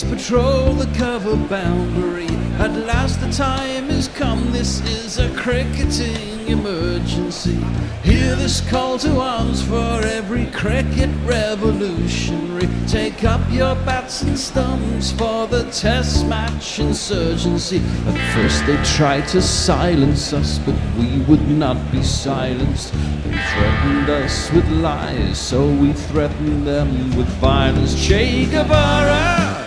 crickets patrol the cover boundary. At last the time has come, this is a cricketing emergency. Hear this call to arms for every cricket revolutionary. Take up your bats and stumps for the test match insurgency. At first they tried to silence us, but we would not be silenced. They threatened us with lies, so we threatened them with violence. Che Guevara,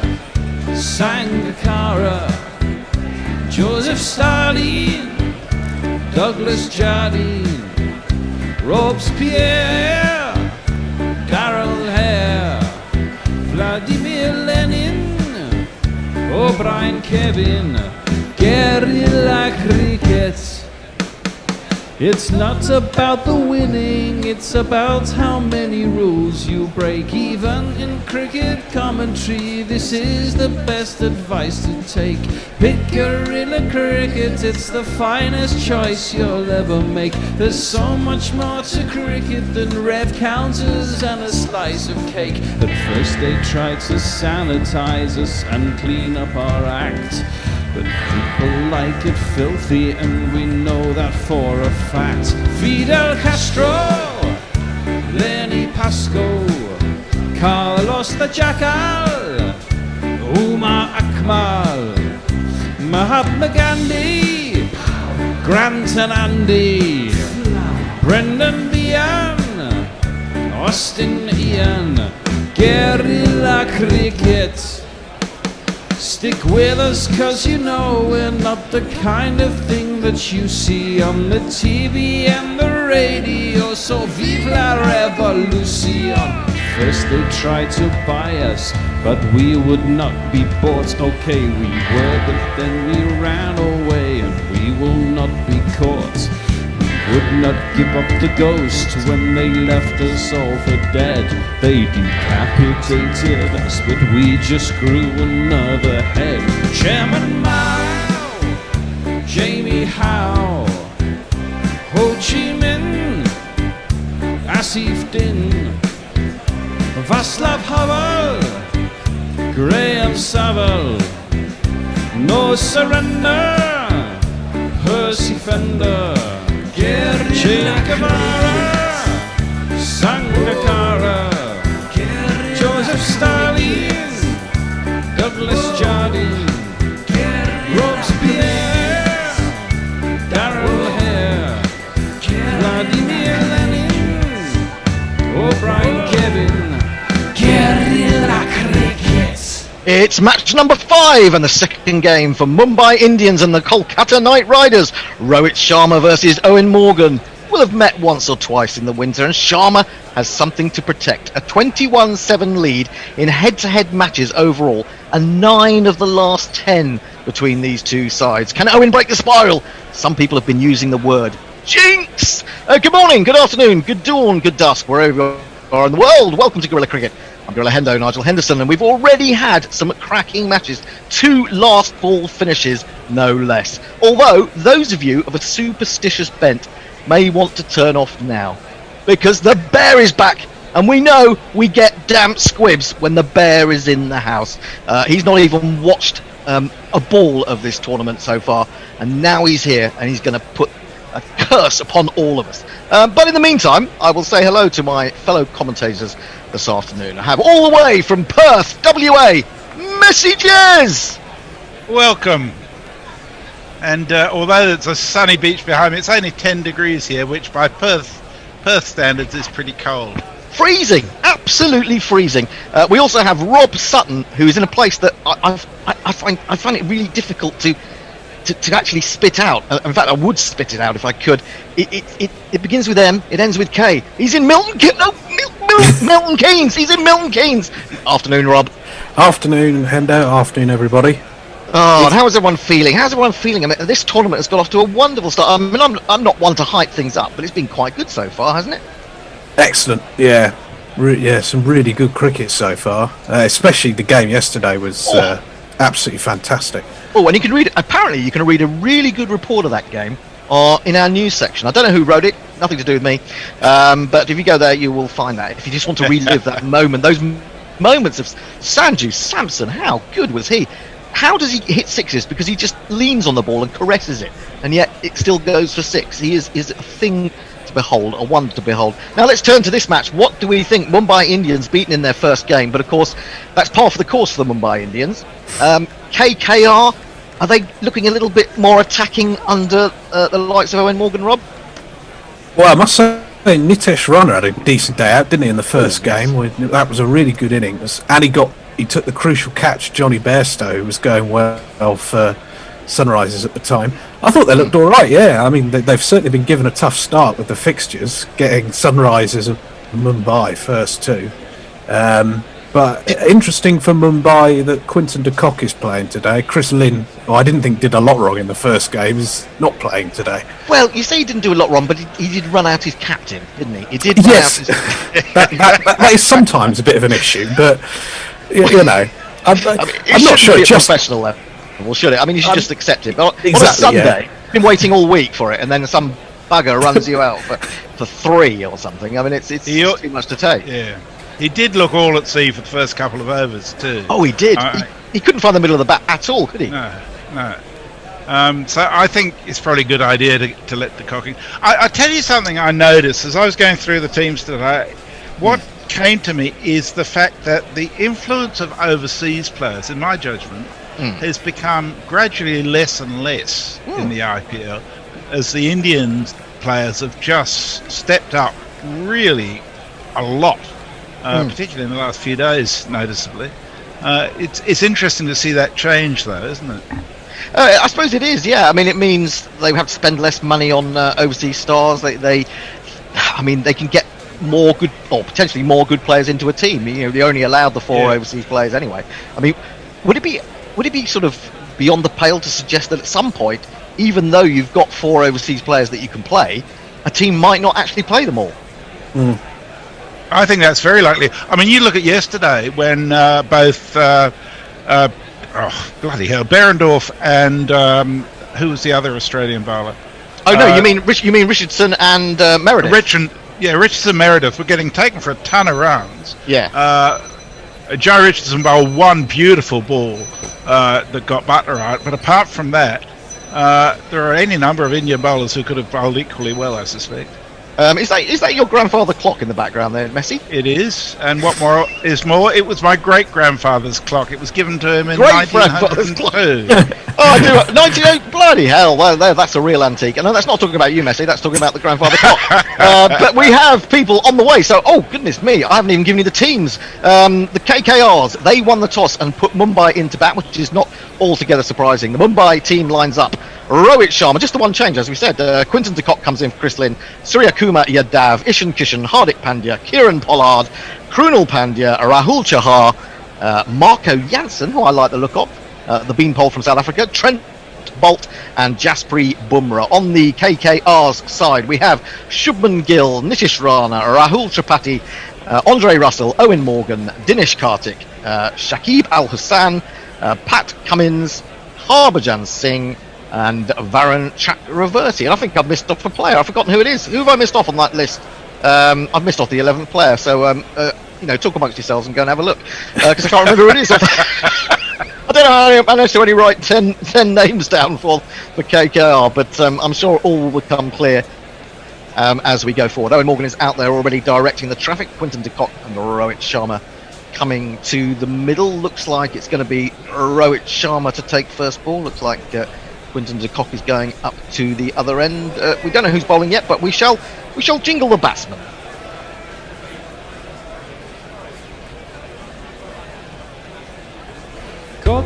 Sangakkara, Joseph Stalin, Douglas Jardine, Robespierre, Darrell Hare, Vladimir Lenin, O'Brien Kevin, guerrilla cricket. It's not about the winning, it's about how many rules you break. Even in cricket commentary, this is the best advice to take. Pick guerrilla cricket, it's the finest choice you'll ever make. There's so much more to cricket than rev counters and a slice of cake. At first they tried to sanitize us and clean up our act, but people like it filthy, and we know that for a fact. Fidel Castro, Lenny Pasco, Carlos the Jackal, Umar Akmal, Mahatma Gandhi, Grant and Andy, Brendan Behan, Austin Ian, guerrilla cricket. Stick with us, cause you know we're not the kind of thing that you see on the TV and the radio. So vive la revolution. First they tried to buy us, but we would not be bought. Okay, we were, but then we ran away, and we will not be caught. Would not give up the ghost when they left us all for dead. They decapitated us, but we just grew another head. Chairman Mao, Jamie Howe, Ho Chi Minh, Asif Din, Václav Havel, Graham Saville, No Surrender, Percy Fender, Che Guevara, Sangakkara, Joseph Stalin, Douglas Jardine, Robespierre, Darrell Hare, Vladimir Lenin, O'Brien Kevin, guerrilla cricket. It's match number 5 and the second game for Mumbai Indians and the Kolkata Knight Riders. Rohit Sharma versus Owen Morgan will have met once or twice in the winter, and Sharma has something to protect. A 21-7 lead in head-to-head matches overall, and 9 of the last 10 between these two sides. Can Owen break the spiral? Some people have been using the word jinx. Good morning, good afternoon, good dawn, good dusk, wherever you are in the world. Welcome to Guerrilla Cricket. I'm Gorilla Hendo, Nigel Henderson, and we've already had some cracking matches. 2 last ball finishes, no less. Although, those of you of a superstitious bent may want to turn off now, because the bear is back, and we know we get damp squibs when the bear is in the house. He's not even watched a ball of this tournament so far, and now he's here, and he's going to put a curse upon all of us. But in the meantime, I will say hello to my fellow commentators this afternoon. I have all the way from Perth, WA, Messages! Welcome. And although it's a sunny beach behind me, it's only 10 degrees here, which by Perth standards is pretty cold. Freezing, absolutely freezing. We also have Rob Sutton, who is in a place that I find it really difficult to actually spit out. In fact, I would spit it out if I could. It begins with M, it ends with K. He's in Milton Keynes. He's in Milton Keynes. Afternoon, Rob. Afternoon, Hendo. Afternoon, everybody. Oh, and how is everyone feeling? How's everyone feeling? I mean, this tournament has got off to a wonderful start. I mean, I'm not one to hype things up, but it's been quite good so far, hasn't it? Excellent. Yeah. Some really good cricket so far. Especially the game yesterday was absolutely fantastic. Oh, and apparently you can read a really good report of that game in our news section. I don't know who wrote it, nothing to do with me. But if you go there, you will find that. If you just want to relive that moment, those moments of Sanju Samson. How good was he? How does he hit sixes? Because he just leans on the ball and caresses it, and yet it still goes for six. He is a thing to behold, a wonder to behold. Now let's turn to this match. What do we think? Mumbai Indians beaten in their first game, but of course that's par for the course for the Mumbai Indians. KKR, are they looking a little bit more attacking under the likes of Owen Morgan, Rob? Well, I must say, Nitesh Rana had a decent day out, didn't he, in the first game? That was a really good innings, and he took the crucial catch, Johnny Bairstow, who was going well for Sunrisers at the time. I thought they looked all right, yeah. I mean, they've certainly been given a tough start with the fixtures, getting Sunrisers and Mumbai first two. But interesting for Mumbai that Quinton de Kock is playing today. Chris Lynn, who I didn't think did a lot wrong in the first game, is not playing today. Well, you say he didn't do a lot wrong, but he did run out his captain, didn't he? He did run Yes, out his... that is sometimes a bit of an issue, but you know, I'm not sure. Be just professional level, should it? I mean, you should just accept it. But exactly, on a Sunday, you've been waiting all week for it, and then some bugger runs you out for three or something. I mean, it's too much to take. Yeah. He did look all at sea for the first couple of overs too. Oh, he did. He couldn't find the middle of the bat at all, could he? No. So I think it's probably a good idea to let the cocking. I tell you something I noticed as I was going through the teams today. What came to me is the fact that the influence of overseas players, in my judgment, has become gradually less and less in the IPL as the Indian players have just stepped up really a lot. Particularly in the last few days, noticeably. It's interesting to see that change, though, isn't it? I suppose it is, yeah. I mean, it means they have to spend less money on overseas stars. They can get more good, or potentially more good players into a team. You know, they only allowed the four overseas players anyway. I mean, would it be sort of beyond the pale to suggest that at some point, even though you've got four overseas players that you can play, a team might not actually play them all? I think that's very likely. I mean, you look at yesterday when both bloody hell, Behrendorff and who was the other Australian bowler? Oh no, you mean Richardson and Meredith? Richardson, Meredith were getting taken for a ton of runs. Yeah. Joe Richardson bowled one beautiful ball that got Butler out, but apart from that, there are any number of Indian bowlers who could have bowled equally well, I suspect. Is that your grandfather clock in the background there, Messi? It is, and what more is more, it was my great-grandfather's clock. It was given to him in 1902. Oh, I do. 98, bloody hell! Well, that's a real antique. And that's not talking about you, Messi. That's talking about the grandfather clock. But we have people on the way. So, oh goodness me, I haven't even given you the teams. The KKRs, they won the toss and put Mumbai into bat, which is not altogether surprising. The Mumbai team lines up. Rohit Sharma, just the one change, as we said. Quinton de Kock comes in for Chris Lynn, Surya Kumar Yadav, Ishan Kishan, Hardik Pandya, Kieran Pollard, Krunal Pandya, Rahul Chahar, Marco Jansen, who I like the look of, the beanpole from South Africa, Trent Bolt, and Jasprit Bumrah. On the KKR's side, we have Shubman Gill, Nitish Rana, Rahul Tripathi, Andre Russell, Owen Morgan, Dinesh Karthik, Shakib Al Hassan, Pat Cummins, Harbhajan Singh, and Varun Chakravarti. And I think I've missed off a player. I've forgotten who it is. Who have I missed off on that list? I've missed off the 11th player. So, talk amongst yourselves and go and have a look. Because I can't remember who it is. I don't know how I managed to only write 10 names down for the KKR, but I'm sure all will become clear as we go forward. Owen Morgan is out there already directing the traffic. Quinton de Kock and Rohit Sharma coming to the middle. Looks like it's going to be Rohit Sharma to take first ball. Looks like Quinton de Kock is going up to the other end. We don't know who's bowling yet, but we shall jingle the batsman.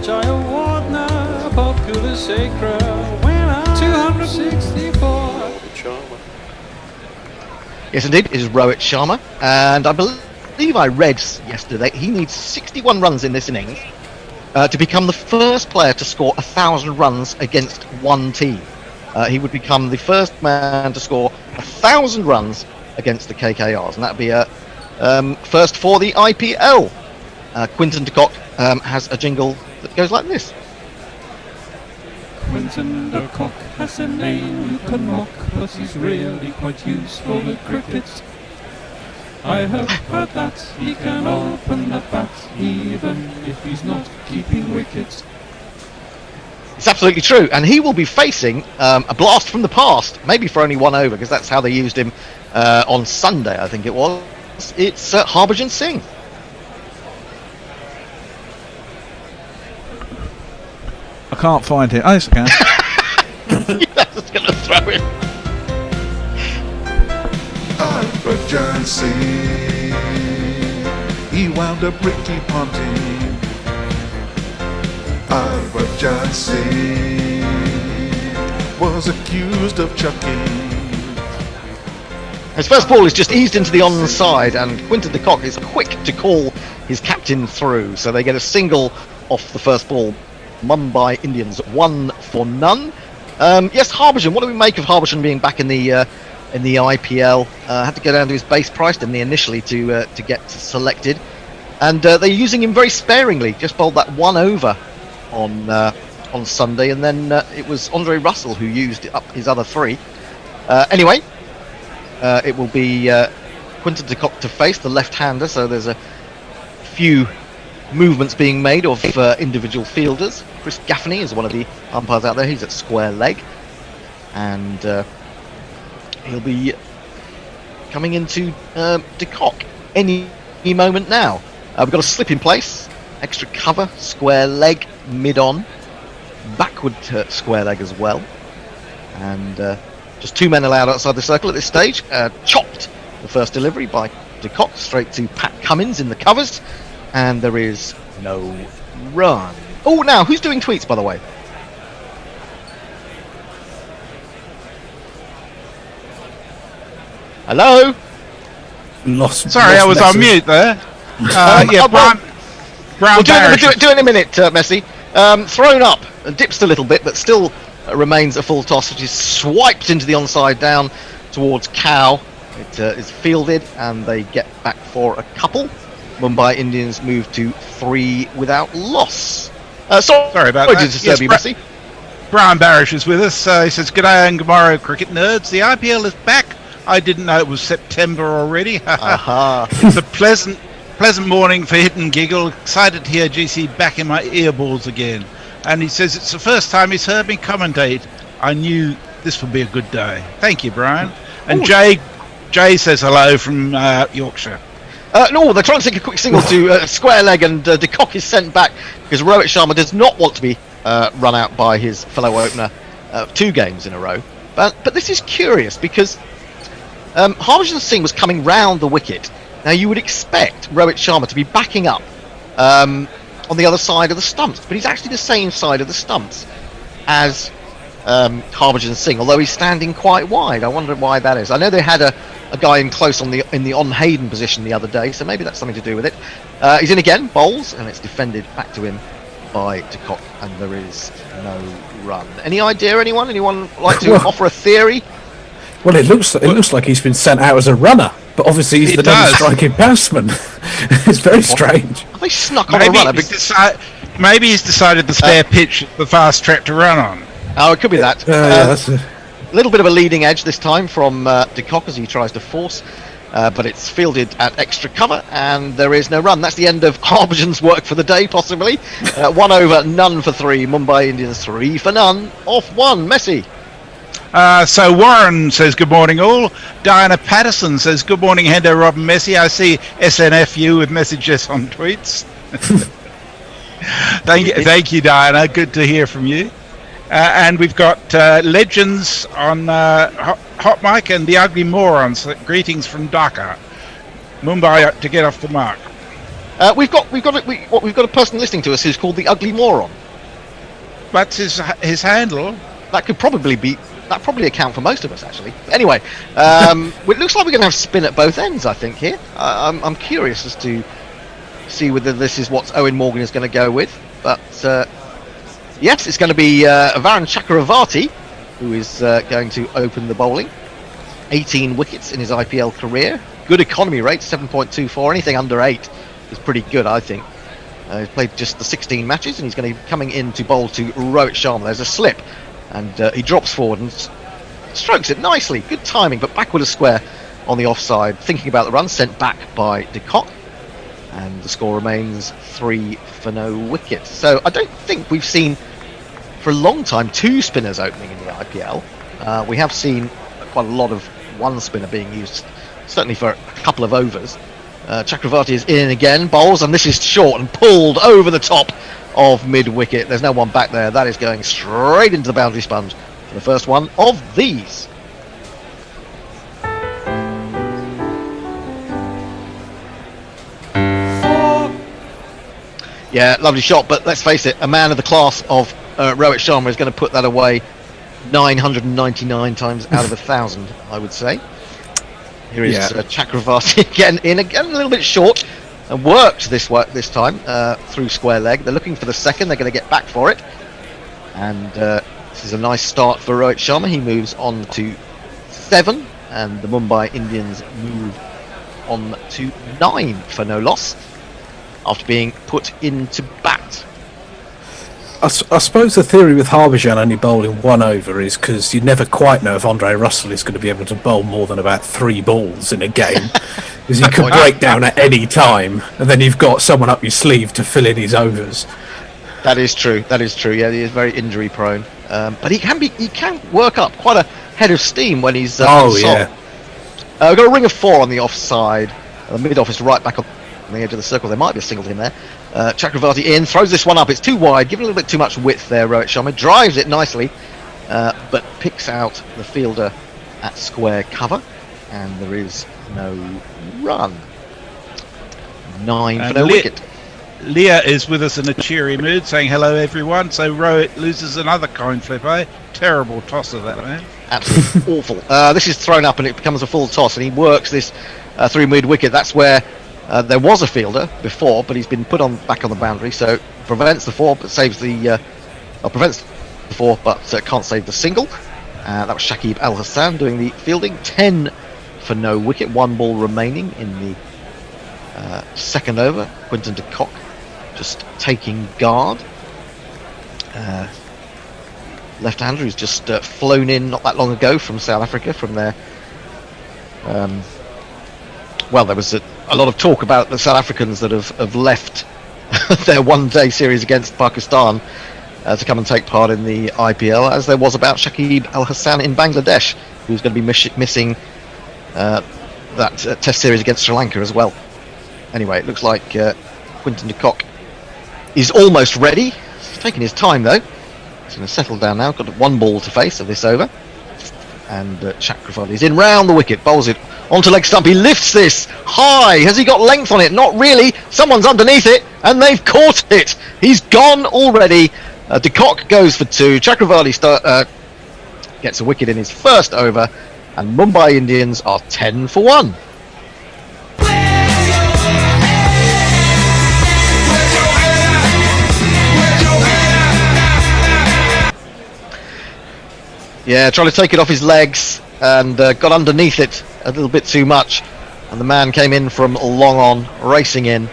Jaya Wardner, popular sacred, winner 264. Yes, indeed, it is Rohit Sharma, and I believe I read yesterday he needs 61 runs in this innings to become the first player to score 1,000 runs against one team. He would become the first man to score 1,000 runs against the KKRs, and that would be a first for the IPL. Quinton de Kock has a jingle that goes like this. Quinton de Kock has a name you can mock, but he's really quite useful at cricket. I have heard that he can open the bat even if he's not keeping wickets. It's absolutely true, and he will be facing a blast from the past, maybe for only one over, because that's how they used him on Sunday, I think it was. It's Harbhajan Singh. I can't find him. Oh, yes, I can. That's just going to throw him. Harbhajan Singh, he wound up Ricky Ponting. Harbhajan Singh was accused of chucking. His first ball is just eased into the onside, and Quinton de Kock is quick to call his captain through, so they get a single off the first ball. Mumbai Indians 1 for none. Yes, Harbhajan. What do we make of Harbhajan being back in the IPL? Had to go down to his base price, didn't he, initially to get selected, and they're using him very sparingly. Just bowled that 1 over on Sunday, and then it was Andre Russell who used up his other 3. Anyway, it will be Quinton de Kock to face, the left-hander. So there's a few movements being made of individual fielders. Chris Gaffney is one of the umpires out there. He's at square leg, and he'll be coming into de Kock any moment now. We've got a slip in place, extra cover, square leg, mid-on, backward square leg as well, and just 2 men allowed outside the circle at this stage. Chopped the first delivery by de Kock straight to Pat Cummins in the covers, and there is no run. Oh, now who's doing tweets, by the way? Hello? Sorry, I was on mute there. Yeah, Brown We'll do Barrett. it in a minute, Messi. Thrown up, dips a little bit, but still remains a full toss, which is swiped into the onside down towards Cow. It is fielded, and they get back for a couple. Mumbai Indians move to 3 without loss. Sorry about that. To disturb you, Messi. Brian Barish is with us. He says, "G'day and tomorrow, cricket nerds. The IPL is back. I didn't know it was September already. It's a pleasant morning for Hit and Giggle. Excited to hear GC back in my earballs again." And he says it's the first time he's heard me commentate. I knew this would be a good day. Thank you, Brian. And Jay says hello from Yorkshire. No, they're trying to take a quick single to square leg, and de Kock is sent back because Rohit Sharma does not want to be run out by his fellow opener 2 games in a row. But this is curious because Harbhajan Singh was coming round the wicket. Now you would expect Rohit Sharma to be backing up on the other side of the stumps, but he's actually the same side of the stumps as Harbhajan Singh, although he's standing quite wide. I wonder why that is. I know they had a guy in close in the on Hayden position the other day, so maybe that's something to do with it. He's in again, bowls, and it's defended back to him by de Kock, and there is no run. Any idea, anyone? Anyone like to offer a theory? Well, it looks like he's been sent out as a runner, but obviously he's the non-striking batsman. It's very strange. Have they snuck on a runner? Maybe he's decided the spare pitch is the fast track to run on. Oh, it could be that. That's A little bit of a leading edge this time from de Kock as he tries to force, but it's fielded at extra cover, and there is no run. That's the end of Harbhajan's work for the day, possibly. 1 over, none for 3. Mumbai Indians 3 for none, off 1. Messi. So Warren says good morning all. Diana Patterson says good morning Hendo, Rob and Messi. I see SNFU with messages on tweets. Thank you Diana, good to hear from you. And we've got Legends on Hot Mic and the Ugly Morons. Greetings from Dhaka. Mumbai to get off the mark. We've got a person listening to us who's called the Ugly Moron. That's his handle. That could probably account for most of us, actually. Anyway, it looks like we're going to have spin at both ends, I think, here. I'm curious as to see whether this is what Owen Morgan is going to go with. But, yes, it's going to be Varun Chakravarti who is going to open the bowling. 18 wickets in his IPL career. Good economy rate, 7.24. Anything under 8 is pretty good, I think. He's played just the 16 matches, and he's going to be coming in to bowl to Rohit Sharma. There's a slip, and he drops forward and strokes it nicely. Good timing, but backward of square on the offside, thinking about the run, sent back by de Kock, and the score remains 3 for no wicket. So I don't think we've seen for a long time 2 spinners opening in the IPL. We have seen quite a lot of 1 spinner being used, certainly for a couple of overs. Chakravarti is in again, bowls, and this is short and pulled over the top of mid-wicket. There's no one back there. That is going straight into the boundary sponge for the first one of these. Yeah, lovely shot, but let's face it, a man of the class of Rohit Sharma is going to put that away 999 times out of 1,000, I would say. Here is Chakravarti again, a little bit short, and worked this time through square leg. They're looking for the second, they're going to get back for it. And this is a nice start for Rohit Sharma. He moves on to 7, and the Mumbai Indians move on to 9 for no loss, after being put into bat. I suppose the theory with Harbhajan only bowling 1 over is because you never quite know if Andre Russell is going to be able to bowl more than about 3 balls in a game, because he could break down at any time, and then you've got someone up your sleeve to fill in his overs. That is true. Yeah, he is very injury prone, but he can work up quite a head of steam when he's on yeah. We've got a ring of 4 on the offside. The mid off is right back on the edge of the circle. There might be a single in there. Chakravarti in, throws this one up. It's too wide, giving a little bit too much width there. Rohit Sharma drives it nicely, but picks out the fielder at square cover, and there is no run. 9 for no wicket. Leah is with us in a cheery mood, saying hello everyone. So Rohit loses another coin flip, eh? Terrible tosser, that man. Absolutely awful. This is thrown up and it becomes a full toss, and he works this through mid wicket. That's where there was a fielder before, but he's been put back on the boundary, so prevents the 4, but saves the prevents the 4, but can't save the single. That was Shakib Al Hassan doing the fielding. 10 for no wicket. 1 ball remaining in the second over. Quinton de Kock just taking guard. Left-hander who's just flown in not that long ago from South Africa, from their well, there was a lot of talk about the South Africans that have left their one-day series against Pakistan to come and take part in the IPL, as there was about Shakib Al Hassan in Bangladesh, who's going to be missing that test series against Sri Lanka as well. Anyway, it looks like Quinton de Kock is almost ready. He's taking his time though. He's going to settle down now. Got 1 ball to face of this over. And Chakravarti is in round the wicket, bowls it onto leg stump. He lifts this high. Has he got length on it? Not really. Someone's underneath it, and they've caught it. He's gone already. De Kock goes for 2. Chakravarti gets a wicket in his first over, and Mumbai Indians are 10 for 1. Yeah, trying to take it off his legs, and got underneath it a little bit too much, and the man came in from long on, racing in,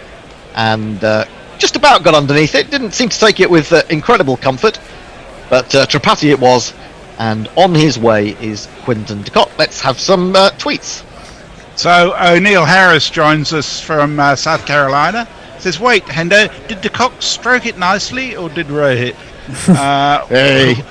and just about got underneath it. Didn't seem to take it with incredible comfort, but Tripathi it was, and on his way is Quinton de Kock. Let's have some tweets. So O'Neill Harris joins us from South Carolina. Says, wait, Hendo, did de Kock stroke it nicely, or did Rohit? Hey.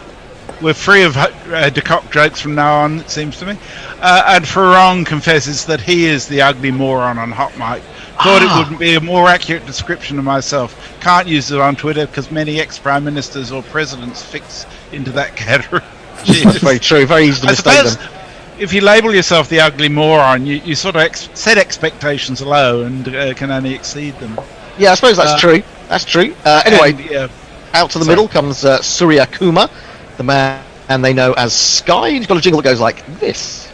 We're free of de Kock jokes from now on, it seems to me. And Farong confesses that he is the ugly moron on Hot Mic. Thought it wouldn't be a more accurate description of myself. Can't use it on Twitter because many ex-prime ministers or presidents fix into that category. That's very true. Very easy to mistake them. If you label yourself the ugly moron, you sort of set expectations low and can only exceed them. Yeah, I suppose that's true. That's true. Anyway, out to the middle comes Surya Kumar, the man they know as Sky. He's got a jingle that goes like this.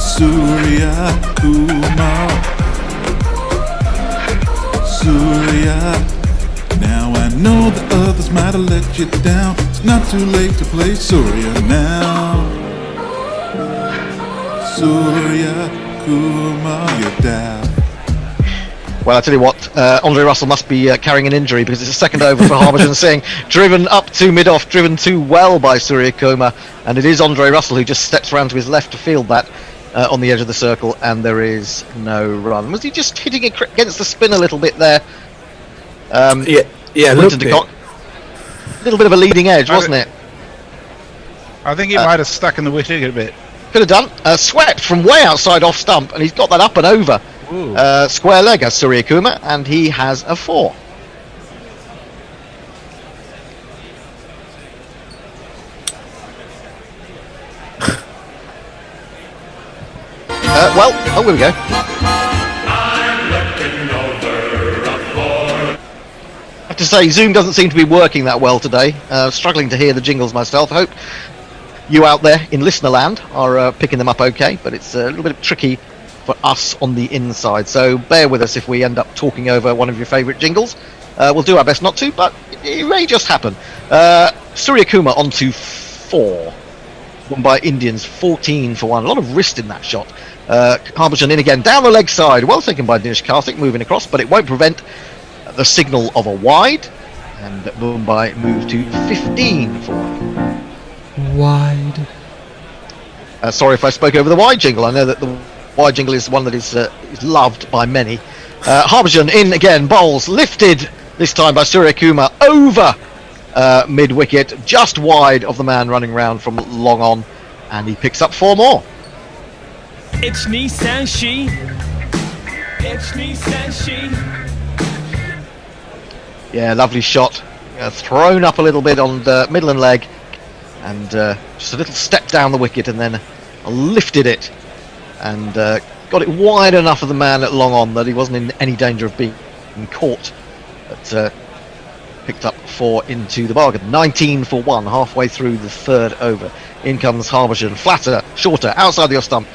Surya Kumar, Surya. Now I know the others might have let you down. It's not too late to play Surya now. Surya Kumar, you're down. Well, I tell you what, Andre Russell must be carrying an injury, because it's a second over for Harbhajan Singh, driven up to mid-off, driven too well by Surya Kumar, and it is Andre Russell who just steps around to his left to field that on the edge of the circle, and there is no run. Was he just hitting it against the spin a little bit there? Yeah, Winton de Kock. A little bit of a leading edge, wasn't it? I think it might have stuck in the wicket a bit. Could have done. Swept from way outside off stump, and he's got that up and over. Square leg as Surya Kumar, and he has a 4. Well, here we go. I have to say, Zoom doesn't seem to be working that well today. Struggling to hear the jingles myself. Hope you out there in listener land are picking them up okay, but it's a little bit tricky for us on the inside, so bear with us if we end up talking over one of your favourite jingles. We'll do our best not to, but it may just happen. Surya Kumar on to 4. Mumbai Indians 14 for 1. A lot of wrist in that shot. Harbhajan in again, down the leg side. Well taken by Dinesh Karthik, moving across, but it won't prevent the signal of a wide. And Mumbai move to 15 for 1. Wide. Sorry if I spoke over the wide jingle. I know that the wide jingle is one that is loved by many. Harbhajan in again, bowls lifted this time by Surya Kumar over mid-wicket, just wide of the man running round from long on, and he picks up 4 more. It's Nissan She. It's Nissan She. Yeah, lovely shot. Thrown up a little bit on the Midland leg, and just a little step down the wicket, and then lifted it, and got it wide enough of the man at long on that he wasn't in any danger of being caught. But picked up 4 into the bargain. 19 for 1, halfway through the 3rd over. In comes Harbhajan, flatter, shorter, outside the off stump,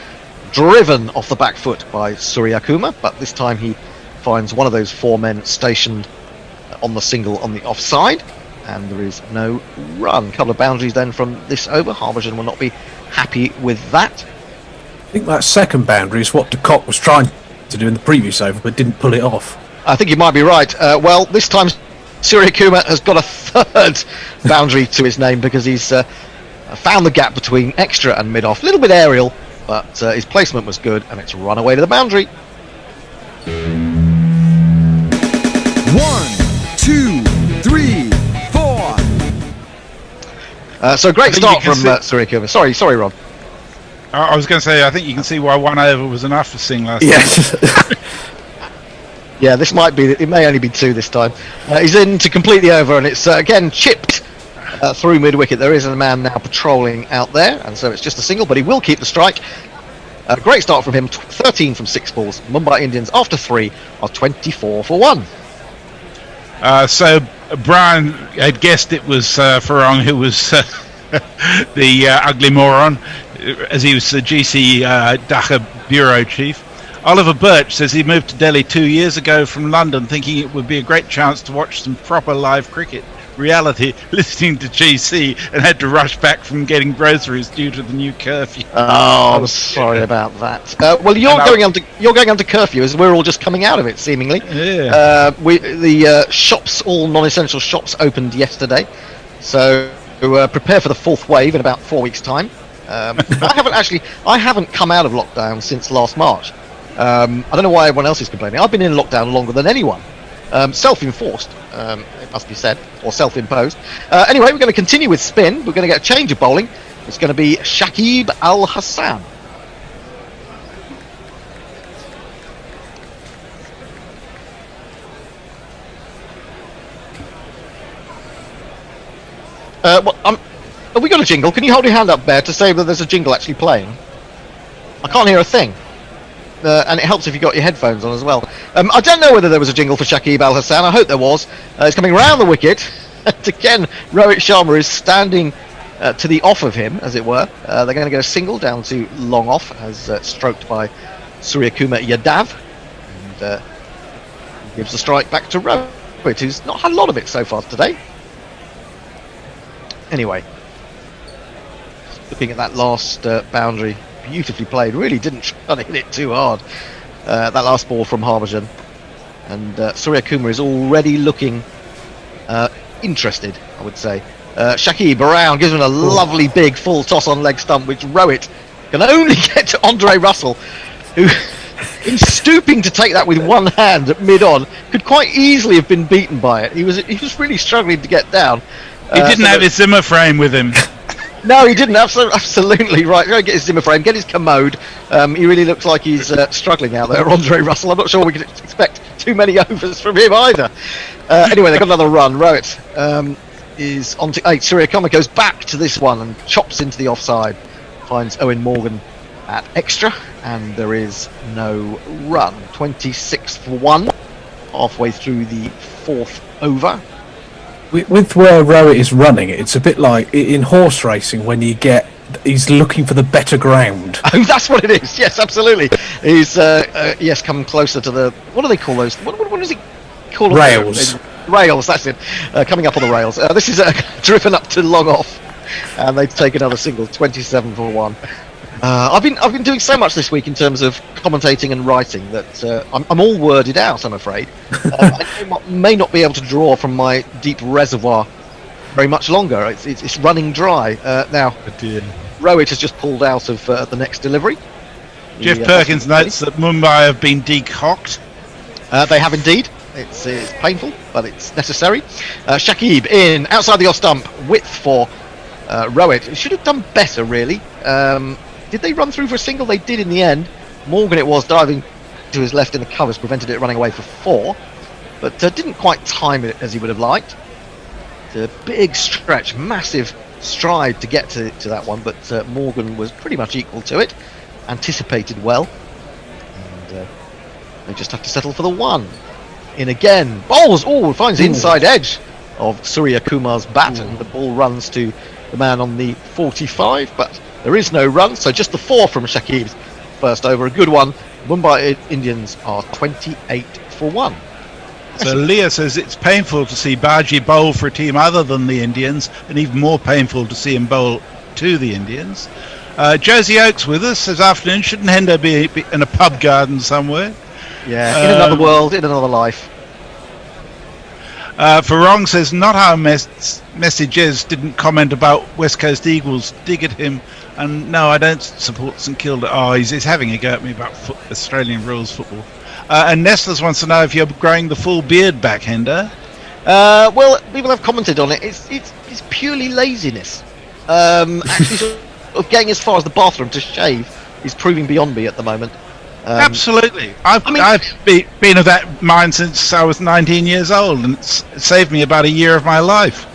driven off the back foot by Surya Kumar, but this time he finds one of those 4 men stationed on the single on the offside, and there is no run. Couple of boundaries then from this over. Harbhajan will not be happy with that. I think that second boundary is what de Kock was trying to do in the previous over, but didn't pull it off. I think you might be right. Well, this time Surya Kumar has got a 3rd boundary to his name, because he's found the gap between extra and mid-off. A little bit aerial, but his placement was good, and it's run away to the boundary. 1, 2, 3, 4. So great start from Surya Kumar. Sorry, Ron. I was going to say, I think you can see why 1 over was enough for Singh last Yes. Yeah, this might be. It may only be 2 this time. He's in to complete the over, and it's again chipped through mid-wicket. There is a man now patrolling out there, and so it's just a single, but he will keep the strike. Great start from him. 13 from 6 balls. Mumbai Indians after 3 are 24 for 1. So Brian had guessed it was Farong who was the ugly moron, as he was the GC Dhaka bureau chief. Oliver Birch says he moved to Delhi 2 years ago from London, thinking it would be a great chance to watch some proper live cricket. Reality, listening to GC, and had to rush back from getting groceries due to the new curfew. Oh, I'm sorry about that. Well, you're going under curfew, as we're all just coming out of it, seemingly. Yeah. The shops, all non-essential shops, opened yesterday, so prepare for the 4th wave in about 4 weeks' time. I haven't come out of lockdown since last March. I don't know why everyone else is complaining. I've been in lockdown longer than anyone. Self-enforced, it must be said, or self-imposed. Anyway, we're going to continue with spin. We're going to get a change of bowling. It's going to be Shakib Al Hassan. Have we got a jingle? Can you hold your hand up, Bear, to say that there's a jingle actually playing? I can't hear a thing. And it helps if you've got your headphones on as well. I don't know whether there was a jingle for Shakib Al Hassan. I hope there was. It's coming round the wicket. And again, Rohit Sharma is standing to the off of him, as it were. They're going to go single down to long off, as stroked by Surya Kumar Yadav. And gives the strike back to Rohit, who's not had a lot of it so far today. Anyway, looking at that last boundary. Beautifully played, really didn't try to hit it too hard. That last ball from Harbhajan, and Surya Kumar is already looking interested, I would say. Shakib around, gives him a lovely big full toss on leg stump, which Rowett can only get to Andre Russell, who, in stooping to take that with one hand at mid-on, could quite easily have been beaten by it. He was really struggling to get down. He didn't have his Zimmer frame with him. No, he didn't. Absolutely right. Go get his Zimmer frame, get his commode. He really looks like he's struggling out there, Andre Russell. I'm not sure we could expect too many overs from him either. Anyway, they got another run. Rowett is on to 8. Surya Kumar goes back to this one and chops into the offside. Finds Owen Morgan at extra, and there is no run. 26 for 1, halfway through the 4th over. With where Rowett is running, it's a bit like in horse racing when he's looking for the better ground. Oh, that's what it is. Yes, absolutely. He's come closer to the, what do they call those? What does it call rails? Rails. That's it. Coming up on the rails. This is driven up to long off, and they take another single. 27 for 1. I've been doing so much this week in terms of commentating and writing that I'm all worded out, I'm afraid. I may not be able to draw from my deep reservoir very much longer. It's running dry now. Rowett has just pulled out of the next delivery. Jeff Perkins notes that Mumbai have been decocked. They have indeed. It's painful, but it's necessary. Shakib in outside the off stump, width for Rowett. Should have done better, really. Did they run through for a single? They did in the end. Morgan it was, diving to his left in the covers, prevented it running away for 4, but didn't quite time it as he would have liked. A big stretch, massive stride to get to that one, but Morgan was pretty much equal to it, anticipated well, and they just have to settle for the 1. In again, bowls, finds the inside edge of Surya Kumar's bat, and the ball runs to the man on the 45, but there is no run, so just the 4 from Shakib's first over, a good one. Mumbai Indians are 28 for 1. So Leah says it's painful to see Baji bowl for a team other than the Indians, and even more painful to see him bowl to the Indians. Josie Oakes with us this afternoon. Shouldn't Hendo be in a pub garden somewhere? Yeah, in another world, in another life. Farong says not our messages didn't comment about West Coast Eagles. Dig at him. And no, I don't support St Kilda. Oh, he's having a go at me about Australian rules football. And Nestlers wants to know if you're growing the full beard back, Hendo. Well, people have commented on it. It's purely laziness. Actually, sort of getting as far as the bathroom to shave is proving beyond me at the moment. Absolutely. I've been of that mind since I was 19 years old, and it's saved me about a year of my life.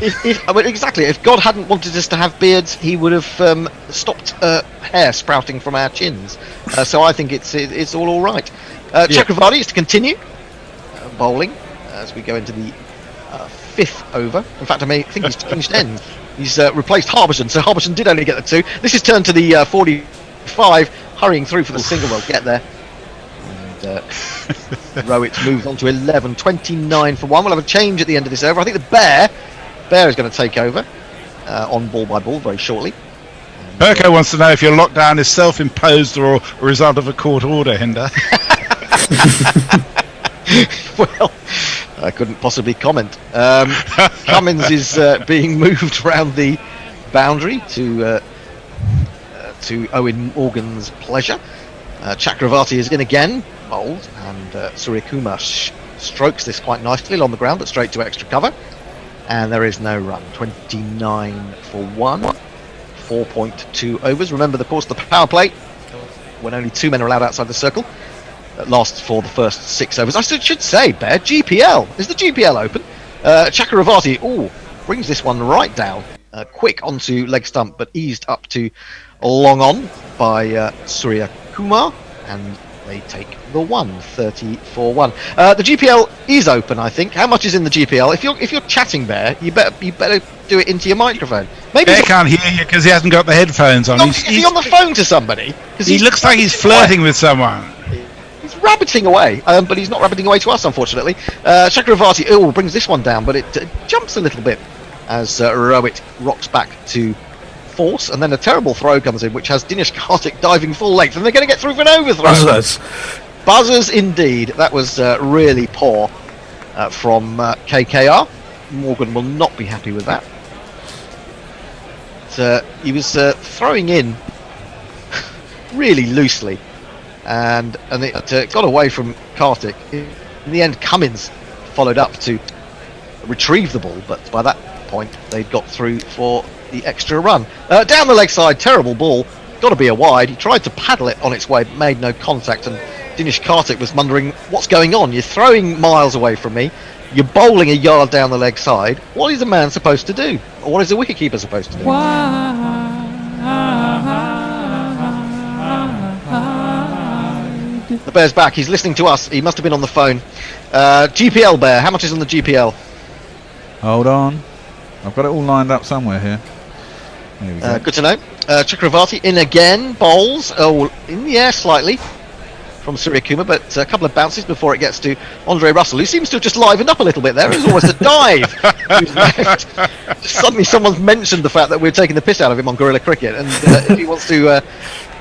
Exactly. If God hadn't wanted us to have beards, He would have stopped hair sprouting from our chins. So I think it's all right. Chakravarti is to continue bowling as we go into the 5th over. In fact, I think he's finished end. He's replaced Harbison, so Harbison did only get the 2. This is turned to the 45, hurrying through for the single. Will get there. And Rowett moves on to 11, 29 for 1. We'll have a change at the end of this over. I think the Bear is going to take over on ball by ball very shortly. Perko wants to know if your lockdown is self-imposed or a result of a court order, Hinder. Well, I couldn't possibly comment. Cummins is being moved around the boundary to Owen Morgan's pleasure. Chakravarti is in again, bowled, and Surya Kumar strokes this quite nicely along the ground, but straight to extra cover. And there is no run. 29 for 1. 4.2 overs. Remember, of course, the power play, when only 2 men are allowed outside the circle, that lasts for the first 6 overs. I should say, Bear, GPL. Is the GPL open? Chakravarti, brings this one right down. Quick onto leg stump, but eased up to long on by Surya Kumar. And they take the 1, 30-1. The GPL is open, I think. How much is in the GPL? If you're chatting, Bear, you better do it into your microphone. Maybe Bear can't hear you because he hasn't got the headphones on. Is he on the phone to somebody? He looks like he's flirting with someone. He's rabbiting away, but he's not rabbiting away to us, unfortunately. Chakravarti brings this one down, but it jumps a little bit as Rowett rocks back to force, and then a terrible throw comes in, which has Dinesh Karthik diving full length, and they're going to get through for an overthrow. Buzzers indeed. That was really poor from KKR. Morgan will not be happy with that. He was throwing in really loosely, and it got away from Kartik. In the end, Cummins followed up to retrieve the ball, but by that point they'd got through for the extra run. Down the leg side, terrible ball. Got to be a wide. He tried to paddle it on its way, but made no contact, and Dinesh Kartik was wondering what's going on. You're throwing miles away from me. You're bowling a yard down the leg side. What is a man supposed to do? Or what is a wicketkeeper supposed to do? The Bear's back. He's listening to us. He must have been on the phone. GPL Bear, how much is on the GPL? Hold on. I've got it all lined up somewhere here. There we go. Good to know. Chakravarti in again. Bowls. Oh, in the air slightly from Suryakumar, but a couple of bounces before it gets to Andre Russell, who seems to have just livened up a little bit there. It was almost a dive. Suddenly someone's mentioned the fact that we're taking the piss out of him on Guerrilla Cricket, and if he wants to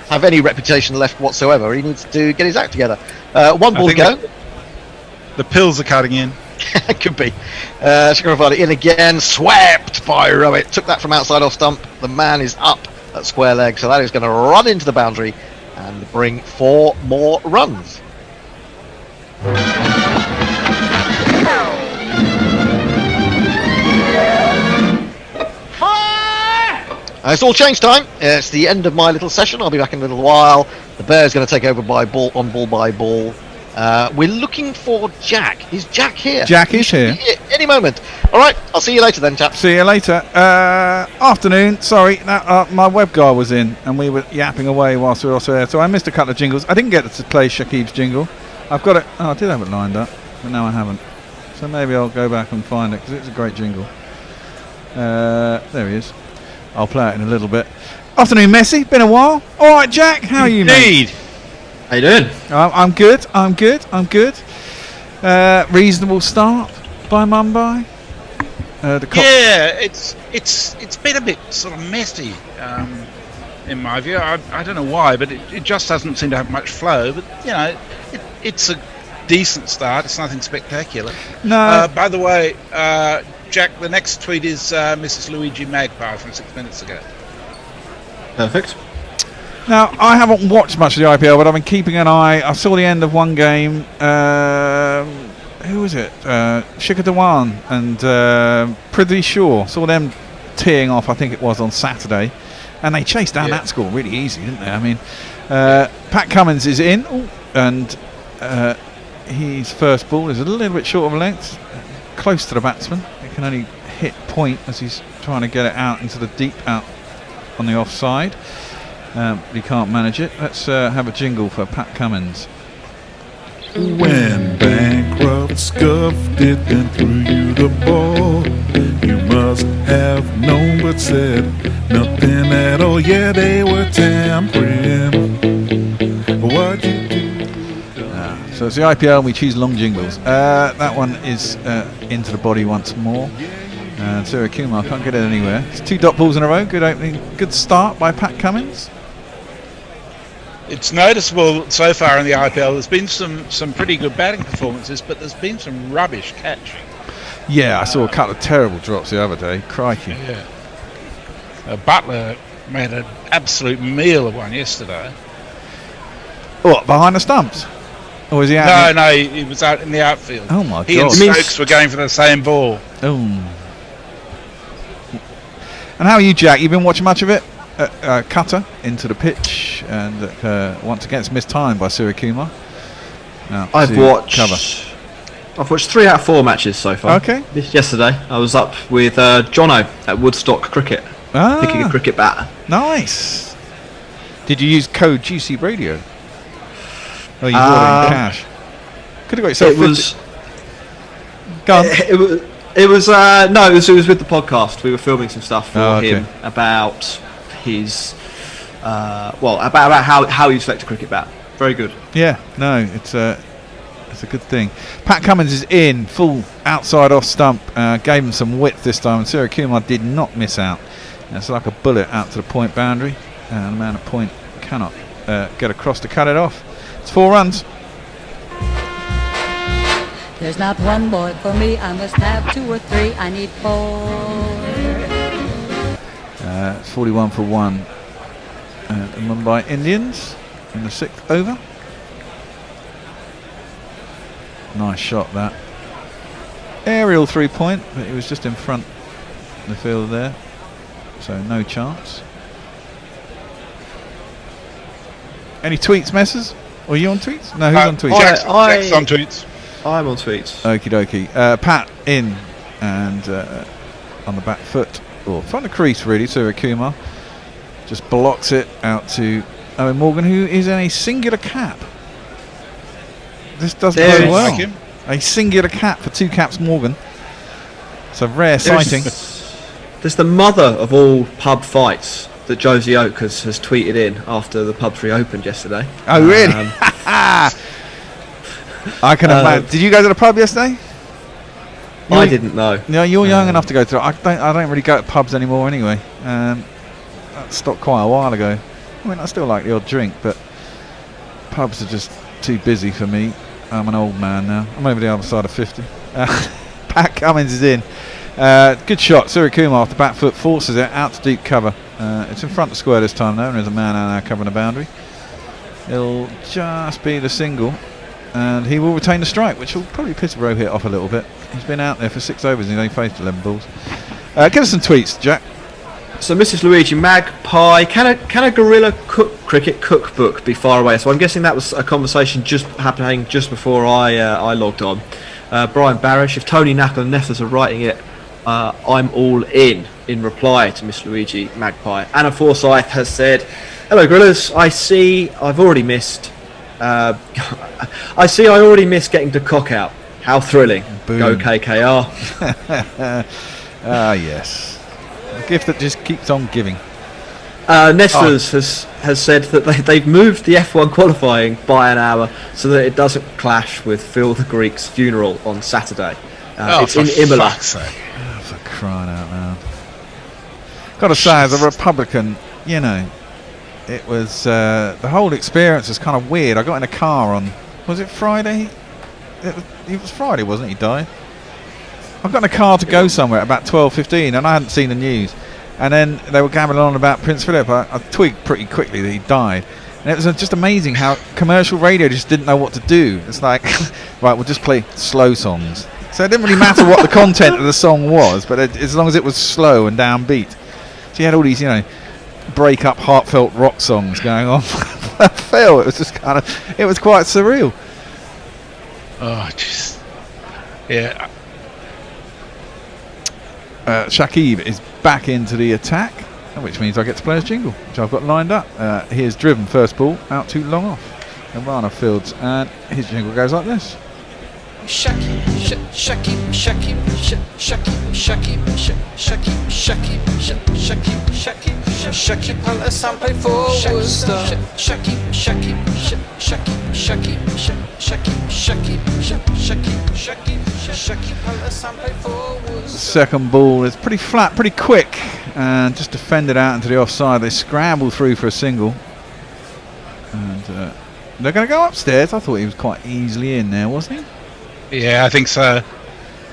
have any reputation left whatsoever, he needs to get his act together. One ball to go. The pills are cutting in. Could be. Chakravarti in again, swept by Rohit. Took that from outside off stump. The man is up at square leg, so that is going to run into the boundary and bring 4 more runs. It's all change time. It's the end of my little session. I'll be back in a little while. The Bear's going to take over by ball by ball. We're looking for Jack. Is Jack here? Jack is here. Any moment. All right, I'll see you later then, chaps. See you later. Afternoon. Sorry, my web guy was in and we were yapping away whilst we were also there, so I missed a couple of jingles. I didn't get to play Shakib's jingle. I've got it. Oh, I did have it lined up, but now I haven't. So maybe I'll go back and find it because it's a great jingle. There he is. I'll play it in a little bit. Afternoon, Messi. Been a while. All right, Jack. How are you, mate? How you doing? I'm good. I'm good. Reasonable start by Mumbai. It's been a bit sort of messy in my view. I don't know why, but it just doesn't seem to have much flow. But you know, it's a decent start. It's nothing spectacular. No. By the way, Jack, the next tweet is Mrs. Luigi Magpie from 6 minutes ago. Perfect. Now, I haven't watched much of the IPL, but I've been keeping an eye. I saw the end of one game. Who was it? Shikhar Dhawan and Prithvi Shaw. Saw them teeing off, I think it was, on Saturday. And they chased down that score really easy, didn't they? I mean, Pat Cummins is in, and his first ball is a little bit short of length, close to the batsman. He can only hit point as he's trying to get it out into the deep out on the offside. But he can't manage it. Let's have a jingle for Pat Cummins. When bankrupt scuffed it and threw you the ball, you must have known but said nothing at all. Yeah, they were tampering. What'd you do? So it's the IPL and we choose long jingles. That one is into the body once more. And Suryakumar can't get it anywhere. It's 2 dot balls in a row. Good opening. Good start by Pat Cummins. It's noticeable so far in the IPL. There's been some pretty good batting performances, but there's been some rubbish catching. Yeah, I saw a couple of terrible drops the other day. Crikey. Yeah. Butler made an absolute meal of one yesterday. What, behind the stumps? Or was he out? No, he was out in the outfield. Oh my He and God. Stokes were going for the same ball. Oh. And how are you, Jack? You've been watching much of it? Cutter into the pitch, and once again it's mistimed by Suryakumar. I've watched 3 out of 4 matches so far. Okay. Yesterday I was up with Jono at Woodstock Cricket, picking a cricket bat. Nice. Did you use code GC Radio? Oh, you bought it in cash. Could have got yourself. It was. Gone. It was no. It was with the podcast. We were filming some stuff for him about his about how you select a cricket bat. Very good. Yeah. No, it's a good thing. Pat Cummins is in full outside off stump. Gave him some width this time, and Suryakumar did not miss out. It's like a bullet out to the point boundary, and the man of point cannot get across to cut it off. It's 4 runs. There's not one boy for me, I must have 2 or 3, I need 4. 41 for 1. The Mumbai Indians in the 6th over. Nice shot that. Aerial 3-point, but he was just in front of the field there, so no chance. Any tweets, Messers? Or are you on tweets? No, who's on tweets? Jack's on tweets. I'm on tweets. Okie dokie. Pat in and on the back foot, or front of crease really, so Kumar just blocks it out to Owen Morgan, who is in a singular cap. This doesn't go well. Like him. A singular cap for 2 caps Morgan. It's a rare sighting. There's the mother of all pub fights that Josie Oak has tweeted in after the pubs reopened yesterday. Oh really? I can imagine. Did you go to the pub yesterday? I didn't know. No, you're young enough to go to. I don't really go to pubs anymore anyway. That stopped quite a while ago. I mean, I still like the odd drink, but pubs are just too busy for me. I'm an old man now. I'm over the other side of 50. Pat Cummins is in. Good shot. Suryakumar off the back foot forces it out to deep cover. It's in front of square this time though, and there's a man out there covering the boundary. It'll just be the single, and he will retain the strike, which will probably piss Rohit off a little bit. He's been out there for 6 overs and he's only faced 11 balls. Give us some tweets, Jack. So Mrs. Luigi, Magpie, can a gorilla cricket cookbook be far away? So I'm guessing that was a conversation just happening just before I logged on. Brian Barish, if Tony Knackle and Nethers are writing it, I'm all in reply to Miss Luigi Magpie. Anna Forsyth has said, hello gorillas, I already missed getting to cock out. How thrilling. Boom. Go KKR. Yes. A gift that just keeps on giving. Nesters has said that they've moved the F1 qualifying by an hour so that it doesn't clash with Phil the Greek's funeral on Saturday. It's in Imola. For crying out loud. Gotta say, as a Republican, you know, it was the whole experience was kind of weird. I got in a car on, was it Friday? It was Friday, wasn't it? He died. I got in a car to go somewhere at about 12:15, and I hadn't seen the news. And then they were gabbling on about Prince Philip. I twigged pretty quickly that he died. And it was just amazing how commercial radio just didn't know what to do. It's like, right, we'll just play slow songs. So it didn't really matter what the content of the song was, but as long as it was slow and downbeat. So you had all these, you know, break-up, heartfelt rock songs going on. Phil, it was just kind of, it was quite surreal. Oh, just, yeah. Shakib is back into the attack, which means I get to play his jingle, which I've got lined up. He is driven first ball out too long off. And Rana fields, and his jingle goes like this. Shakib, Shakib, Shakib, Shakib, Shakib, Shakib, Shakib, Shakib, Shakib, Shakib, Al sampai for Worcester. Shakib, Shakib, Shakib, Shakib, Shakib, Shakib, Shakib, Shakib, Al sampai for Worcester. Second ball is pretty flat, pretty quick, and just defended out into the offside. They scramble through for a single, and they're going to go upstairs. I thought he was quite easily in there, wasn't he? Yeah, I think so.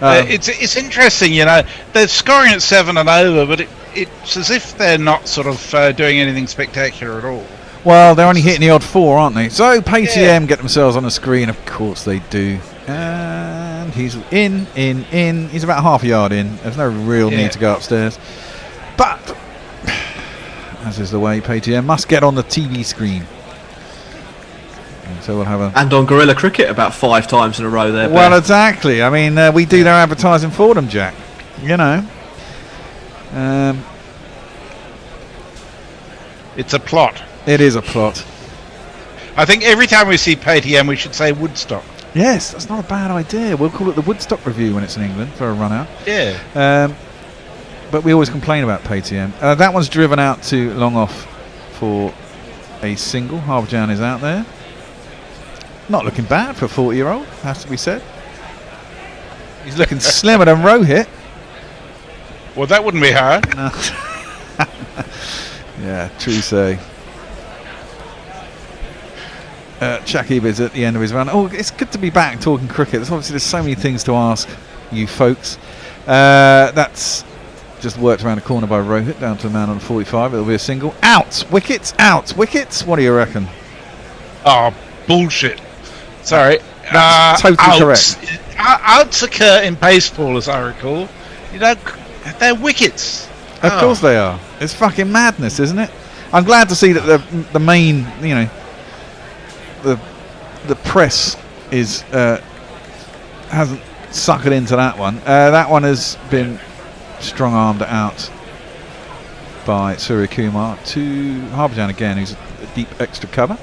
It's interesting, you know. They're scoring at 7 and over, but it's as if they're not sort of doing anything spectacular at all. Well, they're only hitting the odd 4, aren't they? So PayTM get themselves on the screen. Of course they do. And he's in. He's about half a yard in. There's no real need to go upstairs. But, as is the way, PayTM must get on the TV screen. So we'll have and on Gorilla Cricket about 5 times in a row there. Well, exactly. I mean, we do their advertising for them, Jack. You know. It's a plot. It is a plot. I think every time we see PayTM, we should say Woodstock. Yes, that's not a bad idea. We'll call it the Woodstock Review when it's in England for a run out. Yeah. But we always complain about PayTM. That one's driven out to long off for a single. Harbhajan is out there. Not looking bad for a 40-year-old, has to be said. He's looking slimmer than Rohit. Well, that wouldn't be hard. No. Yeah, true say. Shakib is at the end of his run. Oh, it's good to be back talking cricket. There's so many things to ask you folks. That's just worked around the corner by Rohit, down to a man on 45. It'll be a single. Out! Wickets! Out! Wickets! What do you reckon? Oh, bullshit. Sorry. That's totally correct. Outs occur in baseball, as I recall. They're wickets. Of course they are. It's fucking madness, isn't it? I'm glad to see that the main, the press is hasn't suckered into that one. That one has been strong-armed out by Surya Kumar to Harbhajan again, who's a deep extra cover.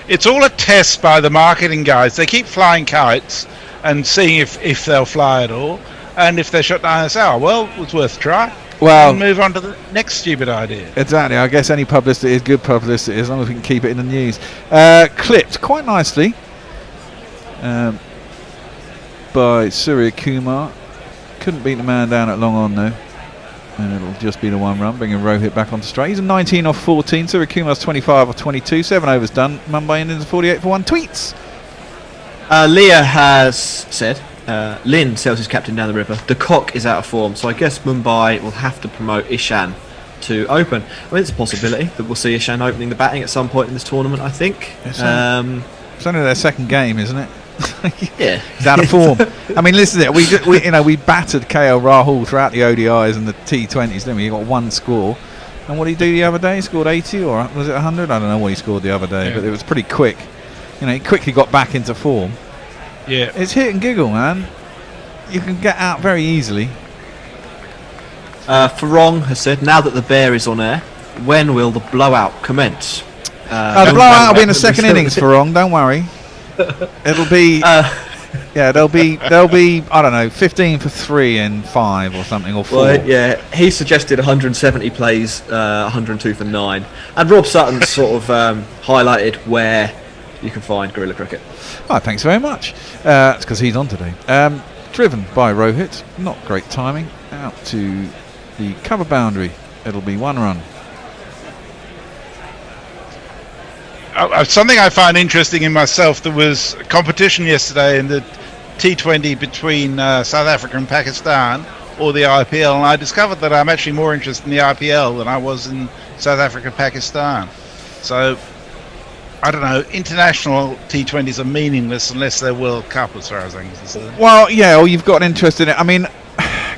It's all a test by the marketing guys. They keep flying kites and seeing if they'll fly at all, and if they're shot down, they say, "Oh well, it was worth a try." Well, and move on to the next stupid idea. Exactly. I guess any publicity is good publicity as long as we can keep it in the news. Clipped quite nicely by Surya Kumar. Couldn't beat the man down at long on though, and it'll just be the one run, bringing Rohit back onto straight. He's a 19 off 14. Surya Kumar's 25 off 22. 7 overs done. Mumbai Indians 48 for 1. Tweets. Leah has said, Lynn sails his captain down the river. De Kock is out of form, so I guess Mumbai will have to promote Ishan to open. I mean, it's a possibility that we'll see Ishan opening the batting at some point in this tournament, I think. It's only their second game, isn't it? Yeah. He's out of form. I mean, listen to it. We battered KL Rahul throughout the ODIs and the T20s, didn't we? He got one score. And what did he do the other day? He scored 80 or was it 100? I don't know what he scored the other day, but it was pretty quick. He quickly got back into form. Yeah. It's hit and giggle, man. You can get out very easily. Farong has said, now that the bear is on air, when will the blowout commence? The blowout will be in the second innings, Farong. Don't worry. It'll be there'll be I don't know 15 for 3 and 5 or something or 4. Well, yeah, he suggested 170 plays, 102 for 9, and Rob Sutton sort of highlighted where you can find Guerrilla Cricket. Oh, thanks very much. It's because he's on today. Driven by Rohit, not great timing. Out to the cover boundary. It'll be 1 run. Something I found interesting in myself, there was a competition yesterday in the T20 between South Africa and Pakistan, or the IPL, and I discovered that I'm actually more interested in the IPL than I was in South Africa Pakistan. So I don't know, international T20s are meaningless unless they're World Cup, as far as I'm concerned. Well, yeah, or you've got an interest in it. I mean,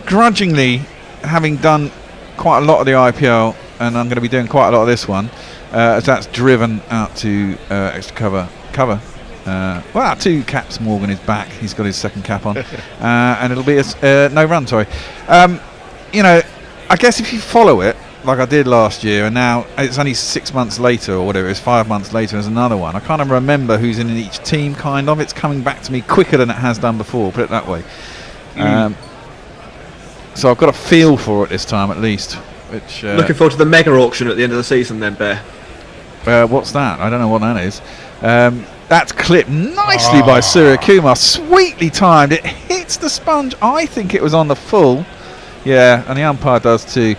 grudgingly, having done quite a lot of the IPL, and I'm going to be doing quite a lot of this one, as that's driven out to extra cover. Well, 2 caps. Morgan is back. He's got his second cap on, and it'll be a no run. Sorry. I guess if you follow it like I did last year, and now it's only 6 months later or whatever, it's 5 months later, there's another one. I kind of remember who's in each team. Kind of, it's coming back to me quicker than it has done before. Put it that way. So I've got a feel for it this time at least. Which looking forward to the mega auction at the end of the season, then, Bear. What's that? I don't know what that is. That's clipped nicely by Surya Kumar. Sweetly timed. It hits the sponge. I think it was on the full. Yeah, and the umpire does too.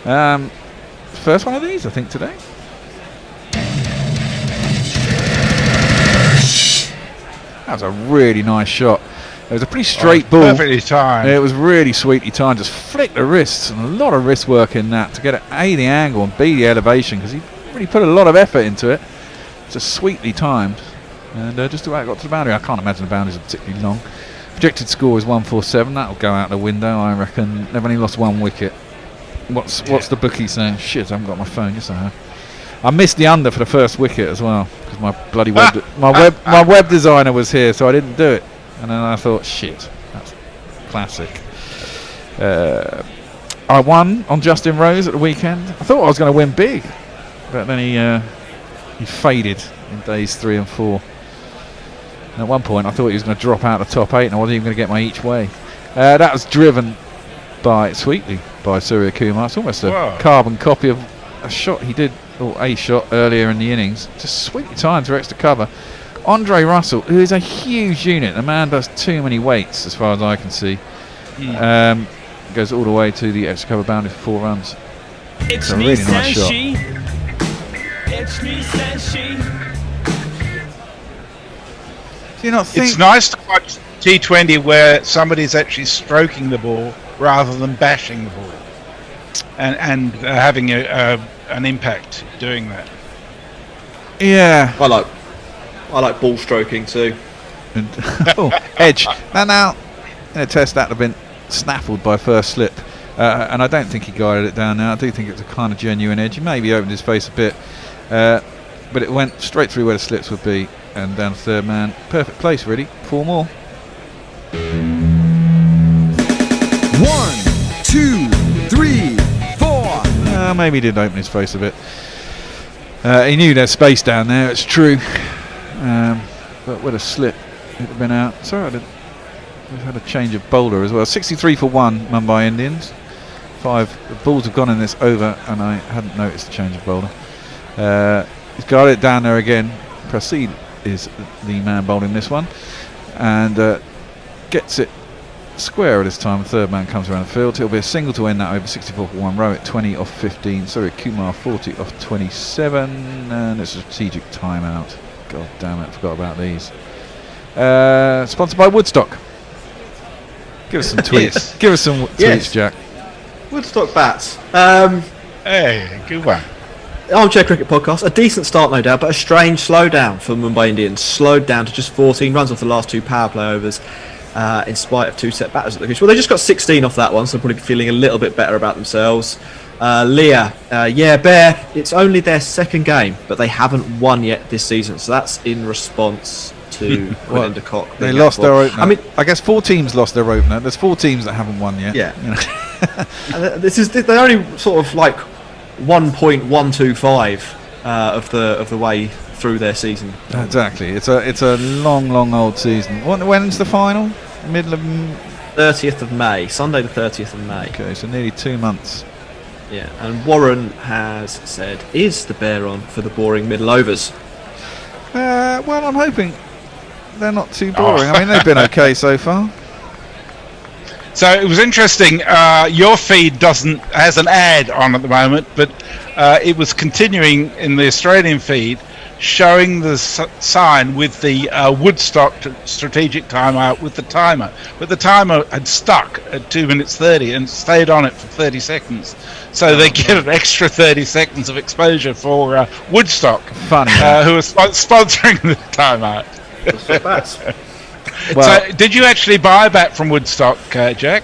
First one of these, I think, today. That was a really nice shot. It was a pretty straight ball. Perfectly timed. It was really sweetly timed. Just flicked the wrists, and a lot of wrist work in that to get it, A, the angle, and B, the elevation, because he really put a lot of effort into it. Just sweetly timed, and just about got to the boundary. I can't imagine the boundaries are particularly long. Projected score is 147. That'll go out the window, I reckon. They've only lost 1 wicket. What's the bookie saying? Shit, I haven't got my phone. Yes, I have. I missed the under for the first wicket as well because my bloody my web designer was here, so I didn't do it. And then I thought, shit, that's classic. I won on Justin Rose at the weekend. I thought I was going to win big, but then he faded in days 3 and 4. And at one point, I thought he was going to drop out of the top 8, and I wasn't even going to get my each way. That was driven sweetly by Surya Kumar. It's almost a carbon copy of a shot he did, or a shot earlier in the innings. Just sweetly timed for extra cover. Andre Russell, who is a huge unit. The man does too many weights, as far as I can see. Goes all the way to the extra cover boundary for 4 runs. It's a me, really nice shot. It's me, Sanshi. you not think? It's nice to watch T20 where somebody's actually stroking the ball rather than bashing the ball, and having an impact doing that. Yeah. I like ball stroking too. Oh, edge. Now, in a test that would have been snaffled by first slip. And I don't think he guided it down now. I do think it's a kind of genuine edge. He maybe opened his face a bit, but it went straight through where the slips would be and down to third man. Perfect place, really. 4 more. 1, 2, 3, 4. Maybe he did open his face a bit. He knew there's space down there, it's true. But with a slip, it would have been out. Sorry, we've had a change of bowler as well. 63 for 1, Mumbai Indians. 5. The balls have gone in this over, and I hadn't noticed the change of bowler. He's got it down there again. Prasid is the man bowling this one, and gets it square this time. The third man comes around the field. It'll be a single to end that over. 64 for 1. Rohit 20 off 15. Sorry, Kumar 40 off 27, and it's a strategic timeout. God damn it, I forgot about these. Sponsored by Woodstock. Give us some tweets. Yes. Give us some tweets, Jack. Woodstock bats. Hey, good one. Armchair Cricket Podcast. A decent start, no doubt, but a strange slowdown for Mumbai Indians. Slowed down to just 14 runs off the last 2 power play overs, in spite of 2 set batters at the crease. Well, they just got 16 off that one, so probably feeling a little bit better about themselves. Leah, Bear, it's only their second game, but they haven't won yet this season, so that's in response to Quinn Cock. They lost their opener. I mean, I guess 4 teams lost their opener. There's 4 teams that haven't won yet. Yeah. You know. And they're only sort of like 1.125 of the way through their season. Exactly. It's a long old season. When's the final? Middle of 30th of May. Sunday the 30th of May. Okay, so nearly 2 months. Yeah, and Warren has said, is the Bear on for the boring middle overs? Well, I'm hoping they're not too boring. I mean, they've been okay so far. So it was interesting. Your feed has an ad on at the moment, but it was continuing in the Australian feed, showing the sign with the Woodstock strategic timeout with the timer. But the timer had stuck at 2 minutes 30 and stayed on it for 30 seconds. So they get an extra 30 seconds of exposure for Woodstock, funny, who are sponsoring the timeout. Well, so, did you actually buy a bat from Woodstock, Jack?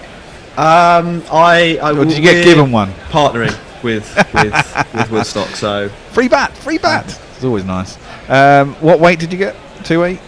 Or did you get given one? Partnering with Woodstock, so free bat. It's always nice. What weight did you get? 2.8.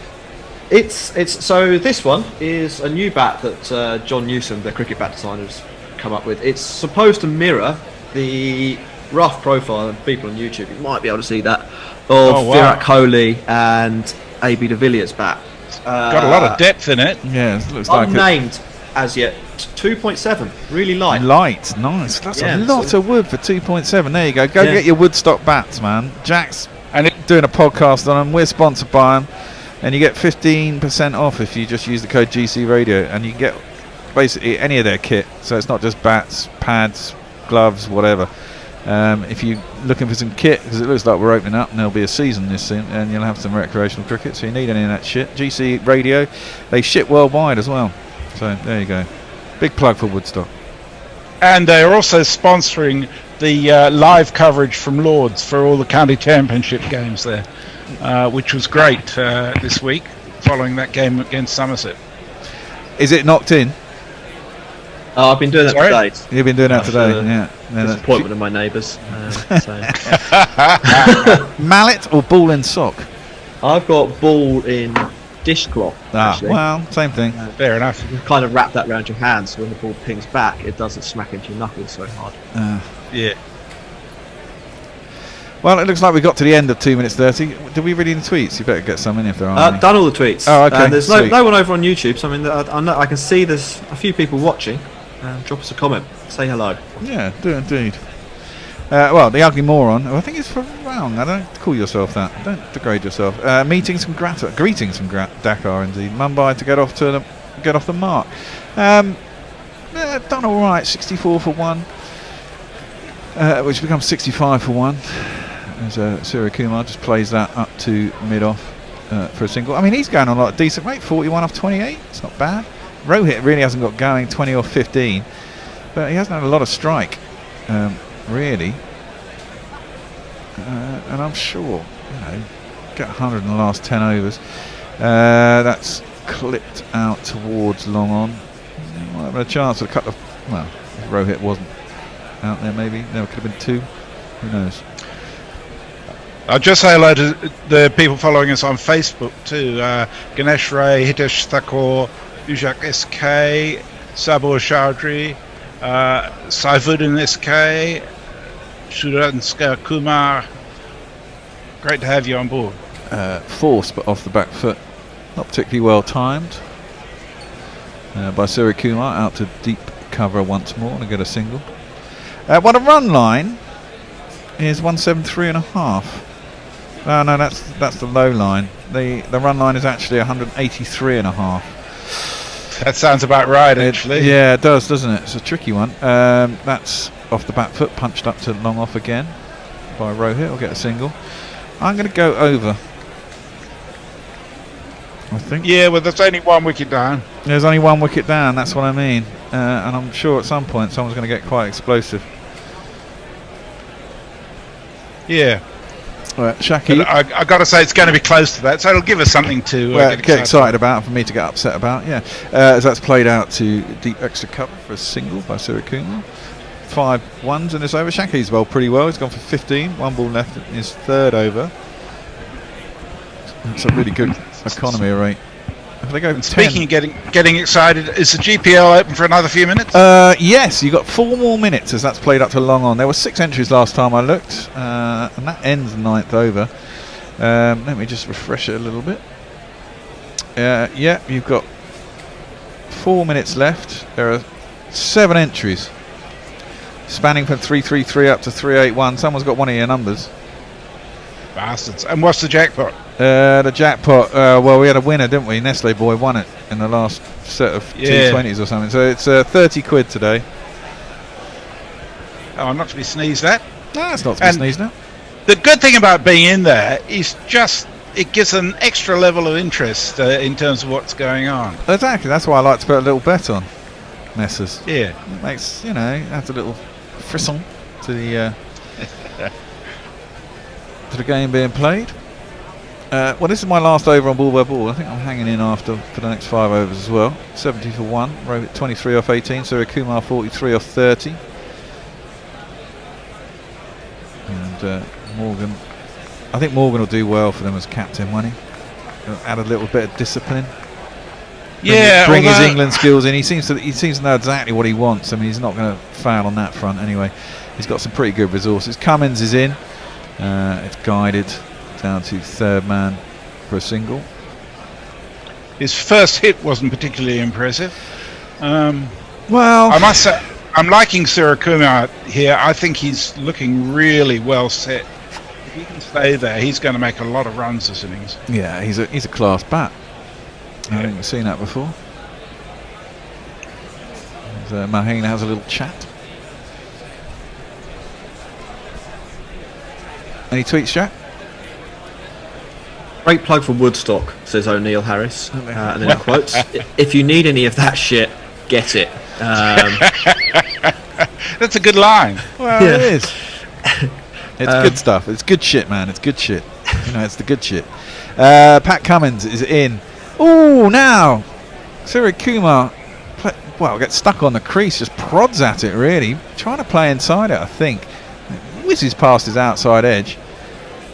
It's so this one is a new bat that John Newsom, the cricket bat designer, has come up with. It's supposed to mirror the rough profile, and people on YouTube, you might be able to see that, of Virat Kohli and AB de Villiers' bat. Got a lot of depth in it. Yeah, it looks like unnamed as yet. 2.7, really light. Light, nice. That's a lot of wood for 2.7. There you go. Go get your Woodstock bats, man. Jack's doing a podcast on them. We're sponsored by them, and you get 15% off if you just use the code GC Radio, and you can get basically any of their kit. So it's not just bats, pads, gloves, whatever. If you're looking for some kit, because it looks like we're opening up and there'll be a season this soon, and you'll have some recreational cricket, so you need any of that shit. GC Radio, they ship worldwide as well. So there you go. Big plug for Woodstock. And they're also sponsoring the live coverage from Lords for all the county championship games there, which was great this week, following that game against Somerset. Is it knocked in? I've been doing that today. You've been doing that today, yeah. Disappointment of my neighbours. Mallet or ball in sock? I've got ball in dishcloth. Well, same thing. Fair enough. You can kind of wrap that around your hands, so when the ball pings back, it doesn't smack into your knuckles so hard. Yeah. Well, it looks like we got to the end of 2 minutes 30. Did we read any tweets? You better get some in if there are any. Done all the tweets. Oh, okay. There's no one over on YouTube, so I mean, I can see there's a few people watching. Drop us a comment. Say hello. Yeah, do indeed. Well, the ugly moron. I think it's wrong. I don't call yourself that. Don't degrade yourself. Greetings from Dakar indeed. Mumbai to get off the mark. Done all right. 64 for 1, which becomes 65 for 1. As Surya Kumar just plays that up to mid off. for a single. I mean, he's going on a lot of decent rate, 41 off 28. It's not bad. Rohit really hasn't got going, 20 off 15, but he hasn't had a lot of strike, really. And I'm sure, get 100 in the last 10 overs. That's clipped out towards long on. Might have had a chance with a couple of. Well, if Rohit wasn't out there, maybe there could have been 2. Who knows? I'll just say hello to the people following us on Facebook too. Ganesh Ray, Hitesh Thakur, Ujak SK, Sabur Chaudhry, Saifuddin SK, Shuranska Kumar. Great to have you on board. Force, but off the back foot. Not particularly well timed. By Surya Kumar, out to deep cover once more and get a single. Well, the run line is 173.5. Oh, no, that's the low line. The run line is actually 183.5. That sounds about right, actually. Yeah, it does, doesn't it? It's a tricky one. That's off the back foot, punched up to long off again by Rohit. Will get a single. I'm going to go over, I think. Yeah, well, there's only 1 wicket down. There's only 1 wicket down, that's what I mean. And I'm sure at some point someone's going to get quite explosive. Yeah. Right, Shaki. I got to say, it's going to be close to that, so it'll give us something to get excited about, for me to get upset about. Yeah, as that's played out to deep extra cover for a single by Surya Kumar. 5 ones in this over. Shaki's bowled pretty well. He's gone for 15. 1 ball left in his 3rd over. That's a really good economy rate. If they go 10. Speaking of getting excited, is the GPL open for another few minutes? Yes, you've got 4 more minutes as that's played up to long on. There were 6 entries last time I looked, and that ends the 9th over. Let me just refresh it a little bit. Yeah, you've got 4 minutes left. There are 7 entries, spanning from 333 up to 381. Someone's got one of your numbers. Bastards. And what's the jackpot? The jackpot, well, we had a winner, didn't we? Nestle Boy won it in the last set of T20s or something. So it's 30 quid today. Oh, I'm not to be sneezed at. No, it's not to be sneezed at. The good thing about being in there is just it gives an extra level of interest in terms of what's going on. Exactly, that's why I like to put a little bet on Messers. Yeah. It makes, adds a little frisson to the to the game being played. Well, this is my last over on ball by ball. I think I'm hanging in after for the next 5 overs as well. 70 for 1. Rohit 23 off 18. Surya Kumar 43 off 30. And Morgan. I think Morgan will do well for them as captain, won't he? He'll add a little bit of discipline. Bring his England skills in. He seems to know exactly what he wants. I mean, he's not going to fail on that front anyway. He's got some pretty good resources. Cummins is in. It's guided down to 3rd man for a single. His first hit wasn't particularly impressive. Well, I must say, I'm liking Surya Kumar here. I think he's looking really well set. If he can stay there, he's going to make a lot of runs this innings. Yeah, he's a class bat. I think we've seen that before. Mahina has a little chat. Any tweets, Jack? Great plug for Woodstock, says O'Neill Harris. And then in quotes, if you need any of that shit, get it. That's a good line. Well, it is. It's good stuff. It's good shit, man. It's good shit. It's the good shit. Pat Cummins is in. Ooh, now Surya Kumar gets stuck on the crease, just prods at it, really. Trying to play inside it, I think. Whizzes past his outside edge.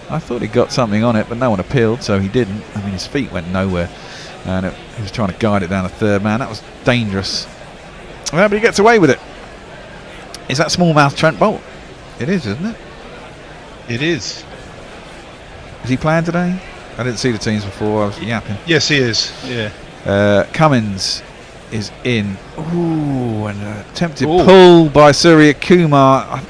I thought he got something on it, but no one appealed, so he didn't. I mean, his feet went nowhere, and he was trying to guide it down a 3rd man. That was dangerous. Well, but he gets away with it. Is that smallmouth Trent Bolt? It is, isn't it? It is. Is he playing today? I didn't see the teams before. I was yapping. Yes, he is. Yeah. Cummins is in. Ooh, and an attempted pull by Surya Kumar.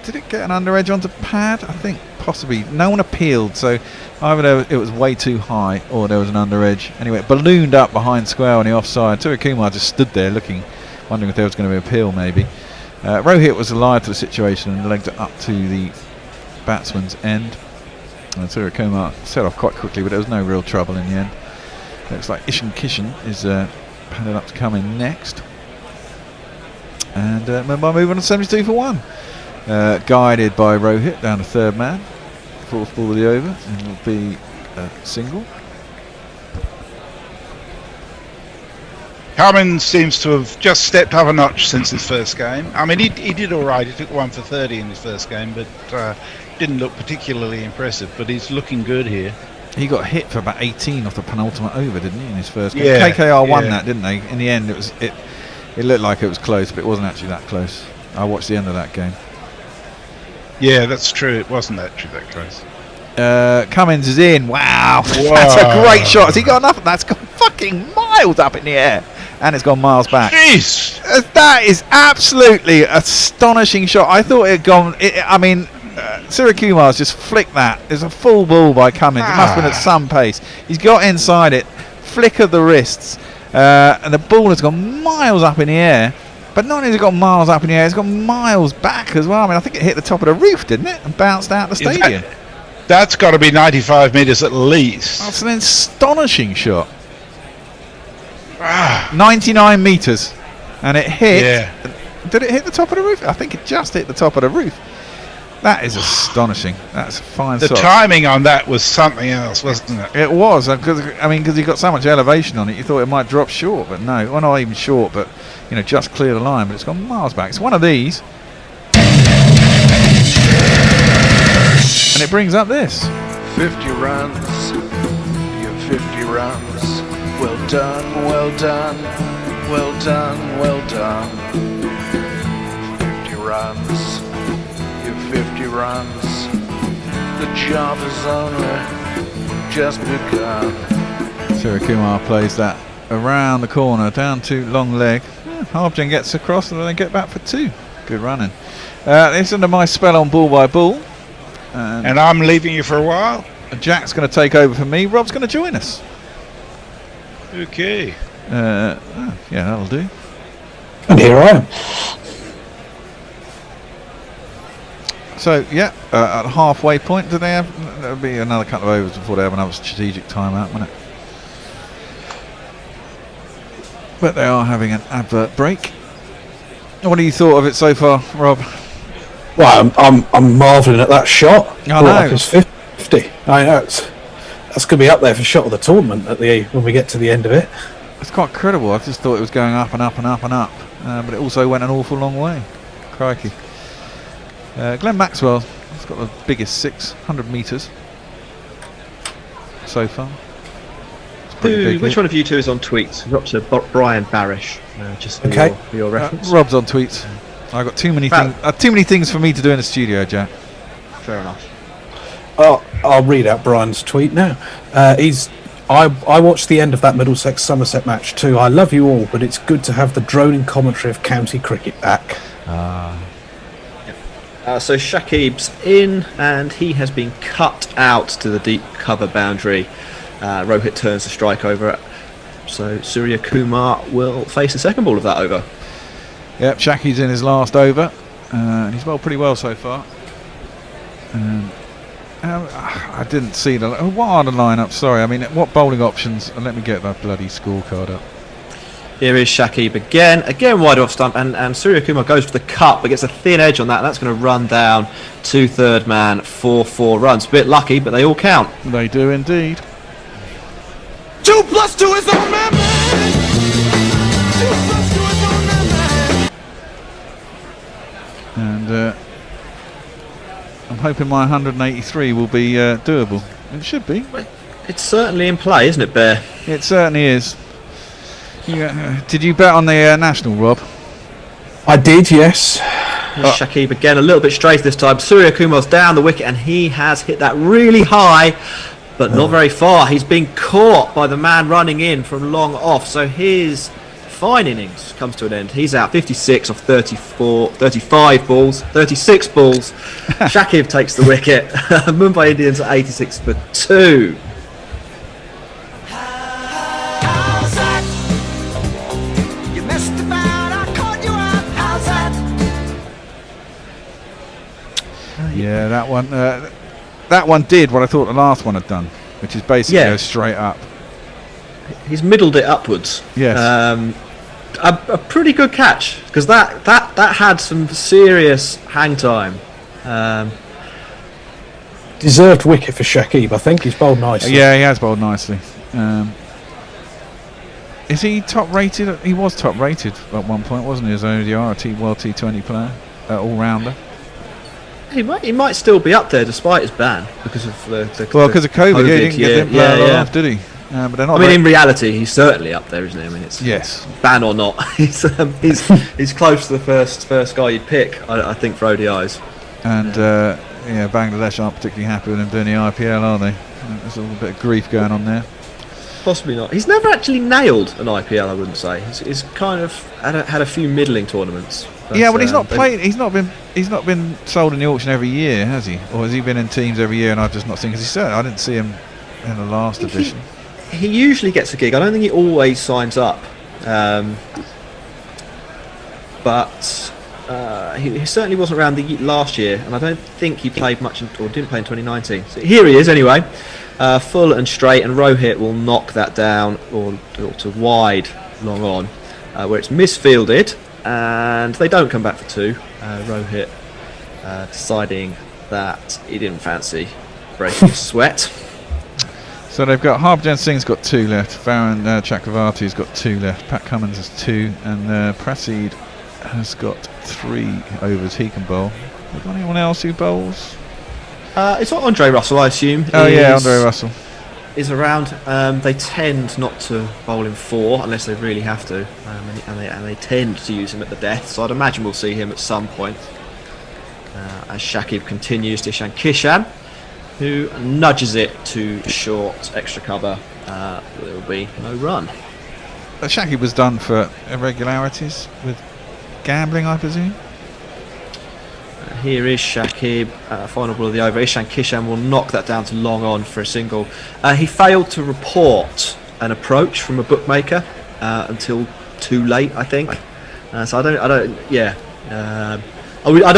Did it get an under edge onto pad? I think possibly. No one appealed, so either it was way too high or there was an under edge. Anyway, it ballooned up behind square on the offside. Surya Kumar just stood there looking, wondering if there was going to be an appeal maybe. Rohit was alive to the situation and legged it up to the batsman's end. And Surya Kumar set off quite quickly, but there was no real trouble in the end. Looks like Ishan Kishan is padded up to come in next. And Mumbai moving on 72 for 1. Guided by Rohit down to third man. Fourth ball of the over, and it'll be a single. Cummins seems to have just stepped up a notch since his first game. I mean, he did all right. He took 1 for 30 in his first game, but didn't look particularly impressive. But he's looking good here. He got hit for about 18 off the penultimate over, didn't he, in his first game? Yeah, KKR won that, didn't they? In the end, it looked like it was close, but it wasn't actually that close. I watched the end of that game. Yeah, that's true. It wasn't actually that close. Cummins is in. Wow. That's a great shot. Has he got enough? That's gone fucking miles up in the air. And it's gone miles back. Jeez! That is absolutely astonishing shot. I thought it had gone... Surya Kumar's just flicked that. There's a full ball by Cummins. It must have been at some pace. He's got inside it, flickered the wrists, and the ball has gone miles up in the air. But not only has it gone miles up in the air, it's gone miles back as well. I mean, I think it hit the top of the roof, didn't it? And bounced out the stadium. That's got to be 95 metres at least. That's an astonishing shot. 99 metres. And it hit... Yeah. Did it hit the top of the roof? I think it just hit the top of the roof. That is astonishing. That's a fine The shot. timing on that was something else, wasn't it? It was, because he got so much elevation on it, you thought it might drop short, but no. Well, not even short, but just clear the line. But it's gone miles back. It's one of these, and it brings up this. 50 runs, you're 50 runs. Well done, well done, well done, well done. 50 runs. 50 runs. The job is only just begun. Surya Kumar plays that around the corner, down to long leg. Harbjan gets across and then they get back for 2. Good running. This is under my spell on ball by ball. And I'm leaving you for a while. Jack's going to take over for me. Rob's going to join us. Okay. Yeah, that'll do. And here I am. So yeah, at halfway point, do they have? There'll be another couple of overs before they have another strategic timeout, won't it? But they are having an advert break. What have you thought of it so far, Rob? Well, I'm marvelling at that shot. I know. Like it's 50. I know that's going to be up there for shot of the tournament when we get to the end of it. It's quite incredible. I just thought it was going up and up and up and up, but it also went an awful long way. Crikey. Glenn Maxwell has got the biggest 600 metres so far. Which one of you two is on tweets? Up to Brian Barish, just for your reference. Rob's on tweets. I've got too many things for me to do in the studio, Jack. Fair enough. I'll read out Brian's tweet now. I watched the end of that Middlesex Somerset match too. I love you all, but it's good to have the droning commentary of county cricket back. So Shakib's in, and he has been cut out to the deep cover boundary. Rohit turns the strike over it. So Surya Kumar will face the second ball of that over. Yep, Shaki's in his last over, and he's bowled pretty well so far. I didn't see what are the lineups? Sorry, I mean, what bowling options? Let me get that bloody scorecard up. Here is Shakib again wide off stump, and Surya Kumar goes for the cut, but gets a thin edge on that, and that's going to run down to third man for 4 runs. A bit lucky, but they all count. They do indeed. 2 + 2 is on man. 2 + 2 is on man. And I'm hoping my 183 will be doable. It should be. It's certainly in play, isn't it, Bear? It certainly is. Did you bet on the national, Rob? I did, yes. Shakib again, a little bit straight this time. Surya Kumar's down the wicket, and he has hit that really high, but not very far. He's been caught by the man running in from long off, so his fine innings comes to an end. He's out 56 off 35 balls, 36 balls. Shakib takes the wicket. Mumbai Indians are 86 for 2. Yeah, that one. that one did what I thought the last one had done, which is basically go straight up. He's middled it upwards. Yes. A pretty good catch, because that had some serious hang time. Deserved wicket for Shakib, I think. He's bowled nicely. Yeah, he has bowled nicely. Is he top rated? He was top rated at one point, wasn't he, as ODI, World T20 player, all-rounder? He might still be up there despite his ban, because of because of COVID. Yeah, he didn't get them play off, did he? But they're not. I mean, in reality, he's certainly up there, isn't he? I mean, it's ban or not, he's close to the first guy you'd pick, I think, for ODIs. And Bangladesh aren't particularly happy with him doing the IPL, are they? There's a little bit of grief going on there. Possibly not. He's never actually nailed an IPL, I wouldn't say. He's kind of had a few middling tournaments. But, but he's not played. He's not been sold in the auction every year, has he? Or has he been in teams every year and I've just not seen? Because I didn't see him in the last edition. He usually gets a gig. I don't think he always signs up, but he certainly wasn't around the last year, and I don't think he played much or didn't play in 2019. So here he is anyway, full and straight, and Rohit will knock that down or to wide long on, where it's misfielded, and they don't come back for two. Rohit deciding that he didn't fancy breaking his sweat. So they've got Harbhajan Singh's got 2 left, Varun Chakravarti's got 2 left, Pat Cummins has 2, and Prasid has got 3 overs he can bowl. Have you got anyone else who bowls? It's not Andre Russell, I assume. Andre Russell is around. They tend not to bowl in 4 unless they really have to, and they tend to use him at the death. So I'd imagine we'll see him at some point. As Shakib continues to Ishan Kishan, who nudges it to short extra cover. There will be no run. Shakib was done for irregularities with gambling, I presume. Here is Shakib, final ball of the over. Ishan Kishan will knock that down to long on for a single. He failed to report an approach from a bookmaker until too late, I think. So I don't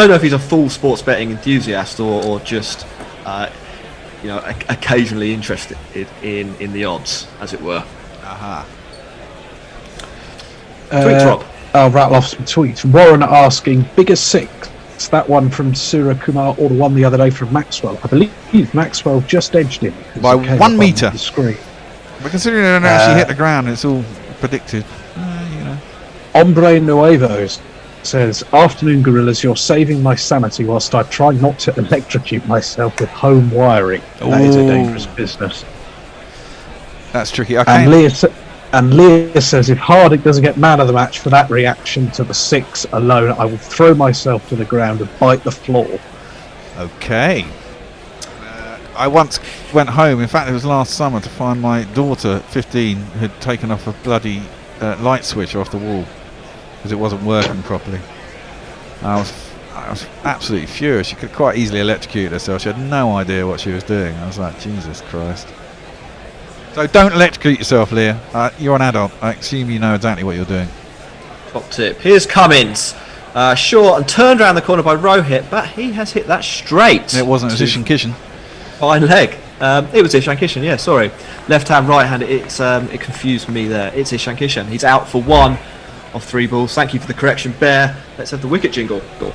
know if he's a full sports betting enthusiast or just occasionally interested in the odds, as it were. Tweets, Rob. I'll rattle off some tweets. Warren asking, biggest 6, that one from Surya Kumar or the one the other day from Maxwell? I believe Maxwell just edged him by 1 metre. The screen. But considering they don't actually hit the ground, it's all predicted. Hombre Nuevos says, afternoon gorillas, you're saving my sanity whilst I try not to electrocute myself with home wiring. That is a dangerous business. That's tricky. And Leah says, if Hardik doesn't get man of the match for that reaction to the 6 alone, I will throw myself to the ground and bite the floor. Okay. I once went home, in fact it was last summer, to find my daughter, 15, had taken off a bloody light switch off the wall because it wasn't working properly. I was absolutely furious. She could quite easily electrocute herself. She had no idea what she was doing. I was like, Jesus Christ. So don't electrocute yourself, Leah. You're an adult. I assume you know exactly what you're doing. Top tip. Here's Cummins. Short and turned around the corner by Rohit, but he has hit that straight. It wasn't Ishan Kishan. Fine leg. It was Ishan Kishan, yeah, sorry. Left hand, right hand, it confused me there. It's Ishan Kishan. He's out for 1 of 3 balls. Thank you for the correction, Bear. Let's have the wicket jingle. Go.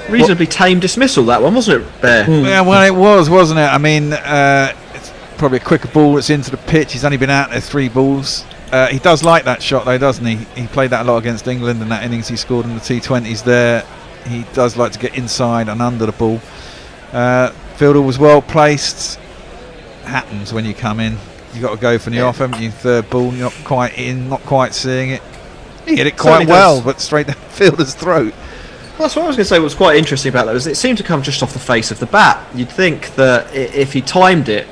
Reasonably tame dismissal, that one, wasn't it, Bear? Yeah, well, it was, wasn't it? I mean, it's probably a quicker ball that's into the pitch. He's only been out there 3 balls. He does like that shot, though, doesn't he? He played that a lot against England, and that innings he scored in the T20s there. He does like to get inside and under the ball. Fielder was well placed. Happens when you come in. You've got to go from the off, haven't you? 3rd ball, you're not quite in, not quite seeing it. He hit it quite well, but straight down the fielder's throat. Well, that's what I was going to say. What's quite interesting about that was it seemed to come just off the face of the bat. You'd think that if he timed it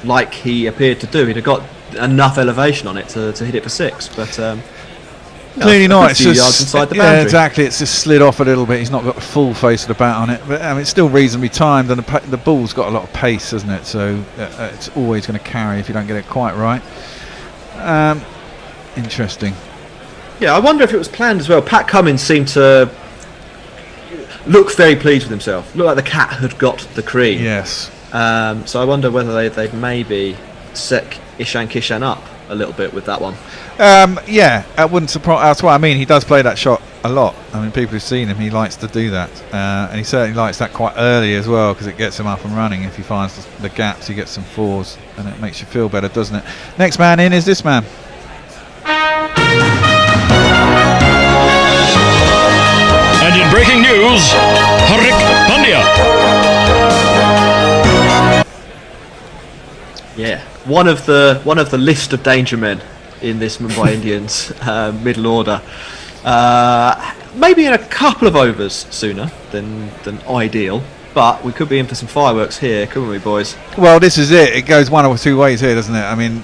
like he appeared to do, he'd have got enough elevation on it to hit it for 6. But Clearly not. It's few just yards inside the yeah, boundary. exactly. It's just slid off a little bit. He's not got the full face of the bat on it, but I mean, it's still reasonably timed, and the ball's got a lot of pace, hasn't it? So it's always going to carry if you don't get it quite right. Interesting. Yeah, I wonder if it was planned as well. Pat Cummins seemed to look very pleased with himself. Looked like the cat had got the cream. Yes. So I wonder whether they'd maybe set Ishan Kishan up a little bit with that one. Yeah, that wouldn't surprise. That's what I mean. He does play that shot a lot. I mean, people who've seen him, he likes to do that, and he certainly likes that quite early as well, because it gets him up and running. If he finds the gaps, he gets some fours, and it makes you feel better, doesn't it? Next man in is this man. And in breaking news, Hardik Pandya. Yeah, one of the list of danger men in this Mumbai Indians middle order. Maybe in a couple of overs sooner than ideal, but we could be in for some fireworks here, couldn't we, boys? Well, this is it. It goes one of two ways here, doesn't it? I mean,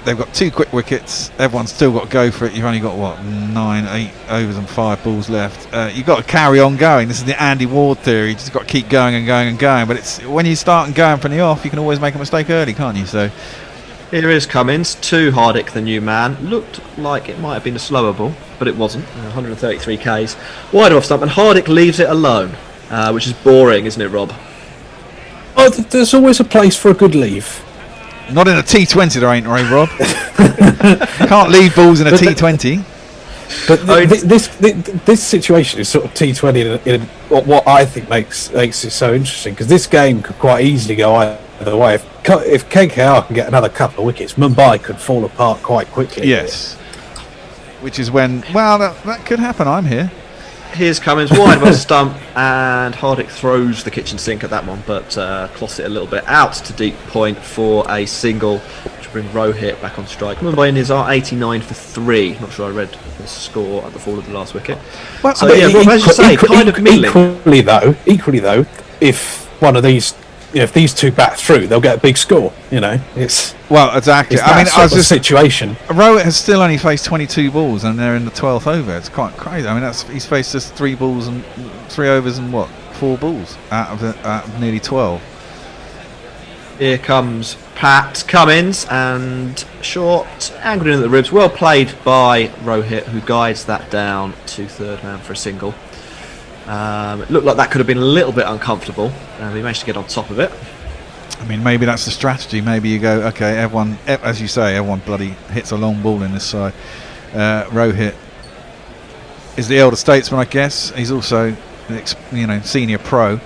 they've got 2 quick wickets. Everyone's still got to go for it. You've only got, 8 overs and 5 balls left. You've got to carry on going. This is the Andy Ward theory. You've just got to keep going and going and going. But it's when you start and going from the off, you can always make a mistake early, can't you? So here is Cummins to Hardik, the new man. Looked like it might have been a slower ball, but it wasn't. 133 Ks. Wide off stump, and Hardik leaves it alone. Which is boring, isn't it, Rob? Oh, there's always a place for a good leave. not in a T20 there ain't, right, Rob? Can't leave balls in a T20. But this situation is sort of T20 in what I think makes it so interesting, because this game could quite easily go either way. If KKR can get another couple of wickets, Mumbai could fall apart quite quickly. Yes. Which is when, well, that could happen. I'm here. Here's Cummins wide of stump, and Hardik throws the kitchen sink at that one, but clots it a little bit out to deep point for a single, which will bring Rohit back on strike. Mumbai Indians are 89 for 3. Not sure I read the score at the fall of the last wicket. Well, so yeah, Rob, as you say, kind of middling. Equally though, if one of these, if these two bat through, they'll get a big score. It's well, exactly. It's I was just situation. Rohit has still only faced 22 balls, and they're in the 12th over. It's quite crazy. I mean, he's faced just 3 balls and 3 overs and 4 balls out of nearly 12. Here comes Pat Cummins, and short, angled in at the ribs. Well played by Rohit, who guides that down to third man for a single. It looked like that could have been a little bit uncomfortable, and he managed to get on top of it. I mean, maybe that's the strategy. Maybe you go, okay, everyone, as you say, everyone bloody hits a long ball in this side. Rohit is the elder statesman, I guess. He's also, senior pro.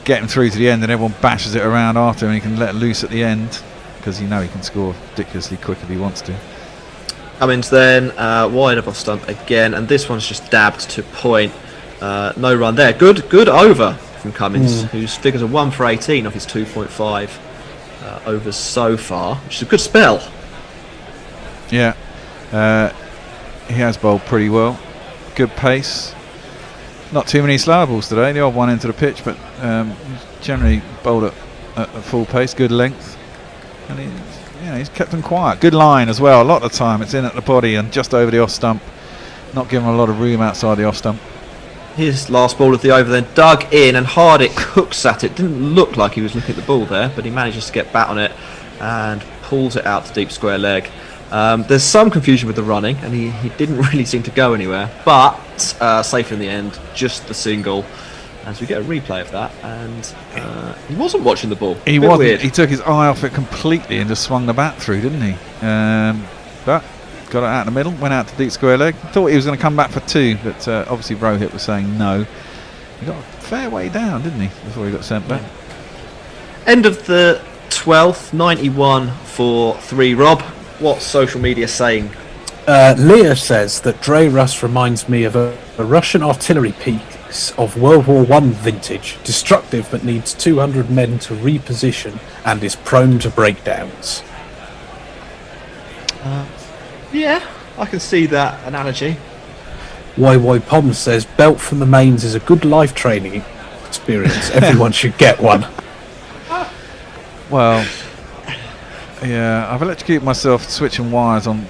Get him through to the end, and everyone bashes it around after him, and he can let it loose at the end because he can score ridiculously quick if he wants to. Cummins then wide of off stump again, and this one's just dabbed to point. No run there. Good over from Cummins, whose figures are 1 for 18 off his 2.5 overs so far, which is a good spell. Yeah, he has bowled pretty well. Good pace. Not too many slower balls today. The odd one into the pitch, but generally bowled at full pace. Good length, and he's kept them quiet. Good line as well. A lot of the time it's in at the body and just over the off stump. Not giving a lot of room outside the off stump. His last ball of the over then dug in, and Hardik hooks at it. Didn't look like he was looking at the ball there, but he manages to get bat on it and pulls it out to deep square leg. There's some confusion with the running, and he didn't really seem to go anywhere, but safe in the end, just the single, as we get a replay of that. And he wasn't watching the ball. He wasn't. Weird. He took his eye off it completely and just swung the bat through, didn't he? But got it out in the middle, went out to deep square leg. Thought he was going to come back for 2, but obviously Rohit was saying no. He got a fair way down, didn't he, before he got sent back. End of the 12th, 91 for 3. Rob, what's social media saying? Leah says that Dre Russ reminds me of a Russian artillery piece of World War I vintage, destructive but needs 200 men to reposition and is prone to breakdowns. Yeah, I can see that analogy. YY Pom says belt from the mains is a good life training experience. Everyone should get one. Well, yeah, I've electrocuted myself switching wires on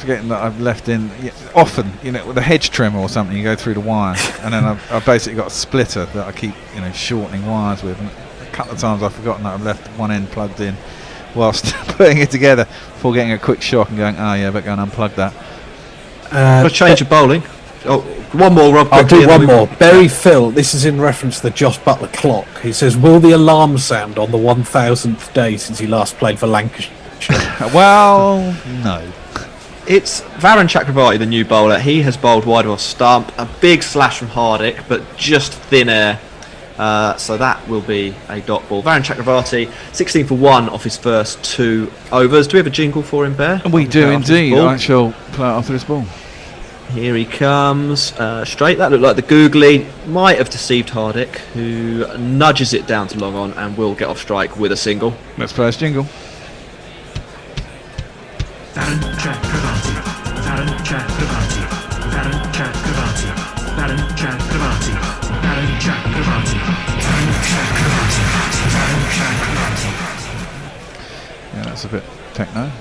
forgetting that I've left in. Often, with a hedge trimmer or something, you go through the wire, and then I've basically got a splitter that I keep, shortening wires with. And a couple of times I've forgotten that I've left one end plugged in whilst putting it together before getting a quick shock and going, oh yeah, but go and unplug that. A change of bowling. Oh, one more, Rob. I'll do one more. Barry Phil, this is in reference to the Josh Butler clock. He says, will the alarm sound on the 1000th day since he last played for Lancashire? Well, no. It's Varun Chakravarti, the new bowler. He has bowled wide off stump. A big slash from Hardik, but just thin air. So that will be a dot ball. Varun Chakravarti, 16 for 1 off his first 2 overs. Do we have a jingle for him, Bear? We do indeed. I shall play it after this ball. Here he comes, straight. That looked like the googly. Might have deceived Hardik, who nudges it down to long on and will get off strike with a single. Let's play his jingle. Varun Chakravarti, Varun Chakravarti, Varun Chakravarti, Varun Chakravarti, Varun Chakravarti, Varun Chakravarti, Varun Chakravarti. Yeah, that's a bit techno.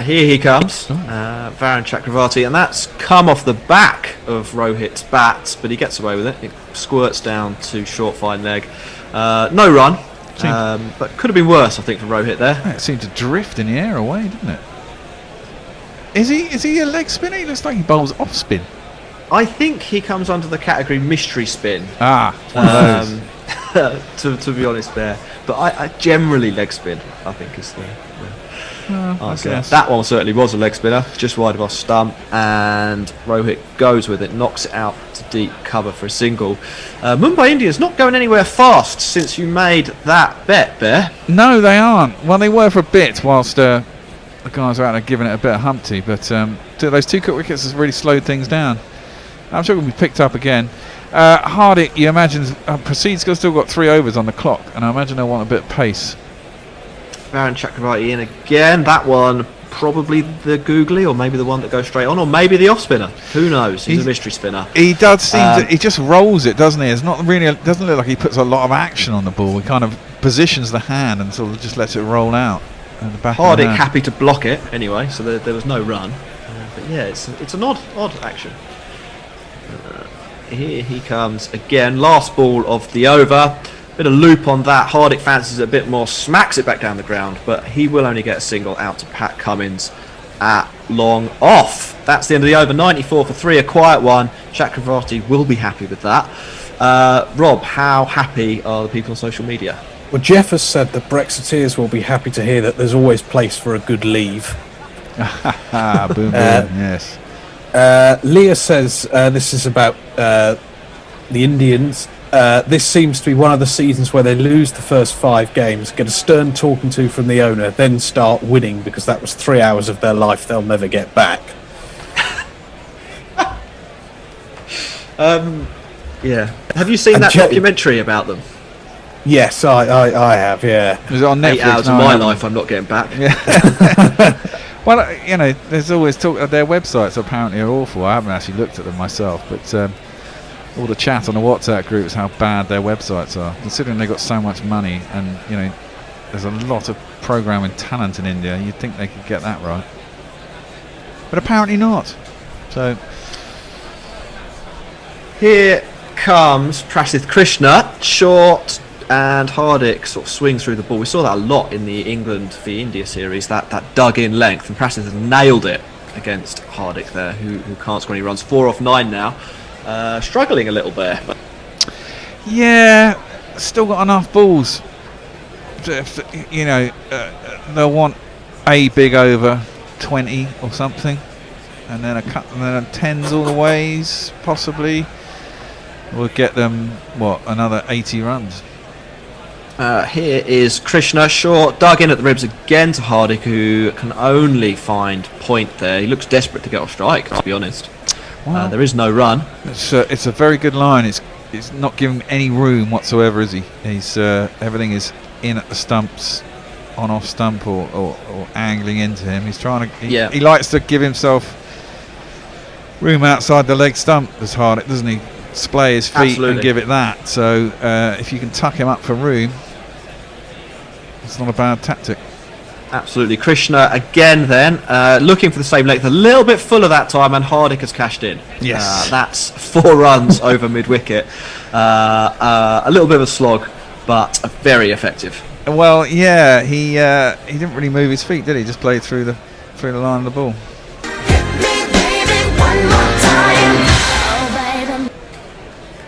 Here he comes, Varun Chakravarti, and that's come off the back of Rohit's bat, but he gets away with it. It squirts down to short fine leg. No run, but could have been worse, I think, for Rohit there. It seemed to drift in the air away, didn't it? Is he a leg spinner? He looks like he bowls off spin. I think he comes under the category mystery spin. To be honest there, but I generally leg spin, I think, is the answer. That one certainly was a leg spinner, just wide of our stump, and Rohit goes with it, knocks it out to deep cover for a single. Mumbai Indians not going anywhere fast since you made that bet, Bear. No, they aren't. Well, they were for a bit whilst the guys are out there giving it a bit of Humpty, but those 2 quick wickets has really slowed things down. I'm sure we'll be picked up again. Hardik, you imagine, Prasid's still got 3 overs on the clock, and I imagine they'll want a bit of pace. Varun Chakravarti in again. That one probably the googly, or maybe the one that goes straight on, or maybe the off spinner. Who knows? He's a mystery spinner. He does seem to, he just rolls it, doesn't he? It's not really. It doesn't look like he puts a lot of action on the ball. He kind of positions the hand and sort of just lets it roll out. The back Hardik happy to block it anyway, so there was no run. But yeah, it's an odd action. Here he comes again. Last ball of the over. Bit of loop on that. Hardik fancies it a bit more, smacks it back down the ground, but he will only get a single out to Pat Cummins at long off. That's the end of the over. 94 for 3, a quiet one. Chakravarti will be happy with that. Rob, how happy are the people on social media? Well, Jeff has said that Brexiteers will be happy to hear that there's always place for a good leave. Boom, boom, yes. Leah says this is about the Indians. This seems to be one of the seasons where they lose the first 5 games, get a stern talking to from the owner, then start winning because that was 3 hours of their life they'll never get back. Yeah. Have you seen that documentary about them? Yes, I have, yeah. Is it on Netflix? 8 hours of my life I'm not getting back. Yeah. Well, there's always talk. Their websites apparently are awful. I haven't actually looked at them myself, but all the chat on the WhatsApp group is how bad their websites are. Considering they've got so much money, and there's a lot of programming talent in India, you'd think they could get that right, but apparently not. So here comes Prasidh Krishna, short, and Hardik sort of swings through the ball. We saw that a lot in the England v India series, that dug in length, and Prasidh has nailed it against Hardik there, who can't score any runs. 4 off 9 now. Struggling a little bit. Yeah, still got enough balls. They'll want a big over 20 or something, and then and then 10s all the ways possibly. We'll get them another 80 runs. Here is Krishna, short, dug in at the ribs again to Hardik, who can only find point there. He looks desperate to get off strike, to be honest. Well, there is no run. It's a very good line. It's not giving any room whatsoever, is he? He's everything is in at the stumps, on off stump or angling into him. He's trying to. He likes to give himself room outside the leg stump as hard, doesn't he? Splay his feet and give it that. So if you can tuck him up for room, it's not a bad tactic. Absolutely. Krishna again then, looking for the same length, a little bit fuller that time, and Hardik has cashed in. Yes. That's 4 runs over mid-wicket. A little bit of a slog, but very effective. Well, yeah, he didn't really move his feet, did he? Just played through the line of the ball.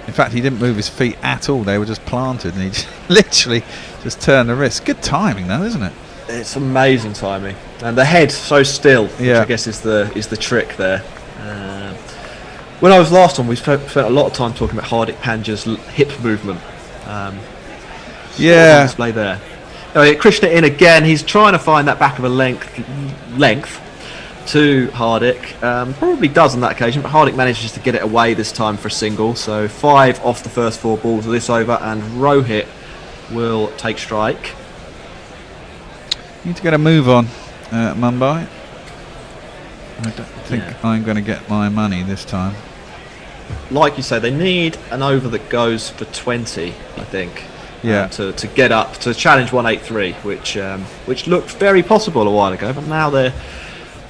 In fact, he didn't move his feet at all. They were just planted, and he just literally just turned the wrist. Good timing, though, isn't it? It's amazing timing, and the head so still, which I guess is the trick there. When I was last on, we spent a lot of time talking about Hardik Pandya's hip movement. On display there. Krishna in again. He's trying to find that back of a length to Hardik. Probably does on that occasion, but Hardik manages to get it away this time for a single. So 5 off the first 4 balls of this over, and Rohit will take strike. Need to get a move on, Mumbai. I don't think I'm going to get my money this time. Like you say, they need an over that goes for 20, I think. To get up to challenge 183, which looked very possible a while ago, but now they're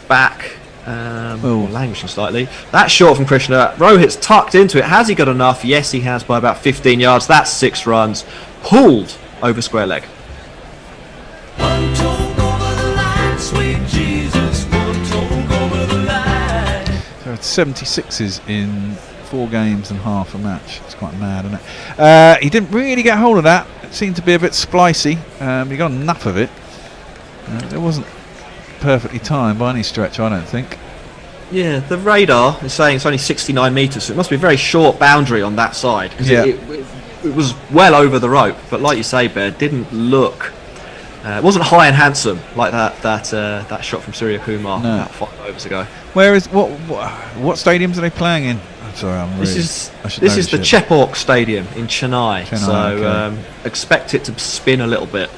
back, languishing slightly. That shot from Krishna. Rohit's tucked into it. Has he got enough? Yes, he has, by about 15 yards. That's 6 runs, pulled over square leg. So it's 76s in 4 games and half a match. It's quite mad, isn't it? He didn't really get hold of that. It seemed to be a bit splicey. He got enough of it. It wasn't perfectly timed by any stretch, I don't think. Yeah, the radar is saying it's only 69 metres, so it must be a very short boundary on that side. It was well over the rope, but like you say, Bear, didn't look. It wasn't high and handsome like that shot from Surya Kumar about 5 overs ago. Where is what stadiums are they playing in? I'm sorry, this is the Chepauk Stadium in Chennai. So expect it to spin a little bit,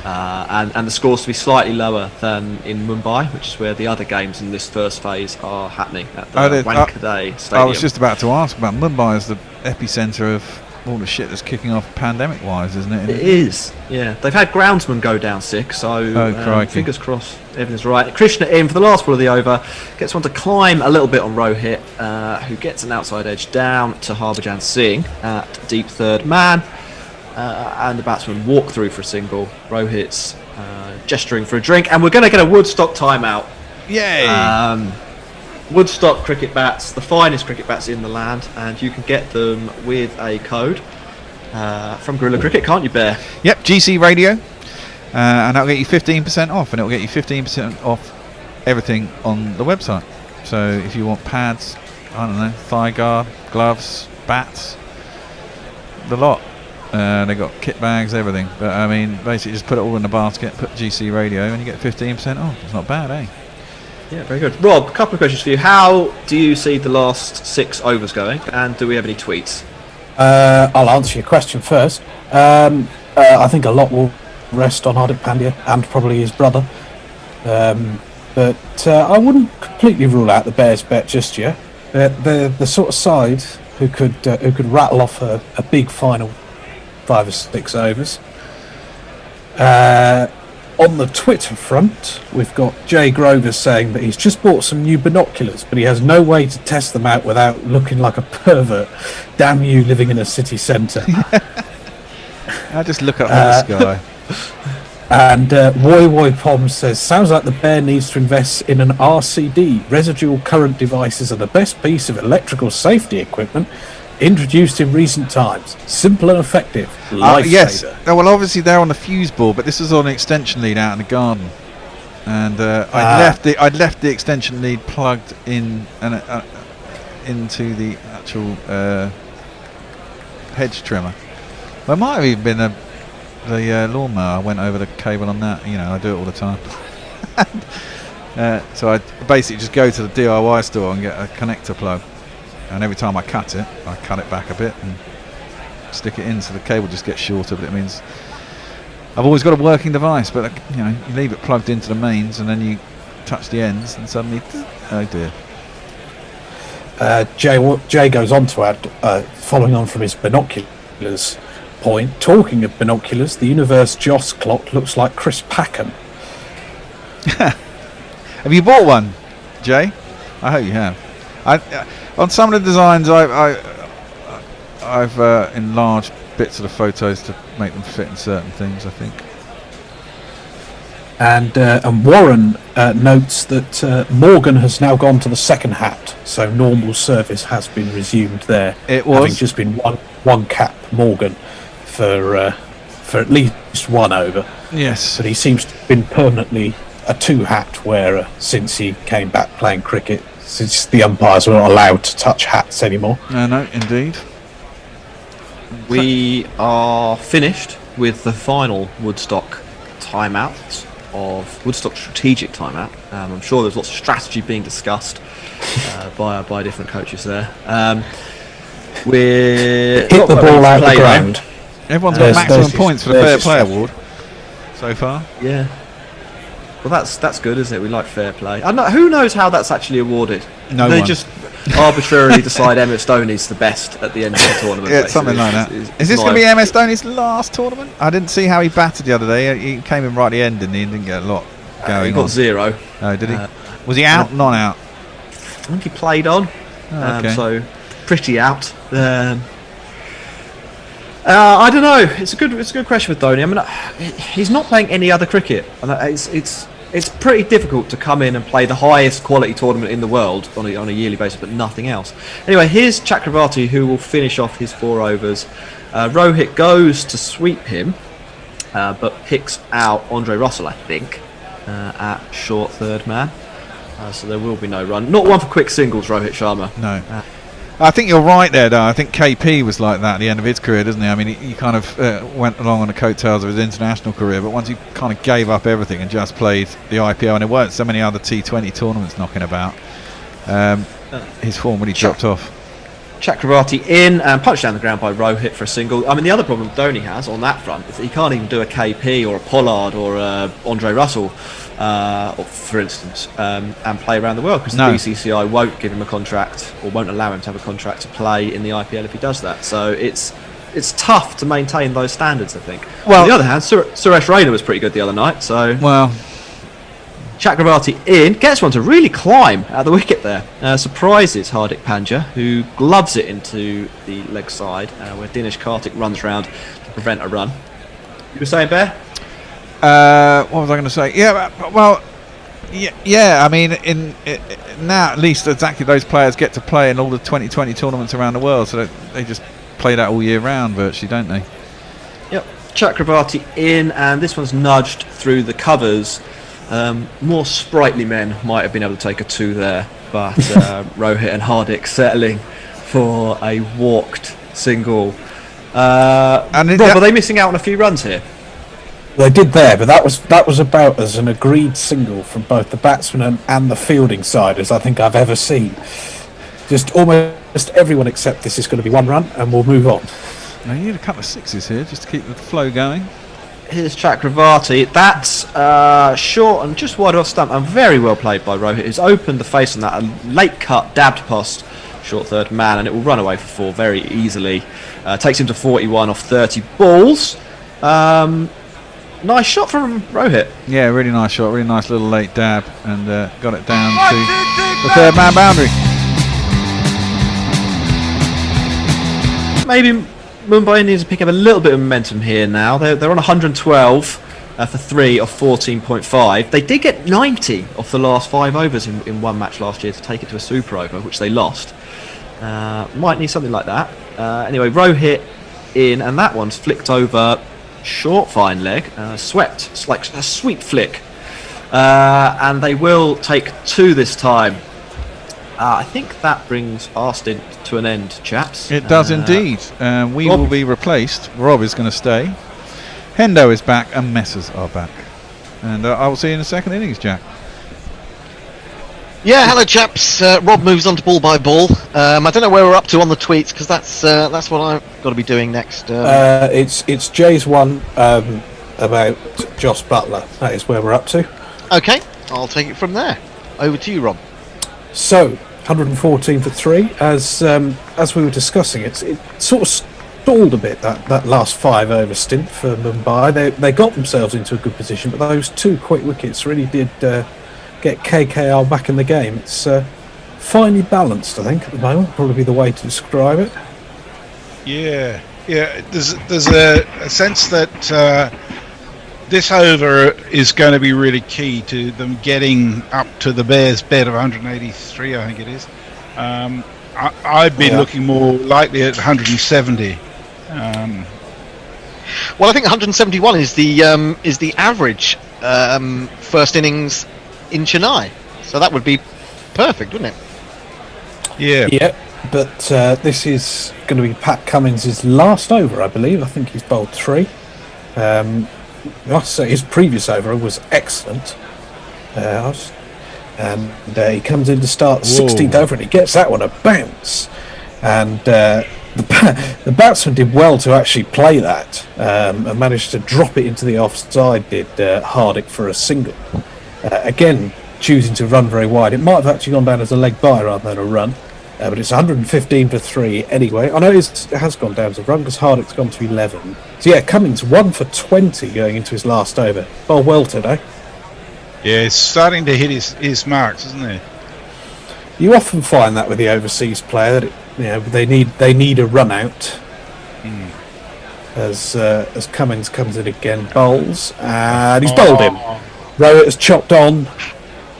and the scores to be slightly lower than in Mumbai, which is where the other games in this first phase are happening at the Wankhede Stadium. I was just about to ask about Mumbai as the epicentre of all the shit that's kicking off pandemic-wise, isn't it? It is, yeah. They've had groundsmen go down sick, so fingers crossed everything's right. Krishna in for the last ball of the over, gets one to climb a little bit on Rohit, who gets an outside edge down to Harbhajan Singh at deep third man, and the batsman walk through for a single. Rohit's gesturing for a drink, and we're going to get a Woodstock timeout. Yay! Woodstock cricket bats, the finest cricket bats in the land, and you can get them with a code from Gorilla Cricket, can't you, Bear? Yep, GC Radio, and that'll get you 15% off, and it'll get you 15% off everything on the website. So if you want pads, I don't know, thigh guard, gloves, bats, the lot. They got kit bags, everything. But I mean, basically just put it all in the basket, put GC Radio, and you get 15% off. It's not bad, eh? Yeah, very good. Rob, a couple of questions for you. How do you see the last 6 overs going, and do we have any tweets? I'll answer your question first. I think a lot will rest on Hardik Pandya and probably his brother. But I wouldn't completely rule out the Bears bet just yet. They're the sort of side who could rattle off a big final 5 or 6 overs. On the Twitter front, we've got Jay Grover saying that he's just bought some new binoculars, but he has no way to test them out without looking like a pervert. Damn you, living in a city centre. I just look up at this guy. And Woy Pom says, sounds like the Bear needs to invest in an RCD. Residual current devices are the best piece of electrical safety equipment introduced in recent times. Simple and effective. Yes. Well, obviously they're on the fuse board, but this is on an extension lead out in the garden, and I'd left the extension lead plugged in and into the actual hedge trimmer. There might have even been the lawnmower. I went over the cable on that. You know, I do it all the time. So I basically just go to the DIY store and get a connector plug. And every time I cut it back a bit and stick it in, so the cable just gets shorter. But it means I've always got a working device. But you leave it plugged into the mains, and then you touch the ends, and suddenly, oh dear. Jay goes on to add, following on from his binoculars point. Talking of binoculars, the Universe Joss clock looks like Chris Packham. Have you bought one, Jay? I hope you have. On some of the designs, I've enlarged bits of the photos to make them fit in certain things, I think. And Warren notes that Morgan has now gone to the second hat, so normal service has been resumed there. It was having just been one cap Morgan for at least one over. Yes, but he seems to have been permanently a two hat wearer since he came back playing cricket. Since the umpires were not allowed to touch hats anymore. No, indeed. We are finished with the final Woodstock timeout of Woodstock strategic timeout. I'm sure there's lots of strategy being discussed by different coaches there. We're hit the ball out the ground. Everyone's got maximum points for the Fair Play Award so far. Yeah. Well, that's good, isn't it? We like fair play. Who knows how that's actually awarded? They just arbitrarily decide Emmett Stoney's the best at the end of the tournament. Yeah, something like that. Is this going to be Emmett Stoney's last tournament? I didn't see how he batted the other day. He came in right at the end, didn't he? And didn't get a lot going. He got 0. Oh, did he? Was he out? Not out. I think he played on. Okay. So pretty out. I don't know. It's a good question with Dhoni. I mean, he's not playing any other cricket, and it's pretty difficult to come in and play the highest quality tournament in the world on a yearly basis, but nothing else. Anyway, here's Chakravarti, who will finish off his 4 overs. Rohit goes to sweep him, but picks out Andre Russell, I think, at short third man. So there will be no run. Not one for quick singles, Rohit Sharma. No. I think you're right there, though. I think KP was like that at the end of his career, doesn't he? I mean, he kind of went along on the coattails of his international career, but once he kind of gave up everything and just played the IPL, and there weren't so many other T20 tournaments knocking about, his form really dropped off. Chakravarti in and punched down the ground by Rohit for a single. I mean, the other problem Dhoni has on that front is that he can't even do a KP or a Pollard or a Andre Russell, for instance, and play around the world, because the BCCI won't give him a contract or won't allow him to have a contract to play in the IPL if he does that. So it's tough to maintain those standards, I think. Well, on the other hand, Suresh Raina was pretty good the other night. So Chakravarti in, gets one to really climb out of the wicket there. Surprises Hardik Pandya, who gloves it into the leg side, where Dinesh Karthik runs round to prevent a run. You were saying, Bear? What was I going to say? Yeah. I mean, now at least exactly those players get to play in all the 2020 tournaments around the world, so they just play that all year round, virtually, don't they? Yep. Chakravarti in, and this one's nudged through the covers. More sprightly men might have been able to take a 2 there, but Rohit and Hardik settling for a walked single. Rob, are they missing out on a few runs here? They did there, but that was about as an agreed single from both the batsman and the fielding side as I think I've ever seen. Just almost everyone except this is going to be 1 run, and we'll move on. Now you need a couple of 6s here just to keep the flow going. Here's Chakravarti. That's short and just wide off stump, and very well played by Rohit, who's opened the face on that. A late cut, dabbed past short third man, and it will run away for 4 very easily. Takes him to 41 off 30 balls. Nice shot from Rohit. Yeah, really nice shot, really nice little late dab, and got it down to the third man boundary. Maybe Mumbai Indians pick up a little bit of momentum here now. They're on 112 for 3 off 14.5. They did get 90 off the last 5 overs in one match last year to take it to a super over, which they lost. Might need something like that. Anyway, Rohit in, and that one's flicked over short fine leg, swept. It's like a sweep flick. And they will take 2 this time. I think that brings our stint to an end, chaps. It does indeed. We will be replaced. Rob is going to stay. Hendo is back, and Messers are back. And I will see you in the second innings, Jack. Yeah, hello chaps. Rob moves on to ball by ball. I don't know where we're up to on the tweets, because that's what I've got to be doing next. It's Jay's one about Joss Butler. That is where we're up to. Okay, I'll take it from there. Over to you, Rob. So 114 for 3. As we were discussing, it sort of stalled a bit that last 5-over stint for Mumbai. They got themselves into a good position, but those 2 quick wickets really did get KKR back in the game. It's finely balanced, I think, at the moment. Probably be the way to describe it. Yeah. There's a sense that this over is going to be really key to them getting up to the Bears' bed of 183, I think it is. I'd be looking more likely at 170. Well, I think 171 is the average first innings in Chennai, so that would be perfect, wouldn't it? Yeah. Yeah, but this is going to be Pat Cummins' last over, I believe. I think he's bowled 3. I must say his previous over was excellent. And he comes in to start the 16th over and he gets that one a bounce. And the batsman did well to actually play that and managed to drop it into the offside, did Hardick, for a single. Again, choosing to run very wide. It might have actually gone down as a leg by rather than a run. But it's 115 for 3 anyway. I know it has gone down as a run because Hardick's gone to 11. So yeah, Cummins 1 for 20 going into his last over. Well today. Yeah, he's starting to hit his marks, isn't he? You often find that with the overseas player that they need a run out. As Cummins comes in again, bowls, and he's bowled him. Rowett has chopped on,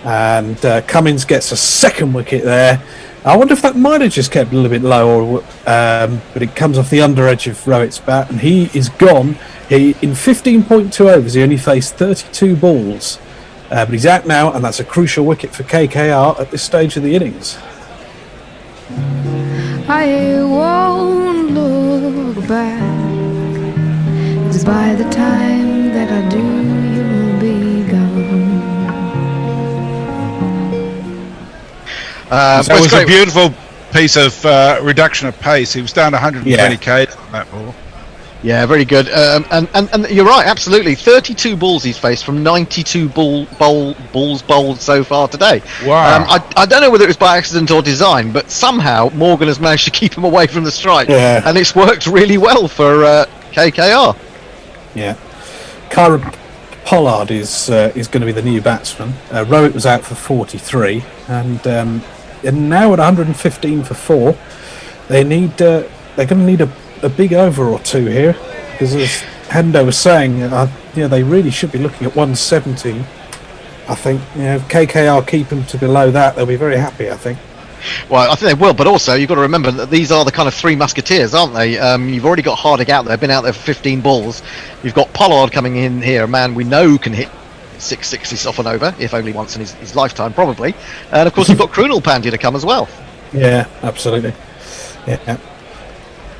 and Cummins gets a second wicket there. I wonder if that might have just kept a little bit low, but it comes off the under edge of Rowett's bat, and he is gone. In 15.2 overs, he only faced 32 balls, but he's out now, and that's a crucial wicket for KKR at this stage of the innings. I won't look back, 'cause by the time that I do, you'll be gone. That was a beautiful piece of reduction of pace. He was down to 120 k's on that ball. Yeah, very good. And you're right, absolutely. 32 balls he's faced from 92 balls bowled so far today. Wow. I don't know whether it was by accident or design, but somehow Morgan has managed to keep him away from the strike. Yeah. And it's worked really well for KKR. Yeah. Kyra Pollard is going to be the new batsman. Rowett was out for 43, and now at 115 for 4. They're going to need a big over or two here, because as Hendo was saying, they really should be looking at 170. I think if KKR keep them to below that, they'll be very happy, I think. Well, I think they will, but also you've got to remember that these are the kind of 3 musketeers, aren't they? You've already got Hardick out there, been out there for 15 balls. You've got Pollard coming in here, a man we know can hit 660 off and over, if only once in his lifetime, probably. And of course, you've got Krunal Pandya to come as well. Yeah, absolutely. Yeah.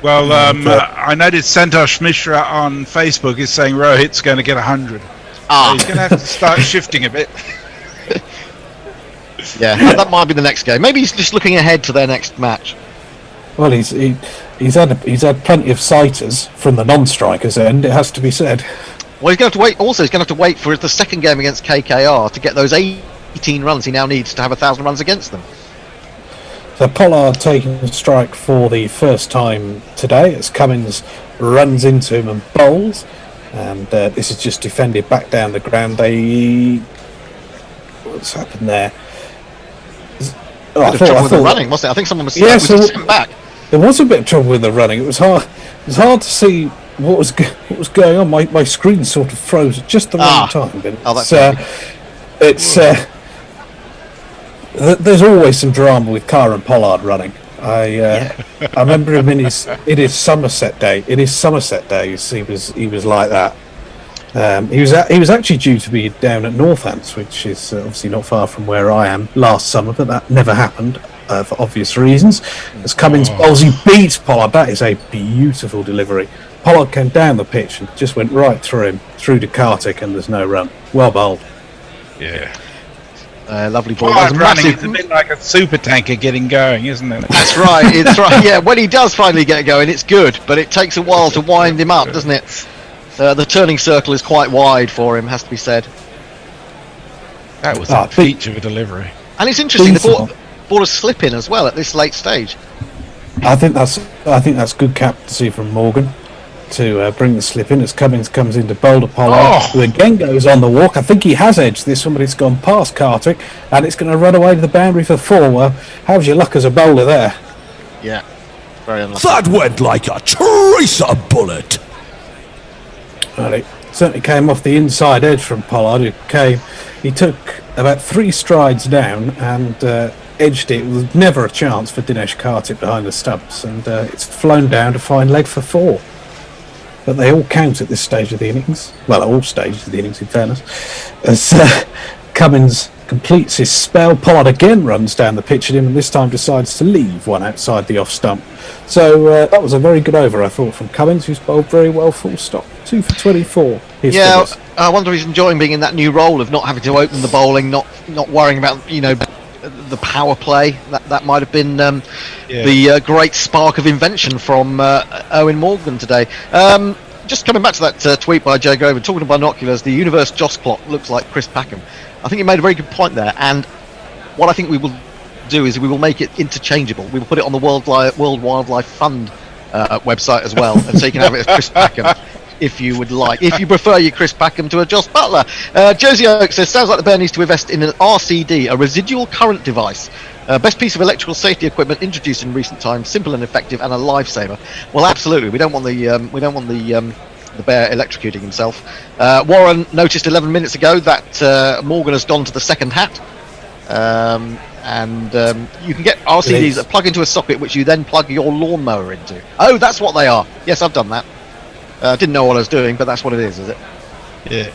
Well, I noticed Santosh Mishra on Facebook is saying Rohit's going to get 100. So he's going to have to start shifting a bit. Yeah, that might be the next game. Maybe he's just looking ahead to their next match. Well, he's had plenty of sighters from the non-strikers end, it has to be said. Well, he's going to have to wait. Also, he's going to have to wait for the second game against KKR to get those 18 runs he now needs to have 1,000 runs against them. So Pollard taking a strike for the first time today as Cummins runs into him and bowls, and this is just defended back down the ground. What's happened there? I thought with the running, wasn't it? I think someone was sent back. There was a bit of trouble with the running. It was hard to see what was going on. My screen sort of froze at just the wrong time. But there's always some drama with Kyra Pollard running. I remember him in his Somerset day. In his Somerset days, he was like that. He was actually due to be down at Northants, which is obviously not far from where I am, last summer, but that never happened for obvious reasons. As Cummins bowls, he beats Pollard. That is a beautiful delivery. Pollard came down the pitch and just went right through him, through to Kartik, and there's no run. Well bowled. Yeah. Lovely ball. Running, it's a bit like a super tanker getting going, isn't it? That's right. It's right. Yeah, when he does finally get going, it's good, but it takes a while to wind him up, doesn't it? The turning circle is quite wide for him, has to be said. That was a feature of a delivery. And it's interesting, the ball a slip in as well at this late stage. I think that's good captaincy from Morgan to bring the slip in as Cummins comes into Boulder Pollard, who again goes on the walk. I think he has edged this one, but it's gone past Cartwick, and it's going to run away to the boundary for 4. Well, how's your luck as a bowler there? Yeah, very unlucky. That went like a tracer bullet. Well, it certainly came off the inside edge from Pollard. He took about 3 strides down and edged it. It was never a chance for Dinesh Karthik behind the stumps, and it's flown down to find leg for 4. But they all count at this stage of the innings. Well, at all stages of the innings, in fairness. As Cummins completes his spell, Pollard again runs down the pitch at him, and this time decides to leave one outside the off stump. So that was a very good over, I thought, from Cummins, who's bowled very well, full stop. 2 for 24. Yeah, I wonder if he's enjoying being in that new role of not having to open the bowling, not worrying about the power play. That might have been the great spark of invention from Owen Morgan today. Just coming back to that tweet by Jay Grover, talking of binoculars, the universe Joss clock looks like Chris Packham. I think he made a very good point there, and what I think we will do is we will make it interchangeable. We will put it on the World Wildlife Fund website as well, and so you can have it as Chris Packham if you would like. If you prefer your Chris Packham to a Joss Butler. Josie Oak says, sounds like the Bear needs to invest in an RCD, a residual current device. Best piece of electrical safety equipment introduced in recent times, simple and effective, and a lifesaver. Well, absolutely. We don't want the Bear electrocuting himself. Warren noticed 11 minutes ago that Morgan has gone to the second hat. And you can get RCDs that plug into a socket, which you then plug your lawnmower into. Oh, that's what they are. Yes, I've done that. Didn't know what I was doing, but that's what it is it? Yeah.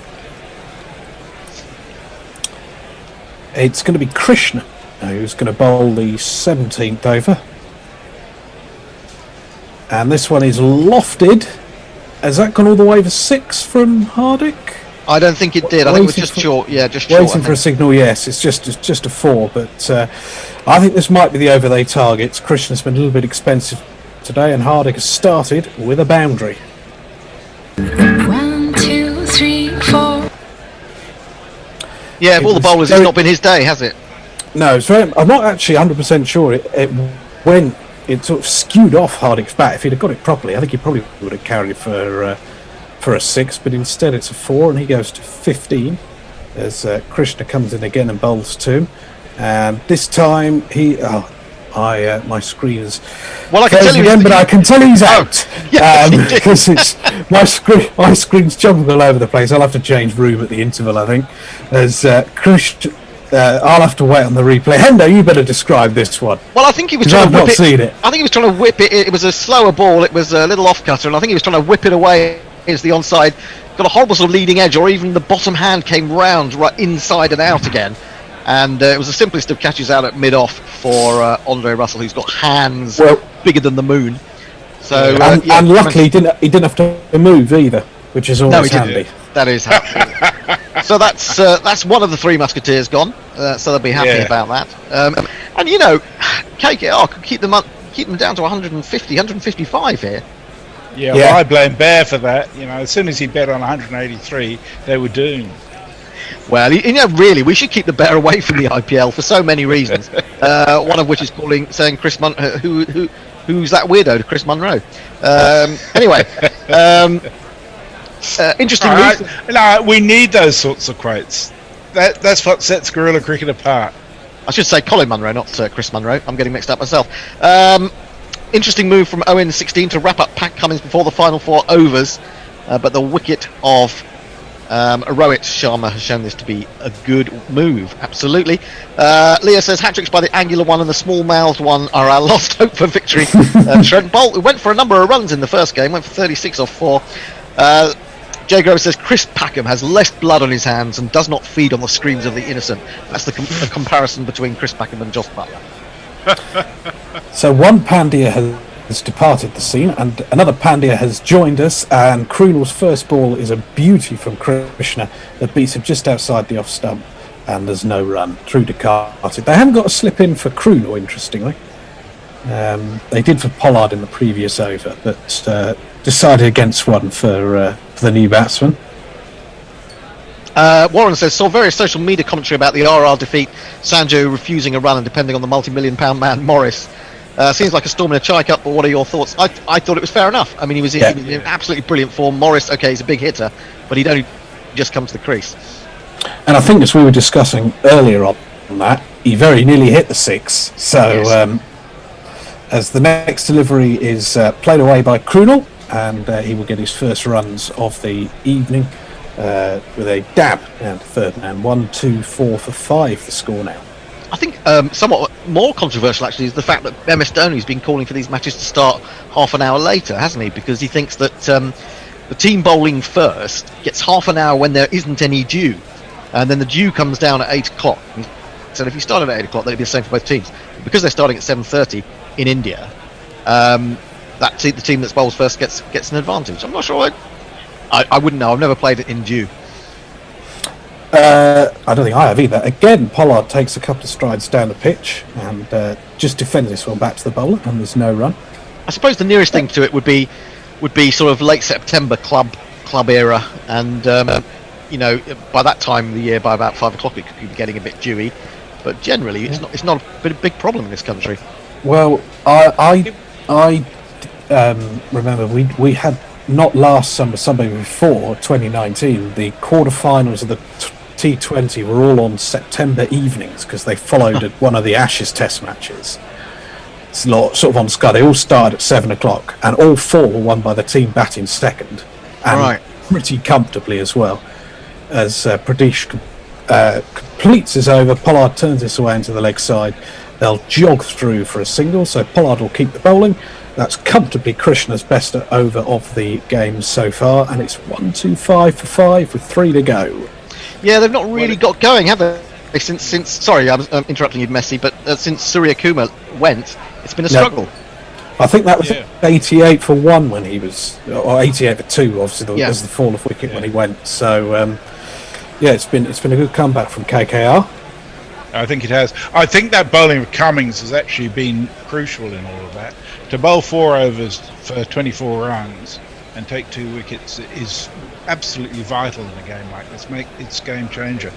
It's going to be Krishna who's going to bowl the 17th over. And this one is lofted. Has that gone all the way for 6 from Hardick? I don't think it did. I think it was just short. Yeah, just short. Waiting for a signal, yes. It's just a 4, but I think this might be the over they target. Krishna's been a little bit expensive today, and Hardick has started with a boundary. 1, 2, 3, 4. Yeah, of all the bowlers, it's not been his day, has it? No, I'm not actually 100% sure it sort of skewed off Hardick's bat. If he'd have got it properly, I think he probably would have carried it for a 6, but instead it's a 4, and he goes to 15 as Krishna comes in again and bowls to him. And this time my screen is well, I can tell you again, but I can tell he's out because it's my screen's jumping all over the place. I'll have to change room at the interval, I think. As Krishna, I'll have to wait on the replay. Hendo, you better describe this one. Well, I think he was trying to whip it. Seen it. I think he was trying to whip it. It was a slower ball. It was a little off cutter, and I think he was trying to whip it away as the onside got a horrible sort of leading edge, or even the bottom hand came round right inside and out again. And it was the simplest of catches out at mid-off for Andre Russell, who's got hands bigger than the moon. So and luckily he didn't have to move either, which is always handy. That is handy. So that's one of the 3 musketeers gone. So they'll be happy about that. And KKR could keep them down to 150, 155 here. Yeah, well, I blame Bear for that. As soon as he bet on 183, they were doomed. Well, really, we should keep the Bear away from the IPL for so many reasons. One of which is saying Chris who's that weirdo to Chris Munro. Anyway, interesting move. No, we need those sorts of quotes. That's what sets guerrilla cricket apart. I should say Colin Munro, not Chris Munro. I'm getting mixed up myself. Interesting move from Owen 16 to wrap up Pat Cummins before the final 4 overs, but the wicket of Rohit Sharma has shown this to be a good move. Absolutely. Leah says hat-tricks by the angular one and the small-mouthed one are our lost hope for victory. Trent Bolt, who went for a number of runs in the first game, went for 36 off 4. Jay Grove says Chris Packham has less blood on his hands and does not feed on the screams of the innocent. That's the comparison between Chris Packham and Joss Butler. So one Pandya has departed the scene, and another Pandya has joined us, and Krunal's first ball is a beauty from Krishna that beats him just outside the off stump, and there's no run through to Kartik. They haven't got a slip in for Krunal, interestingly. They did for Pollard in the previous over, but decided against one for the new batsman. Warren says, saw various social media commentary about the RR defeat, Sanju refusing a run and depending on the multi-million-pound man Morris. Seems like a storm in a chai cup, but what are your thoughts? I thought it was fair enough. I mean, he was in absolutely brilliant form. Morris, okay, he's a big hitter, but he'd only just come to the crease. And I think, as we were discussing earlier on that, he very nearly hit the 6. So, as the next delivery is played away by Krunel, and he will get his first runs of the evening with a dab and third man. 1, 2, 4 for 5 the score now. I think somewhat more controversial actually is the fact that MS Stoney's been calling for these matches to start half an hour later, hasn't he? Because he thinks that the team bowling first gets half an hour when there isn't any dew, and then the dew comes down at 8 o'clock. So if you started at 8 o'clock, that'd be the same for both teams. But because they're starting at 7:30 in India, the team that bowls first gets an advantage. I'm not sure. I wouldn't know. I've never played it in dew. I don't think I have either. Again, Pollard takes a couple of strides down the pitch and just defends this one back to the bowler, and there's no run. I suppose the nearest thing to it would be sort of late September club era, and by that time of the year, by about 5 o'clock, it could be getting a bit dewy. But generally, it's not a big problem in this country. Well, I remember we had not last summer before 2019. The quarterfinals of the T20 were all on September evenings because they followed one of the Ashes Test matches. It's sort of on Sky. They all started at 7 o'clock, and all 4 were won by the team batting second, and pretty comfortably as well. As Pradesh completes his over, Pollard turns this away into the leg side. They'll jog through for a single, so Pollard will keep the bowling. That's comfortably Krishna's best over of the game so far, and it's 1, 2, 5 for 5 with 3 to go. Yeah, they've not really got going, have they? Since sorry, I'm interrupting you, Messi, but since Surya Kumar went, it's been a struggle. I think that was 88 for 1 when he was, or 88 for 2. Obviously, there was the fall of wicket when he went. So, it's been a good comeback from KKR. I think it has. I think that bowling of Cummings has actually been crucial in all of that. To bowl 4 overs for 24 runs and take 2 wickets is absolutely vital in a game like this. It's game changer.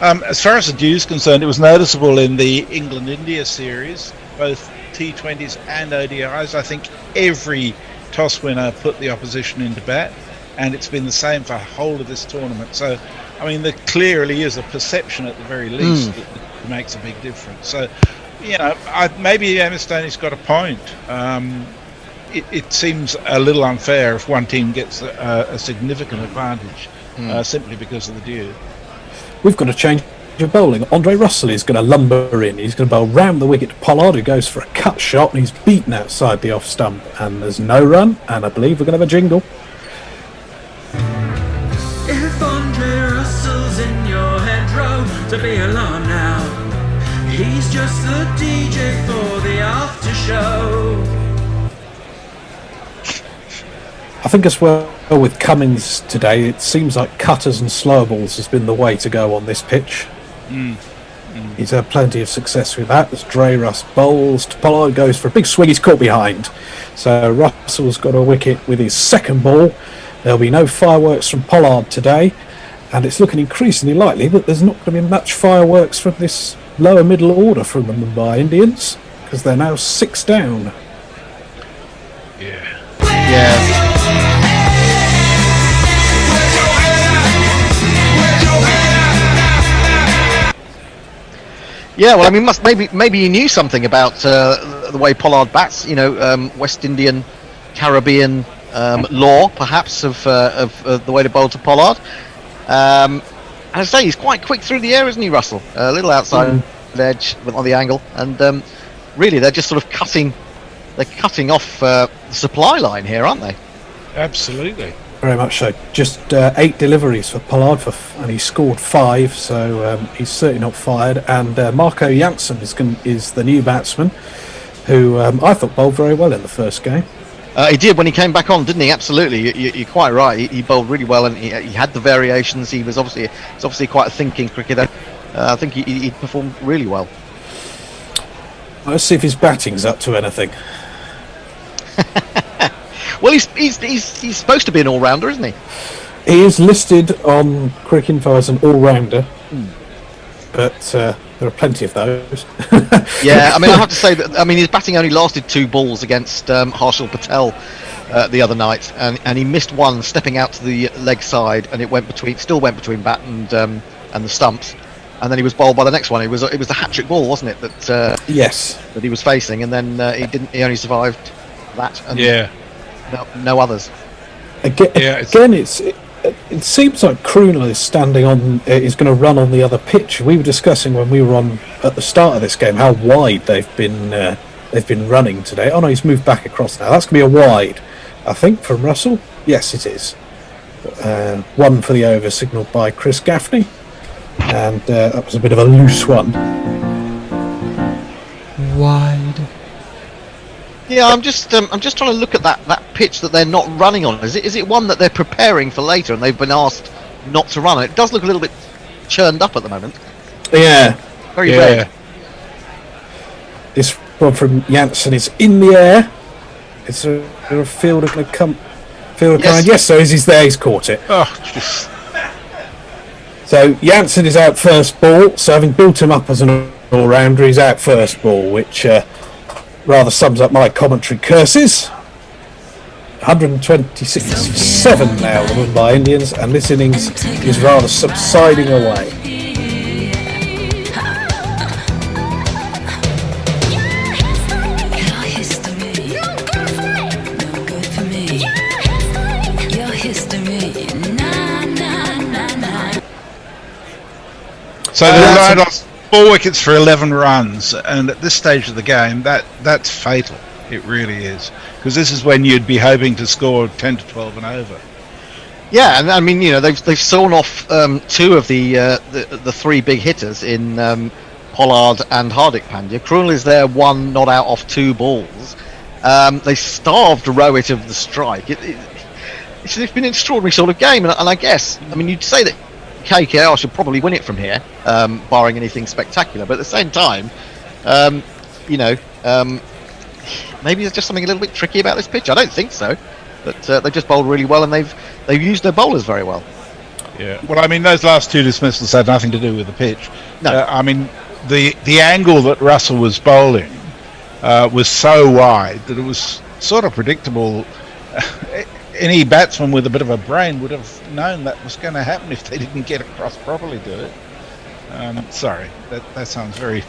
As far as the dew is concerned, it was noticeable in the England-India series, both T20s and ODIs. I think every toss winner put the opposition into bat, and it's been the same for the whole of this tournament. So, I mean, there clearly is a perception at the very least that makes a big difference. So, maybe MS Stoney's got a point. It seems a little unfair if one team gets a significant advantage simply because of the dew. We've got to change of bowling. Andre Russell is going to lumber in. He's going to bowl round the wicket to Pollard, who goes for a cut shot, and he's beaten outside the off stump. And there's no run, and I believe we're going to have a jingle. If Andre Russell's in your hedgerow, to be alarmed now. He's just the DJ for the after show. I think as well with Cummins today, it seems like cutters and slower balls has been the way to go on this pitch. He's had plenty of success with that. As Dre Russ bowls, Pollard goes for a big swing, he's caught behind. So Russell's got a wicket with his second ball. There'll be no fireworks from Pollard today, and it's looking increasingly likely that there's not going to be much fireworks from this lower middle order from the Mumbai Indians, because they're now 6 down. Yeah, well, I mean, maybe he knew something about the way Pollard bats. West Indian, Caribbean law, perhaps, of the way to bowl to Pollard. And I say he's quite quick through the air, isn't he, Russell? A little outside the edge on the angle, and really they're just sort of cutting off the supply line here, aren't they? Absolutely. Very much so. Just 8 deliveries for Pollard, and he scored 5, so he's certainly not fired. And Marco Janssen is the new batsman, who I thought bowled very well in the first game. He did when he came back on, didn't he? Absolutely. You're quite right. He bowled really well, and he had the variations. He's obviously quite a thinking cricketer. I think he performed really well. Let's see if his batting's up to anything. Well, he's supposed to be an all-rounder, isn't he? He is listed on Cricinfo as an all-rounder, but There are plenty of those. Yeah, I mean, I have to say that, I mean, his batting only lasted 2 balls against Harshal Patel the other night, and he missed one stepping out to the leg side, and it still went between bat and the stumps, and then he was bowled by the next one. It was the hat-trick ball, wasn't it? That yes, that he was facing, and then he only survived that. And no others. Again, it seems like Krunel is is going to run on the other pitch. We were discussing when we were on at the start of this game how wide they've been running today. Oh no, he's moved back across now. That's going to be a wide, I think, from Russell. Yes, it is. One for the over, signalled by Chris Gaffney, and that was a bit of a loose one. Wide. Yeah, I'm just trying to look at that pitch that they're not running on. Is it one that they're preparing for later, and they've been asked not to run on? It does look a little bit churned up at the moment. Yeah, very red. This one from Janssen is in the air. Is there a fielder going to come? Fielder coming? Yes, so he's there. He's caught it. So Janssen is out first ball. So having built him up as an all-rounder, he's out first ball, which rather sums up my commentary curses. 126-7 now, the Mumbai Indians, and this innings is rather subsiding away. So the line lost 4 wickets for 11 runs, and at this stage of the game, that's fatal. It really is, because this is when you'd be hoping to score 10 to 12 and over. Yeah, and I mean, they've sawn off 2 of the 3 big hitters in Pollard and Hardik Pandya. Krunel is there, 1 not out off 2 balls. They starved Rowett of the strike. It's been an extraordinary sort of game, and I guess, I mean, you'd say that KKR should probably win it from here, barring anything spectacular. But at the same time, maybe there's just something a little bit tricky about this pitch. I don't think so, but they've just bowled really well, and they've used their bowlers very well. Yeah. Well, I mean, those last 2 dismissals had nothing to do with the pitch. No. I mean, the angle that Russell was bowling was so wide that it was sort of predictable. Any batsman with a bit of a brain would have known that was going to happen if they didn't get across properly to it. Sorry, that sounds very...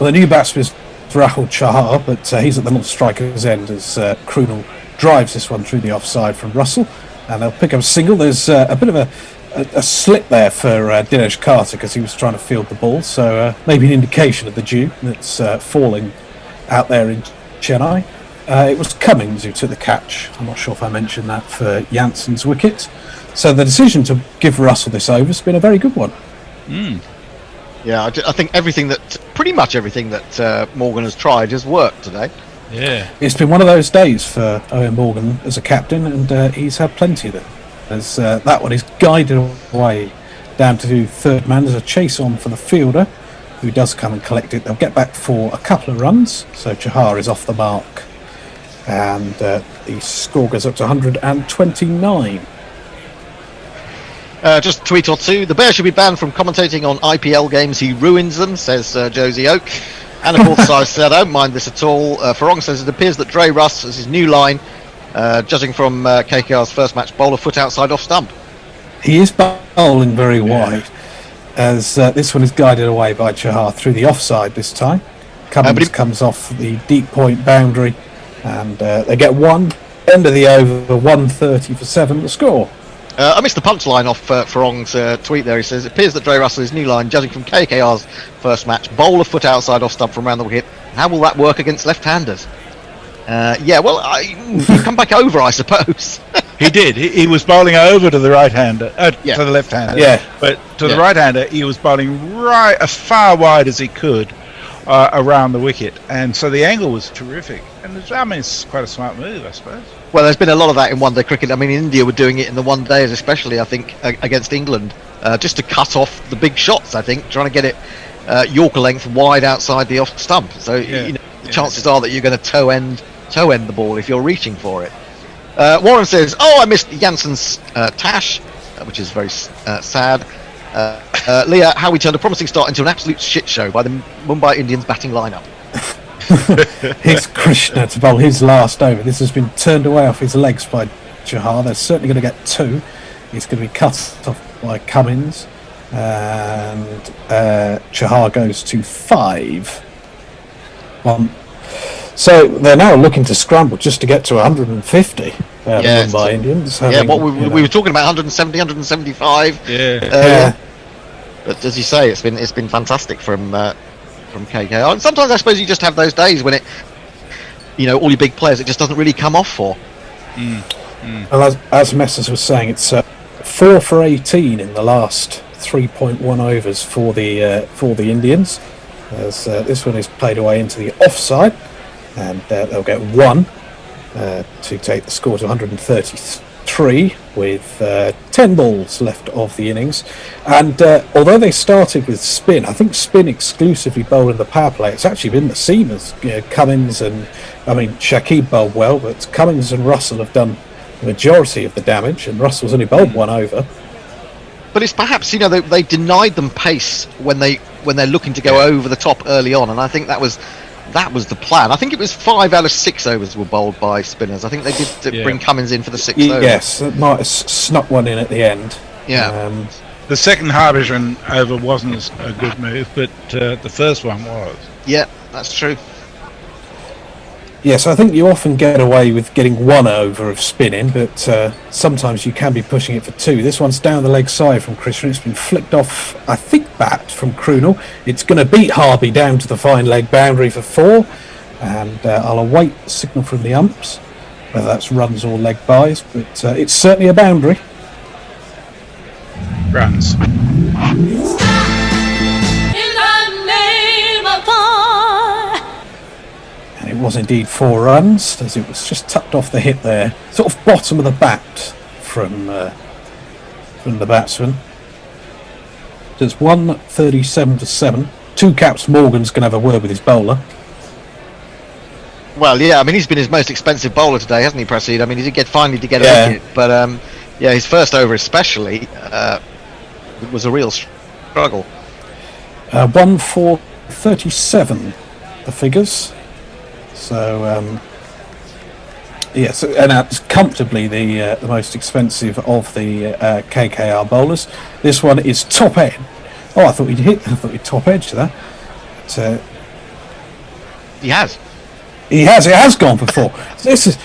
Well, the new batsman is Rahul Chahar, but he's at the non-striker's end as Krunel drives this one through the offside from Russell, and they'll pick up a single. There's a bit of a slip there for Dinesh Carter because he was trying to field the ball, so maybe an indication of the dew that's falling out there in Chennai. It was Cummings who took the catch. I'm not sure if I mentioned that for Janssen's wicket. So the decision to give Russell this over has been a very good one. Yeah, I think pretty much everything that Morgan has tried has worked today. Yeah. It's been one of those days for Owen Morgan as a captain, and he's had plenty of them. As that one is guided away down to third man. There's a chase on for the fielder, who does come and collect it. They'll get back for a couple of runs, so Chahar is off the mark. And the score goes up to 129. Just a tweet or two. The Bear should be banned from commentating on IPL games. He ruins them, says Josie Oak. And of course, I said I don't mind this at all. Farong says it appears that Dre Russ is his new line, judging from KKR's first match, bowler foot outside off stump. He is bowling very wide, as this one is guided away by Chahar through the offside this time. Cummins comes off the deep point boundary. And they get one, end of the over, 130 for 7, the score. I missed the punchline off Farong's tweet there. He says, it appears that Dre Russell is new line, judging from KKR's first match, bowler foot outside off stump from around the wicket. How will that work against left-handers? You come back over, I suppose. He did. He was bowling over to the right-hander, to the left-hander. Yeah. But to the right-hander, he was bowling as far wide as he could around the wicket. And so the angle was terrific. And it's quite a smart move, I suppose. Well, there's been a lot of that in one-day cricket. I mean, India were doing it in the one-days, especially, I think, against England, just to cut off the big shots, I think, trying to get it Yorker length wide outside the off stump. So, the chances are that you're going to toe end the ball if you're reaching for it. Warren says, I missed Janssen's Tash, which is very sad. Leah, how we turned a promising start into an absolute shit show by the Mumbai Indians batting lineup. Here's Krishna to bowl his last over. This has been turned away off his legs by Chahar. They're certainly going to get 2. He's going to be cut off by Cummins. And Chahar goes to 5. So they're now looking to scramble just to get to 150. The Mumbai Indians. Having, we were talking about 170, 175. But as you say, it's been fantastic from KKR. And sometimes I suppose you just have those days when all your big players, it just doesn't really come off for. And as Messers was saying, it's 4 for 18 in the last 3.1 overs for the Indians. As this one is played away into the offside, and they'll get 1 to take the score to 133 with 10 balls left of the innings. And although they started with spin, I think spin exclusively bowled in the power play. It's actually been the seamers. Cummins and Shakib bowled well, but Cummins and Russell have done the majority of the damage, and Russell's only bowled 1 over. But it's perhaps they denied them pace when they're looking to go over the top early on, and I think that was the plan. I think it was 5 out of 6 overs were bowled by spinners. I think they did bring Cummins in for the 6th over. Yes, it might have snuck one in at the end. Yeah. The second Harbison over wasn't a good move, but the first one was. Yeah, that's true. Yes, I think you often get away with getting 1 over of spinning, but sometimes you can be pushing it for 2. This one's down the leg side from Krishna. It's been flicked off, I think, bat from Krunal. It's going to beat Harvey down to the fine leg boundary for 4, and I'll await the signal from the umps, whether that's runs or leg buys, but it's certainly a boundary. Runs. It was indeed 4 runs, as it was just tucked off the hip there, sort of bottom of the bat from the batsman. So it's 137 to 7. 2 caps. Morgan's going to have a word with his bowler. Well, yeah, he's been his most expensive bowler today, hasn't he, Prasid? He did finally get a wicket, but his first over especially was a real struggle. 1 for 37, the figures. So, and that's comfortably the most expensive of the KKR bowlers. This one is top edge. Oh, I thought he'd top edge to that. But, he has. It has gone for 4. This.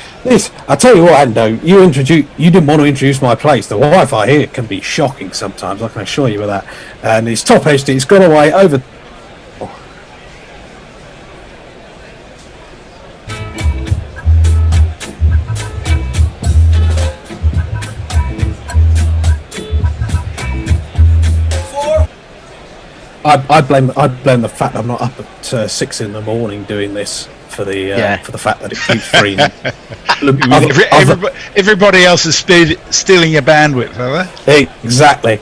I tell you what, Ando, you didn't want to introduce my place. The Wi-Fi here can be shocking sometimes. I can assure you of that. And it's top edged. It's gone away over. I blame the fact I'm not up at 6 in the morning doing this for the fact that it keeps freeing. Everybody else is stealing your bandwidth, are they? Exactly.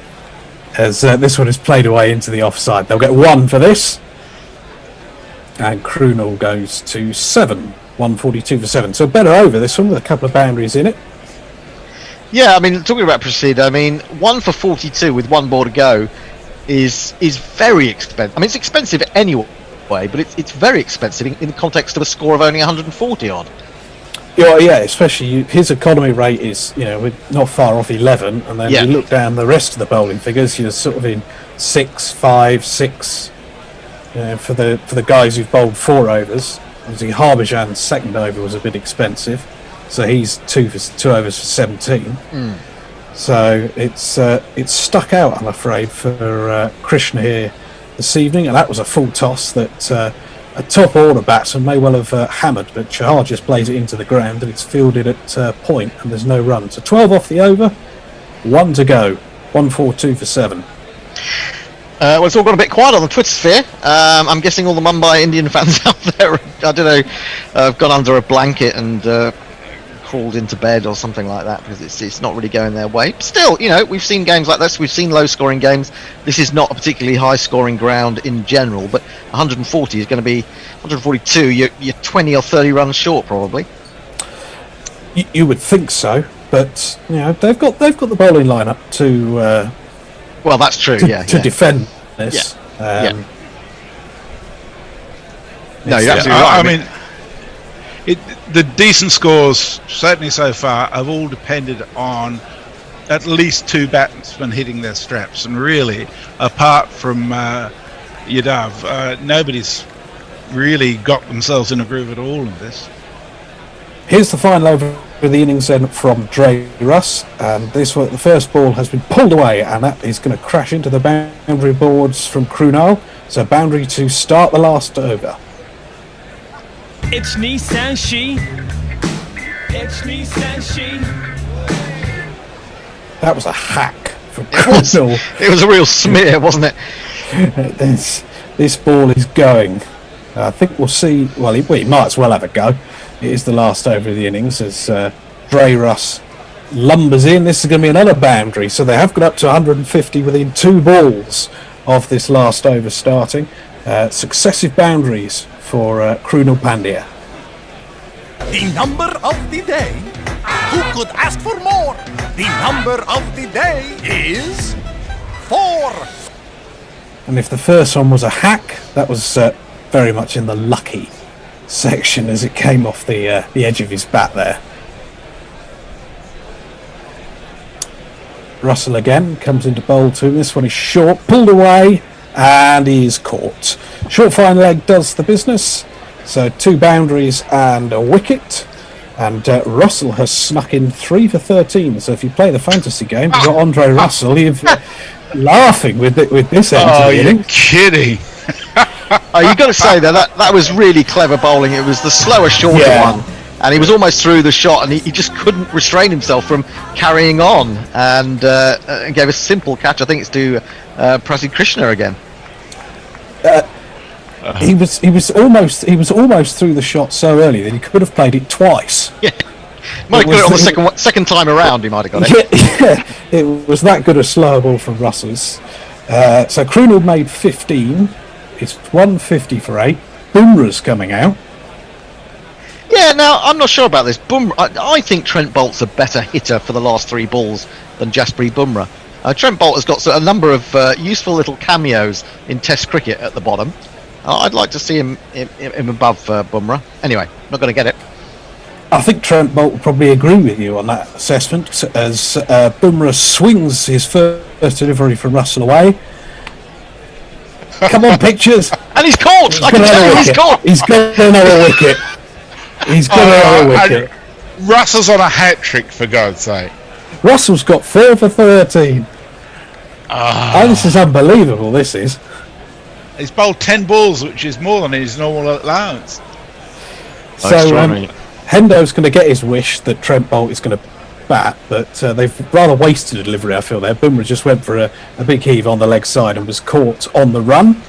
As this one is played away into the offside, they'll get 1 for this, and Krunal goes to 7. 142 for 7. So better over this one with a couple of boundaries in it. Yeah, talking about Proceed, 1 for 42 with 1 ball to go is very expensive. It's expensive anyway, but it's very expensive in the context of a score of only 140 odd. Yeah, especially his economy rate is we're not far off 11, and then you look down the rest of the bowling figures, you're sort of in 6, 5, 6. For the guys who've bowled 4 overs. Obviously, Harbhajan's second over was a bit expensive, so he's 2 overs for 17. So it's stuck out, I'm afraid, for Krishna here this evening, and that was a full toss that a top order batsman may well have hammered, but Chahar just plays it into the ground and it's fielded at point, and there's no run. So 12 off the over, 1 to go, 142 for 7. Well, it's all gone a bit quiet on the Twitter sphere. I'm guessing all the Mumbai Indian fans out there, I don't know, have gone under a blanket and crawled into bed or something like that, because it's not really going their way. But still, we've seen games like this, we've seen low-scoring games. This is not a particularly high-scoring ground in general, but 140 is going to be 142. You're 20 or 30 runs short, probably. You would think so, but they've got the bowling lineup Well, that's true. to defend this. No, you're absolutely I right. mean, the decent scores, certainly so far, have all depended on at least two batsmen hitting their straps. And really, apart from Yadav, nobody's really got themselves in a groove at all in this. Here's the final over the innings then from Dre Russ, and this one, the first ball has been pulled away, and that is going to crash into the boundary boards from Krunal. So boundary to start the last over. It's Nissan She. It's Nissan She. That was a hack from Krunal. It was a real smear, wasn't it? This ball is going. I think we'll see. Well, he might as well have a go. It is the last over of the innings as Dre Russ lumbers in. This is going to be another boundary, so they have got up to 150 within 2 balls of this last over starting. Successive boundaries for Krunal Pandya. The number of the day. Who could ask for more? The number of the day is 4. And if the first one was a hack, that was very much in the lucky section as it came off the edge of his bat there. Russell again comes into bowl to him. This one is short, pulled away, and he's caught. Short fine leg does the business. So 2 boundaries and a wicket. And Russell has snuck in 3 for 13. So if you play the fantasy game, you've got Andre Russell. You're laughing with this end of the inning. You're kidding. You've got to say that was really clever bowling. It was the slower, shorter one, and he was almost through the shot, and he just couldn't restrain himself from carrying on, and gave a simple catch. I think it's to Prasid Krishna again. He was almost through the shot so early that he could have played it twice. Yeah, might have got it on the second time around. He might have got it. Yeah, it was that good a slower ball from Russell's. So Krunal made 15. It's 150 for 8. Bumrah's coming out. Yeah, now I'm not sure about this. I think Trent Bolt's a better hitter for the last 3 balls than Jasprit Bumrah. Trent Bolt has got a number of useful little cameos in Test cricket at the bottom. I'd like to see him above Bumrah. Anyway, not going to get it. I think Trent Bolt will probably agree with you on that assessment as Bumrah swings his first delivery from Russell away. Come on, pictures! And he's caught! I can tell you, he's caught! He's got another wicket. He's got another wicket. Russell's on a hat-trick, for God's sake. Russell's got 4 for 13. Oh, this is unbelievable, this is. He's bowled 10 balls, which is more than his normal allowance. So, Hendo's going to get his wish that Trent Bolt is going to bat, but they've rather wasted a delivery, I feel, there. Bumrah just went for a big heave on the leg side and was caught on the run.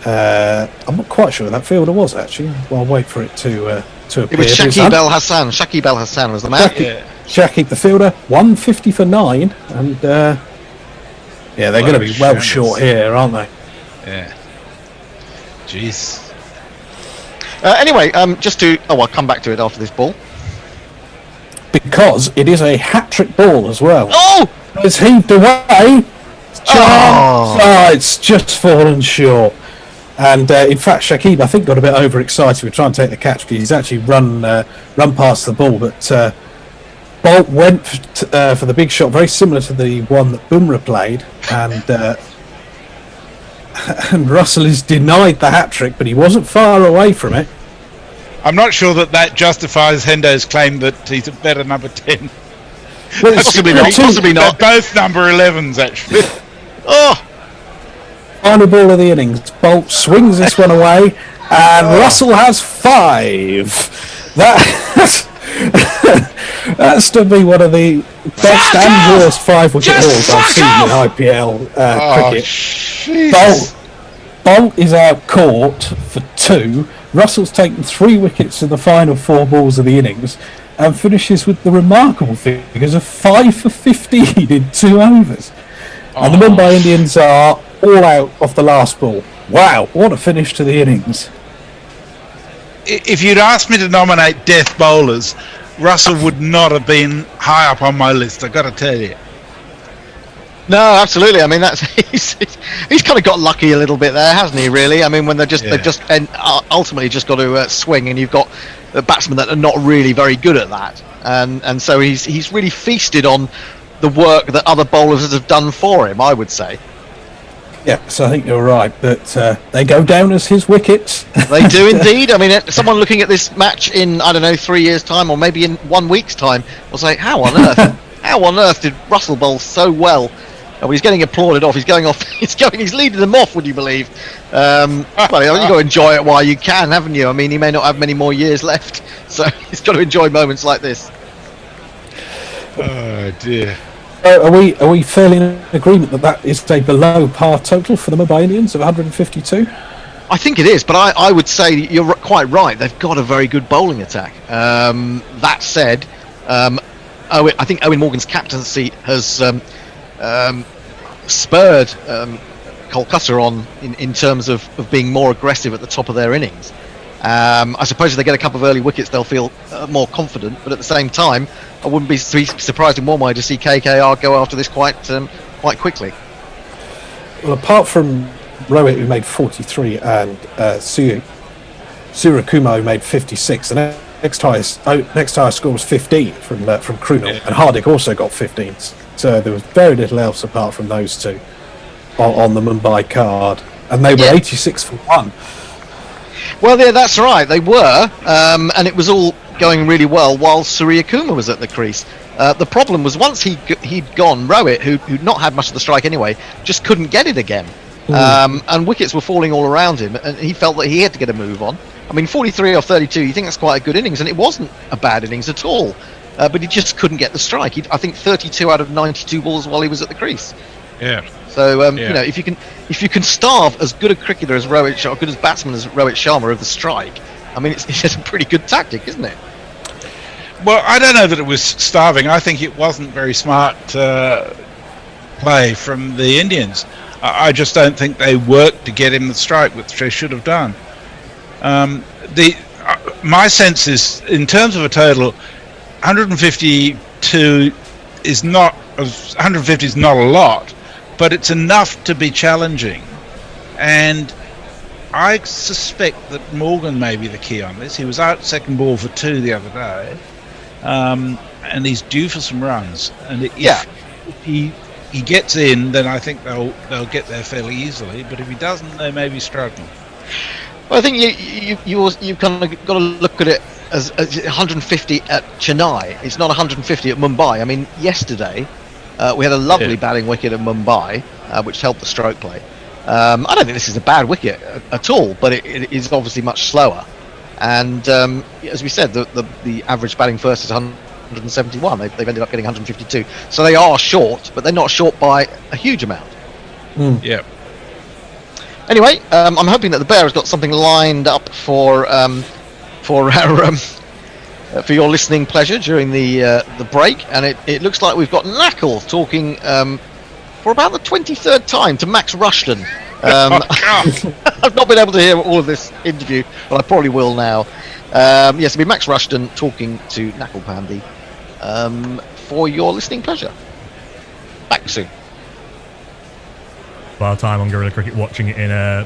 I'm not quite sure who that fielder was, actually. Well, I'll wait for it to appear. It was Shakib El Hassan. Shakib El Hassan was the man. Shakib, the fielder, 150 for 9, and they're going to be well short here, aren't they? Yeah. Jeez. Anyway, I'll come back to it after this ball. Because it is a hat-trick ball as well. Oh! It's heaved away. It's just fallen short. And in fact, Shakib, I think, got a bit overexcited with trying to take the catch because he's actually run past the ball. But Bolt went for the big shot, very similar to the one that Bumrah played, and Russell is denied the hat-trick, but he wasn't far away from it. I'm not sure that justifies Hendo's claim that he's a better number 10. Well, possibly not. They're both number 11s, actually. Final ball of the innings. Bolt swings this one away, and Russell has 5. That's to be one of the best and worst 5-wicket hauls I've seen in IPL cricket. Bolt is out caught for 2. Russell's taken 3 wickets in the final 4 balls of the innings and finishes with the remarkable figures of 5 for 15 in 2 overs. And the Mumbai Indians are all out off the last ball. Wow, what a finish to the innings. If you'd asked me to nominate death bowlers, Russell would not have been high up on my list, I've got to tell you. No, absolutely. I mean, that's he's kind of got lucky a little bit there, hasn't he? Really. I mean, when they've just and ultimately just got to swing, and you've got the batsmen that are not really very good at that, and so he's really feasted on the work that other bowlers have done for him, I would say. Yeah, so I think you're right, but they go down as his wickets. They do indeed. I mean, someone looking at this match in, I don't know, 3 years' time, or maybe in 1 week's time, will say, how on earth did Russell bowl so well? Oh, he's getting applauded off. He's going off. He's leading them off. Would you believe? Well, you got to enjoy it while you can, haven't you? I mean, he may not have many more years left, so he's got to enjoy moments like this. Oh dear. Are we fairly in agreement that is a below par total for the Mumbai Indians of 152? I think it is, but I would say you're quite right. They've got a very good bowling attack. That said, I think Owen Morgan's captaincy has spurred Kolkata on in terms of being more aggressive at the top of their innings. I suppose if they get a couple of early wickets, they'll feel more confident. But at the same time, I wouldn't be surprised in one way to see KKR go after this quite quickly. Well, apart from Rohit, who made 43, and Surakumar, who made 56, the next highest score was 15 from Krunal, and Hardik also got 15. So there was very little else apart from those two on the Mumbai card, and they were 86 for 1. Well, yeah, that's right. They were, and it was all going really well while Suryakumar was at the crease. The problem was once he'd gone, Rohit, who'd not had much of the strike anyway, just couldn't get it again. And wickets were falling all around him, and he felt that he had to get a move on. I mean, 43 or 32, you think that's quite a good innings, and it wasn't a bad innings at all. But he just couldn't get the strike. I think 32 out of 92 balls while he was at the crease. Yeah. So you know, if you can starve as good a cricketer as Rohit Sharma, good as batsman as Rohit Sharma of the strike, I mean, it's a pretty good tactic, isn't it? Well, I don't know that it was starving. I think it wasn't very smart play from the Indians. I just don't think they worked to get him the strike, which they should have done. My sense is, in terms of a total, 152 is not 150 is not a lot, but it's enough to be challenging. And I suspect that Morgan may be the key on this. He was out second ball for 2 the other day, and he's due for some runs. And if he gets in, then I think they'll get there fairly easily. But if he doesn't, they may be struggling. Well, I think you've kind of got to look at it as 150 at Chennai. It's not 150 at Mumbai. I mean, yesterday we had a lovely batting wicket at Mumbai, which helped the stroke play. I don't think this is a bad wicket at all, but it is obviously much slower. And as we said, the average batting first is 171. They've ended up getting 152. So they are short, but they're not short by a huge amount. Yeah. Anyway, I'm hoping that the Bear has got something lined up for your listening pleasure during the break, and it looks like we've got Knackle talking for about the 23rd time to Max Rushton. I've not been able to hear all of this interview, but I probably will now. Yes, it'll be Max Rushton talking to Knackle Pandy for your listening pleasure. Back soon. Our time on Guerrilla Cricket, watching it in a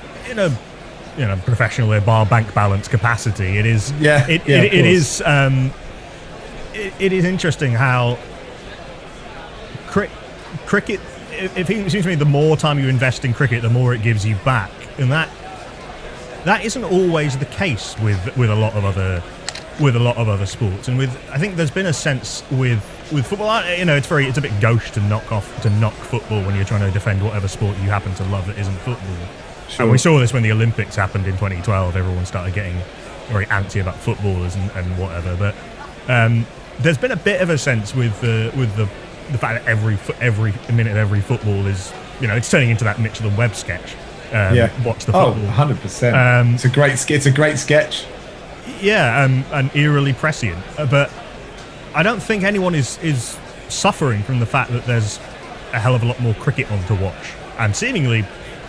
professional bar bank balance capacity, it is it is interesting how cricket. It seems to me the more time you invest in cricket, the more it gives you back, and that isn't always the case with a lot of other sports. And I think there's been a sense with football. It's a bit gauche to knock football when you're trying to defend whatever sport you happen to love that isn't football. Sure. And we saw this when the Olympics happened in 2012. Everyone started getting very antsy about footballers and whatever. But there's been a bit of a sense with the fact that every minute of every football is, it's turning into that Mitchell and Webb sketch. Watch the football. 100%. It's a great sketch. Yeah, and eerily prescient. But I don't think anyone is suffering from the fact that there's a hell of a lot more cricket on to watch, and seemingly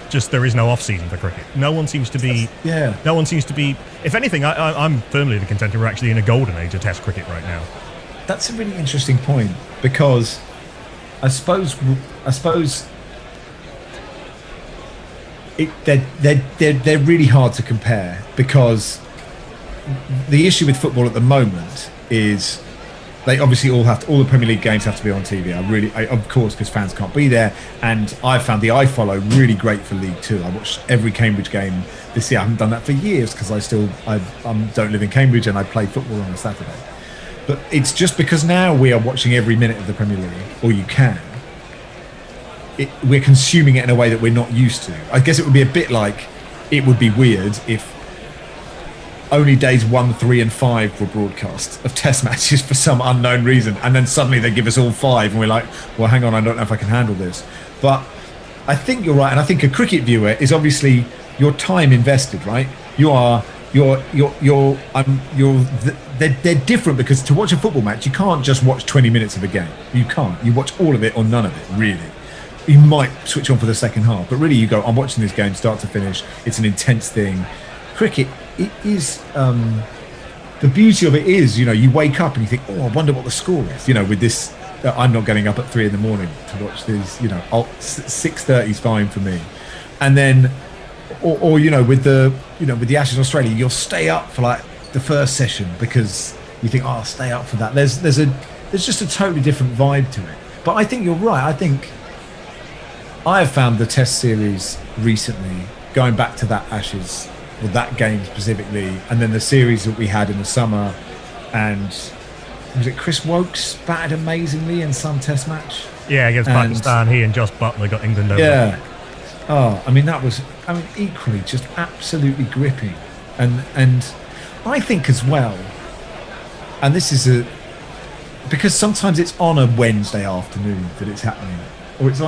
just there is no off season for cricket. No one seems to be. No one seems to be. If anything, I'm firmly the contention we're actually in a golden age of Test cricket right now. That's a really interesting point, because I suppose I suppose they're really hard to compare, because the issue with football at the moment is they obviously all the Premier League games have to be on TV. Of course, because fans can't be there. And I found the iFollow really great for League Two. I watched every Cambridge game this year. I haven't done that for years because I don't live in Cambridge and I play football on a Saturday. But it's just because now we are watching every minute of the Premier League, or you can. We're consuming it in a way that we're not used to. I guess it would be a bit like, it would be weird if only days 1, 3 and 5 were broadcast of test matches for some unknown reason, and then suddenly they give us all 5 and we're like, well, hang on, I don't know if I can handle this. But I think you're right, and I think a cricket viewer is obviously your time invested, right? They're different, because to watch a football match, you can't just watch 20 minutes of a game. You can't. You watch all of it or none of it, really. You might switch on for the second half, but really you go, I'm watching this game start to finish. It's an intense thing. Cricket, it is, the beauty of it is, you wake up and you think, oh, I wonder what the score is. With this, I'm not getting up at 3 in the morning to watch these, 6:30 is fine for me. And then, or with the Ashes Australia, you'll stay up for like the first session because you think, oh, I'll stay up for that. There's just a totally different vibe to it. But I think you're right. I think I have found the Test series recently, going back to that Ashes, or that game specifically, and then the series that we had in the summer, and was it Chris Wokes batted amazingly in some Test match? Yeah, against Pakistan, he and Josh Butler got England over. Yeah. Oh, that was equally just absolutely gripping, and I think as well, and this is because sometimes it's on a Wednesday afternoon that it's happening. Or it's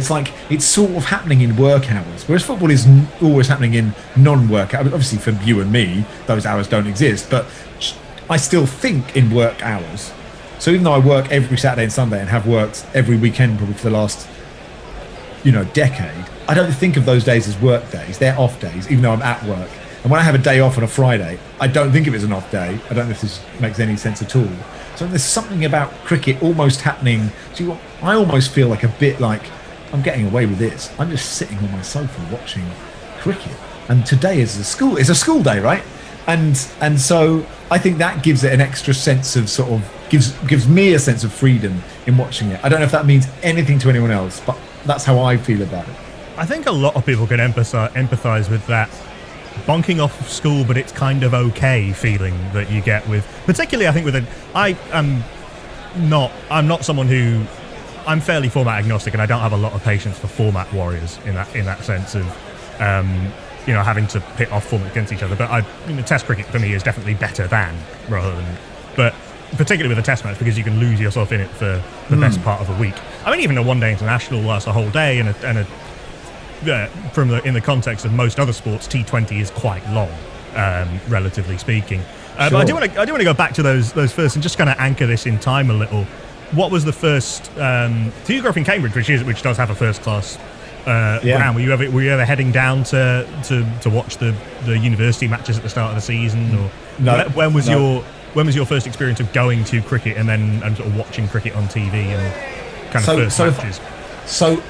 like, it's sort of happening in work hours, whereas football is always happening in non-work hours. Obviously, for you and me, those hours don't exist, but I still think in work hours. So even though I work every Saturday and Sunday and have worked every weekend probably for the last, decade, I don't think of those days as work days. They're off days, even though I'm at work. And when I have a day off on a Friday, I don't think of it as an off day. I don't know if this makes any sense at all. So there's something about cricket almost happening. So I almost feel like a bit like I'm getting away with this. I'm just sitting on my sofa watching cricket. And today is it's a school day, right? And so I think that gives it an extra sense of sort of gives me a sense of freedom in watching it. I don't know if that means anything to anyone else, but that's how I feel about it. I think a lot of people can empathise with that bonking off of school, but it's kind of okay feeling that you get with, particularly I think I'm not someone who, I'm fairly format agnostic, and I don't have a lot of patience for format warriors in that sense of having to pit off format against each other. But Test cricket for me is definitely better than, rather than, but particularly with a Test match, because you can lose yourself in it for the best part of a week. Even a one-day international lasts a whole day, and in the context of most other sports, T20 is quite long, relatively speaking. But I do want to go back to those first and just kind of anchor this in time a little. What was the first? So you grew up in Cambridge, which does have a first class ground. Were you ever heading down to watch the university matches at the start of the season, or no? When was your first experience of going to cricket and sort of watching cricket on TV and kind of first matches? So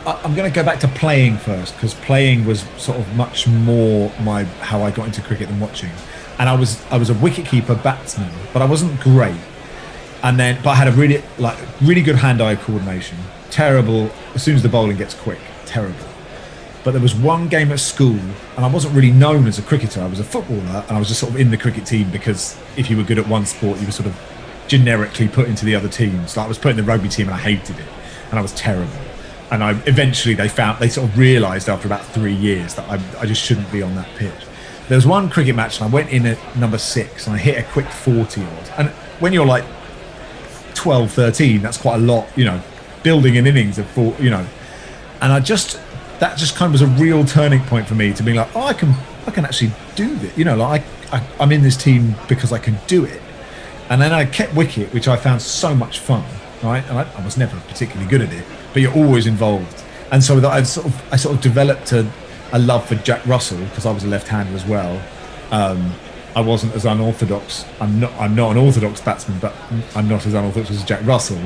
I'm going to go back to playing first, because playing was sort of much more how I got into cricket than watching. And I was a wicketkeeper batsman, but I wasn't great. But I had a really good hand-eye coordination. Terrible as soon as the bowling gets quick. Terrible. But there was one game at school, and I wasn't really known as a cricketer. I was a footballer, and I was just sort of in the cricket team because if you were good at one sport, you were sort of generically put into the other teams. Like I was put in the rugby team, and I hated it, and I was terrible. And eventually they sort of realised after about 3 years that I just shouldn't be on that pitch. There was one cricket match, and I went in at number 6, and I hit a quick 40 odd. And when you're like 12, 13, that's quite a lot, building an innings of 4, And that just kind of was a real turning point for me to be like, oh, I can actually do this. I'm in this team because I can do it. And then I kept wicket, which I found so much fun, right? And I was never particularly good at it, but you're always involved. And so that I sort of developed a love for Jack Russell, because I was a left-hander as well. I wasn't as unorthodox. I'm not an orthodox batsman, but I'm not as unorthodox as Jack Russell.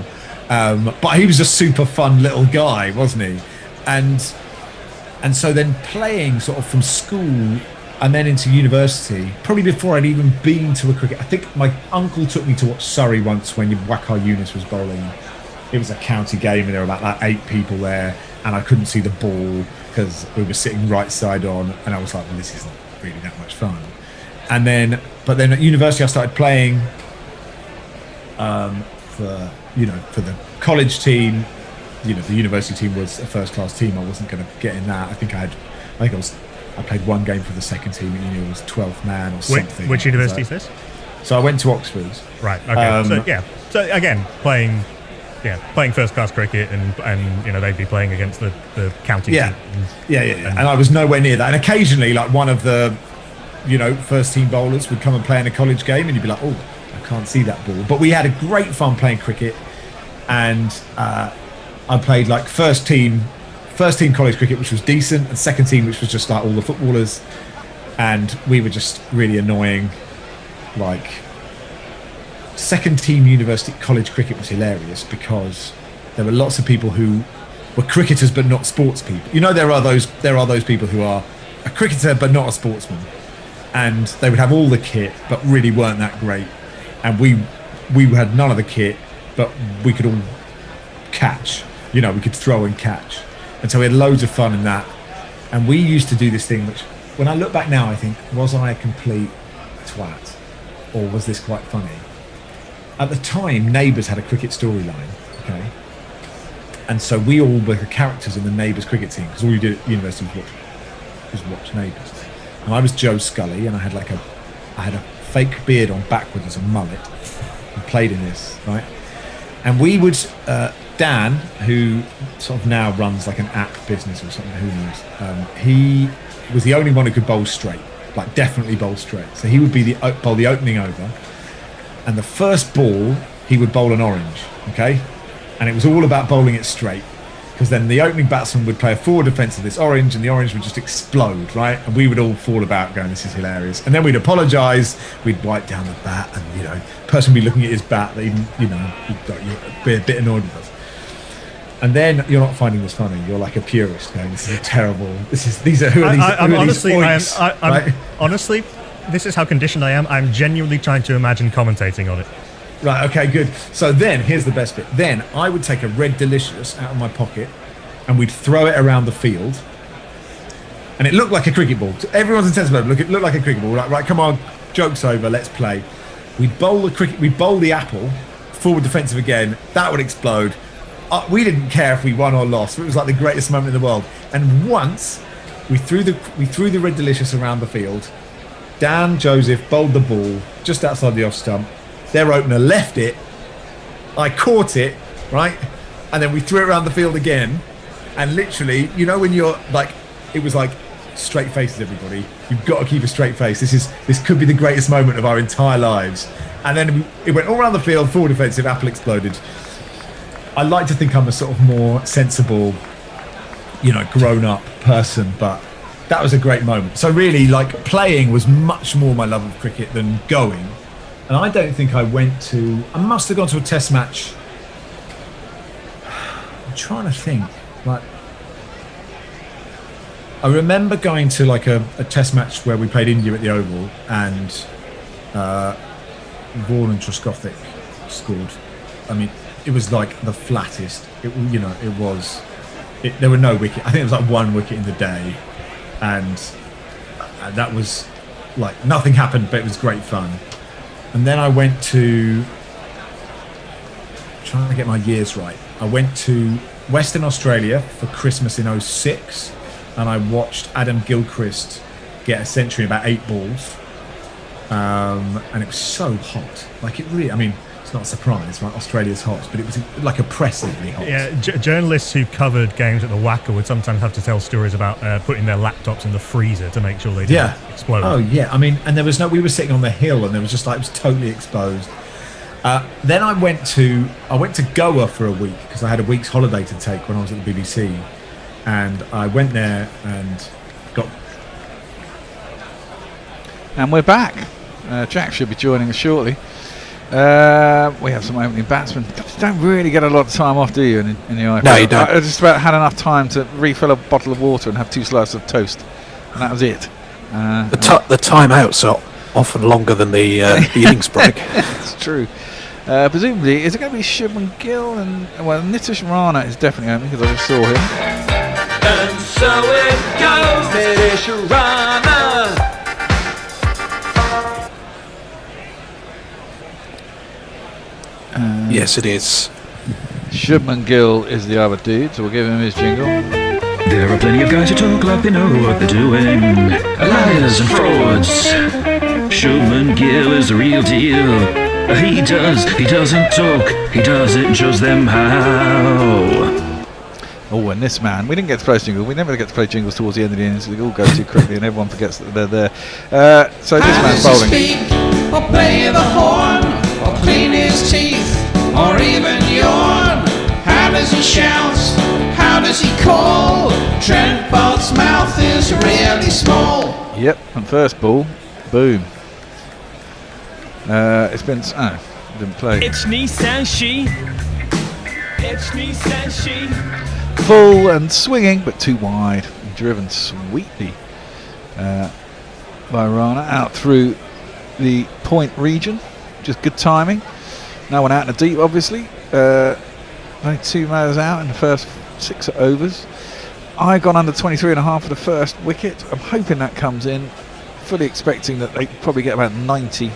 But he was a super fun little guy, wasn't he? And so then playing sort of from school and then into university, probably before I'd even been to a cricket. I think my uncle took me to watch Surrey once when Wakar Yunus was bowling. It was a county game and there were about like 8 people there, and I couldn't see the ball because we were sitting right side on, and I was like, well, this isn't really that much fun. But then at university I started playing for the college team. The university team was a first class team. I wasn't going to get in that. I played one game for the second team, and it was 12th man or something. Which university is this? So I went to Oxford. Right. Okay. So again, playing first class cricket, and they'd be playing against the county team. Yeah. And I was nowhere near that. And occasionally, like one of the first team bowlers would come and play in a college game, and you'd be like, oh, I can't see that ball. But we had a great fun playing cricket, and I played like first team college cricket, which was decent, and second team, which was just like all the footballers, and we were just really annoying. Like second team university college cricket was hilarious because there were lots of people who were cricketers but not sports people. There are those people who are a cricketer but not a sportsman, and they would have all the kit but really weren't that great, and we had none of the kit but we could all catch. We could throw and catch. And so we had loads of fun in that. And we used to do this thing, which when I look back now, I think, was I a complete twat? Or was this quite funny? At the time, Neighbours had a cricket storyline, okay? And so we all were the characters in the Neighbours cricket team, because all you did at university was watch Neighbours. And I was Joe Scully, and I had a fake beard on backwards as a mullet, and played in this, right? And we would... Dan, who sort of now runs like an app business or something, who knows? He was the only one who could bowl straight, like definitely bowl straight. So he would bowl the opening over, and the first ball he would bowl an orange, okay? And it was all about bowling it straight, because then the opening batsman would play a forward defence of this orange, and the orange would just explode, right? And we would all fall about going, this is hilarious. And then we'd apologise, we'd wipe down the bat, and person would be looking at his bat, that he'd be a bit annoyed with us. And then you're not finding this funny. You're like a purist going, this is a terrible. Honestly, this is how conditioned I am. I'm genuinely trying to imagine commentating on it. Right, okay, good. So then, here's the best bit. Then I would take a Red Delicious out of my pocket and we'd throw it around the field. And it looked like a cricket ball. To everyone's intense about it looked like a cricket ball. Like, right, come on, joke's over, let's play. We'd bowl the apple, forward defensive again. That would explode. We didn't care if we won or lost. It was like the greatest moment in the world. And once we threw the Red Delicious around the field. Dan Joseph bowled the ball just outside the off stump. Their opener left it. I caught it, right? And then we threw it around the field again. And literally, when you're like, it was like straight faces, everybody. You've got to keep a straight face. This could be the greatest moment of our entire lives. And then it went all around the field, forward defensive, apple exploded. I like to think I'm a sort of more sensible, grown-up person, but that was a great moment. So really, like, playing was much more my love of cricket than going. And I don't think I must have gone to a test match. I'm trying to think. Like, I remember going to like a test match where we played India at the Oval, and Vaughan and Truskothic scored. I mean, it was like the flattest. There were no wicket. I think it was like one wicket in the day, and that was like nothing happened, but it was great fun. And then I went to, trying to get my years right, I went to Western Australia for Christmas in 2006, and I watched Adam Gilchrist get a century in about 8 balls, and it was so hot. Like, it really, I mean, it's not a surprise, right? Australia's hot, but it was like oppressively hot. Yeah, journalists who covered games at the WACA would sometimes have to tell stories about putting their laptops in the freezer to make sure they didn't explode. Oh yeah, I mean, and there was we were sitting on the hill, and there was just like, it was totally exposed. Then I went to Goa for a week because I had a week's holiday to take when I was at the BBC, and I went there and got. And we're back. Jack should be joining us shortly. We have some opening batsmen. You don't really get a lot of time off, do you, in the IPL? No, you don't. I just about had enough time to refill a bottle of water and have 2 slices of toast, and that was it. The timeouts are often longer than the innings break. It's true. Presumably, is it going to be Shubman Gill and Nitish Rana is definitely opening because I just saw him. And so it goes, Nitish Rana. Yes, it is. Shubman Gill is the other dude, so we'll give him his jingle. There are plenty of guys who talk like they know what they're doing. Liars and frauds. Shubman Gill is the real deal. He doesn't talk, he does it and shows them how. Oh, and this man, we didn't get to play jingles. We never get to play jingles towards the end of the innings. They all go too quickly and everyone forgets that they're there. So this man's bowling. Speak, or play the horn, or clean his teeth, or even yawn. How does he shout? How does he call? Trent Bolt's mouth is really small. Yep, and first ball, boom. It's been... Oh, didn't play. It's Nissan She. It's Nissan She. Full and swinging, but too wide. And driven sweetly by Rana out through the point region. Just good timing. No one out in the deep, obviously. Only 2 matters out in the first 6 overs. I gone under 23.5 for the first wicket. I'm hoping that comes in. Fully expecting that they probably get about 90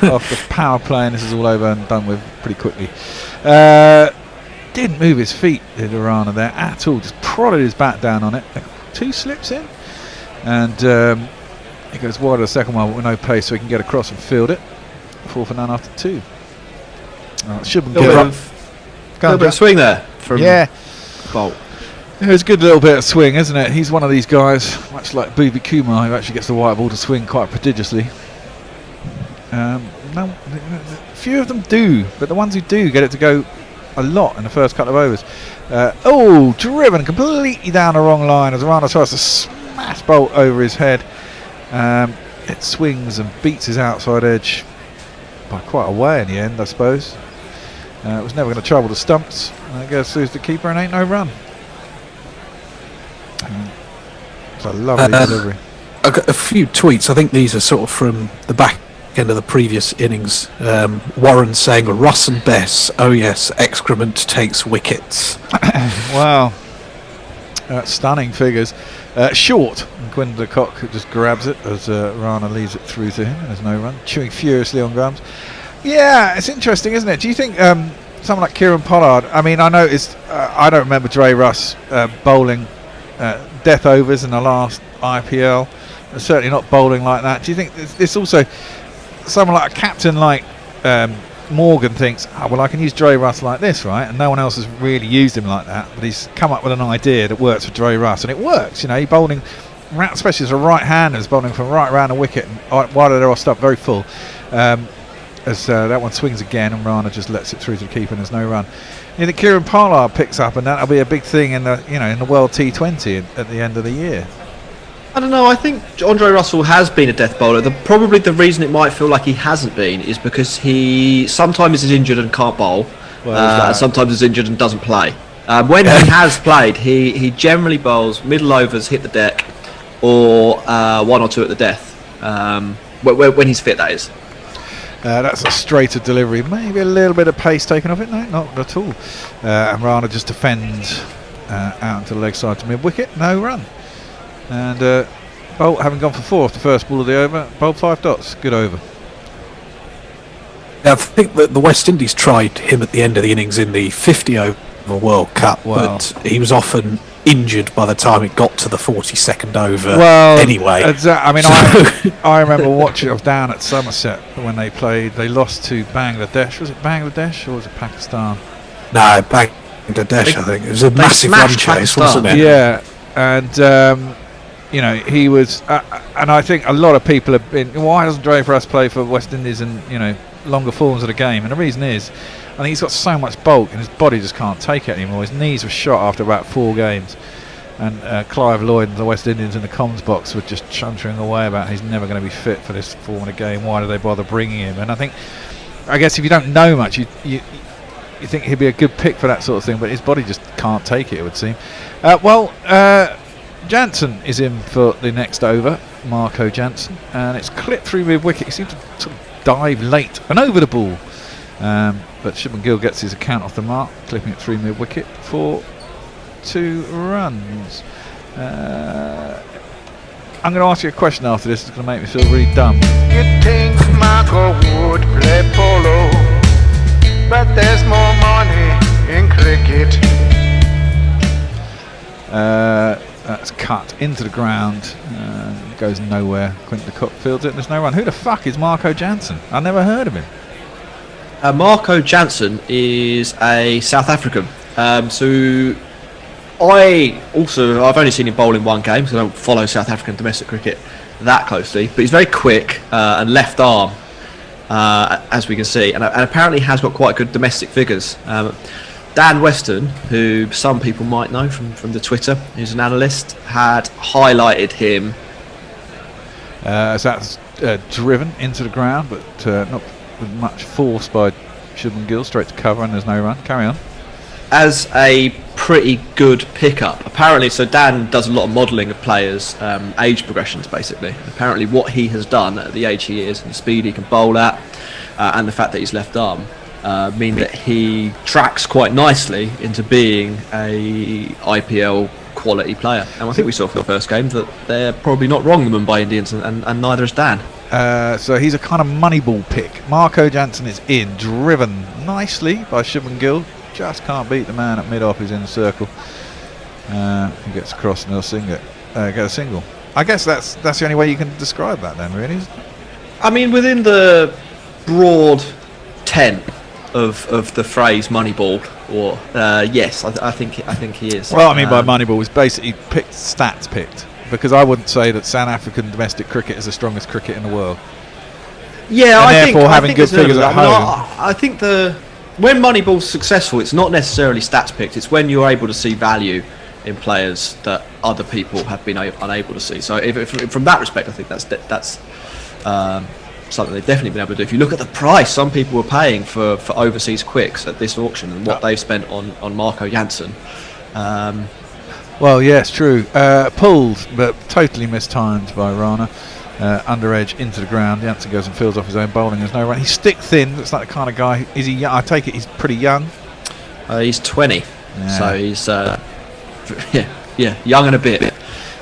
off the power play, and this is all over and done with pretty quickly. Didn't move his feet, did Rana there at all. Just prodded his bat down on it. 2 slips in, and he goes wide of the second one, but with no pace, so he can get across and field it. 4 for none after 2. Shouldn't A little bit of swing there from Bolt. It was a good little bit of swing, isn't it? He's one of these guys, much like Bhuvi Kumar, who actually gets the white ball to swing quite prodigiously. No, few of them do, but the ones who do get it to go a lot in the first couple of overs. Driven completely down the wrong line as Rana tries to smash Bolt over his head. It swings and beats his outside edge by quite a way in the end, I suppose. It was never going to trouble the stumps. And it goes through the keeper and ain't no run. It's a lovely delivery. I got a few tweets. I think these are sort of from the back end of the previous innings. Warren saying, Russ and Bess, oh yes, excrement takes wickets. Wow. Stunning figures. Short. And Quinn de Kock just grabs it as Rana leaves it through to him. There's no run. Chewing furiously on grubs. Yeah, it's interesting, isn't it? Do you think someone like Kieran Pollard, I mean, I noticed, I don't remember Dre Russ bowling death overs in the last IPL. Certainly not bowling like that. Do you think this also, someone like a captain like Morgan thinks, well, I can use Dre Russ like this, right? And no one else has really used him like that, but he's come up with an idea that works for Dre Russ, and it works. You know, he bowling, especially as a right-hander, bowling from right round the wicket, and while they're all stuff very full. As that one swings again, and Rana just lets it through to the keeper, and there's no run. You think Kieran Pollard picks up, and that'll be a big thing in the in the World T20 at the end of the year. I don't know. I think Andre Russell has been a death bowler. Probably the reason it might feel like he hasn't been is because he sometimes is injured and can't bowl, and sometimes is injured and doesn't play. When he has played, he generally bowls middle overs, hit the deck, or 1 or 2 at the death. When he's fit, that is. That's a straighter delivery. Maybe a little bit of pace taken off it. No, not at all. And Rana just defends out to the leg side to mid-wicket. No run. And Bolt, having gone for 4 off the first ball of the over, Bolt 5 dots. Good over. I think that the West Indies tried him at the end of the innings in the 50 over World Cup, but he was often injured by the time it got to the 42nd over. Anyway, I mean, I remember watching. I was down at Somerset when they played. They lost to Bangladesh. Was it Bangladesh or was it Pakistan? No, Bangladesh. I think it was a massive run chase, wasn't it? Yeah, and he was. And I think a lot of people have been. Why doesn't Dre Russ play for West Indies in longer forms of the game? And the reason is, I think he's got so much bulk and his body just can't take it anymore. His knees were shot after about 4 games. And Clive Lloyd and the West Indians in the comms box were just chuntering away about he's never going to be fit for this form of the game. Why do they bother bringing him? And I think I guess if you don't know much, you think he'd be a good pick for that sort of thing, but his body just can't take it, it would seem. Jansen is in for the next over, Marco Jansen, and it's clipped through mid-wicket. He seemed to sort of dive late and over the ball, but Shubman Gill gets his account off the mark, clipping it through mid-wicket for 2 runs. I'm going to ask you a question after this. It's going to make me feel really dumb. You think Marco would play polo, but there's more money in cricket. That's cut into the ground, goes nowhere. Quinton de Kock fields it, and there's no run. Who the fuck is Marco Jansen? I never heard of him. Marco Jansen is a South African. So I've only seen him bowl in one game because I don't follow South African domestic cricket that closely. But he's very quick and left arm, as we can see, and apparently has got quite good domestic figures. Dan Weston, who some people might know from the Twitter, who's an analyst, had highlighted him. As that's driven into the ground, but not with much force by Shubman Gill, straight to cover, and there's no run. Carry on. As a pretty good pickup, apparently. So Dan does a lot of modelling of players' age progressions, basically. Apparently, what he has done at the age he is, and the speed he can bowl at, and the fact that he's left arm, mean that he tracks quite nicely into being a IPL quality player. And I think we saw for the first game that they're probably not wrong, the Mumbai Indians, and neither is Dan. So he's a kind of Moneyball pick. Marco Jansen is in, driven nicely by Shubman Gill. Just can't beat the man at mid-off. He's in the circle. He gets across and he'll get a single. I guess that's the only way you can describe that then, really, isn't it? I mean, within the broad tent of the phrase Moneyball, or yes, I think he is. Well, I mean by Moneyball is basically stats picked, because I wouldn't say that South African domestic cricket is the strongest cricket in the world. Yeah, and I therefore think having good figures at home. I think when Moneyball's successful, it's not necessarily stats picked. It's when you're able to see value in players that other people have been unable to see. So, if from that respect, I think that's something they've definitely been able to do. If you look at the price some people were paying for overseas quicks at this auction and what they've spent on Marco Jansen. Well, yes, true. Pulled, but totally mistimed by Rana. Under edge into the ground. Jansen goes and fields off his own bowling. There's no run. He's stick thin. Looks like the kind of guy. Is he? I take it he's pretty young. He's 20, so he's young and a bit.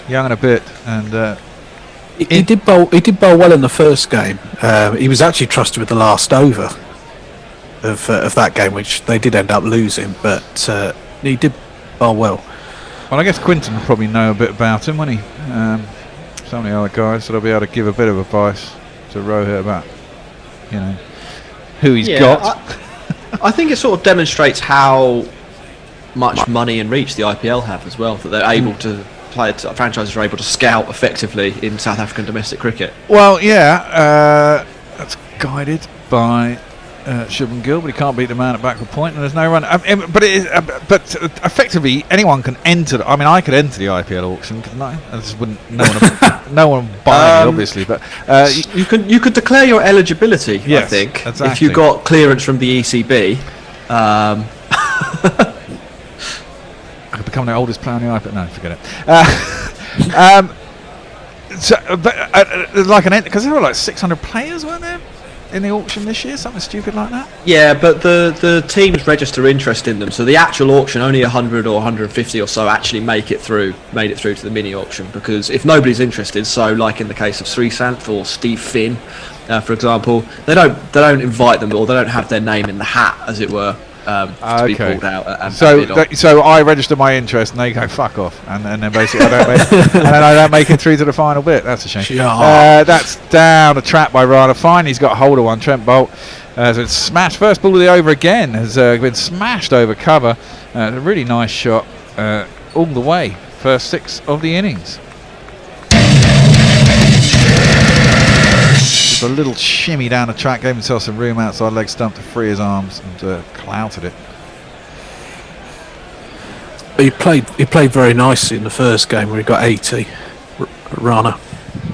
Young and a bit, and he did bowl well in the first game. He was actually trusted with the last over of that game, which they did end up losing. But he did bowl well. Well, I guess Quinton will probably know a bit about him, won't he? Some of the other guys, so they'll be able to give a bit of advice to Rohit about, who he's got. I think it sort of demonstrates how much money and reach the IPL have as well, that they're able to franchises are able to scout effectively in South African domestic cricket. Well, yeah, that's guided by Shubman Gill, but he can't beat the man at backward point, and there's no run. But effectively, anyone can enter. I could enter the IPL auction, couldn't I? I just wouldn't. No one buy me, obviously. But you could declare your eligibility. Yes, I think exactly. If you got clearance from the ECB. I could become the oldest player on the iPad. No, forget it. Because there were like 600 players, weren't there, in the auction this year? Something stupid like that. Yeah, but the teams register interest in them, so the actual auction, only 100 or 150 or so actually made it through to the mini auction. Because if nobody's interested, so like in the case of Srisanth or Steve Finn, for example, they don't invite them, or they don't have their name in the hat, as it were. To be pulled out and so I register my interest and they go fuck off, and then basically I don't make it through to the final bit. That's a shame. That's down a trap by Rana. Fine, he's got hold of one. Trent Bolt so it's smashed. First ball of the over again has been smashed over cover. A really nice shot all the way. First 6 of the innings. A little shimmy down the track, gave himself some room outside leg stump to free his arms, and clouted it. He played very nicely in the first game where he got 80. Rana.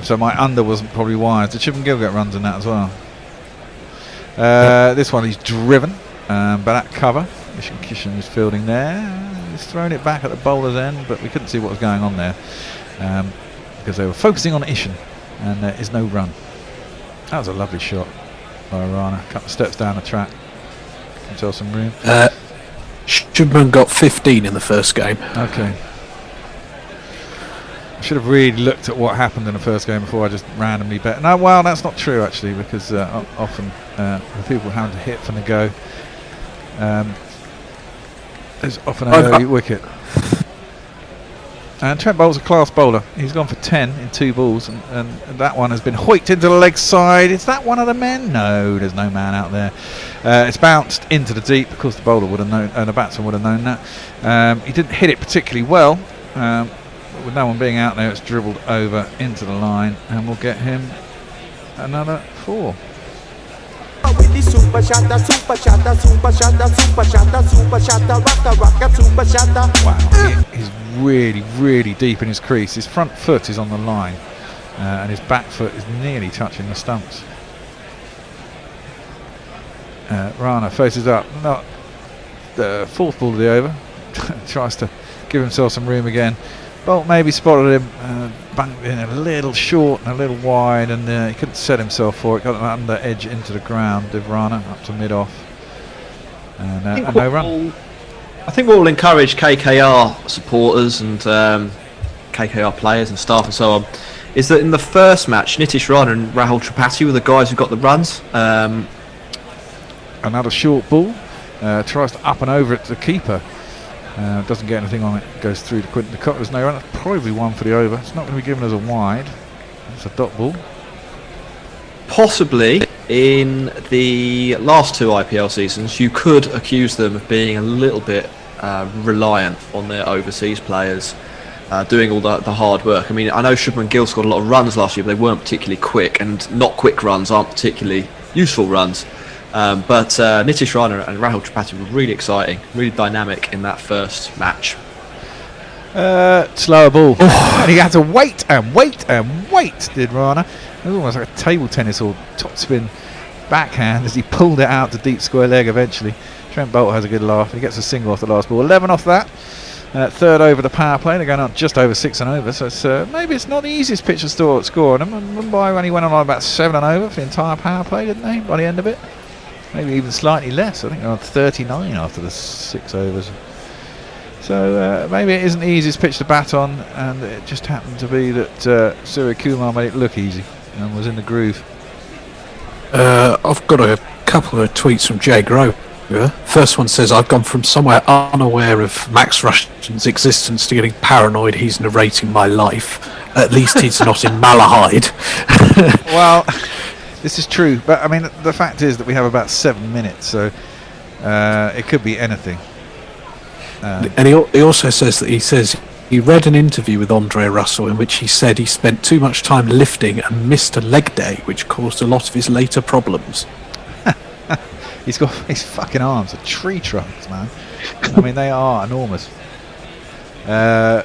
So my under wasn't probably wise. Did Shubman Gill get runs in that as well? This one he's driven, but at cover. Kishan is fielding there. He's thrown it back at the bowler's end, but we couldn't see what was going on there because they were focusing on Ishan, and there is no run. That was a lovely shot by Rana. A couple of steps down the track. Himself some room. Shubman got 15 in the first game. Okay. I should have really looked at what happened in the first game before I just randomly bet. No, well, that's not true actually, because often the people having to hit from the go. There's often an early wicket. And Trent Bolt's a class bowler. He's gone for 10 in 2 balls, and that one has been hoiked into the leg side. Is that one of the men? No, there's no man out there. It's bounced into the deep. Of course, the bowler would have known, and the batsman would have known that. He didn't hit it particularly well. With no one being out there, it's dribbled over into the line, and we'll get him another 4. Super shatter, super shatter, super shatter, super shatter, super shatter, rocka, super shatter. Wow, he's really, really deep in his crease. His front foot is on the line, and his back foot is nearly touching the stumps. Rana faces up, not the 4th ball of the over. Tries to give himself some room again. Bolt maybe spotted him, banged in a little short and a little wide, and he couldn't set himself for it. Got an under edge into the ground. Divrana up to mid off, and no run. I think we'll encourage KKR supporters and KKR players and staff and so on. Is that in the first match, Nitish Rana and Rahul Tripathi were the guys who got the runs. Another short ball, tries to up and over it to the keeper. Doesn't get anything on it, goes through to Quinton de Kock. There's no run. That's probably one for the over. It's not going to be given as a wide. It's a dot ball. Possibly in the last 2 IPL seasons, you could accuse them of being a little bit reliant on their overseas players doing all the hard work. I mean, I know Shubman Gill scored a lot of runs last year, but they weren't particularly quick, and not quick runs aren't particularly useful runs. But Nitish Rana and Rahul Tripathi were really exciting, really dynamic in that first match. Slower ball. And he had to wait and wait and wait, did Rana. It was almost like a table tennis or topspin backhand as he pulled it out to deep square leg eventually. Trent Bolt has a good laugh. He gets a single off the last ball. 11 off that. 3rd over the power play. They're going on just over 6 and over. So it's, maybe it's not the easiest pitch to score. And Mumbai only went on about 7 and over for the entire power play, didn't they, by the end of it? Maybe even slightly less. I think they're on 39 after the 6 overs. So maybe it isn't the easiest pitch to bat on, and it just happened to be that Surya Kumar made it look easy and was in the groove. I've got a couple of tweets from Jay Grover. First one says, I've gone from somewhere unaware of Max Rushton's existence to getting paranoid he's narrating my life. At least he's not in Malahide. Well, this is true, but I mean, the fact is that we have about 7 minutes, so it could be anything. And he also says that he read an interview with Andre Russell in which he said he spent too much time lifting and missed a leg day, which caused a lot of his later problems. He's got his fucking arms are tree trunks, man. I mean, they are enormous. As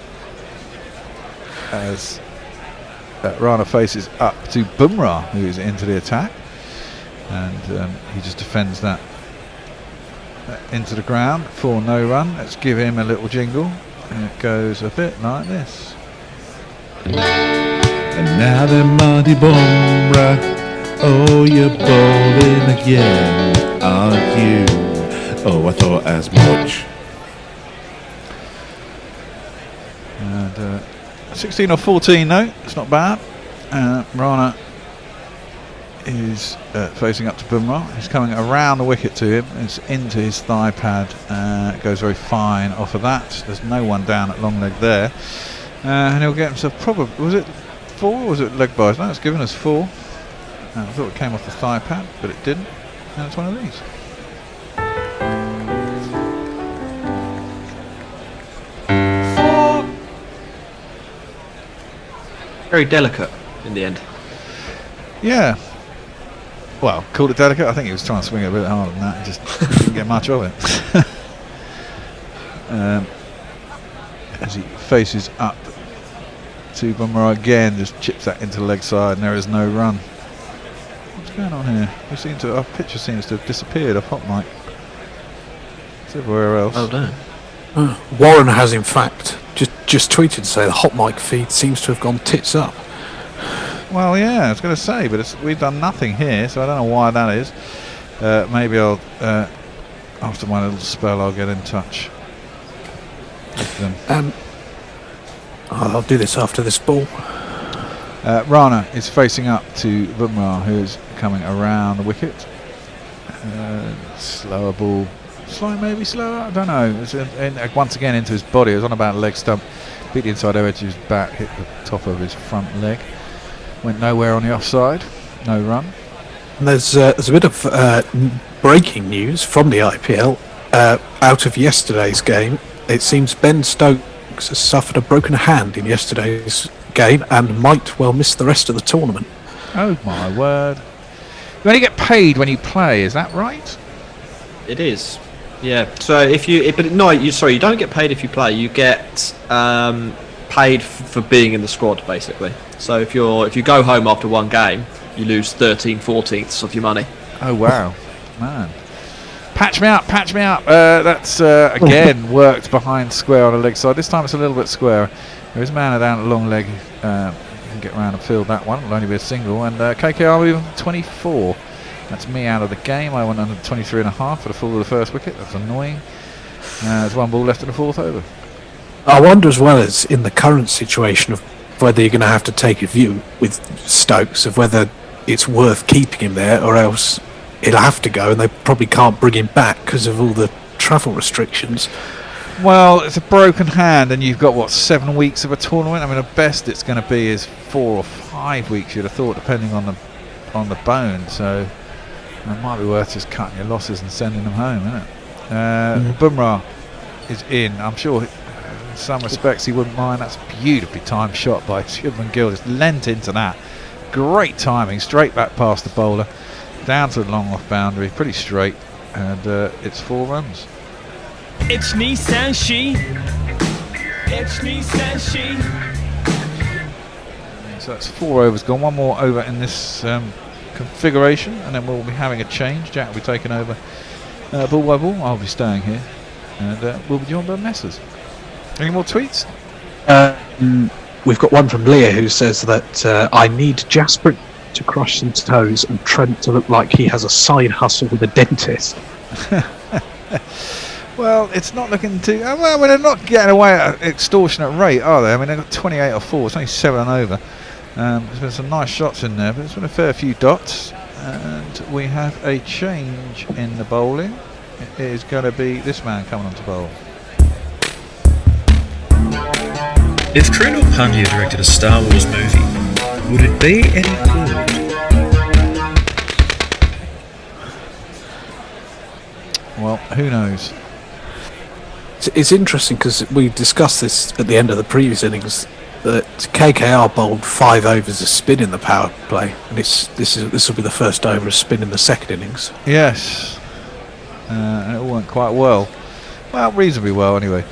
Rana faces up to Bumrah, who is into the attack, and he just defends that into the ground for no run. Let's give him a little jingle, and it goes a bit like this. And now then, Monty Bumrah, oh, you're bowling again, aren't you? Oh, I thought as much. And 16 or 14 though, it's not bad. Rana is facing up to Bumrah. He's coming around the wicket to him. It's into his thigh pad. It goes very fine off of that. There's no one down at long leg there. And he'll get himself probably, was it 4 or was it leg byes? No, it's given us 4. I thought it came off the thigh pad, but it didn't. And it's one of these. Very delicate in the end. Yeah. Well, called it delicate. I think he was trying to swing it a bit harder than that. He just didn't get much of it. As he faces up to Bumrah again, just chips that into the leg side, and there is no run. What's going on here? We seem to. Our picture seems to have disappeared off Hot Mic. It's everywhere else. Oh no. Warren has in fact just tweeted to say the Hot Mic feed seems to have gone tits up. Well, yeah, I was going to say, but we've done nothing here, so I don't know why that is. Maybe I'll, after my little spell, I'll get in touch with them. I'll do this after this ball. Rana is facing up to Bumrah, who's coming around the wicket. Slower ball. Maybe slower, I don't know. It's once again into his body. It was on about leg stump, beat the inside edge of his bat, hit the top of his front leg. Went nowhere on the offside, no run. And there's a bit of breaking news from the IPL out of yesterday's game. It seems Ben Stokes has suffered a broken hand in yesterday's game and might well miss the rest of the tournament. Oh my word! You only get paid when you play, is that right? It is. Yeah. So you don't get paid if you play. You get paid for being in the squad, basically. So if you go home after one game, you lose 13/14 of your money. Oh wow, man! Patch me up. That's again worked behind square on the leg side. This time it's a little bit square. There is a man down the long leg. Can get around and field that one. It'll only be a single. And KKR moving 24. That's me out of the game. I went under 23.5 for the full of the first wicket. That's annoying. There's one ball left in the fourth over. I wonder as well as in the current situation of whether you're going to have to take a view with Stokes of whether it's worth keeping him there or else he'll have to go and they probably can't bring him back because of all the travel restrictions. Well, it's a broken hand and you've got 7 weeks of a tournament. I mean, the best it's going to be is 4 or 5 weeks, you'd have thought, depending on the bone. So it might be worth just cutting your losses and sending them home, isn't it? Bumrah is in. I'm sure in some respects he wouldn't mind. That's a beautifully timed shot by Shubman Gill. Just lent into that. Great timing, straight back past the bowler, down to the long off boundary, pretty straight, and it's 4 runs. It's me, Sanshi. It's me, Sanshi. So that's 4 overs gone. One more over in this configuration, and then we'll be having a change. Jack will be taking over ball by ball. I'll be staying here, and we'll be joined by Messers. Any more tweets? We've got one from Leah who says that I need Jasper to crush some toes and Trent to look like he has a side hustle with a dentist. Well, it's not looking too... well, they're not getting away at an extortionate rate, are they? I mean, they've got 28 or 4. It's only 7 and over. There's been some nice shots in there, but there's been a fair few dots. And we have a change in the bowling. It is going to be this man coming on to bowl. If Trent Pandya directed a Star Wars movie, would it be any good? Well, who knows? It's interesting because we discussed this at the end of the previous innings that KKR bowled 5 overs of spin in the power play, and this will be the first over of spin in the second innings. Yes, and it all went quite well. Well, reasonably well anyway.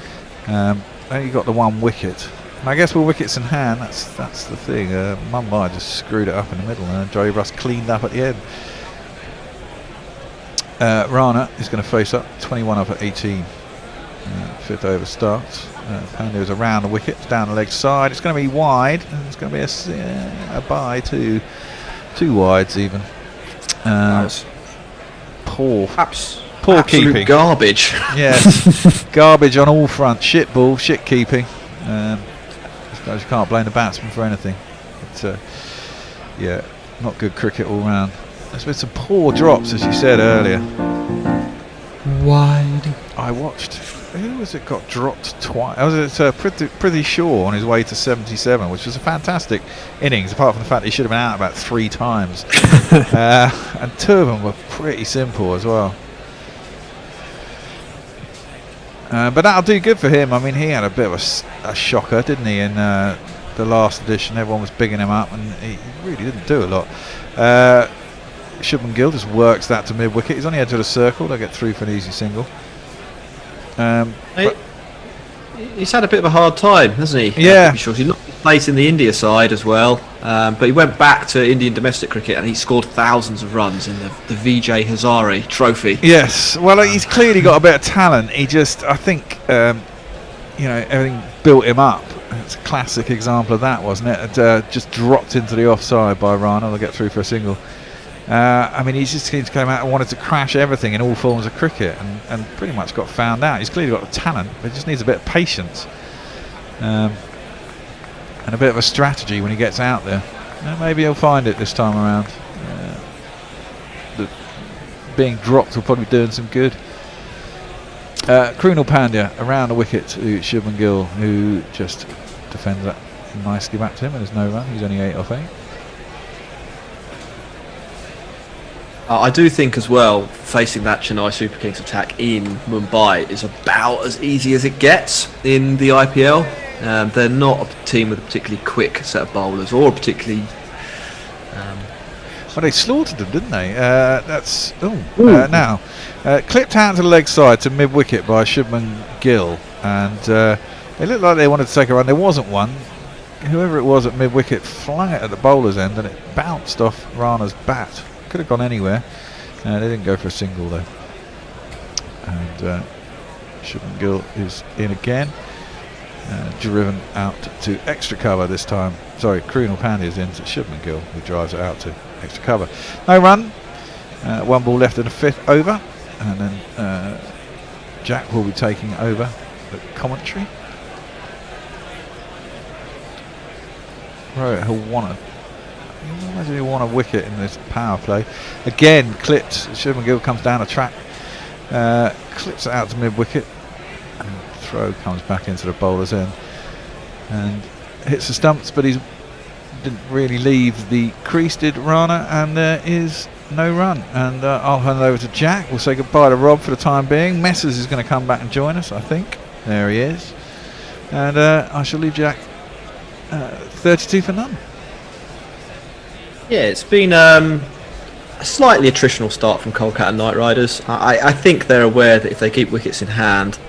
Only got the 1 wicket. And I guess with wickets in hand, that's the thing. Mumbai just screwed it up in the middle, and Joey Russ cleaned up at the end. Rana is going to face up, 21 up at 18. 5th over starts. Pandya is around the wicket, down the leg side. It's going to be wide, and it's going to be a bye, 2 wides even. Nice. Poor absolute keeping. Garbage. Yes, garbage on all fronts. Shit ball, shit keeping. I suppose you can't blame the batsman for anything. But, yeah, not good cricket all round. There's been some poor drops, as you said earlier. Wide. I watched. Who was it got dropped twice? Was it Prithvi Shaw on his way to 77, which was a fantastic innings, apart from the fact he should have been out about 3 times. And 2 of them were pretty simple as well. But that'll do good for him. I mean, he had a bit of a shocker, didn't he, in the last edition? Everyone was bigging him up, and he really didn't do a lot. Shubman Gill just works that to mid-wicket. He's on the edge of the circle. They'll get through for an easy single. He's had a bit of a hard time, hasn't he? Yeah. He's knocked his facing the India side as well, but he went back to Indian domestic cricket and he scored thousands of runs in the Vijay Hazare Trophy. Yes, well, he's clearly got a bit of talent. He just, I think, everything built him up. It's a classic example of that, wasn't it? It just dropped into the offside by Rana. They'll get through for a single. He just came out and wanted to crash everything in all forms of cricket, and pretty much got found out. He's clearly got the talent, but he just needs a bit of patience and a bit of a strategy when he gets out there. Maybe he'll find it this time around. Being dropped will probably be doing some good. Krunal Pandya around the wicket to Shubman Gill, who just defends that nicely back to him, and there's no run. He's only 8 off 8. I do think as well, facing that Chennai Super Kings attack in Mumbai is about as easy as it gets in the IPL. They're not a team with a particularly quick set of bowlers, or particularly... Well, they slaughtered them, didn't they? Now, clipped out to the leg side to mid-wicket by Shubman Gill, and they looked like they wanted to take a run. There wasn't one. Whoever it was at mid-wicket flung it at the bowler's end, and it bounced off Rana's bat. Could have gone anywhere. They didn't go for a single though. And Shubman Gill is in again, driven out to extra cover this time. Sorry, Krunal Pandya is in to Shubman Gill, who drives it out to extra cover. No run. 1 ball left in the 5th over, and then Jack will be taking over the commentary. Rohit Hawana. Imagine he won a wicket in this power play. Again, clipped. Shubman Gill comes down a track, clips it out to mid-wicket, and throw comes back into the bowler's end and hits the stumps, but he didn't really leave the crease, did Rana, and there is no run. And I'll hand it over to Jack. We'll say goodbye to Rob for the time being. Messers is going to come back and join us, I think. There he is. And I shall leave Jack 32 for none. Yeah, it's been a slightly attritional start from Kolkata Knight Riders. I think they're aware that if they keep wickets in hand,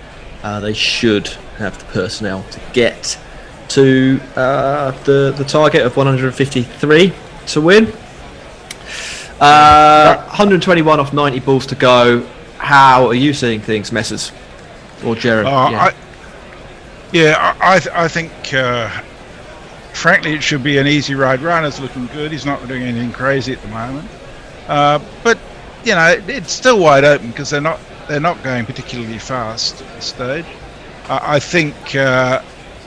they should have the personnel to get to the target of 153 to win. 121 off 90 balls to go. How are you seeing things, Messers or Jeremy? I think frankly it should be an easy ride. Rana's looking good. He's not doing anything crazy at the moment, but it's still wide open because they're not going particularly fast at this stage. I think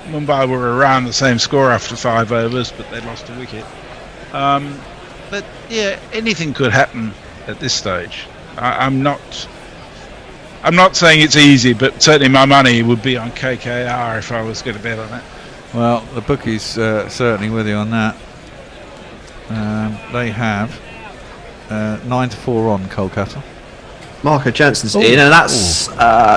Mumbai were around the same score after 5 overs, but they lost a wicket. But yeah, anything could happen at this stage. I'm not saying it's easy, but certainly my money would be on KKR if I was going to bet on it. Well, the bookies certainly with you on that. They have 9-4 on Kolkata. Marco Jansen's in, and that's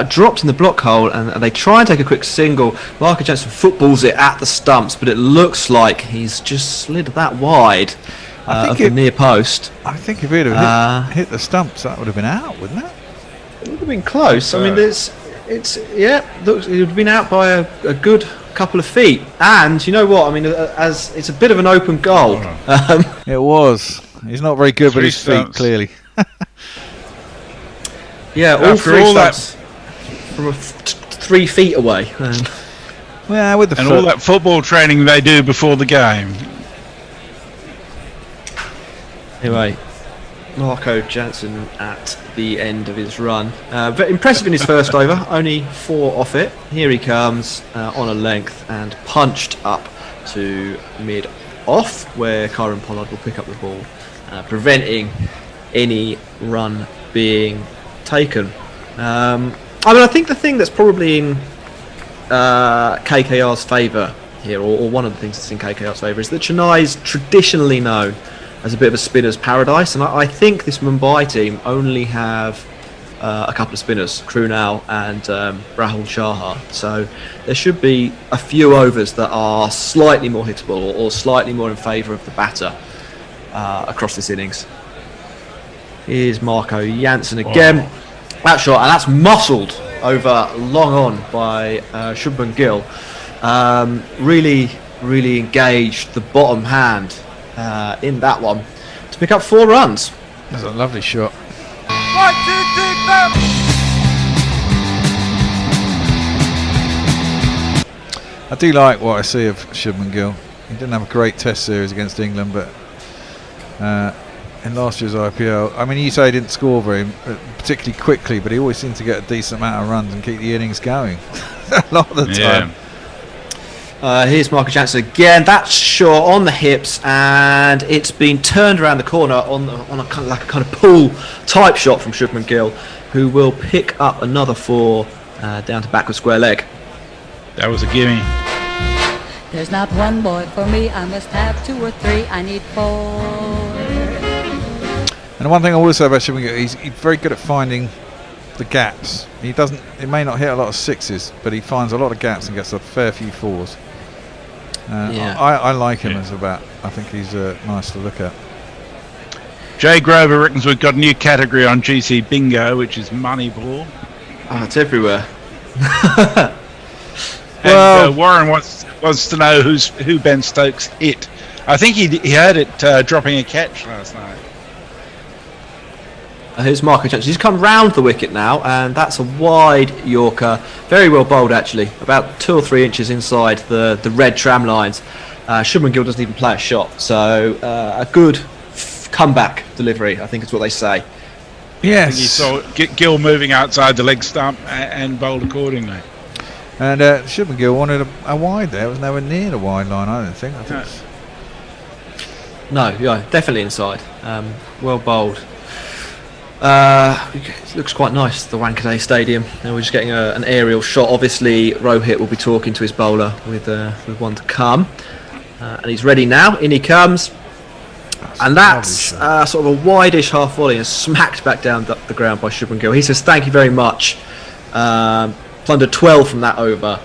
dropped in the block hole, and they try and take a quick single. Marco Jansen footballs it at the stumps, but it looks like he's just slid that wide of the near post. I think if he'd have hit the stumps, that would have been out, wouldn't it? It would have been close. I mean, it would have been out by a good couple of feet. And you know what? I mean, as it's a bit of an open goal. It was. He's not very good with his feet, clearly. Yeah, all three stumps from 3 feet away. Well, with the all that football training they do before the game. Anyway, Marco Jansen at the end of his run. Very impressive in his first over, only 4 off it. Here he comes on a length and punched up to mid-off, where Kyron Pollard will pick up the ball, preventing any run being taken. I think the thing that's probably in KKR's favour here, or one of the things that's in KKR's favour, is that Chennai is traditionally known as a bit of a spinner's paradise, and I think this Mumbai team only have a couple of spinners, Krunal and Rahul Chahar, so there should be a few overs that are slightly more hittable or slightly more in favour of the batter across this innings. Here's Marco Jansen again. That shot, and that's muscled over long on by Shubman Gill. Really really engaged the bottom hand in that one to pick up 4 runs. That's a lovely shot. 1, 2, 3, 4. I do like what I see of Shubman Gill. He didn't have a great test series against England, but in last year's IPL, I mean, you say he didn't score particularly quickly, but he always seemed to get a decent amount of runs and keep the innings going a lot of the time. Here's Marcus Jansen again. That's short on the hips, and it's been turned around the corner on a kind of pull type shot from Shubman Gill, who will pick up another 4 down to backward square leg. That was a gimme. There's not one boy for me, I must have 2 or 3, I need 4. And the one thing I will say about Shubman Gill, he's very good at finding the gaps. He may not hit a lot of 6s, but he finds a lot of gaps and gets a fair few 4s. I like him as a bat. I think he's nice to look at. Jay Grover reckons we've got a new category on GC Bingo, which is Moneyball. Oh, it's everywhere. And Warren wants to know who Ben Stokes hit. I think he heard it dropping a catch last night. Here's Marco Jansen. He's come round the wicket now, and that's a wide Yorker. Very well bowled, actually. About 2 or 3 inches inside the red tram lines. Shubman Gill doesn't even play a shot, so a good comeback delivery, I think is what they say. Yes. I think you saw Gill moving outside the leg stump and bowled accordingly. And Shubman Gill wanted a wide there. It was nowhere near the wide line, I don't think. No, yeah, definitely inside. Well bowled. It looks quite nice, the Wankhede Stadium. We're just getting an aerial shot. Obviously, Rohit will be talking to his bowler with one to come. And he's ready now. In he comes. And that's sort of a wide-ish half volley and smacked back down the ground by Shubman Gill. He says, thank you very much. Plundered 12 from that over.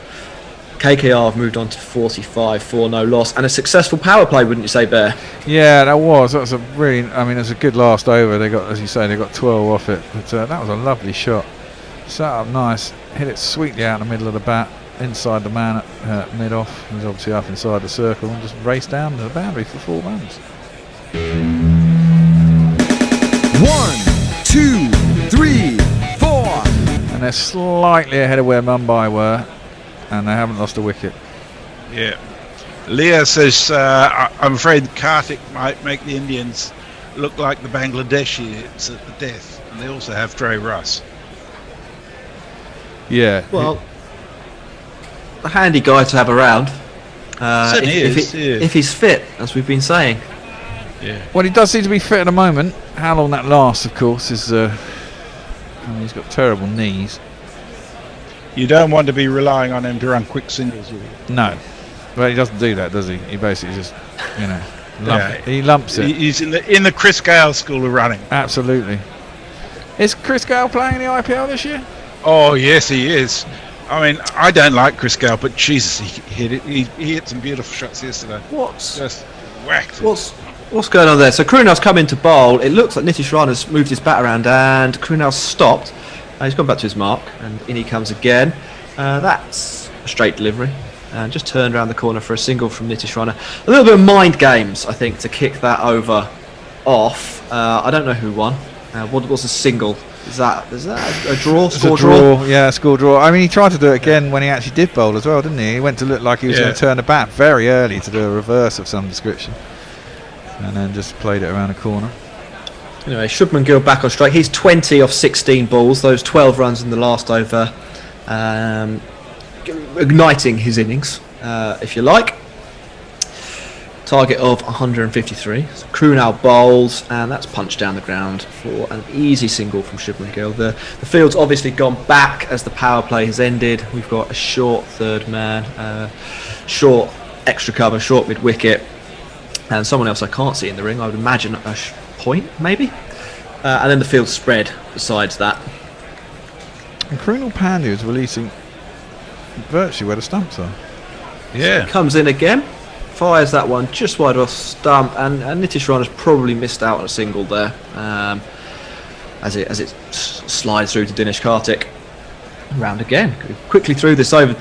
KKR have moved on to 45 for no loss, and a successful power play, wouldn't you say, Bear? Yeah, that was a really. I mean, it was a good last over. They got, as you say, they got 12 off it. But that was a lovely shot. Sat up nice, hit it sweetly out in the middle of the bat, inside the man at mid off. He was obviously up inside the circle and just raced down to the boundary for 4 runs. 1, 2, 3, 4. And they're slightly ahead of where Mumbai were, and they haven't lost a wicket. Yeah. Leah says, I'm afraid Karthik might make the Indians look like the Bangladeshis at the death, and they also have Dre Russ. Yeah. Well, a handy guy to have around. If he's fit, as we've been saying. Yeah. Well, he does seem to be fit at the moment. How long that lasts, of course, is. He's got terrible knees. You don't want to be relying on him to run quick singles with you. No. Well, he doesn't do that, does he? He basically just, he lumps it. He's in the Chris Gale school of running. Absolutely. Is Chris Gale playing in the IPL this year? Oh, yes, he is. I mean, I don't like Chris Gale, but Jesus, he hit it. He hit some beautiful shots yesterday. Just whacked. What's going on there? So Krunal's come in to bowl. It looks like Nitish Rana's moved his bat around, and Krunal's stopped. He's gone back to his mark, and in he comes again. That's a straight delivery, and just turned around the corner for a single from Nitish Rana. A little bit of mind games, I think, to kick that over off. I don't know who won. What was a single? Is that a draw? Score draw? Yeah, score draw. I mean, he tried to do it again when he actually did bowl as well, didn't he? He went to look like he was going to turn the bat very early to do a reverse of some description, and then just played it around the corner. Anyway, Shubman Gill back on strike. He's 20 off 16 balls, those 12 runs in the last over, igniting his innings, if you like. Target of 153. So Krunal bowls, and that's punched down the ground for an easy single from Shubman Gill. The field's obviously gone back as the power play has ended. We've got a short third man, short extra cover, short mid wicket, and someone else I can't see in the ring. I would imagine a point, maybe. And then the field's spread besides that. And Krunal Pandya is releasing virtually where the stumps are. Yeah. So comes in again, fires that one just wide off stump, and Nitish Rana's probably missed out on a single there, as it slides through to Dinesh Karthik. round again. Quickly through this over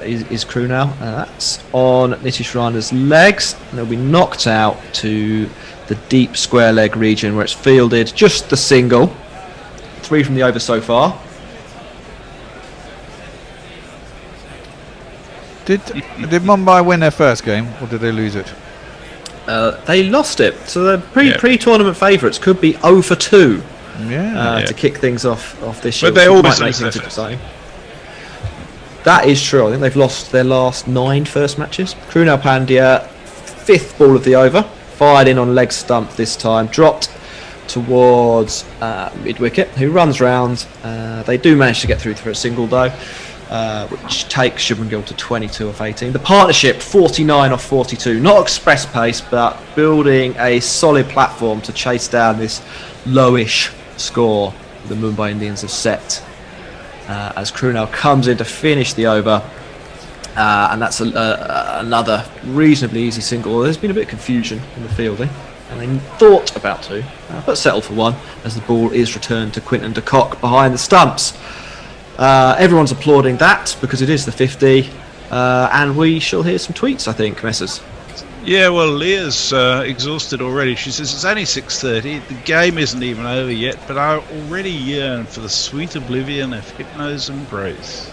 is crew now. That's on Nitish Rana's legs, and they'll be knocked out to the deep square leg region where it's fielded. Just the single. 3 from the over so far. Did Mumbai win their first game, or did they lose it? They lost it, so the pre-tournament favourites could be 0 for 2 to kick things off this year. But they always make lose their things first. exciting. That is true. I think they've lost their last 9 first matches. Krunal Pandya, 5th ball of the over, fired in on leg stump this time, dropped towards mid wicket, who runs round. They do manage to get through for a single though, which takes Shubman Gill to 22 off 18. The partnership 49 off 42, not express pace, but building a solid platform to chase down this lowish score the Mumbai Indians have set. As Krunal comes in to finish the over, and that's another reasonably easy single. There's been a bit of confusion in the fielding, and they thought about 2, but settled for 1 as the ball is returned to Quinton de Kock behind the stumps. Everyone's applauding that because it is the 50, and we shall hear some tweets, I think, Messers. Yeah, well, Leah's exhausted already. She says it's only 6:30. The game isn't even over yet, but I already yearn for the sweet oblivion of Hypno's embrace.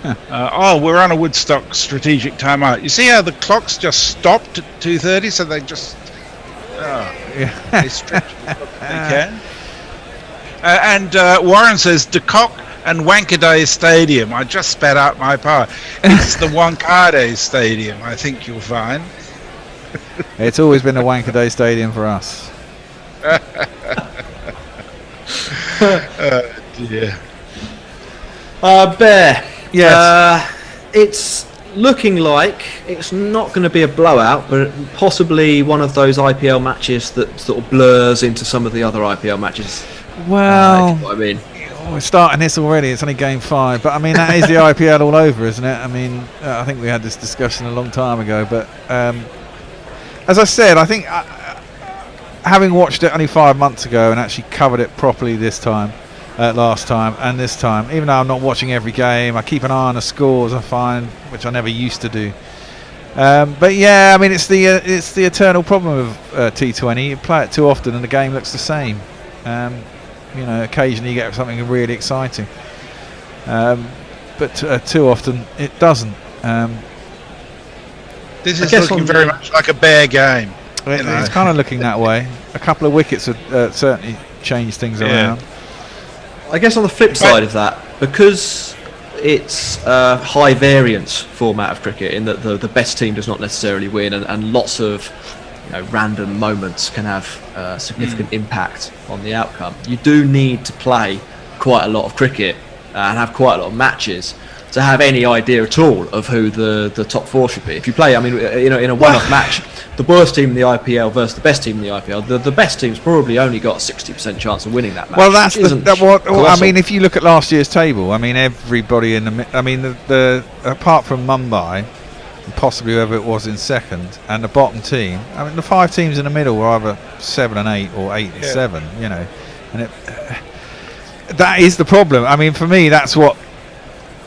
We're on a Woodstock strategic timeout. You see how the clocks just stopped at 2:30, so they just they stretch the clock if they can. And Warren says De Kock and Wankhede Stadium. I just spat out my power. It's the Wankhede Stadium, I think you'll find. It's always been the Wankhede Stadium for us. Dear. Bear. Yes. It's looking like it's not going to be a blowout, but possibly one of those IPL matches that sort of blurs into some of the other IPL matches. Well, if you know what I mean. We're starting this already. It's only game 5, but I mean that is the IPL all over, isn't it? I mean, I think we had this discussion a long time ago, but as I said, I think having watched it only 5 months ago and actually covered it properly this time, last time and this time, even though I'm not watching every game, I keep an eye on the scores, I find, which I never used to do. But yeah, I mean it's the eternal problem of T20. You play it too often and the game looks the same. Occasionally you get something really exciting, but too often it doesn't. This is looking very much like a Bear game. It's kind of looking that way. A couple of wickets would certainly change things around. I guess on the flip side of that, because it's a high variance format of cricket in that the best team does not necessarily win, and lots of random moments can have significant impact on the outcome. You do need to play quite a lot of cricket and have quite a lot of matches to have any idea at all of who the top 4 should be. If you play, in a one-off match, the worst team in the IPL versus the best team in the IPL, the best team's probably only got a 60% chance of winning that match. Well, that's I mean, if you look at last year's table, I mean, everybody in the apart from Mumbai, possibly whoever it was in second, and the bottom team, I mean, the 5 teams in the middle were either 7 and 8 or 8 and 7. And that is the problem. I mean, for me, that's what.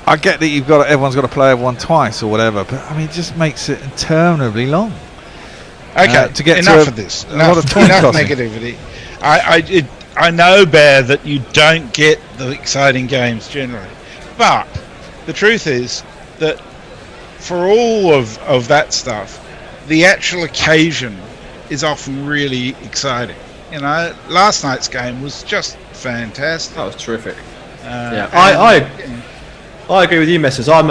I get that everyone's got to play everyone twice or whatever, but I mean, it just makes it interminably long. Okay, to get enough to of this. Enough negativity. I know, Bear, that you don't get the exciting games generally, but the truth is that for all of that stuff, the actual occasion is often really exciting. Last night's game was just fantastic. That was terrific. I agree with you, Messers. I'm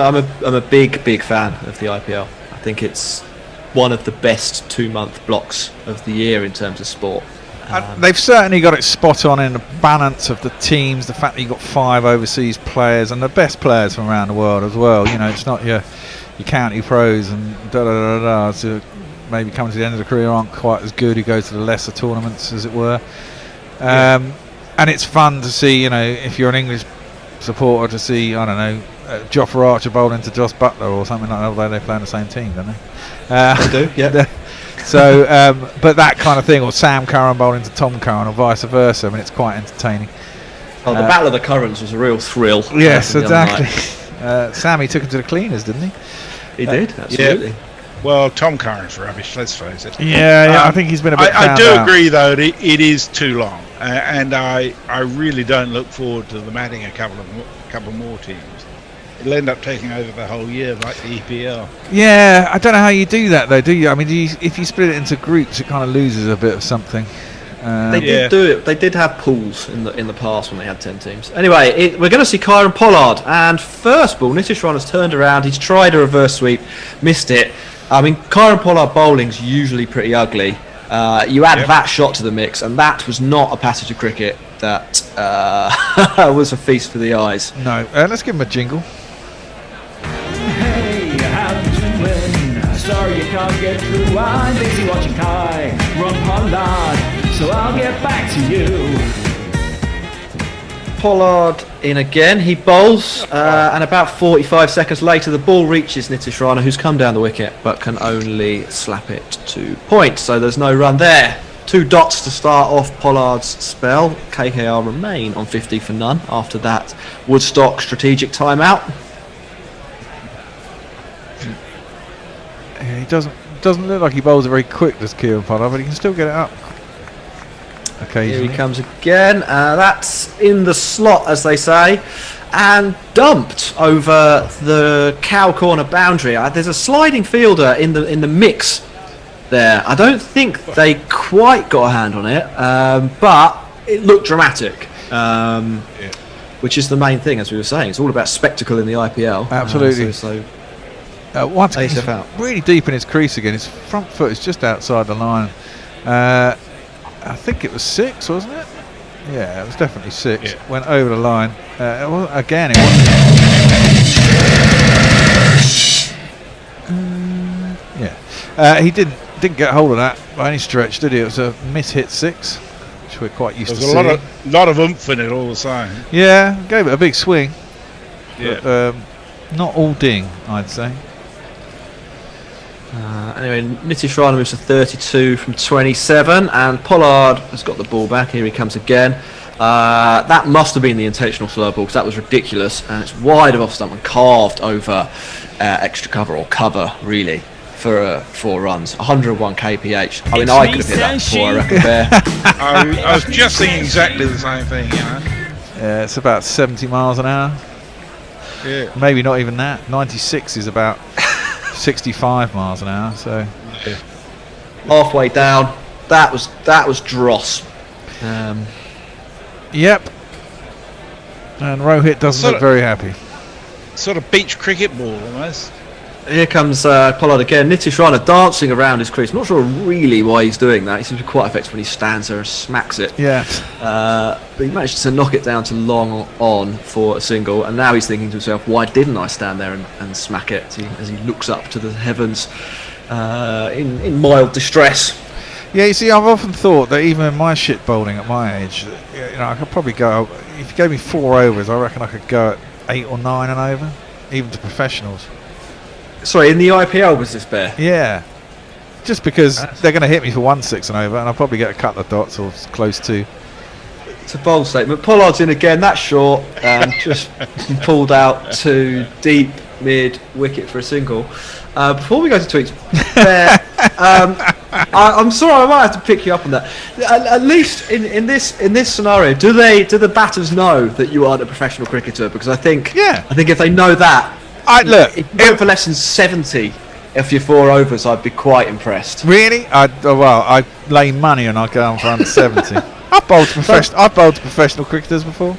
a big fan of the IPL. I think it's one of the best 2-month blocks of the year in terms of sport. They've certainly got it spot on in the balance of the teams, the fact that you've got 5 overseas players and the best players from around the world as well. It's not your county pros and so maybe coming to the end of the career aren't quite as good, who go to the lesser tournaments, as it were. And it's fun to see, if you're an English supporter, to see, I don't know, Jofra Archer bowled into Joss Butler or something like that, although they play on the same team, don't they? They do, yeah. So, but that kind of thing, or Sam Curran bowling into Tom Curran, or vice versa. I mean, it's quite entertaining. the Battle of the Currents was a real thrill. Yes, from the other exactly. night. Sammy took him to the cleaners, didn't he? He did, absolutely. Yeah. Well, Tom Curran's rubbish, let's face it. Yeah, I think he's been a bit I found do out. agree, though, that it is too long. And I really don't look forward to them adding a couple more teams. It'll end up taking over the whole year, like the EPL. Yeah, I don't know how you do that, though, do you? I mean, if you split it into groups, it kind of loses a bit of something. They did do it. They did have pools in the past when they had 10 teams. Anyway, we're going to see Kyron Pollard. And first ball, Nitish Ron has turned around. He's tried a reverse sweep, missed it. I mean, Kyron Pollard bowling's usually pretty ugly. You add that shot to the mix, and that was not a passage of cricket that was a feast for the eyes. No, let's give him a jingle. Hey, how you doing? Sorry you can't get through. I'm busy watching Ron Pollard, so I'll get back to you. Pollard in again. He bowls, and about 45 seconds later, the ball reaches Nitish Rana, who's come down the wicket, but can only slap it to point. So there's no run there. 2 dots to start off Pollard's spell. KKR remain on 50 for none after that Woodstock strategic timeout. Yeah, he doesn't look like he bowls very quick, does Kieran Pollard, but he can still get it up. Here he comes again. That's in the slot, as they say, and dumped over the cow corner boundary. There's a sliding fielder in the mix there. I don't think they quite got a hand on it, but it looked dramatic, which is the main thing, as we were saying. It's all about spectacle in the IPL. Absolutely. Once Ace he's out. really deep in his crease again. His front foot is just outside the line. I think it was 6, wasn't it? Yeah, it was definitely 6. Yeah. Went over the line. It wasn't. Yeah. He didn't get hold of that by any stretch, did he? It was a mishit 6, which we're quite used to seeing. There's a lot of oomph in it all the same. Yeah, gave it a big swing. Yeah. But, not all ding, I'd say. Anyway, Nitish Rana moves to 32 from 27, and Pollard has got the ball back. Here he comes again. That must have been the intentional slow ball, because that was ridiculous, and it's wide of off stump and carved over extra cover, or cover really, for 4 runs. 101 kph. I mean, I could have hit that before, I reckon, Bear. I was just thinking exactly the same thing, you know. Yeah, it's about 70 miles an hour. Yeah. Maybe not even that. 96 is about 65 miles an hour. So halfway down, that was dross. Yep. And Rohit doesn't look very happy. Sort of beach cricket ball almost. Here comes Pollard again. Nitish Rana dancing around his crease. I'm not sure really why he's doing that. He seems to be quite effective when he stands there and smacks it. Yeah. But he managed to knock it down to long on for a single, and now he's thinking to himself, why didn't I stand there and smack it, as he looks up to the heavens in mild distress. Yeah, you see, I've often thought that even in my shit bowling at my age, I could probably go, if you gave me 4 overs, I reckon I could go at 8 or 9 and over, even to professionals. Sorry, in the IPL was this, Bear? Yeah. Just because they're going to hit me for 1 6 and over, and I'll probably get a couple of dots or close to. It's a bold statement. Pollard's in again. That's short. Just pulled out to deep mid wicket for a single. Before we go to tweets, Bear, I'm sorry, I might have to pick you up on that. At least in this scenario, do the batters know that you aren't a professional cricketer? Because I think if they know that. Look, if you go for less than 70 if you're 4 overs, I'd be quite impressed. Really? I lay money and I go on for under 70. I've bowled to professional cricketers before.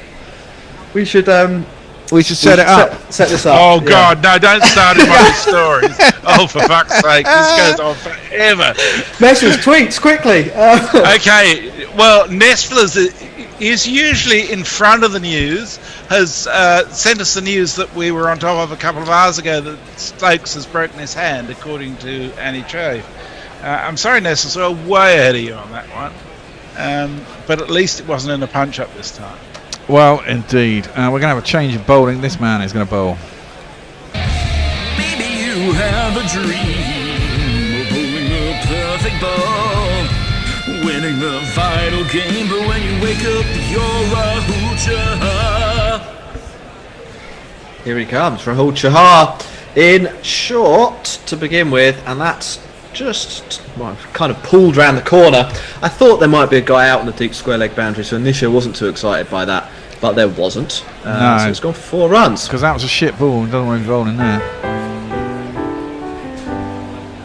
We should set it up. Set this up. Oh God, no! Don't start with my stories. Oh, for fuck's sake, this goes on forever. Messages, tweets, quickly. Okay, well, Nestler is usually in front of the news. Has sent us the news that we were on top of a couple of hours ago that Stokes has broken his hand, according to Annie Chafe. I'm sorry, Nestler, so we're way ahead of you on that one. But at least it wasn't in a punch-up this time. Well, indeed. We're going to have a change in bowling. This man is going to bowl. Maybe you have a dream of bowling a perfect ball. winning the vital game. But when you wake up, you're Rahul Chahar. Here he comes, Rahul Chahar in short to begin with, and that's just kind of pulled round the corner. I thought there might be a guy out on the deep square leg boundary, so initially I wasn't too excited by that, but there wasn't. No. So it's gone for 4 runs. Because that was a shit ball and doesn't want to be rolling there.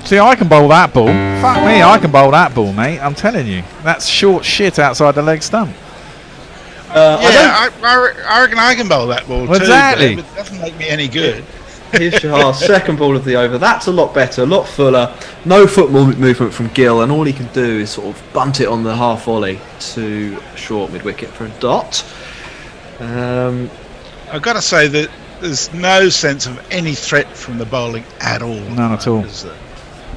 See, I can bowl that ball. Fuck me, I can bowl that ball, mate. I'm telling you. That's short shit outside the leg stump. I reckon I can bowl that ball Well, too. exactly. But it doesn't make me any good. Here's Shahar's second ball of the over. That's a lot better, a lot fuller. No foot movement from Gill, and all he can do is sort of bunt it on the half volley to short mid wicket for a dot. I've got to say that there's no sense of any threat from the bowling at all. None at all. Is there?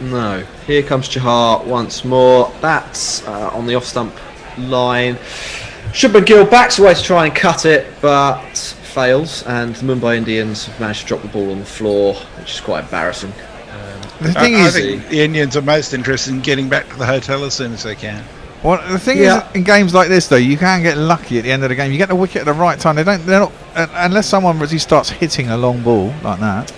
No. Here comes Chahar once more. That's on the off stump line. Shubman Gill backs away to try and cut it, but fails, and the Mumbai Indians have managed to drop the ball on the floor, which is quite embarrassing. The thing I is, think the Indians are most interested in getting back to the hotel as soon as they can. well, the thing is, in games like this, though, you can get lucky at the end of the game. You get the wicket at the right time. They're not unless someone really starts hitting a long ball like that.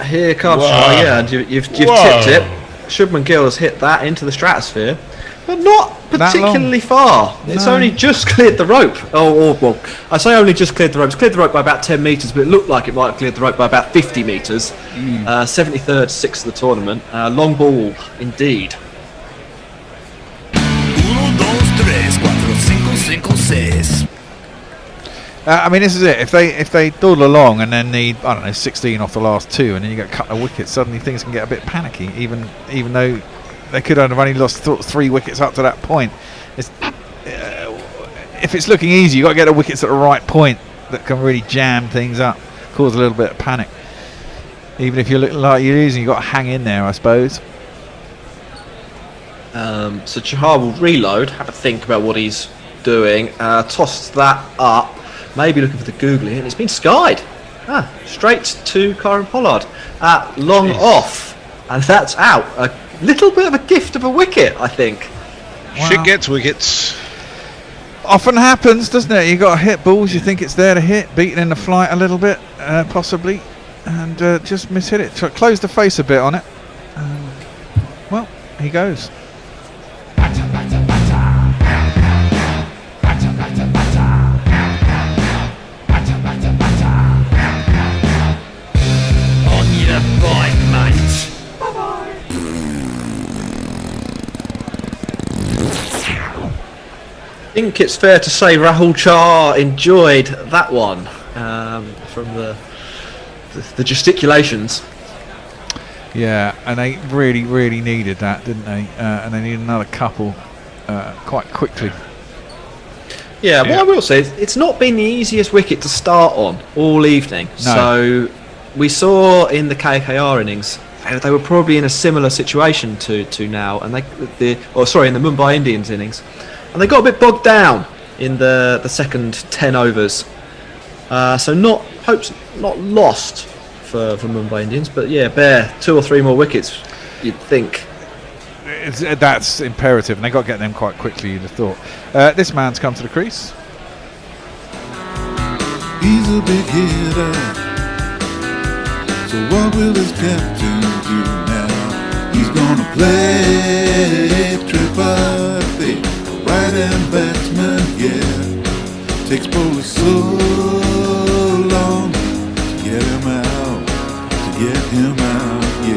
Here comes Chahar, and you've tipped it. Shubman Gill has hit that into the stratosphere, but not particularly far. It's only just cleared the rope. Well, I say only just cleared the rope. It's cleared the rope by about 10 metres, but it looked like it might have cleared the rope by about 50 metres. 73rd, 6th of the tournament. Long ball, indeed. 1, 2, 3, 4, 5, 6. I mean, this is it. If they dawdle along and then need, I don't know, 16 off the last 2, and then you get a couple of wickets, suddenly things can get a bit panicky. Even though they could have only lost 3 wickets up to that point. If it's looking easy, you've got to get the wickets at the right point that can really jam things up, cause a little bit of panic. Even if you're looking like you're losing, you've got to hang in there, I suppose. So Chahar will reload, have a think about what he's doing, toss that up, maybe looking for the googly, and it's been skied. Straight to Kieran Pollard. Long off, and that's out. A little bit of a gift of a wicket, I think. Wow. Shit gets wickets. Often happens, doesn't it? You got to hit balls, you think it's there to hit, beaten in the flight a little bit, possibly, and just miss-hit it. Close the face a bit on it. Well, he goes. On your bike, mate. I think it's fair to say Rahul Chahar enjoyed that one from the gesticulations. Yeah, and they really, really needed that, didn't they? And they needed another couple quite quickly. Yeah, what I will say is it's not been the easiest wicket to start on all evening. No. So we saw in the KKR innings they were probably in a similar situation to now, and in the Mumbai Indians innings, and they got a bit bogged down in the second 10 overs. So hopes not lost for Mumbai Indians, but yeah, bare 2 or 3 more wickets, you'd think. That's imperative, and they got to get them quite quickly, you'd have thought. This man's come to the crease. He's a big hitter. So what will his captain do now? He's gonna play Tripathi, right-hand batsman, yeah. Takes bowlers so long to get him out, yeah.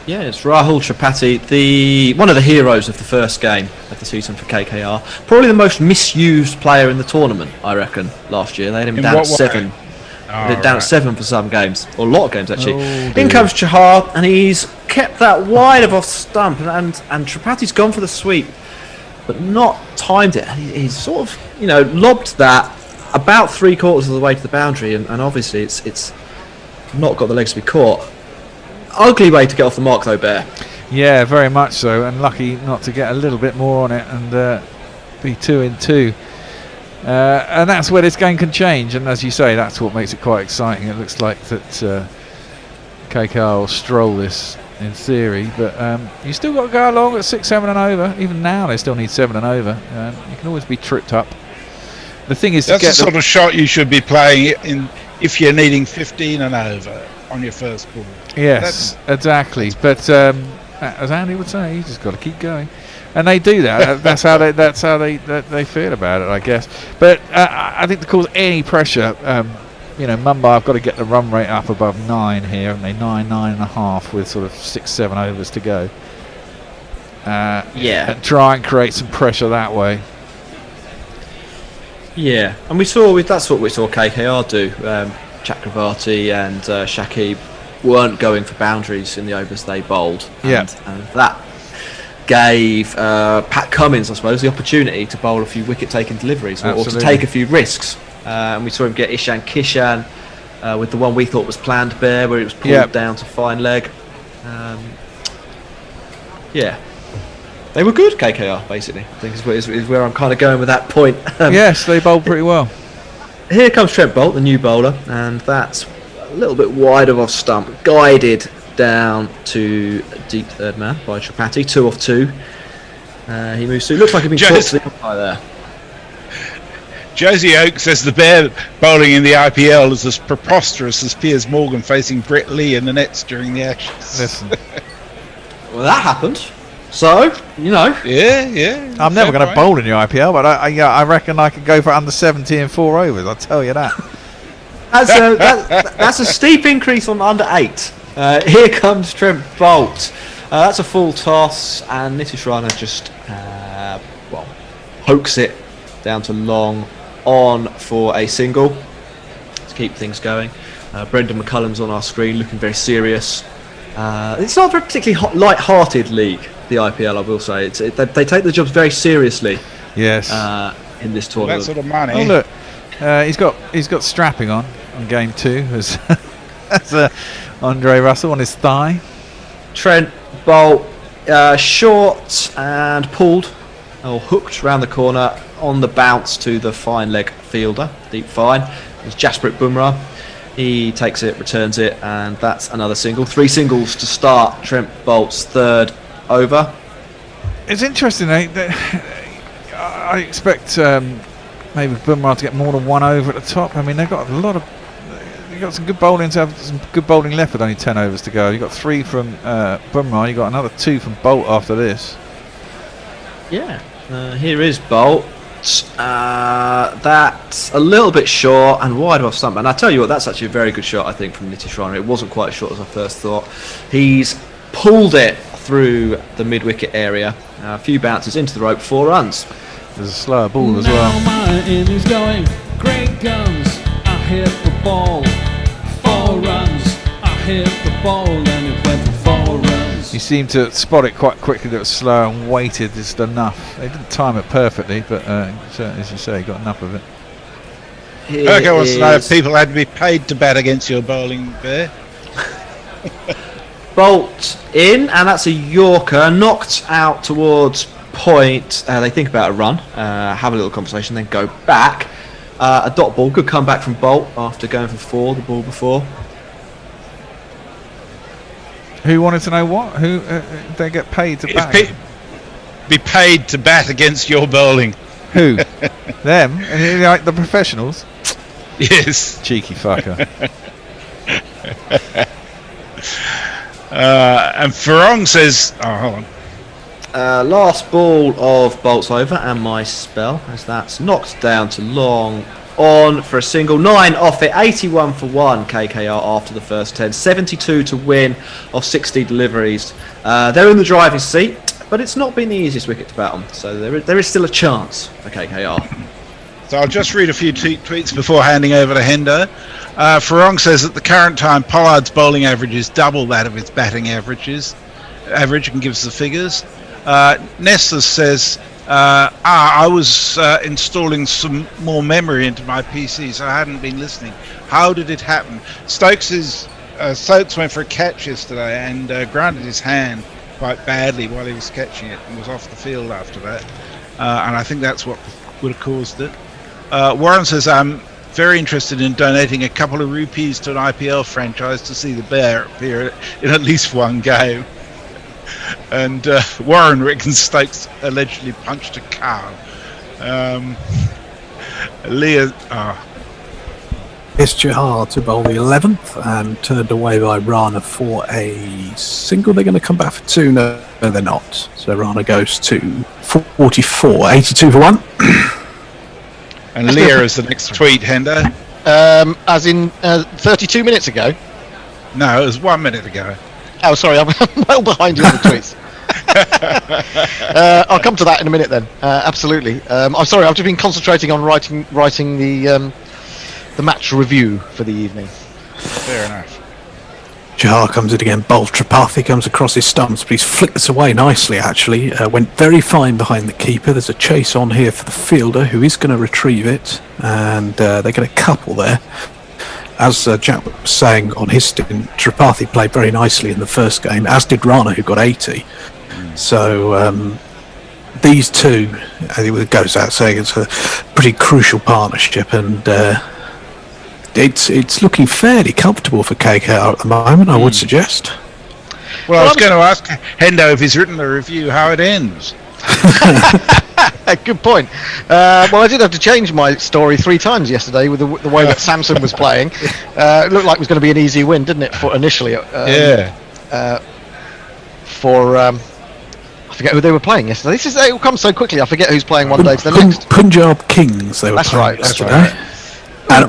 Yeah, it's Rahul Tripathi, one of the heroes of the first game of the season for KKR. Probably the most misused player in the tournament, I reckon, last year. They had him down at 7. Down at 7 for some games, or a lot of games actually. In comes Chahar, and he's kept that wide of off stump, and Tripathi's gone for the sweep, but not timed it. He's sort of, lobbed that about 3/4 of the way to the boundary, and obviously it's not got the legs to be caught. Ugly way to get off the mark though, Bear. Yeah, very much so, and lucky not to get a little bit more on it and be 2 in 2. And that's where this game can change, and as you say, that's what makes it quite exciting. It looks like that KKR will stroll this in theory, but you still got to go along at 6, 7 and over. Even now, they still need 7 and over. You can always be tripped up. The thing is, that's the sort of shot you should be playing in if you're needing 15 and over on your first ball. Yes, exactly. But as Andy would say, you just got to keep going, and they do that. that's how they feel about it, I guess. But I think to cause any pressure, Mumbai have got to get the run rate up above 9 here, haven't they? 9.5 with sort of 6, 7 overs to go. And try and create some pressure that way. Yeah, and that's what we saw KKR do. Chakravarti and Shakib weren't going for boundaries in the overs they bowled. And that gave Pat Cummins, I suppose, the opportunity to bowl a few wicket-taking deliveries or to take a few risks. And we saw him get Ishan Kishan with the one we thought was planned bare, where it was pulled down to fine leg. They were good, KKR, basically. I think is where I'm kind of going with that point. Yes, they bowled pretty well. Here comes Trent Boult, the new bowler, and that's a little bit wide of off stump. Guided down to deep third man by Tripathi, 2 off 2. He moves through. Looks like he's been caught to the umpire there. Josie Oakes says the bare bowling in the IPL is as preposterous as Piers Morgan facing Brett Lee in the nets during the Ashes. Listen. Well, that happened. So, Yeah. I'm never going to bowl in the IPL, but I reckon I could go for under 70 in 4 overs. I'll tell you that. That's a steep increase on under 8. Here comes Trent Boult. That's a full toss, and Nitish Rana just pokes it down to long on for a single to keep things going. Brendan McCullum's on our screen, looking very serious. It's not a particularly light-hearted league, the IPL, I will say. They take the jobs very seriously. Yes. In this tournament. That sort of money. Oh look, he's got strapping on game 2 as Andre Russell on his thigh. Trent Boult short and pulled or hooked round the corner on the bounce to the fine leg fielder, deep fine. It's Jasprit Bumrah. He takes it, returns it, and that's another single. 3 singles to start Trent Boult's 3rd over. It's interesting, I expect maybe Bumrah to get more than 1 over at the top. I mean, they've got some good bowling to have some good bowling left with only 10 overs to go. You've got 3 from Bumrah, you've got another 2 from Boult after this. Yeah, here is Boult. That's a little bit short and wide off stump. And I tell you what, that's actually a very good shot, I think, from Nitish Rana. It wasn't quite as short as I first thought. He's pulled it through the mid-wicket area. A few bounces into the rope, 4 runs. There's a slower ball as well. Now my innings going, great guns, I hit the ball. 4 runs, I hit the ball, and it went for 4 runs. He seemed to spot it quite quickly that it was slow and waited just enough. They didn't time it perfectly, but certainly, as you say, he got enough of it. Ergo wants to know if people had to be paid to bat against your bowling there. Boult in, and that's a Yorker, knocked out towards point. They think about a run, have a little conversation, then go back. A dot ball, good comeback from Boult after going for 4 the ball before. Who wanted to know what? Who they get paid to bat? Be paid to bat against your bowling. Who? Them? And like the professionals? Yes. Cheeky fucker. And Farong says, hold on. Last ball of Boult's over and my spell, as that's knocked down to long on for a single. 9 off it, 81 for 1 KKR after the first 10, 72 to win off 60 deliveries. They're in the driving seat, but it's not been the easiest wicket to bat on, so there is still a chance for KKR. So I'll just read a few tweets before handing over to Hendo. Farong says at the current time Pollard's bowling average is double that of his batting average, and gives the figures. Nestor says, I was installing some more memory into my PC, so I hadn't been listening. How did it happen? Stokes went for a catch yesterday and grounded his hand quite badly while he was catching it and was off the field after that. And I think that's what would have caused it. Warren says, very interested in donating a couple of rupees to an IPL franchise to see the Bear appear in at least one game. And Warren reckons Stokes allegedly punched a cow. Leah... It's Chahar to bowl the 11th and turned away by Rana for a single. They're going to come back for 2. No, they're not. So Rana goes to 44, 82 for 1. And Leah is the next tweet, Hendo. As in 32 minutes ago? No, it was 1 minute ago. Oh, sorry, I'm well behind you on the tweets. I'll come to that in a minute then. Absolutely. I'm sorry, I've just been concentrating on writing the match review for the evening. Fair enough. Chahar comes in again, bowls Tripathi, comes across his stumps, but he's flicked this away nicely actually. Went very fine behind the keeper. There's a chase on here for the fielder who is going to retrieve it, and they get a couple there. As Jack was saying on his stint, Tripathi played very nicely in the first game, as did Rana, who got 80. So these two, I think it goes out saying it's a pretty crucial partnership, and it's looking fairly comfortable for KKR at the moment, I would suggest. Well, I was going to ask Hendo if he's written the review how it ends. Good point. Well, I did have to change my story 3 times yesterday with the way that Samson was playing. It looked like it was going to be an easy win, didn't it? For initially, I forget who they were playing yesterday. It will come so quickly. I forget who's playing one day to the next. Punjab Kings. They were playing yesterday. That's right. And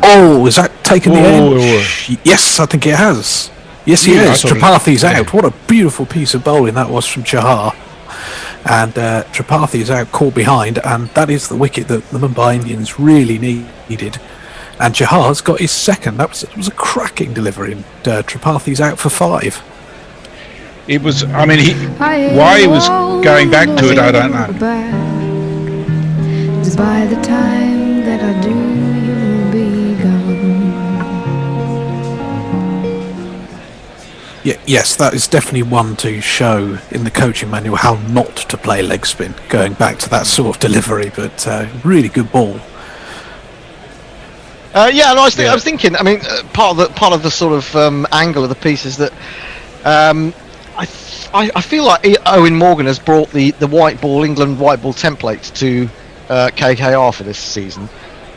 is that taken the edge? Yes, I think it has. Yes, he is. Tripathi's out. What a beautiful piece of bowling that was from Chahar. And Tripathi is out, caught behind, and that is the wicket that the Mumbai Indians really needed. And Chahar's got his second. That was a cracking delivery. And Tripathi's out for 5. It was. I mean, why he was going back to it, I don't know. By the time that I do, you'll be gone. Yes, that is definitely one to show in the coaching manual how not to play leg spin, going back to that sort of delivery, but really good ball. I was thinking, I mean, part of the sort of angle of the piece is that I feel like Owen Morgan has brought the white ball, England white ball template to KKR for this season.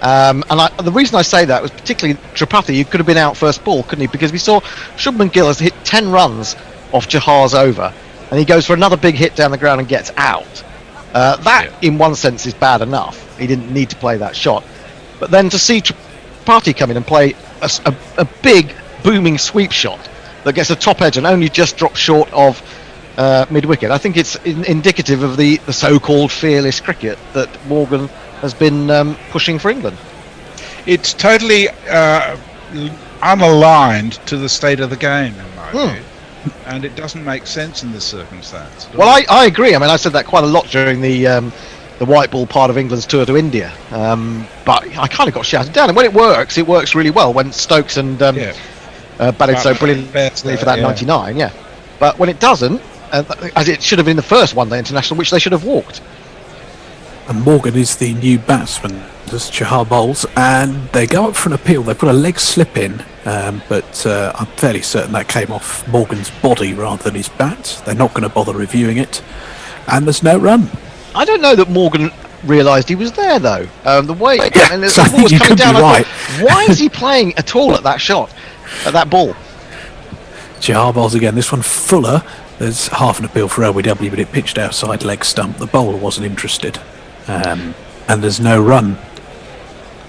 And the reason I say that was particularly Tripathi, who could have been out first ball, couldn't he? Because we saw Shubman Gill has hit 10 runs off Chahar's over, and he goes for another big hit down the ground and gets out. That, in one sense, is bad enough. He didn't need to play that shot. But then to see Tripathi come in and play a big, booming sweep shot that gets a top edge and only just drops short of mid-wicket, I think it's indicative of the so-called fearless cricket that Morgan has been pushing for England. It's totally unaligned to the state of the game, in my view. And it doesn't make sense in this circumstance. Well, I agree. I mean, I said that quite a lot during the white ball part of England's tour to India. But I kind of got shouted down. And when it works really well. When Stokes and batted so brilliantly for that 99, But when it doesn't, as it should have been the first one-day international, which they should have walked. And Morgan is the new batsman as Chahar bowls, and they go up for an appeal. They put a leg slip in, but I'm fairly certain that came off Morgan's body rather than his bat. They're not going to bother reviewing it, and there's no run. I don't know that Morgan realised he was there though. The way the ball was coming down, right. Why is he playing at all at that shot, at that ball? Chahar bowls again. This one Fuller. There's half an appeal for LBW, but it pitched outside leg stump. The bowler wasn't interested. And there's no run.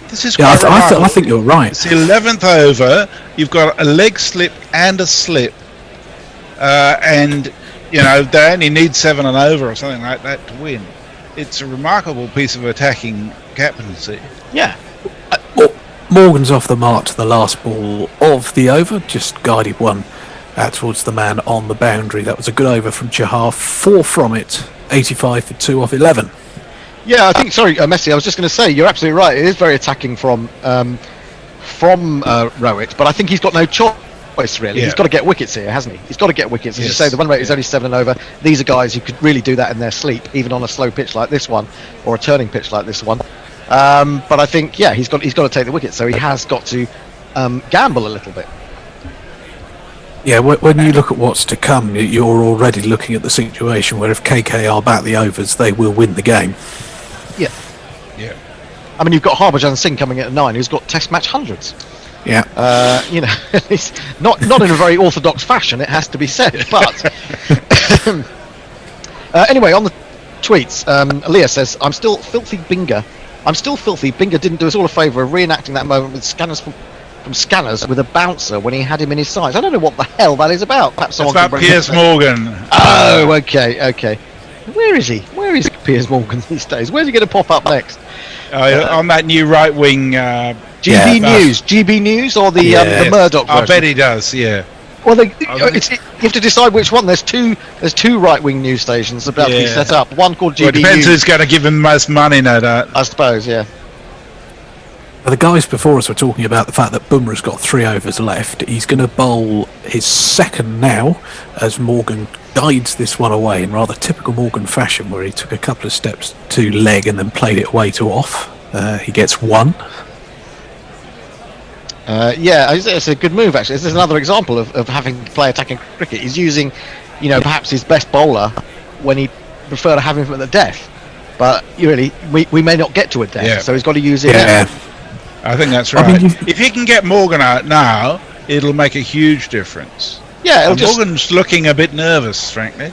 This is quite I think you're right. It's the 11th over. You've got a leg slip and a slip, and they only need 7 and over or something like that to win. It's a remarkable piece of attacking captaincy. Yeah. Morgan's off the mark to the last ball of the over. Just guided one towards the man on the boundary. That was a good over from Chahar. 4 from it. 85 for 2 off 11. Yeah, I think. Sorry, Messi. I was just going to say you're absolutely right. It is very attacking from Rowett, but I think he's got no choice really. He's got to get wickets here, hasn't he? He's got to get wickets. As you say, the run rate is only 7 and over. These are guys who could really do that in their sleep, even on a slow pitch like this one, or a turning pitch like this one. But I think, he's got to take the wicket, so he has got to gamble a little bit. Yeah, when you look at what's to come, you're already looking at the situation where if KKR bat the overs, they will win the game. Yeah. Yeah. I mean, you've got Harbhajan Singh coming at 9, who's got Test match hundreds. Yeah. It's not in a very orthodox fashion, it has to be said. But anyway, on the tweets, Leah says, "I'm still filthy. Binga didn't do us all a favour of reenacting that moment with Scanners from Scanners with a bouncer when he had him in his sights." I don't know what the hell that is about. Perhaps someone It's about Piers Morgan. Oh, okay. Where is he? Where is Piers Morgan these days? Where's he going to pop up next? On that new right wing. GB News, or the Murdoch version? I bet he does. Yeah. Well, you have to decide which one. There's two right-wing news stations about to be set up. One called GB Well, it depends News. who's going to give him the most money, no doubt. I suppose, yeah. Well, the guys before us were talking about the fact that Bumrah's got 3 overs left. He's going to bowl his second now as Morgan guides this one away in rather typical Morgan fashion, where he took a couple of steps to leg and then played it away to off. He gets 1. It's a good move, actually. This is another example of having to play attacking cricket. He's using, perhaps his best bowler when he prefer to have him at the death. But we may not get to a death, so he's got to use it now. I think that's right. If he can get Morgan out now, it'll make a huge difference. Yeah, Morgan's looking a bit nervous, frankly.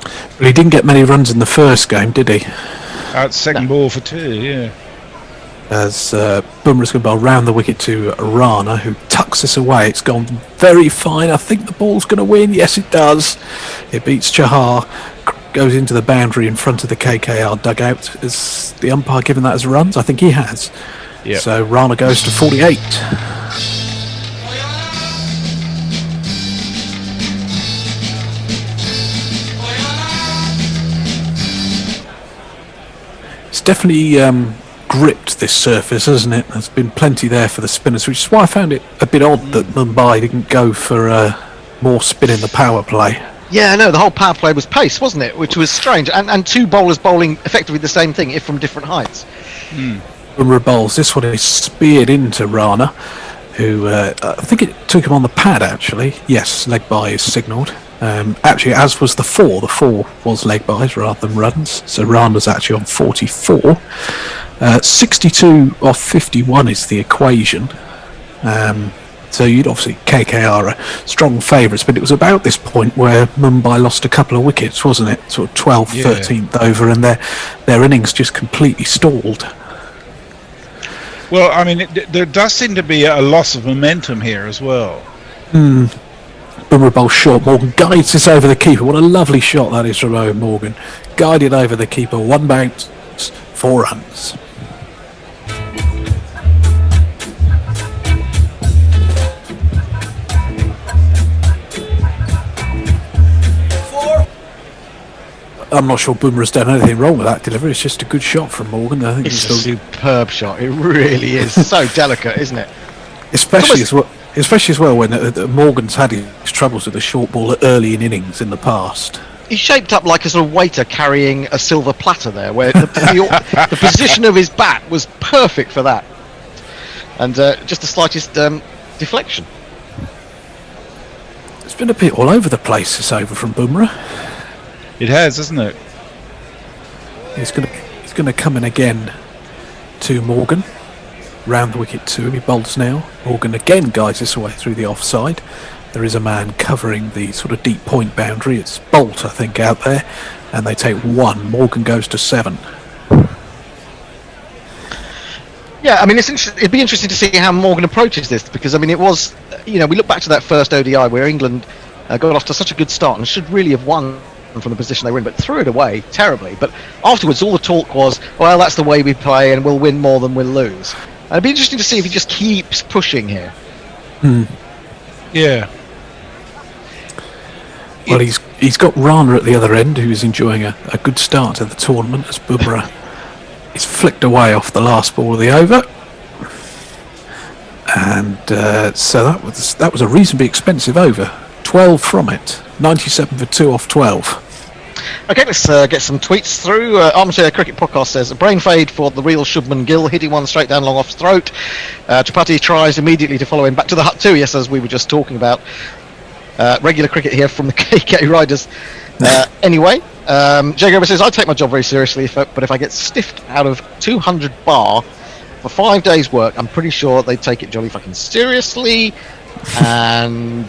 But he didn't get many runs in the first game, did he? Out second ball for 2, yeah. As Bumrah's going to bowl round the wicket to Rana, who tucks this away. It's gone very fine. I think the ball's going to win. Yes, it does. It beats Chahar, goes into the boundary in front of the KKR dugout. Is the umpire given that as runs? I think he has. Yep. So Rana goes to 48. It's definitely gripped this surface, hasn't it? There's been plenty there for the spinners, which is why I found it a bit odd that Mumbai didn't go for more spin in the power play. Yeah, no, the whole power play was pace, wasn't it? Which was strange. And 2 bowlers bowling effectively the same thing, if from different heights. Bumrah bowls. This one is speared into Rana, who I think it took him on the pad, actually. Yes, leg bye is signalled. Actually, as was the 4. The 4 was leg byes rather than runs. So Rana's actually on 44. 62 off 51 is the equation. So you'd obviously KKR are strong favourites, but it was about this point where Mumbai lost a couple of wickets, wasn't it? Sort of 12th, 13th over, and their innings just completely stalled. Well, I mean, there does seem to be a loss of momentum here as well. Bumrah bowls short. Morgan guides this over the keeper. What a lovely shot that is from Owen Morgan. Guided over the keeper. 1 bounce, 4 runs. I'm not sure Bumrah's done anything wrong with that delivery. It's just a good shot from Morgan. I think It's a superb shot. It really is. So delicate, isn't it? Especially as well when Morgan's had his troubles with the short ball early in innings in the past. He's shaped up like a sort of waiter carrying a silver platter there, where the position of his bat was perfect for that. And just the slightest deflection. It's been a bit all over the place this over from Bumrah. It has, hasn't it? He's going to come in again to Morgan. Round the wicket to him. He bowls now. Morgan again guides this away through the offside. There is a man covering the sort of deep point boundary. It's Bolt, I think, out there. And they take 1. Morgan goes to 7. Yeah, I mean, it'd be interesting to see how Morgan approaches this, because, I mean, it was, we look back to that first ODI where England got off to such a good start and should really have won from the position they were in, but threw it away terribly. But afterwards, all the talk was, well, that's the way we play and we'll win more than we'll lose. And it'd be interesting to see if he just keeps pushing here. Yeah. Well, he's got Rana at the other end, who's enjoying a good start to the tournament as Bumrah is flicked away off the last ball of the over. And so that was a reasonably expensive over. 12 from it. 97 for 2 off 12. Okay, let's get some tweets through. Armchair Cricket Podcast says, a brain fade for the real Shubman Gill, hitting one straight down long off's throat. Chapati tries immediately to follow him back to the hut too, yes, as we were just talking about. Regular cricket here from the KK Riders. Anyway, Jay Grover says, I take my job very seriously, but if I get stiffed out of 200 bar for 5 days work, I'm pretty sure they'd take it jolly fucking seriously. And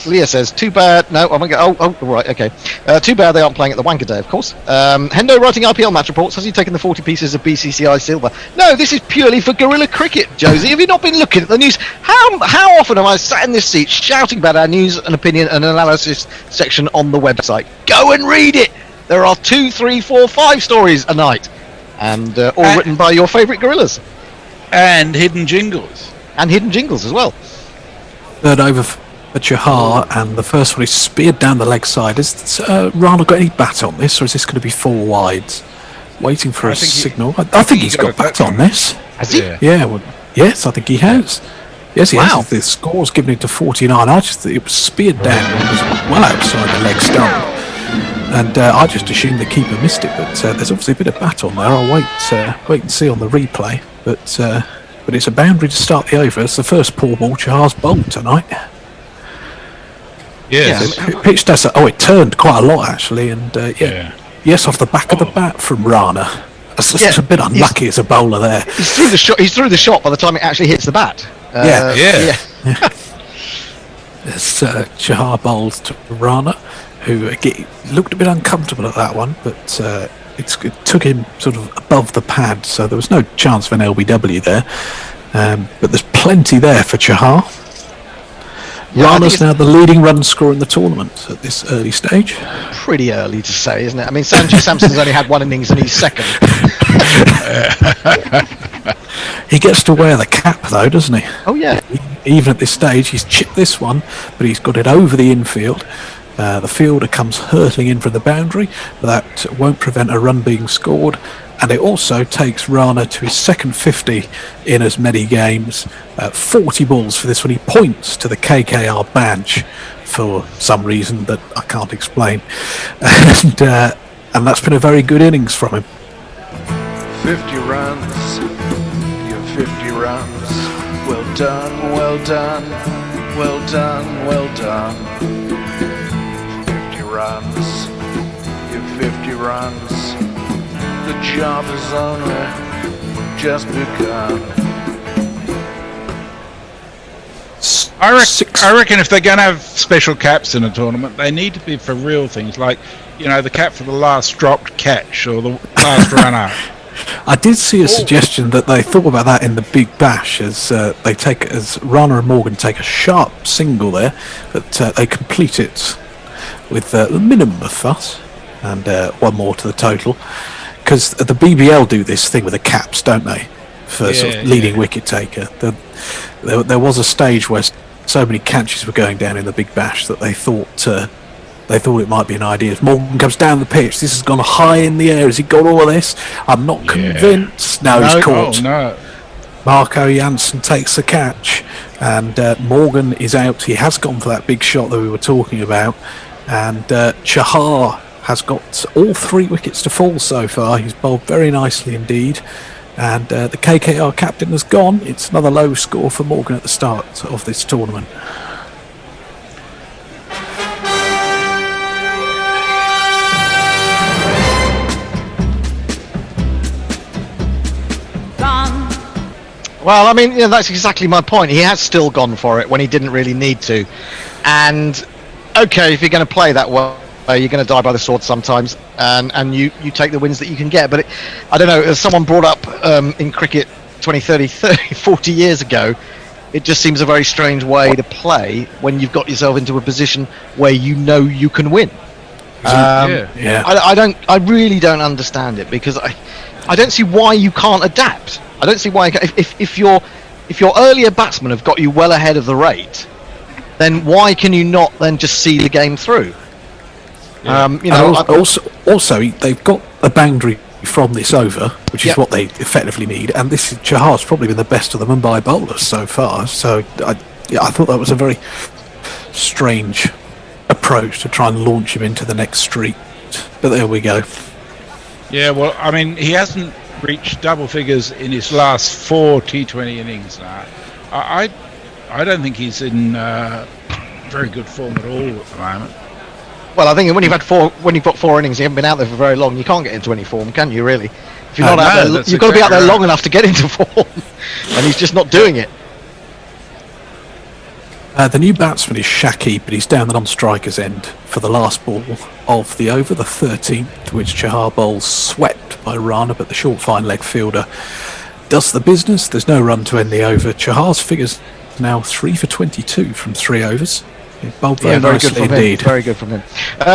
Leah says, too bad. No, I'm gonna go. Oh, right, okay. Too bad they aren't playing at the Wanker Day, of course. Hendo writing IPL match reports. Has he taken the 40 pieces of BCCI silver? No, this is purely for Guerrilla Cricket, Josie. Have you not been looking at the news? How often have I sat in this seat shouting about our news and opinion and analysis section on the website? Go and read it. There are 2, 3, 4, 5 stories a night, and all written by your favourite gorillas. And hidden jingles. And hidden jingles as well. Third over for Chahar, and the first one is speared down the leg side. Has Rana got any bat on this, or is this going to be 4 wides? Waiting for a signal. I think he's got bat on this. Has he? Yeah, well, yes, I think he has. Yes, he has. The score's given it to 49. I just thought it was speared down. It was well outside the leg stump. And I just assumed the keeper missed it, but there's obviously a bit of bat on there. I'll wait and see on the replay. But it's a boundary to start the over. It's the first poor ball Chahar's bowled tonight. Yes. Pitch does. It turned quite a lot actually, and yes, off the back of the bat from Rana. That's just a bit unlucky as a bowler there. He's through the shot by the time it actually hits the bat. Yeah. It's Chahar bowls to Rana, who looked a bit uncomfortable at that one, but it took him sort of above the pad, so there was no chance of an LBW there. But there's plenty there for Chahar. Rana's now the leading run scorer in the tournament at this early stage. Pretty early to say, isn't it? I mean, Sanju Samson's only had 1 innings and he's second. He gets to wear the cap though, doesn't he? Oh yeah. Even at this stage, he's chipped this one, but he's got it over the infield. The fielder comes hurtling in from the boundary, but that won't prevent a run being scored, and it also takes Rana to his second 50 in as many games. 40 balls for this one. He points to the KKR badge for some reason that I can't explain, and that's been a very good innings from him. 50 runs, your 50 runs. Well done, well done, well done, well done. Runs, your 50 runs. The job is only just begun. I reckon if they're going to have special caps in a tournament, they need to be for real things, like the cap for the last dropped catch or the last run out. I did see a suggestion that they thought about that in the Big Bash, as Rana and Morgan take a sharp single there, but they complete it with a minimum of fuss, and 1 more to the total, because the BBL do this thing with the caps, don't they, for sort of leading wicket taker. There was a stage where so many catches were going down in the Big Bash that they thought it might be an idea. As Morgan comes down the pitch, this has gone high in the air. Has he got all of this? I'm not convinced. No, he's caught. Oh, no. Marco Janssen takes the catch, and Morgan is out. He has gone for that big shot that we were talking about. And Chahar has got all 3 wickets to fall so far. He's bowled very nicely indeed. And the KKR captain has gone. It's another low score for Morgan at the start of this tournament. Well, I mean, that's exactly my point. He has still gone for it when he didn't really need to. And okay, if you're going to play that way, you're going to die by the sword sometimes, and you take the wins that you can get. But I don't know, as someone brought up in cricket 20, 30, 40 years ago, it just seems a very strange way to play when you've got yourself into a position where you can win. I really don't understand it, because I don't see why you can't adapt. I don't see why if your earlier batsmen have got you well ahead of the rate, then why can you not then just see the game through? Also, they've got a boundary from this over, which is what they effectively need, and this Chahar's probably been the best of the Mumbai bowlers so far. So I thought that was a very strange approach to try and launch him into the next streak. But there we go. Yeah, well, I mean, he hasn't reached double figures in his last 4 T20 innings now. I don't think he's in very good form at all at the moment. Well, I think when you've got 4 innings, you haven't been out there for very long. You can't get into any form, can you? Really? If you're not out there, you've got to be out there long enough to get into form, and he's just not doing it. The new batsman is Shaki, but he's down the non-striker's end for the last ball of the over, the 13th, which Chahar bowls swept by Rana, but the short fine leg fielder does the business. There's no run to end the over. Chahar's figures now 3 for 22 from 3 overs. He bowled very nicely indeed. Very good from him.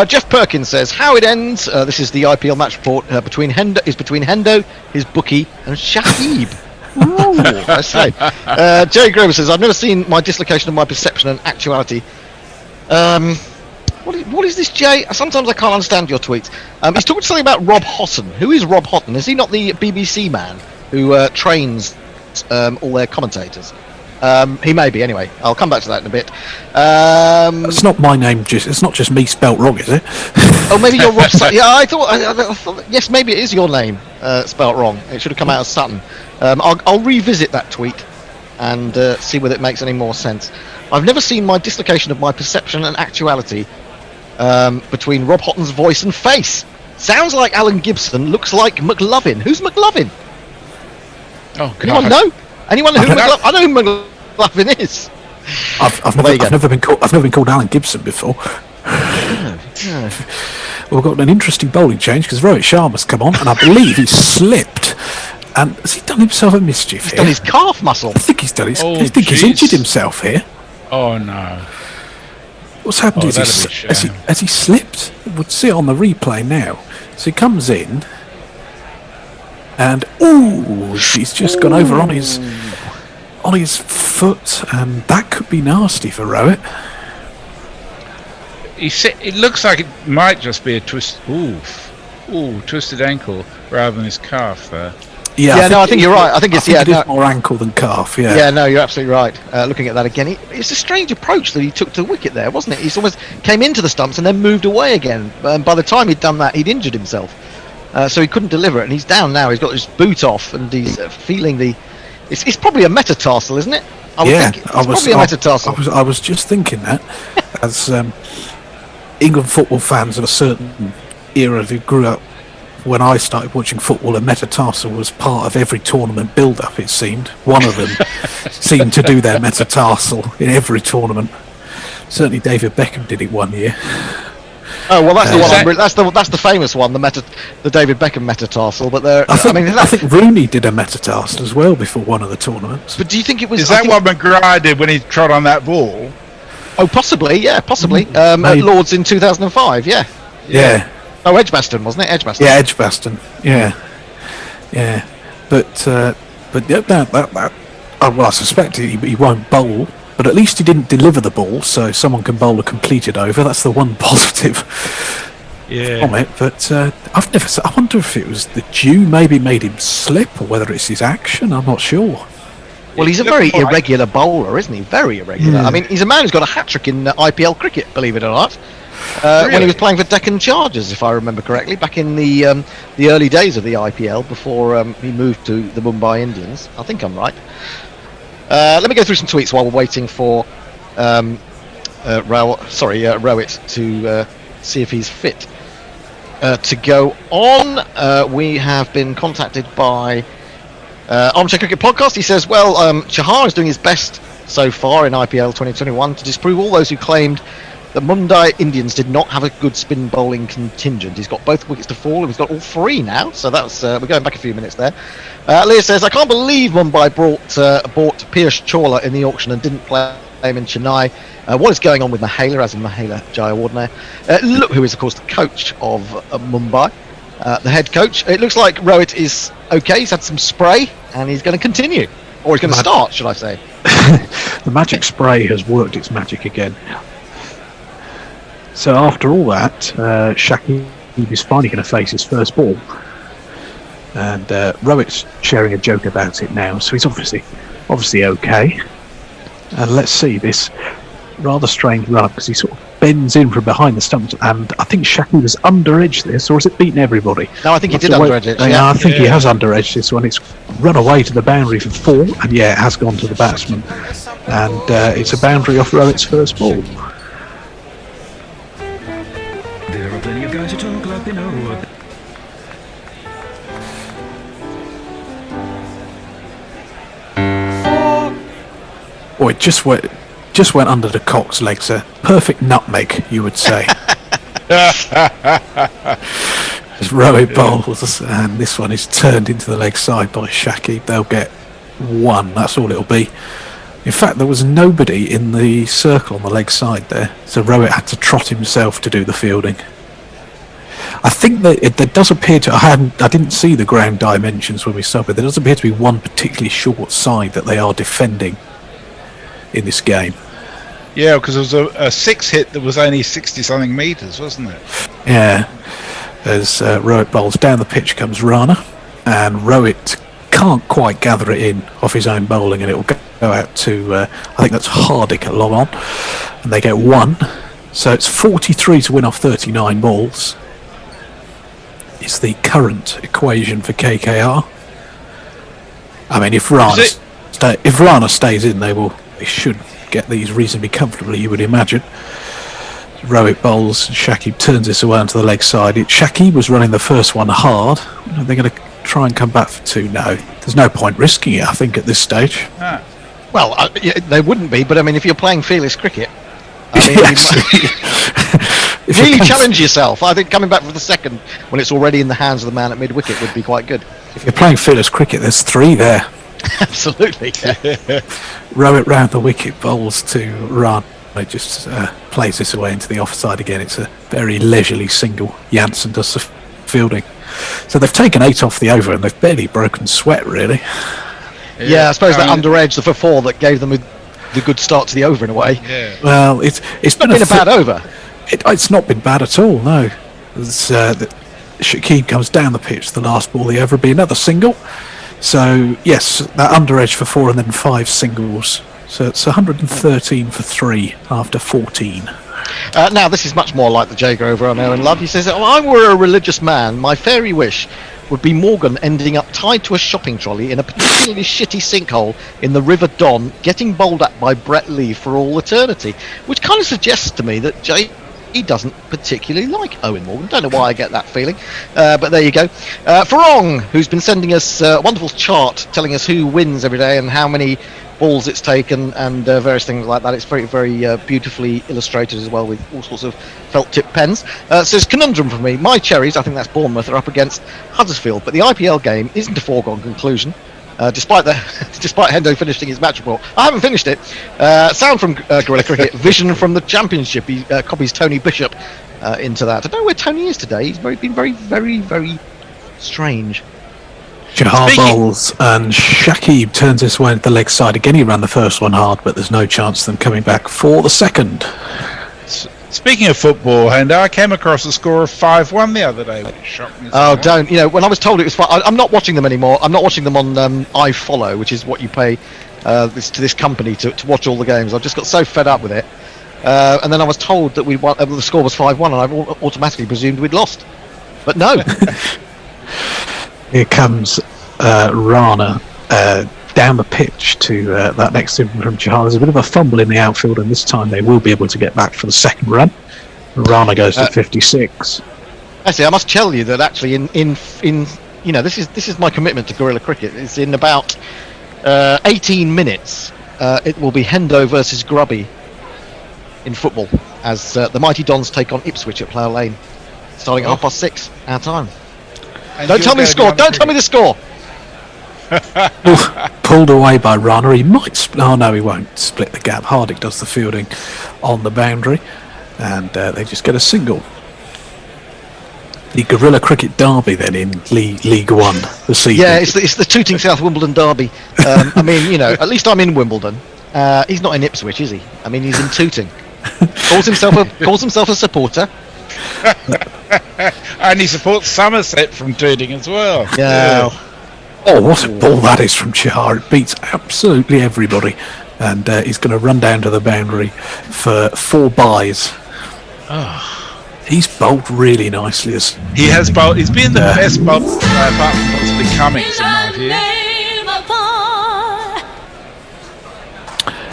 Jeff Perkins says, how it ends, this is the IPL match report, between Hendo, his bookie, and Shahib. Ooh, I say. Jerry Grover says, I've never seen my dislocation of my perception and actuality. What is this, Jay? Sometimes I can't understand your tweets. He's talking something about Rob Houghton. Who is Rob Houghton? Is he not the BBC man who trains all their commentators? He may be, anyway. I'll come back to that in a bit. It's not my name, it's not just me spelt wrong, is it? Oh, maybe you're Rob Sutton. Yeah, I thought, yes, maybe it is your name spelt wrong. It should have come out as Sutton. I'll revisit that tweet and see whether it makes any more sense. I've never seen my dislocation of my perception and actuality between Rob Houghton's voice and face. Sounds like Alan Gibson, looks like McLovin. Who's McLovin? Oh, God. Anyone know? Anyone know who McLovin? I know who McLovin is. I've never been called Alan Gibson before. Yeah. We've got an interesting bowling change because Rohit Sharma's come on, and I believe he's slipped. And has he done himself a mischief here? Done his calf muscle. I think he's done his. I think he's injured himself here. Oh no! What's happened is has he slipped? We'll see it on the replay now. So he comes in, and he's just gone over on his foot, and that could be nasty for Rohit. It looks like it might just be a twist. Twisted ankle rather than his calf there. I think you're right. I think it's more ankle than calf. Yeah. Yeah, no, you're absolutely right. Looking at that again, it's a strange approach that he took to the wicket there, wasn't it? He almost came into the stumps and then moved away again. By the time he'd done that, he'd injured himself, so he couldn't deliver it. And he's down now. He's got his boot off, and he's feeling the. It's probably a metatarsal, isn't it? I think probably a metatarsal. I was just thinking that, as England football fans of a certain era who grew up when I started watching football, a metatarsal was part of every tournament build-up, it seemed. One of them seemed to do their metatarsal in every tournament. Certainly David Beckham did it one year. Oh well, that's the one. That's the famous one, the David Beckham metatarsal. But I think Rooney did a metatarsal as well before one of the tournaments. But do you think it was? Is that what McGrath did when he trod on that ball? Oh, possibly. Yeah, possibly. At Lords in 2005. Yeah. Yeah. Oh, Edgbaston, wasn't it? Edgbaston. Yeah, Edgbaston. Yeah. But I suspect he won't bowl. But at least he didn't deliver the ball, so someone can bowl a completed over. That's the one positive from it. But I wonder if it was the dew maybe made him slip, or whether it's his action. I'm not sure. Well, he's a very irregular bowler, isn't he? Very irregular. I mean, he's a man who's got a hat-trick in IPL cricket, believe it or not. When he was playing for Deccan Chargers, if I remember correctly, back in the early days of the IPL, before he moved to the Mumbai Indians. I think I'm right. Let me go through some tweets while we're waiting for Rohit to see if he's fit to go on. We have been contacted by Armchair Cricket Podcast. He says, Chahar is doing his best so far in IPL 2021 to disprove all those who claimed that Mumbai Indians did not have a good spin bowling contingent. He's got both wickets to fall, and he's got all 3 now. So that's we're going back a few minutes there. Leah says, I can't believe Mumbai bought Piyush Chawla in the auction and didn't play him in Chennai. What is going on with Mahela, as in Mahela Jayawardene? Look, who is of course the coach of Mumbai, the head coach. It looks like Rohit is okay. He's had some spray, and he's going to continue, or he's going to start, should I say? The magic spray has worked its magic again. So after all that, Shaki is finally going to face his first ball. And Rohit's sharing a joke about it now, so he's obviously okay. And let's see this rather strange run, because he sort of bends in from behind the stumps, and I think Shaki was under-edged this, or has it beaten everybody? No, I think he did under-edge it. Yeah, I think he has under-edged this one. It's run away to the boundary for 4, and yeah, it has gone to the batsman. And it's a boundary off Rowett's first ball. There are plenty of guys who talk like they know what. Oh, it just went under the cock's legs. A perfect nutmeg, you would say. As Rowett bowls, and this one is turned into the leg side by Shaki. They'll get 1. That's all it'll be. In fact, there was nobody in the circle on the leg side there, so Rowett had to trot himself to do the fielding. I think that there does appear to. I didn't see the ground dimensions when we started. There does appear to be one particularly short side that they are defending in this game. Yeah, because there was a 6 hit that was only 60-something metres, wasn't it? Yeah. As Rowett bowls down the pitch comes Rana, and Rowett can't quite gather it in off his own bowling, and it will go out to I think that's Hardick at long on, and they get 1. So it's 43 to win off 39 balls. It's the current equation for KKR. I mean, if Rana stays in, they should get these reasonably comfortably, you would imagine. Rowett bowls, Shaki turns this away onto the leg side. Shaki was running the first one hard. They're going to try and come back for 2. No, there's no point risking it, I think, at this stage. Well, they wouldn't be, but I mean, if you're playing fearless cricket, I mean, really challenge yourself. I think coming back for the second when it's already in the hands of the man at mid-wicket would be quite good. If you're playing fearless cricket, there's 3 there. Absolutely. Rowett round the wicket, bowls to Rana. It just plays this away into the offside again. It's a very leisurely single. Janssen does the fielding. So they've taken 8 off the over, and they've barely broken sweat, really. Yeah, I suppose that under-edge for 4 that gave them the good start to the over in a way. Yeah. Well, it's not been a bad over. It's not been bad at all, no. Shakib comes down the pitch, the last ball of the over, will be another single. So, yes, that under-edge for 4 and then 5 singles. So it's 113 for 3 after 14. Now, this is much more like the Jager over on Owen Love. He says, if I were a religious man, my fairy wish would be Morgan ending up tied to a shopping trolley in a particularly shitty sinkhole in the River Don, getting bowled at by Brett Lee for all eternity, which kind of suggests to me that he doesn't particularly like Owen Morgan. Don't know why I get that feeling, but there you go. Farong, who's been sending us a wonderful chart telling us who wins every day and how many balls it's taken and various things like that. It's very, very beautifully illustrated as well with all sorts of felt tip pens. Says conundrum for me. My Cherries, I think that's Bournemouth, are up against Huddersfield, but the IPL game isn't a foregone conclusion. Despite Hendo finishing his match report. I haven't finished it. Sound from Guerrilla Cricket, vision from the Championship. He copies Tony Bishop into that. I don't know where Tony is today. He's been very, very, very strange. Jahar bowls and Shakib turns this way into the leg side. Again, he ran the first one hard, but there's no chance of them coming back for the second. Speaking of football, Hendo, I came across a score of 5-1 the other day, which shocked me. Oh, don't. You know, when I was told it was 5, I'm not watching them anymore. I'm not watching them on iFollow, which is what you pay to this company to watch all the games. I've just got so fed up with it. And then I was told that we won, the score was 5-1, and I automatically presumed we'd lost. But no. Here comes Rana down the pitch to that next in from Jahar. There's a bit of a fumble in the outfield, and this time they will be able to get back for the second run. Rana goes to 56. Actually, I must tell you that actually in you know, this is my commitment to Guerrilla Cricket. It's in about 18 minutes. It will be Hendo versus Grubby in football as the Mighty Dons take on Ipswich at Plough Lane, starting at 6:30 our time. Don't tell me the score. Don't tell me the score. Pulled away by Rana. He might. Oh no, he won't split the gap. Hardick does the fielding on the boundary, and they just get a single. The Guerrilla Cricket Derby then in League One this evening. Yeah, it's the Tooting South Wimbledon Derby. I mean, you know, at least I'm in Wimbledon. He's not in Ipswich, is he? I mean, he's in Tooting. calls himself a supporter. And he supports Somerset from Tooting as well. Yeah. Oh, what a ball that is from Jahar. It beats absolutely everybody. And he's going to run down to the boundary for 4 byes. He's bowled really nicely. He has bowled. He's been the best bowler apart from possibly Cummings, in my view.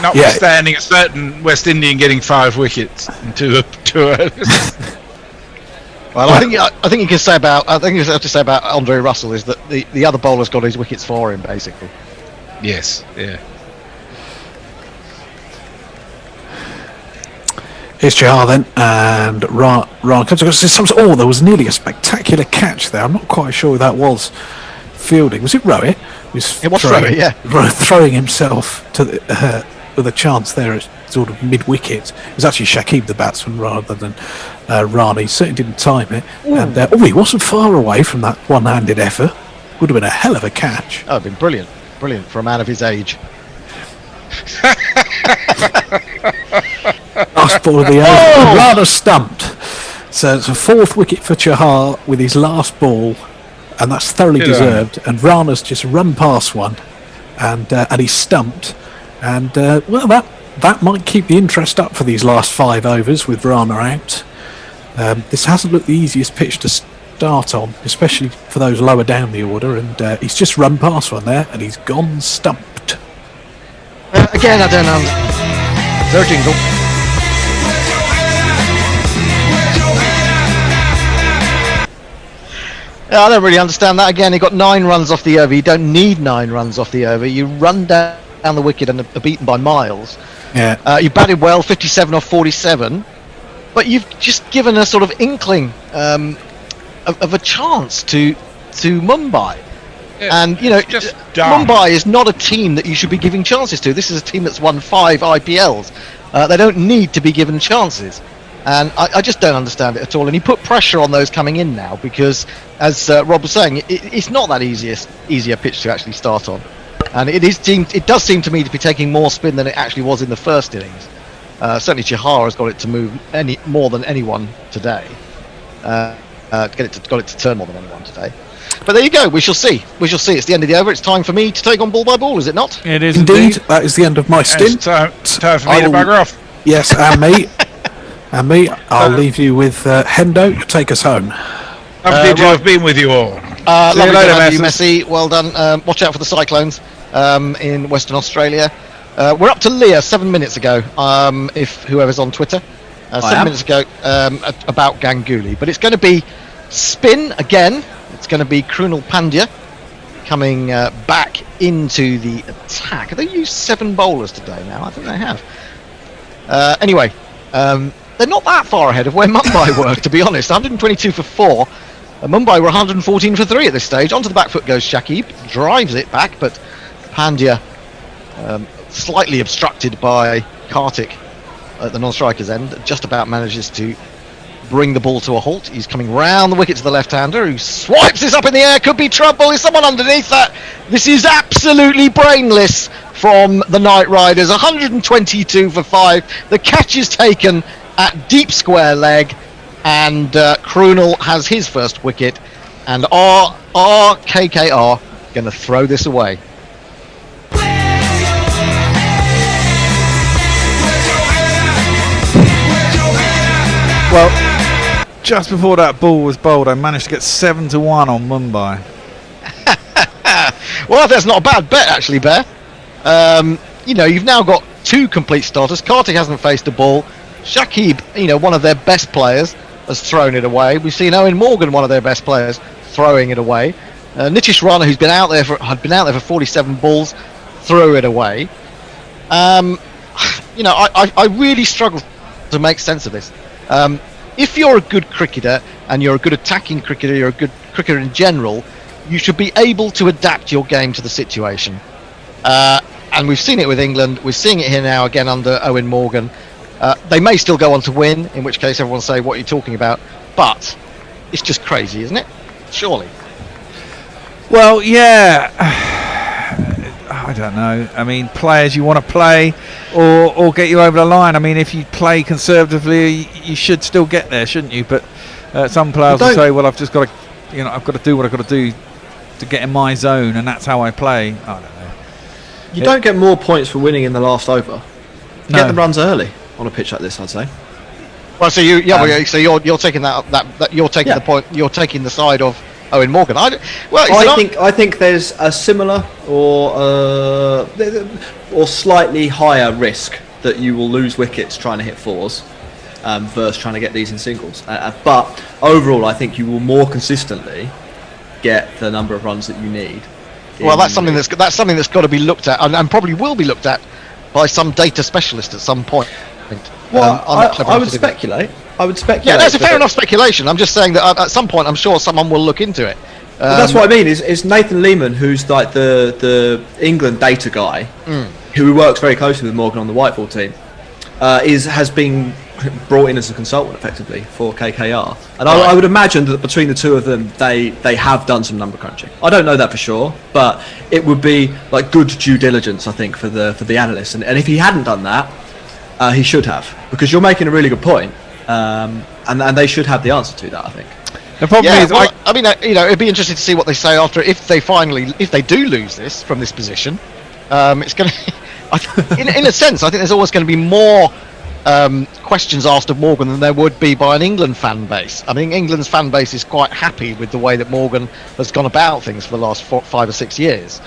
Notwithstanding a certain West Indian getting 5 wickets in 2 overs. Well, I think you can say about. I think you have to say about Andre Russell is that the other bowler's got his wickets for him, basically. Yes. Yeah. Here's Chahar then, and Ran comes across. There was nearly a spectacular catch there. I'm not quite sure who that was fielding. Was it Rohit? It was Rohit, yeah. Throwing himself to with a chance there at sort of mid-wicket. It was actually Shakib, the batsman, rather than Ran. He certainly didn't time it. Ooh. And he wasn't far away from that one-handed effort. Would have been a hell of a catch. Oh, it'd been brilliant. Brilliant for a man of his age. Last ball of the over. Rana stumped. So it's a 4th wicket for Chahar with his last ball, and that's thoroughly deserved. And Rana's just run past one, and he's stumped. And that might keep the interest up for these last 5 overs with Rana out. This hasn't looked the easiest pitch to start on, especially for those lower down the order. And he's just run past one there, and he's gone stumped. Again, I don't know. Their jingle. I don't really understand that. Again, he got 9 runs off the over. You don't need 9 runs off the over. You run down the wicket and are beaten by miles. Yeah. You batted well, 57 off 47, but you've just given a sort of inkling of a chance to Mumbai. Yeah, and Mumbai is not a team that you should be giving chances to. This is a team that's won 5 IPLs. They don't need to be given chances. And I just don't understand it at all. And he put pressure on those coming in now because, as Rob was saying, it's not that easier pitch to actually start on. And it does seem to me to be taking more spin than it actually was in the first innings. Certainly Chahar has got it to move more than anyone today. Got it to turn more than anyone today. But there you go. We shall see. It's the end of the over. It's time for me to take on ball by ball, is it not? It is indeed. That is the end of my stint. It's time for me to bugger off. Yes, and me. And me, I'll leave you with Hendo to take us home. Lovely to have been with you all. Lovely to have you, Messi. Well done. Watch out for the cyclones in Western Australia. We're up to Leah 7 minutes ago, if whoever's on Twitter. 7 minutes ago about Ganguly. But it's going to be spin again. It's going to be Krunal Pandya coming back into the attack. Have they used 7 bowlers today now? I think they have. Anyway, they're not that far ahead of where Mumbai were, to be honest. 122 for 4. Mumbai were 114 for 3 at this stage. Onto the back foot goes Shakib, drives it back, but Pandya slightly obstructed by Kartik at the non-striker's end, just about manages to bring the ball to a halt. He's coming round the wicket to the left-hander, who swipes this up in the air. Could be trouble. Is someone underneath that? This is absolutely brainless from the Knight Riders. 122 for 5. The catch is taken at deep square leg, and Krunal has his first wicket, and KKR going to throw this away. Well, just before that ball was bowled, I managed to get 7-1 on Mumbai. Well, that's not a bad bet, actually, Bear. You've now got 2 complete starters. Kartik hasn't faced a ball. Shakib, one of their best players, has thrown it away. We've seen Owen Morgan, one of their best players, throwing it away. Nitish Rana, who's had been out there for 47 balls, threw it away. I really struggle to make sense of this. If you're a good cricketer and you're a good attacking cricketer, you're a good cricketer in general, you should be able to adapt your game to the situation. And we've seen it with England. We're seeing it here now again under Owen Morgan. They may still go on to win, in which case everyone will say, what are you talking about? But it's just crazy, isn't it? Surely. Well, yeah. I don't know. I mean, players you want to play or get you over the line. I mean, if you play conservatively, you should still get there, shouldn't you? But some players will say, well, I've just got to, I've got to do what I've got to do to get in my zone, and that's how I play. I don't know. You don't get more points for winning in the last over. Get the runs early on a pitch like this, I'd say. Well, so you're taking that you're taking the point. You're taking the side of Owen Morgan. I think there's a similar or slightly higher risk that you will lose wickets trying to hit fours versus trying to get these in singles. But overall, I think you will more consistently get the number of runs that you need. Well, that's something that's got to be looked at, and probably will be looked at by some data specialist at some point. Well, I would speculate. Yeah, that's a fair enough speculation. I'm just saying that at some point, I'm sure someone will look into it. That's what I mean. Is Nathan Lehman, who's like the England data guy, who works very closely with Morgan on the whiteball team, has been brought in as a consultant effectively for KKR, and I would imagine that between the two of them, they have done some number crunching. I don't know that for sure, but it would be like good due diligence, I think, for the analyst. And if he hadn't done that, he should have, because you're making a really good point, and they should have the answer to that, I think. The problem is, I mean, it'd be interesting to see what they say after if they do lose this from this position. It's going to, in a sense, I think there's always going to be more questions asked of Morgan than there would be by an England fan base. I mean, England's fan base is quite happy with the way that Morgan has gone about things for the last 5 or 6 years,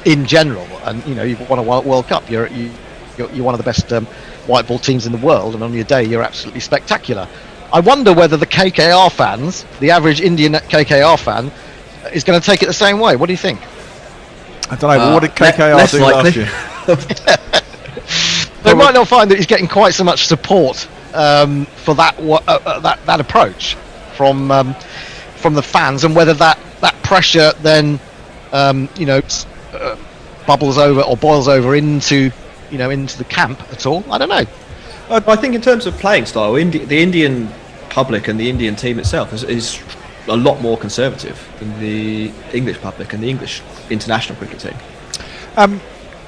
in general. And you've won a World Cup. You're one of the best white ball teams in the world, and on your day, you're absolutely spectacular. I wonder whether the KKR fans, the average Indian KKR fan, is going to take it the same way. What do you think? I don't know. But what did KKR do last year? They might not find that he's getting quite so much support for that approach from the fans, and whether that pressure then bubbles over or boils over into the camp at all. I don't know. I think in terms of playing style, the Indian public and the Indian team itself is a lot more conservative than the English public and the English international cricket team.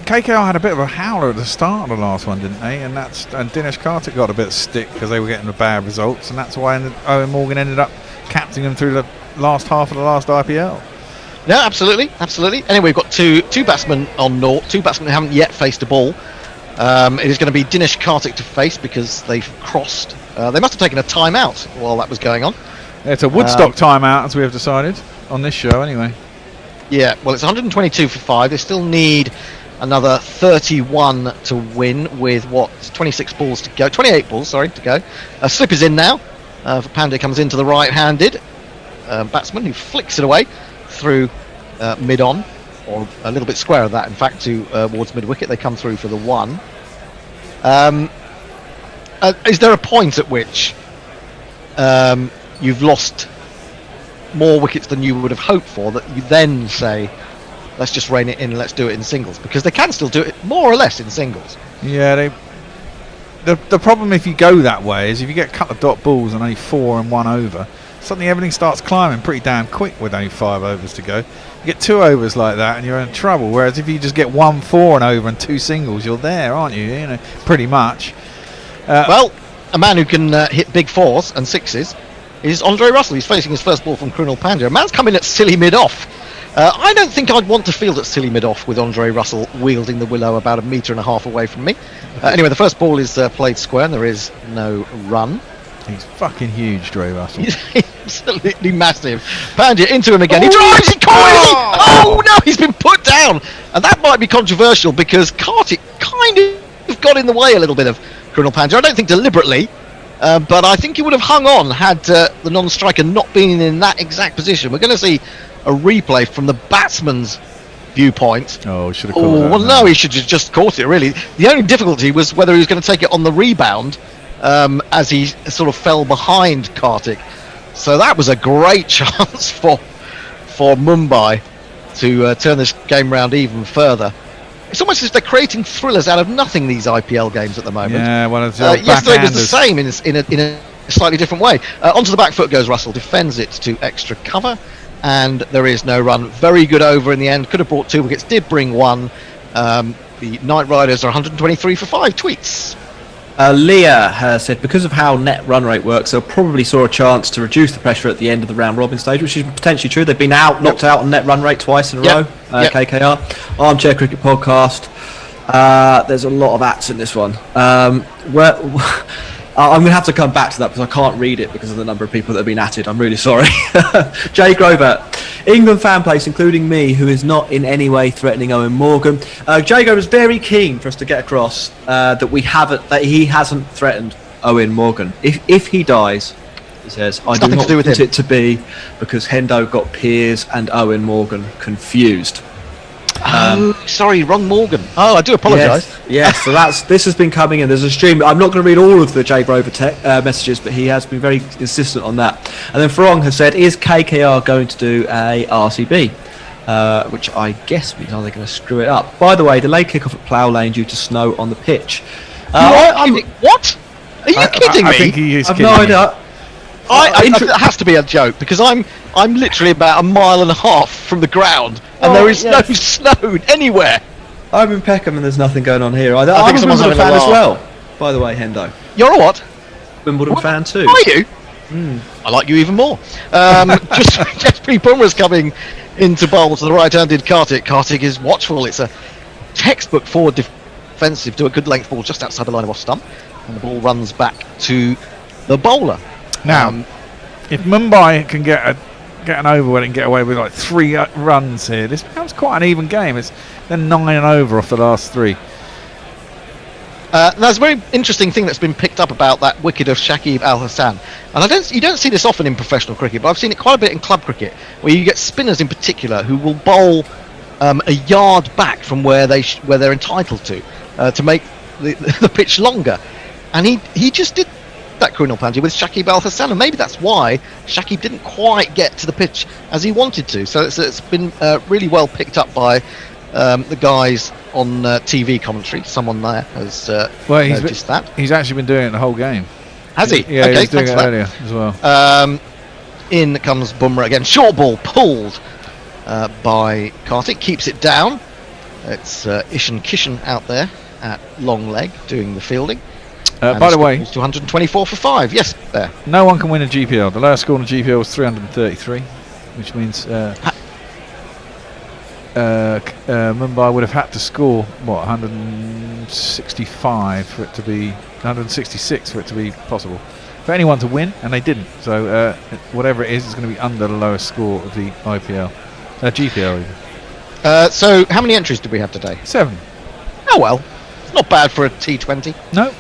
KKR had a bit of a howler at the start of the last one, didn't they? And Dinesh Karthik got a bit of stick because they were getting the bad results, and that's why Owen Morgan ended up captaining them through the last half of the last IPL. No, absolutely. Anyway, we've got two batsmen on North, two batsmen who haven't yet faced a ball. It is going to be Dinesh Karthik to face because they've crossed. They must have taken a timeout while that was going on. It's a Woodstock timeout, as we have decided on this show, anyway. Yeah, well, it's 122 for 5. They still need another 31 to win with 28 balls to go. Slip is in now. Pandya comes into the right-handed batsman who flicks it away through mid-on, or a little bit square of that, in fact, towards mid-wicket. They come through for the 1. Is there a point at which you've lost more wickets than you would have hoped for that you then say, let's just rein it in, let's do it in singles? Because they can still do it more or less in singles. Yeah, the problem if you go that way is if you get a couple of dot balls and only 4 and 1 over, suddenly everything starts climbing pretty damn quick with only 5 overs to go. You get 2 overs like that and you're in trouble, whereas if you just get 1 4 and over and 2 singles, you're there, aren't you? Pretty much. Well, a man who can hit big 4s and 6s is Andre Russell. He's facing his first ball from Krunal Pandya. A man's coming at silly mid-off. I don't think I'd want to field at silly mid-off with Andre Russell wielding the willow about 1.5 meters away from me. Anyway, the first ball is played square and there is no run. He's fucking huge, Dre Russell. He's absolutely massive. Pandya into him again. He drives, he caught it! Oh no, he's been put down! And that might be controversial because Karthik kind of got in the way a little bit of Krunal Pandya. I don't think deliberately, but I think he would have hung on had the non-striker not been in that exact position. We're going to see a replay from the batsman's viewpoint. Oh, should have caught it. Well, no, he should have just caught it, really. The only difficulty was whether he was going to take it on the rebound as he sort of fell behind Karthik. So that was a great chance for Mumbai to turn this game round even further. It's almost as if they're creating thrillers out of nothing, these IPL games at the moment. Yeah, well, it's yesterday was the same in a slightly different way. Onto the back foot goes Russell, defends it to extra cover, and there is no run. Very good over in the end. Could have brought 2 wickets, did bring 1. The Night Riders are 123 for 5. Tweets. Leah has said because of how net run rate works, they'll probably saw a chance to reduce the pressure at the end of the round robin stage, which is potentially true. They've been knocked out on net run rate twice in a row. KKR, Armchair Cricket Podcast. There's a lot of ats in this one. I'm going to have to come back to that because I can't read it because of the number of people that have been atted. I'm really sorry. Jay Grover, England fan place, including me, who is not in any way threatening Owen Morgan. Jay Grover is very keen for us to get across that he hasn't threatened Owen Morgan. If he dies, he says, I do not want it to be because Hendo got Piers and Owen Morgan confused. Sorry, wrong Morgan. Oh, I do apologise. Yes, so this has been coming in. There's a stream. I'm not going to read all of the Jay Grover messages, but he has been very insistent on that. And then Farong has said, is KKR going to do a RCB? Which I guess means are they going to screw it up? By the way, delayed kick-off at Plough Lane due to snow on the pitch. What? Are you kidding me? I think he is I've kidding no me. idea. That has to be a joke because I'm literally about 1.5 miles from the ground and there is no snow anywhere. I'm in Peckham and there's nothing going on here. I'm think a someone's Wimbledon having a fan as laugh. well, by the way, Hendo. You're a what? Wimbledon fan too. Are you? I like you even more. Just pre-Bumrah's coming into bowl to the right-handed Kartik. Kartik is watchful. It's a textbook forward defensive to a good length ball just outside the line of off stump, and the ball runs back to the bowler. Now, if Mumbai can get an over and get away with like 3 runs here, this becomes quite an even game. It's then 9 over off the last 3. There's a very interesting thing that's been picked up about that wicket of Shakib Al Hassan, and you don't see this often in professional cricket, but I've seen it quite a bit in club cricket, where you get spinners in particular who will bowl a yard back from where they're entitled to make the pitch longer, and he just did that Krunal Pandya with Shakib Al Hassan, and maybe that's why Shakib didn't quite get to the pitch as he wanted to. So it's been really well picked up by the guys on TV commentary. Someone there has noticed that. He's actually been doing it the whole game. Has he? Yeah, okay, he was doing thanks it for that. earlier as well. In comes Bumrah again. Short ball pulled by Kartik, keeps it down. It's Ishan Kishan out there at long leg doing the fielding. By the way, 224 for 5. Yes, there. No one can win a GPL. The lowest score in a GPL was 333, which means Mumbai would have had to score 165 for it to be 166 for it to be possible for anyone to win, and they didn't. So whatever it is going to be under the lowest score of the IPL, GPL even. So how many entries did we have today? 7. Oh well, it's not bad for a T20. No.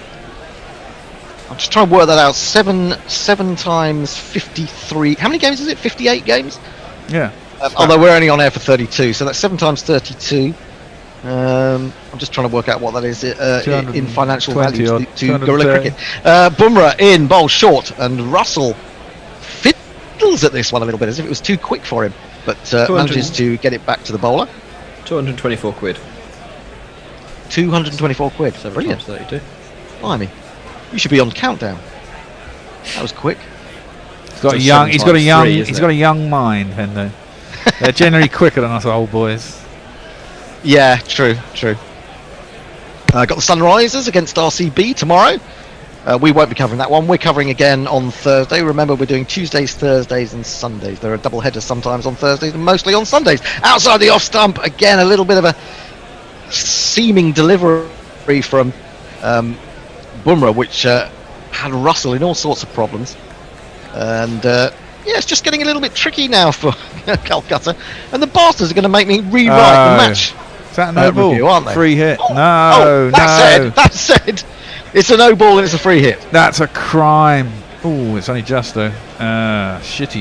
I'm just trying to work that out. 7 times 53. How many games is it? 58 games? Yeah. Although we're only on air for 32, so that's 7 times 32. I'm just trying to work out what that is in financial value to Gorilla Cricket. Bumrah in, bowl short, and Russell fiddles at this one a little bit, as if it was too quick for him, but manages to get it back to the bowler. 224 quid. 224 quid. 7 Brilliant. times 32. Blimey. You should be on countdown. That was quick. He's got a young mind, Hendo. They're generally quicker than us old boys. Yeah, true. Got the Sunrisers against RCB tomorrow. We won't be covering that one. We're covering again on Thursday. Remember, we're doing Tuesdays, Thursdays and Sundays. There are double headers sometimes on Thursdays and mostly on Sundays. Outside the off stump, again, a little bit of a seeming delivery from Bumrah, which had Russell in all sorts of problems. And it's just getting a little bit tricky now for Kolkata. And the bastards are going to make me rewrite the match. Is that a no ball? Review, aren't they? Free hit. That said, it's a no ball and it's a free hit. That's a crime. Oh, it's only just though. Shit. We're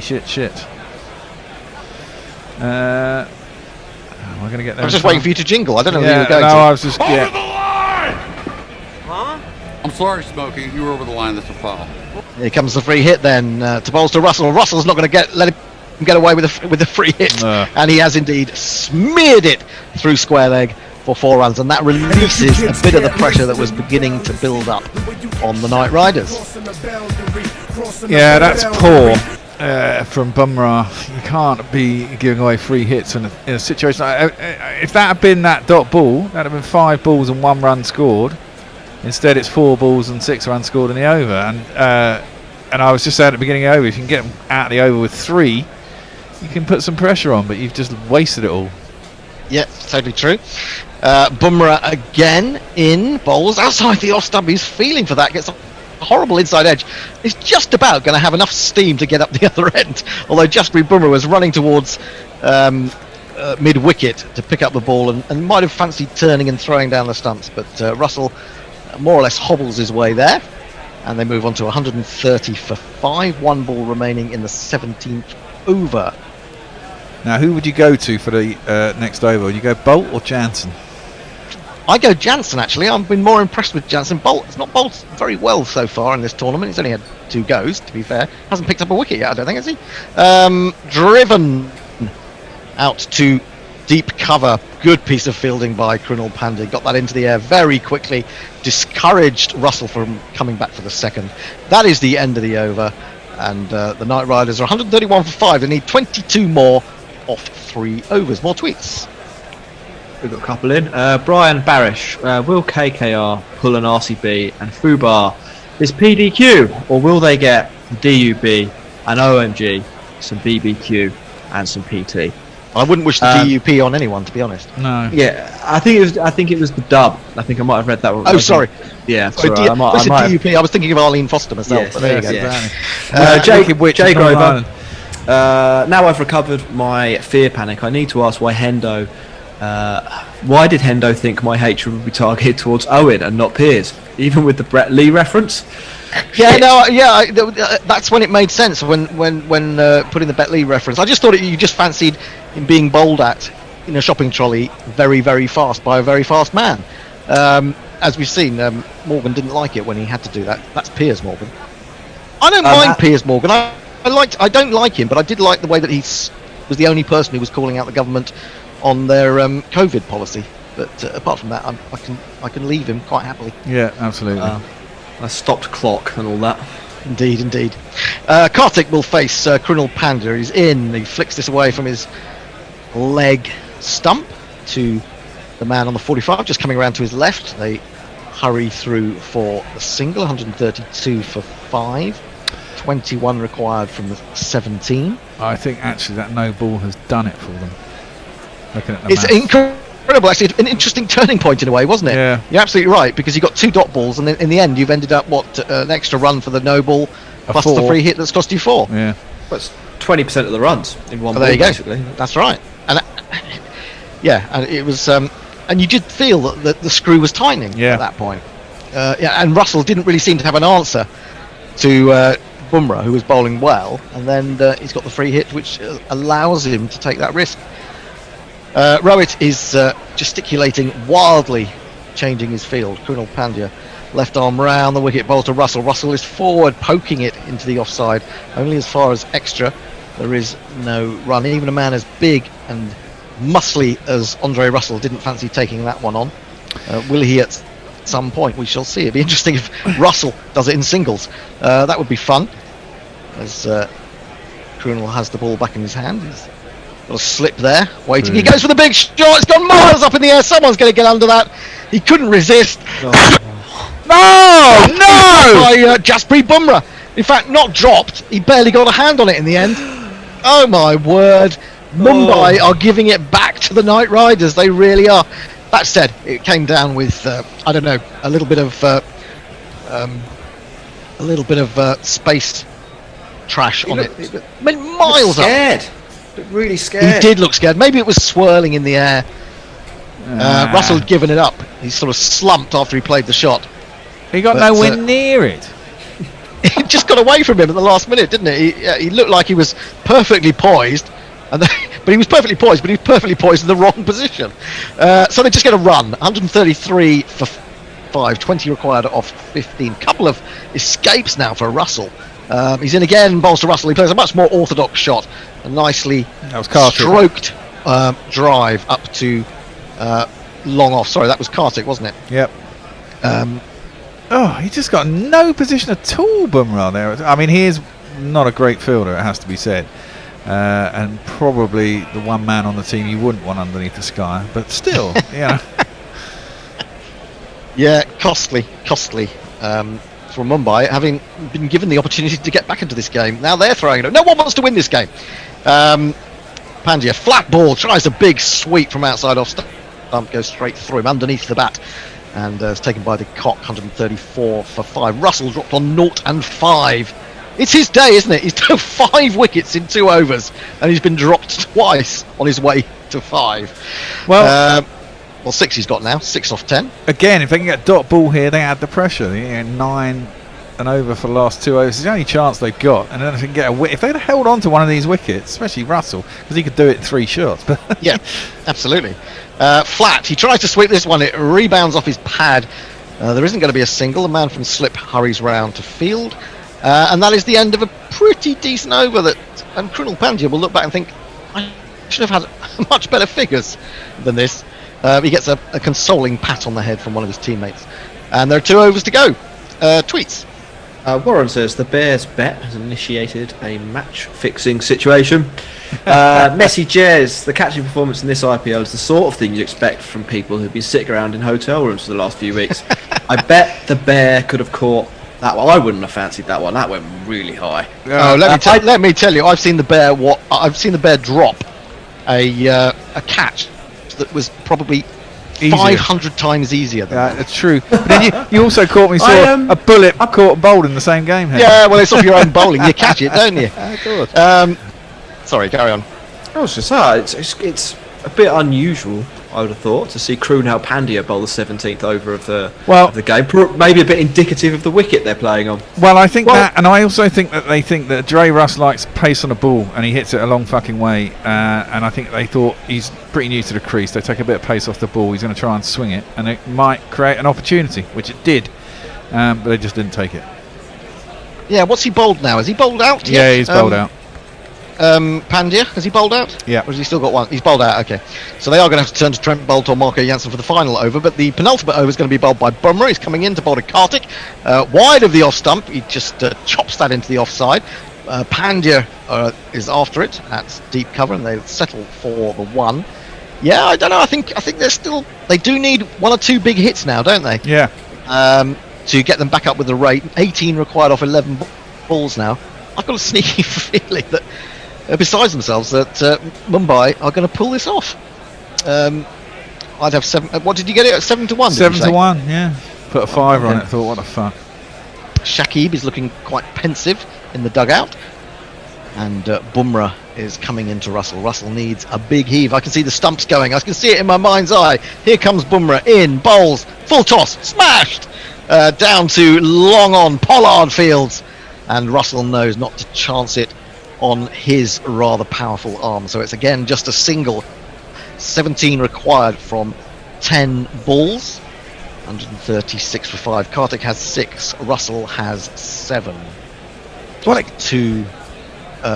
going to get there. I was just waiting for you to jingle. I don't know where you were going to. I was just... Over the line! Huh? I'm sorry, Smokey. You were over the line. That's a foul. Here comes the free hit then to bowls to Russell. Russell's not going to let him get away with the free hit, and he has indeed smeared it through square leg for 4 runs, and that releases a bit of the pressure that was beginning to build up on the Knight Riders. Yeah, that's poor from Bumrah. You can't be giving away free hits in a situation like, if that had been that dot ball, that would have been 5 balls and 1 run scored. Instead, it's 4 balls and 6 runs scored in the over. And I was just saying at the beginning of the over, if you can get them out of the over with 3, you can put some pressure on, but you've just wasted it all. Yeah, totally true. Bumrah again in bowls outside the off stump. He's feeling for that. Gets a horrible inside edge. He's just about going to have enough steam to get up the other end. Although Jasprit Bumrah was running towards mid-wicket to pick up the ball and might have fancied turning and throwing down the stumps. But Russell more or less hobbles his way there. And they move on to 130 for 5. 1 ball remaining in the 17th over. Now, who would you go to for the next over? Would you go Bolt or Jansen? I go Jansen, actually. I've been more impressed with Jansen. Bolt, it's not bowled very well so far in this tournament. He's only had 2 goes, to be fair. Hasn't picked up a wicket yet, I don't think, has he? Driven out to deep cover. Good piece of fielding by Krunal Pandya. Got that into the air very quickly. Discouraged Russell from coming back for the second. That is the end of the over. And the Knight Riders are 131 for 5. They need 22 more off 3 overs. More tweets. We've got a couple in. Brian Barish, will KKR pull an RCB and Fubar is PDQ, or will they get DUB, an OMG, some BBQ, and some PT? I wouldn't wish the DUP on anyone, to be honest. No. Yeah, I think it was the dub. I think I might have read that one. Oh, sorry. Yeah, sorry, right. I might DUP. I was thinking of Arlene Foster myself. Yes, but there you go. Exactly. Jay Grover. Now I've recovered my fear panic, I need to ask why Hendo. Why did Hendo think my hatred would be targeted towards Owen and not Piers, even with the Brett Lee reference? That's when it made sense when putting the Brett Lee reference. I just thought you just fancied him being bowled at in a shopping trolley very, very fast by a very fast man. As we've seen, Morgan didn't like it when he had to do that. That's Piers Morgan. I don't mind Piers Morgan. I don't like him, but I did like the way that he was the only person who was calling out the government on their COVID policy. But apart from that, I can leave him quite happily. Yeah, absolutely. A stopped clock and all that. Indeed. Kartik will face Krunal Pandya. He's in. He flicks this away from his leg stump to the man on the 45, just coming around to his left. They hurry through for the single. 132 for 5. 21 required from the 17. I think actually that no ball has done it for them. Looking at the It's maths. incredible, actually. An interesting turning point in a way, wasn't it? Yeah. You're absolutely right, because you got 2 dot balls, and then in the end you've ended up an extra run for the no ball plus 4. the free hit that's cost you 4. Yeah. That's 20% of the runs in one ball. There you go. Basically. That's right. And and it was and you did feel that the screw was tightening at that point. And Russell didn't really seem to have an answer to Bumrah, who was bowling well, and then he's got the free hit, which allows him to take that risk. Rohit is gesticulating wildly, changing his field. Krunal Pandya, left arm round the wicket, bowl to Russell. Russell is forward, poking it into the offside, only as far as extra. There is no run. Even a man as big and muscly as Andre Russell didn't fancy taking that one on. Will he at some point? We shall see. It'd be interesting if Russell does it in singles. That would be fun. As Krunal has the ball back in his hand. He's got a slip there, waiting. He goes for the big shot. It's gone miles up in the air. Someone's going to get under that. He couldn't resist. No! By Jasprit Bumrah. In fact, not dropped. He barely got a hand on it in the end. Oh my word. Mumbai are giving it back to the Knight Riders. They really are. That said, it came down with I don't know, a little bit of space trash on it. It went miles up. Scared. Really scared. He did look scared. Maybe it was swirling in the air. Russell had given it up. He sort of slumped after he played the shot. He got nowhere near it. It just got away from him at the last minute, didn't it? He looked like he was perfectly poised, but he was perfectly poised in the wrong position. So they just get a run. 133 for 5, 20 required off 15. Couple of escapes now for Russell. He's in again, bowls to Russell. He plays a much more orthodox shot, a nicely stroked drive up to long off. Sorry, that was Kartik, wasn't it? Yep. He just got no position at all, Bumrah there. I mean, he is not a great fielder, it has to be said. And probably the one man on the team you wouldn't want underneath the sky, but still, yeah. Yeah, costly for Mumbai, having been given the opportunity to get back into this game. Now they're throwing it. No one wants to win this game. Pandya, flat ball, tries a big sweep from outside off stump, goes straight through him underneath the bat. and it's taken by the Cock, 134 for 5. Russell dropped on 0 and 5. It's his day, isn't it? He's done 5 wickets in 2 overs, and he's been dropped twice on his way to 5. Well, 6 he's got now, 6 off 10. Again, if they can get dot ball here, they add the pressure. They get 9 and over for the last 2 overs. It's the only chance they've got. And then if they can get if they'd held on to one of these wickets, especially Russell, because he could do it in 3 shots. Yeah, absolutely. Flat, he tries to sweep this one, it rebounds off his pad. There isn't going to be a single. The man from slip hurries round to field. And that is the end of a pretty decent over and Krunal Pandya will look back and think, I should have had much better figures than this. He gets a consoling pat on the head from one of his teammates. And there are 2 overs to go. Tweets. Warren says the Bears bet has initiated a match-fixing situation. Messi Jez, the catching performance in this IPL is the sort of thing you expect from people who've been sitting around in hotel rooms for the last few weeks. I bet the Bear could have caught that one. I wouldn't have fancied that one. That went really high. Let me tell you, I've seen the Bear drop a catch that was probably 500 times easier than that. It's true. But then you also caught me a bullet caught bowled in the same game here. Yeah, well, it's off your own bowling. You catch it, don't you? Good. Sorry, carry on. I was just it's a bit unusual, I would have thought, to see Krunal Pandya bowl the 17th over of the game. Maybe a bit indicative of the wicket they're playing on. Well, I think that, and I also think that they think that Dre Russ likes pace on the ball, and he hits it a long fucking way. And I think they thought he's pretty new to the crease. They take a bit of pace off the ball. He's going to try and swing it, and it might create an opportunity, which it did, but they just didn't take it. Yeah, what's he bowled now? Has he bowled out? Yeah, he's bowled out. Pandya, has he bowled out? Yeah. Or has he still got one? He's bowled out, okay. So they are going to have to turn to Trent Boult or Marco Jansen for the final over, but the penultimate over is going to be bowled by Bumrah. He's coming in to bowl to Karthik. Wide of the off stump, he just chops that into the offside. Pandya is after it. That's deep cover, and they'll settle for the 1. Yeah, I don't know. I think they do need 1 or 2 big hits now, don't they? Yeah. To get them back up with the rate. 18 required off 11 balls now. I've got a sneaky feeling that besides themselves that Mumbai are going to pull this off. I'd have 7. What did you get it at? 7 to 1. 7 to 1. Yeah. Put a 5 on it. Thought, what a fuck. Shakib is looking quite pensive in the dugout, and Bumrah is coming into Russell. Russell needs a big heave. I can see the stumps going. I can see it in my mind's eye. Here comes Bumrah in, bowls, full toss, smashed down to long on Pollard Fields, and Russell knows not to chance it on his rather powerful arm. So it's again just a single. 17 required from 10 balls. 136 for 5. Karthik has 6. Russell has 7. Like 2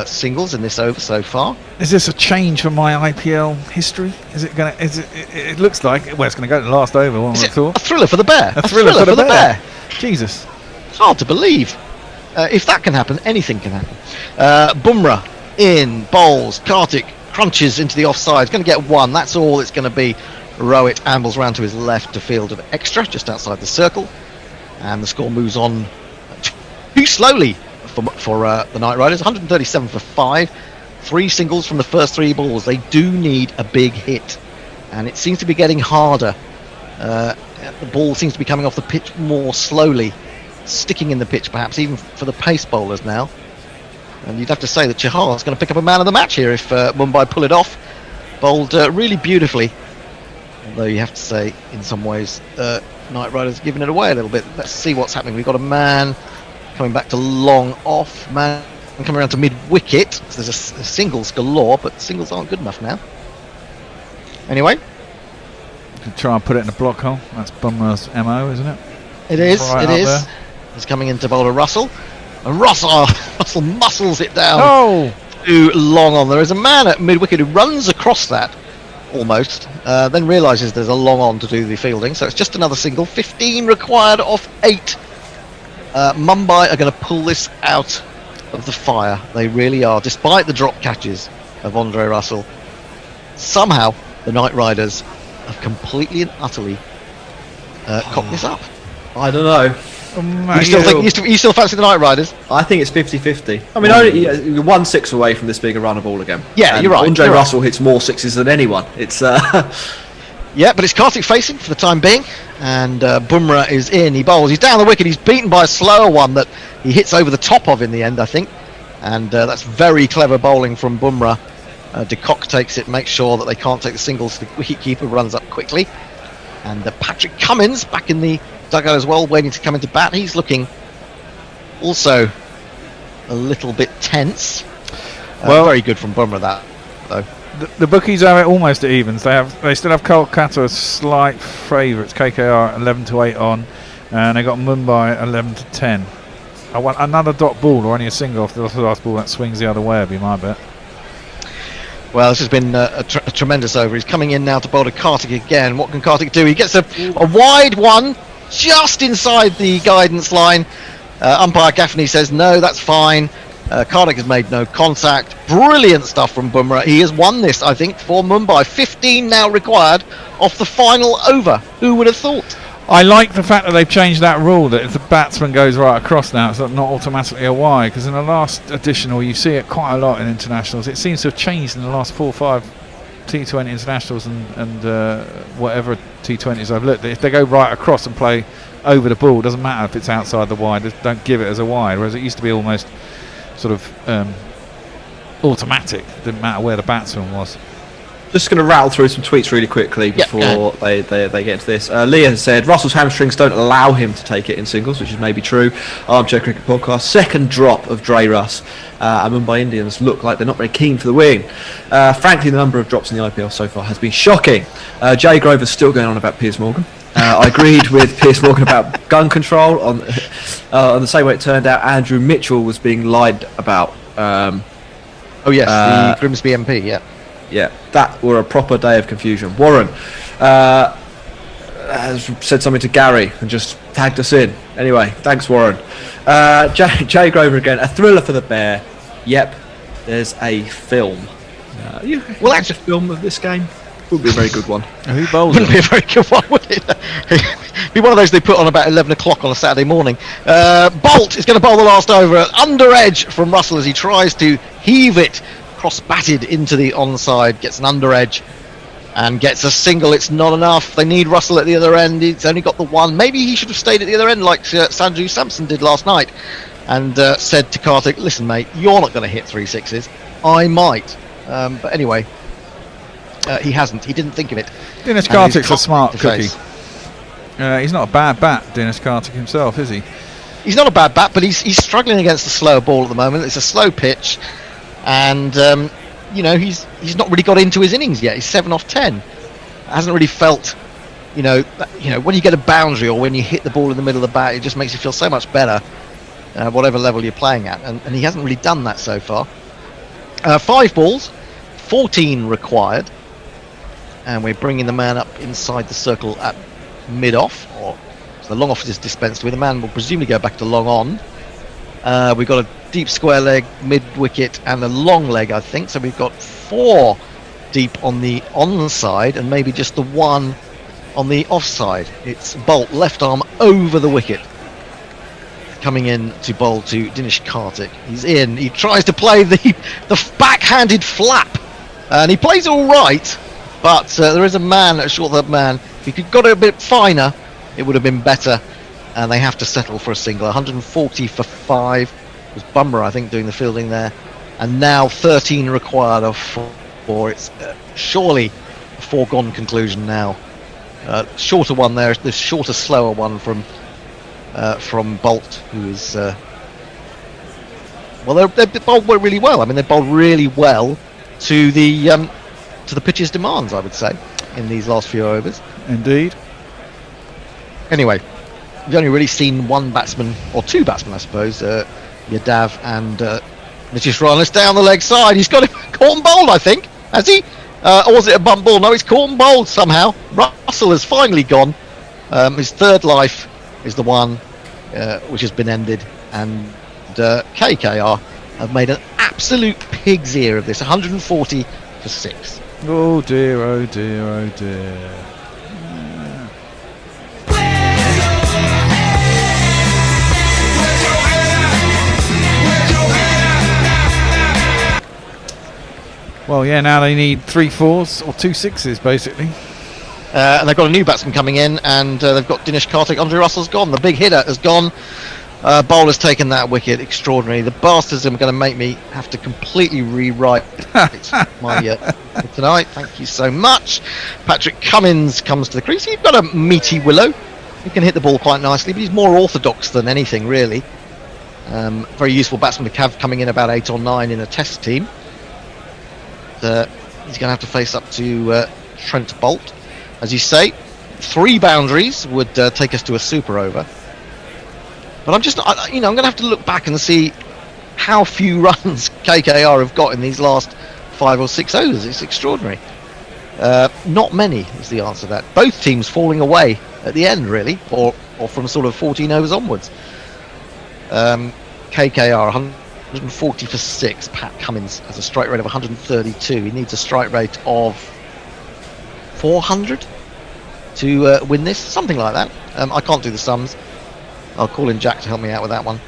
singles in this over so far. Is this a change from my IPL history? Is it going to? It looks like it's going to go to the last over. One would have thought. A thriller for the Bear. A thriller for the Bear. Jesus. It's hard to believe. If that can happen, anything can happen. Bumrah in, bowls. Karthik crunches into the offside. Going to get 1. That's all it's going to be. Rohit ambles round to his left to field of extra, just outside the circle. And the score moves on too slowly for the Knight Riders. 137 for 5. 3 singles from the first 3 balls. They do need a big hit. And it seems to be getting harder. The ball seems to be coming off the pitch more slowly. Sticking in the pitch perhaps even for the pace bowlers now, and you'd have to say that Chahar is going to pick up a man of the match here if Mumbai pull it off. Bowled really beautifully, although you have to say in some ways Knight Riders giving it away a little bit. Let's see what's happening. We've got a man coming back to long off, man coming around to mid wicket. So there's a singles galore, but singles aren't good enough now. Anyway, try and put it in a block hole. That's Bumrah's MO, isn't it? It is. Right it is. There. He's coming into bowler Russell, and Russell muscles it down to long on. There is a man at mid wicket who runs across that almost, then realises there's a long on to do the fielding. So it's just another single. 15 required off 8. Mumbai are going to pull this out of the fire. They really are, despite the drop catches of Andre Russell. Somehow the Knight Riders have completely and utterly cocked this up. I don't know. You still fancy the Knight Riders? I think it's 50-50. I mean, only you're 1 6 away from this being a runner ball again. Yeah, and you're right. Andre Russell hits more 6s than anyone. It's Yeah, but it's Kartik facing for the time being, and Bumrah is in. He bowls. He's down the wicket. He's beaten by a slower one that he hits over the top of in the end, I think. And that's very clever bowling from Bumrah. De Kock takes it, makes sure that they can't take the singles. The wicketkeeper runs up quickly. And Patrick Cummins back in the dugout as well, waiting to come into bat. He's looking also a little bit tense. Well, very good from Bumrah, that, though. The bookies are almost at evens. They still have Kolkata as slight favourites. KKR 11-8 on, and they got Mumbai 11-10. I want another dot ball or only a single off the last ball that swings the other way, would be my bet. Well, this has been a tremendous over. He's coming in now to bowl to Kartik again. What can Kartik do? He gets a wide one just inside the guidance line. Umpire Gaffney says no, that's fine. Kartik has made no contact. Brilliant stuff from Bumrah. He has won this, I think, for Mumbai. 15 now required off the final over. Who would have thought? I like the fact that they've changed that rule, that if the batsman goes right across now, it's not automatically a wide, because in the last edition, or you see it quite a lot in internationals, it seems to have changed in the last 4 or 5 T20 internationals and whatever T20s I've looked at. If they go right across and play over the ball, it doesn't matter if it's outside the wide, don't give it as a wide, whereas it used to be almost sort of automatic, didn't matter where the batsman was. Just going to rattle through some tweets really quickly before they get into this. Leah has said Russell's hamstrings don't allow him to take it in singles, which is maybe true. Armchair Cricket Podcast, second drop of Dre Russ, and Mumbai Indians look like they're not very keen for the win. Frankly, the number of drops in the IPL so far has been shocking. Jay Grover's still going on about Piers Morgan. I agreed with Piers Morgan about gun control. On the same way it turned out, Andrew Mitchell was being lied about. Oh yes, the Grimsby MP, Yeah, that were a proper day of confusion. Warren has said something to Gary and just tagged us in. Anyway, thanks, Warren. Jay Grover again. A thriller for the Bear. Yep, there's a film. Well, actually, a film of this game would be a very good one. Who bowls Wouldn't be a very good one, would it? Be one of those they put on about 11 o'clock on a Saturday morning. Bolt is going to bowl the last over. Under edge from Russell as he tries to heave it cross-batted into the onside, gets an under edge and gets a single. It's not enough. They need Russell at the other end. He's only got the one. Maybe he should have stayed at the other end like Sanju Samson did last night and said to Kartik, listen mate, you're not going to hit 3 sixes, I might. But anyway, he hasn't. He didn't think of it. Dinesh Kartik's a smart cookie. He's not a bad bat, Dinesh Kartik himself, is he? He's not a bad bat, but he's struggling against the slower ball at the moment. It's a slow pitch. And he's not really got into his innings yet. He's 7 off 10. Hasn't really felt, when you get a boundary or when you hit the ball in the middle of the bat, it just makes you feel so much better, whatever level you're playing at. And he hasn't really done that so far. 5 balls, 14 required, and we're bringing the man up inside the circle at mid-off, or so the long off is dispensed with. The man will presumably go back to long on. We've got a deep square leg, mid-wicket, and a long leg, I think. So we've got 4 deep on the onside and maybe just the 1 on the offside. It's Bolt, left arm over the wicket, coming in to bowl to Dinesh Kartik. He's in. He tries to play the backhanded flap, and he plays all right. But there is a man, a short man. If he could got it a bit finer, it would have been better. And they have to settle for a single. 140 for 5. It was Bumrah, I think, doing the fielding there. And now 13 required of 4. It's surely a foregone conclusion now. Shorter one there, the shorter, slower one from Bolt, who is they bowled really well. I mean, they bowled really well to the pitch's demands, I would say, in these last few overs. Indeed. Anyway, we've only really seen one batsman, or 2 batsmen, I suppose, Yadav and Nitish Rana down the leg side. He's got him caught and bowled, I think. Has he? Or was it a bump ball? No, he's caught and bowled somehow. Russell has finally gone. His third life is the one which has been ended. And KKR have made an absolute pig's ear of this. 140 for 6. Oh dear, oh dear, oh dear. Well, yeah, now they need 3 4s or 2 6s, basically. And they've got a new batsman coming in, and they've got Dinesh Karthik. Andre Russell's gone. The big hitter has gone. Bowler's taken that wicket. Extraordinary. The bastards are going to make me have to completely rewrite my tonight. Thank you so much. Patrick Cummins comes to the crease. You've got a meaty willow. He can hit the ball quite nicely, but he's more orthodox than anything, really. Very useful batsman to have coming in about 8 or 9 in a test team. He's going to have to face up to Trent Boult. As you say, 3 boundaries would take us to a super over. But I'm going to have to look back and see how few runs KKR have got in these last 5 or 6 overs. It's extraordinary. Not many is the answer to that. Both teams falling away at the end, really, or from sort of 14 overs onwards. KKR 140 for 6. Pat Cummins has a strike rate of 132. He needs a strike rate of 400 to win this, something like that. I can't do the sums. I'll call in Jack to help me out with that one.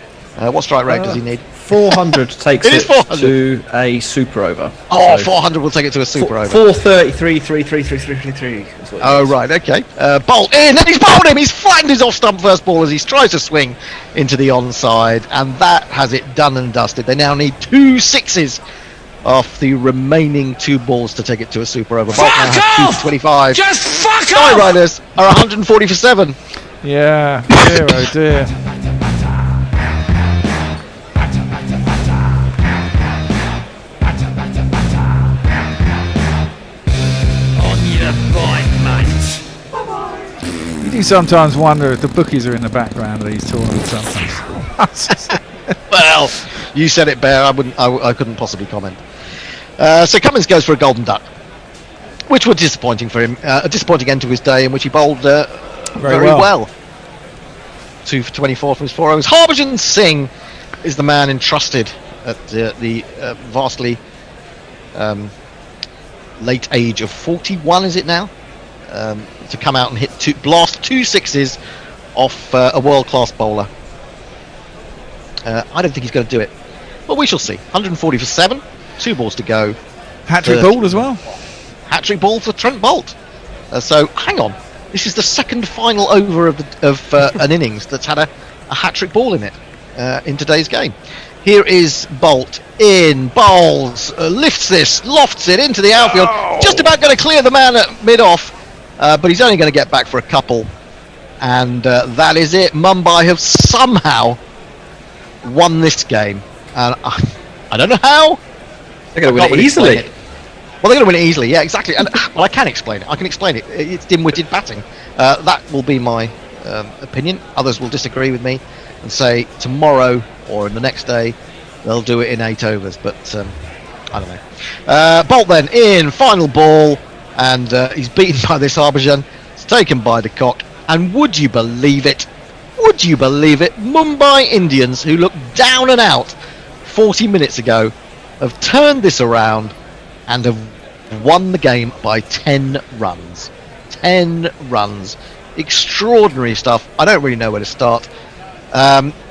What strike rate does he need? 400 takes it 400. To a super over. Oh, so 400 will take it to a super over. 433. Oh, right, okay. Boult in, and he's bowled him! He's flattened his off-stump first ball as he tries to swing into the onside, and that has it done and dusted. They now need 2 sixes off the remaining 2 balls to take it to a super over. Boult now has 2 for 25. Just fuck off! Night Riders are 140 for 7. Yeah, dear oh dear. You do sometimes wonder if the bookies are in the background of these tournaments sometimes. Well, you said it, Bear. I couldn't possibly comment. So Cummins goes for a golden duck, which was disappointing for him. A disappointing end to his day in which he bowled very well. 2 for 24 from his 4 overs. Harbhajan Singh is the man entrusted at the vastly late age of 41, is it now? To come out and blast 2 sixes off a world-class bowler. I don't think he's going to do it, but we shall see. 140 for 7, 2 balls to go. Hat-trick ball as well. Hat-trick ball for Trent Boult. So hang on, this is the second final over of an innings that's had a hat-trick ball in it in today's game. Here is Boult in, bowls, lifts this, lofts it into the outfield. Just about going to clear the man at mid-off, but he's only going to get back for a couple. And that is it. Mumbai have somehow won this game. And I don't know how. They're going to win it easily. Well, they're going to win it easily, yeah, exactly. And well, I can explain it. It's dim-witted batting. That will be my opinion. Others will disagree with me and say tomorrow or in the next day they'll do it in 8 overs. But I don't know. Boult then in, final ball, and he's beaten by this Harbhajan. It's taken by the cock. And would you believe it? Mumbai Indians, who looked down and out 40 minutes ago, have turned this around and have won the game by 10 runs. 10 runs. Extraordinary stuff. I don't really know where to start.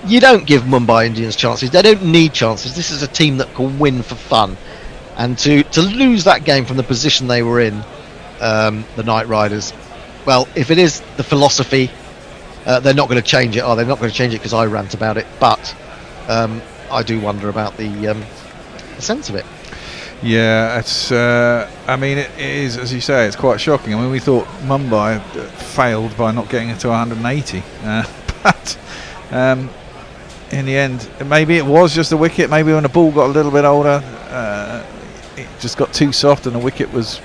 You don't give Mumbai Indians chances. They don't need chances. This is a team that can win for fun. And to lose that game from the position they were in, the Night Riders, well, if it is the philosophy, they're not going to change it, are they? They're not going to change it because I rant about it. But I do wonder about the sense of it. Yeah, it's. I mean, it is, as you say, it's quite shocking. I mean, we thought Mumbai failed by not getting it to 180, but in the end, maybe it was just the wicket. Maybe when the ball got a little bit older, it just got too soft, and the wicket was.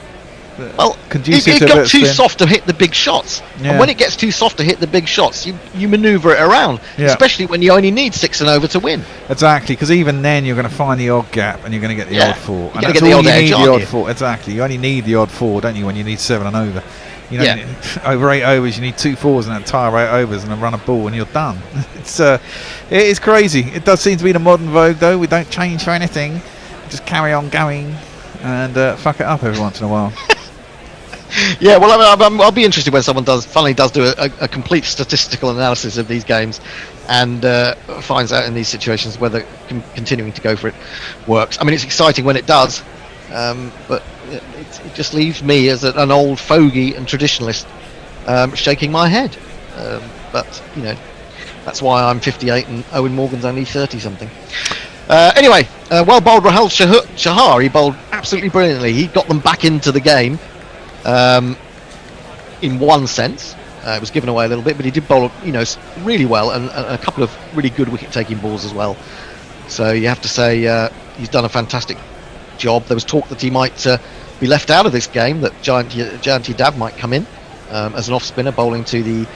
It got too soft to hit the big shots. Yeah. And when it gets too soft to hit the big shots, you manoeuvre it around, especially when you only need 6 and over to win. Exactly, because even then you're going to find the odd gap and you're going to get the odd 4. And that's all you need, the odd 4. Exactly, you only need the odd 4, don't you, when you need 7 and over. You know, over 8 overs, you need 2 4s and an entire 8 overs and a run of ball, and you're done. It is crazy. It does seem to be the modern vogue, though. We don't change for anything. Just carry on going and fuck it up every once in a while. Yeah, well, I'll be interested when someone does do a complete statistical analysis of these games and finds out in these situations whether continuing to go for it works. I mean, it's exciting when it does, but it just leaves me as an old fogey and traditionalist shaking my head. But that's why I'm 58 and Owen Morgan's only 30 something. Anyway, well bowled Rahul Chahar. He bowled absolutely brilliantly. He got them back into the game in one sense. It was given away a little bit, but he did bowl, really well, and a couple of really good wicket-taking balls as well. So you have to say he's done a fantastic job. There was talk that he might be left out of this game, that Jayanti Dav might come in as an off-spinner bowling to the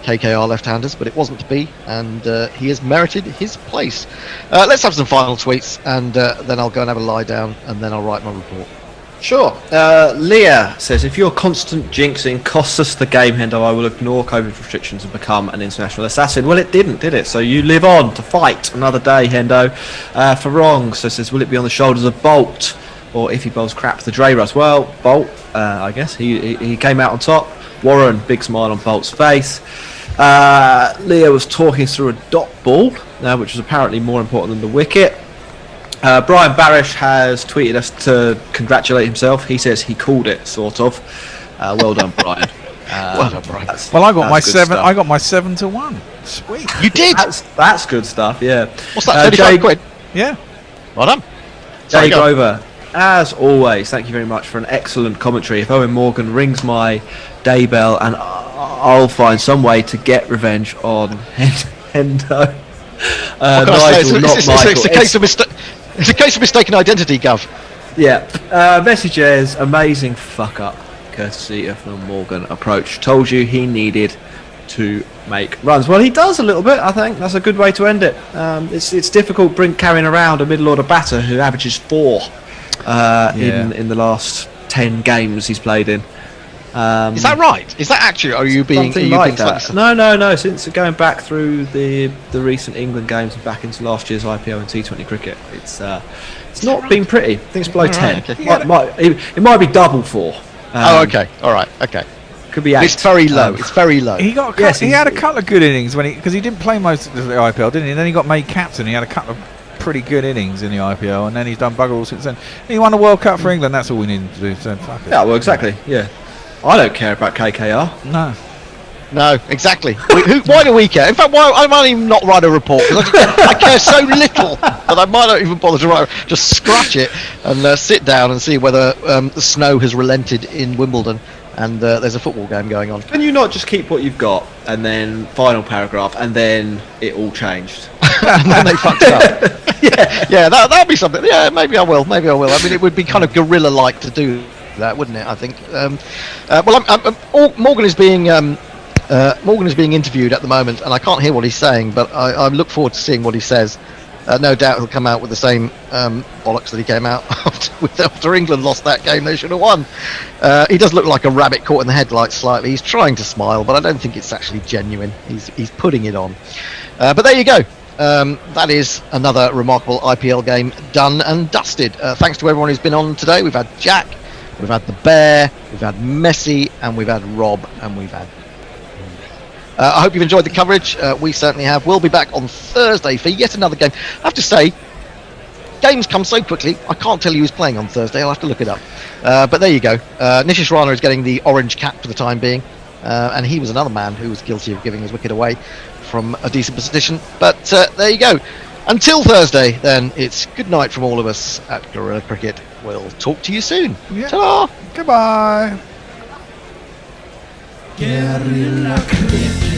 KKR left-handers, but it wasn't to be, and he has merited his place. Let's have some final tweets, and then I'll go and have a lie down, and then I'll write my report. Sure. Leah says, if your constant jinxing costs us the game, Hendo, I will ignore COVID restrictions and become an international assassin. Well, it didn't, did it? So you live on to fight another day, Hendo. Farong says, will it be on the shoulders of Bolt? Or if he bowls crap, the Dre Russ? Well, Bolt, I guess. He came out on top. Warren, big smile on Bolt's face. Leah was talking through a dot ball, which was apparently more important than the wicket. Brian Barish has tweeted us to congratulate himself. He says he called it, sort of. Well done, Brian. Well done, Brian. Well, I got my 7. I got my 7-1. Sweet. You did. That's good stuff. Yeah. What's that? 35 quid. Yeah. Well done. Jay Grover, as always, thank you very much for an excellent commentary. If Owen Morgan rings my day bell, and I'll find some way to get revenge on Hendo. It's a case of mistaken identity, Gov. Yeah. Messages, amazing fuck up, courtesy of the Morgan approach. Told you he needed to make runs. Well, he does a little bit. I think that's a good way to end it. It's difficult carrying around a middle order batter who averages 4 in the last 10 games he's played in. Is that right? Is that actually? Are you being that? No. Since going back through the recent England games and back into last year's IPL and T20 cricket, it's not been pretty. I think it's below 10. Okay. It might be double 4. Okay. All right. Okay. Could be 8. It's very low. It's very low. He got he had a couple of good innings because he didn't play most of the IPL, didn't he? And then he got made captain. He had a couple of pretty good innings in the IPL, and then he's done bugger all since then. He won a World Cup for England. That's all we needed to do. So fuck it. Yeah. Well, exactly. Yeah. I don't care about KKR. No, exactly. Why do we care? In fact, I might even not write a report because I care so little that I might not even bother to write. Just scratch it and sit down and see whether the snow has relented in Wimbledon and there's a football game going on. Can you not just keep what you've got and then final paragraph and then it all changed? And then they fucked up. Yeah, that'll be something. Yeah, maybe I will. I mean, it would be kind of guerrilla-like to do that, wouldn't it? I think. Morgan is being interviewed at the moment, and I can't hear what he's saying, but I look forward to seeing what he says. No doubt he'll come out with the same bollocks that he came out after England lost that game they should have won. He does look like a rabbit caught in the headlights slightly. He's trying to smile, but I don't think it's actually genuine. He's putting it on. But there you go. That is another remarkable IPL game done and dusted. Thanks to everyone who's been on today. We've had Jack, we've had the Bear, we've had Messi, and we've had Rob, and we've had I hope you've enjoyed the coverage. We certainly have. We'll be back on Thursday for yet another game. I have to say, games come so quickly, I can't tell you who's playing on Thursday. I'll have to look it up. But there you go. Nishish Rana is getting the orange cap for the time being. And he was another man who was guilty of giving his wicket away from a decent position. But there you go. Until Thursday, then, it's good night from all of us at Guerrilla Cricket. We'll talk to you soon. Yeah. Ta-da! Goodbye. Guerrilla Cricket.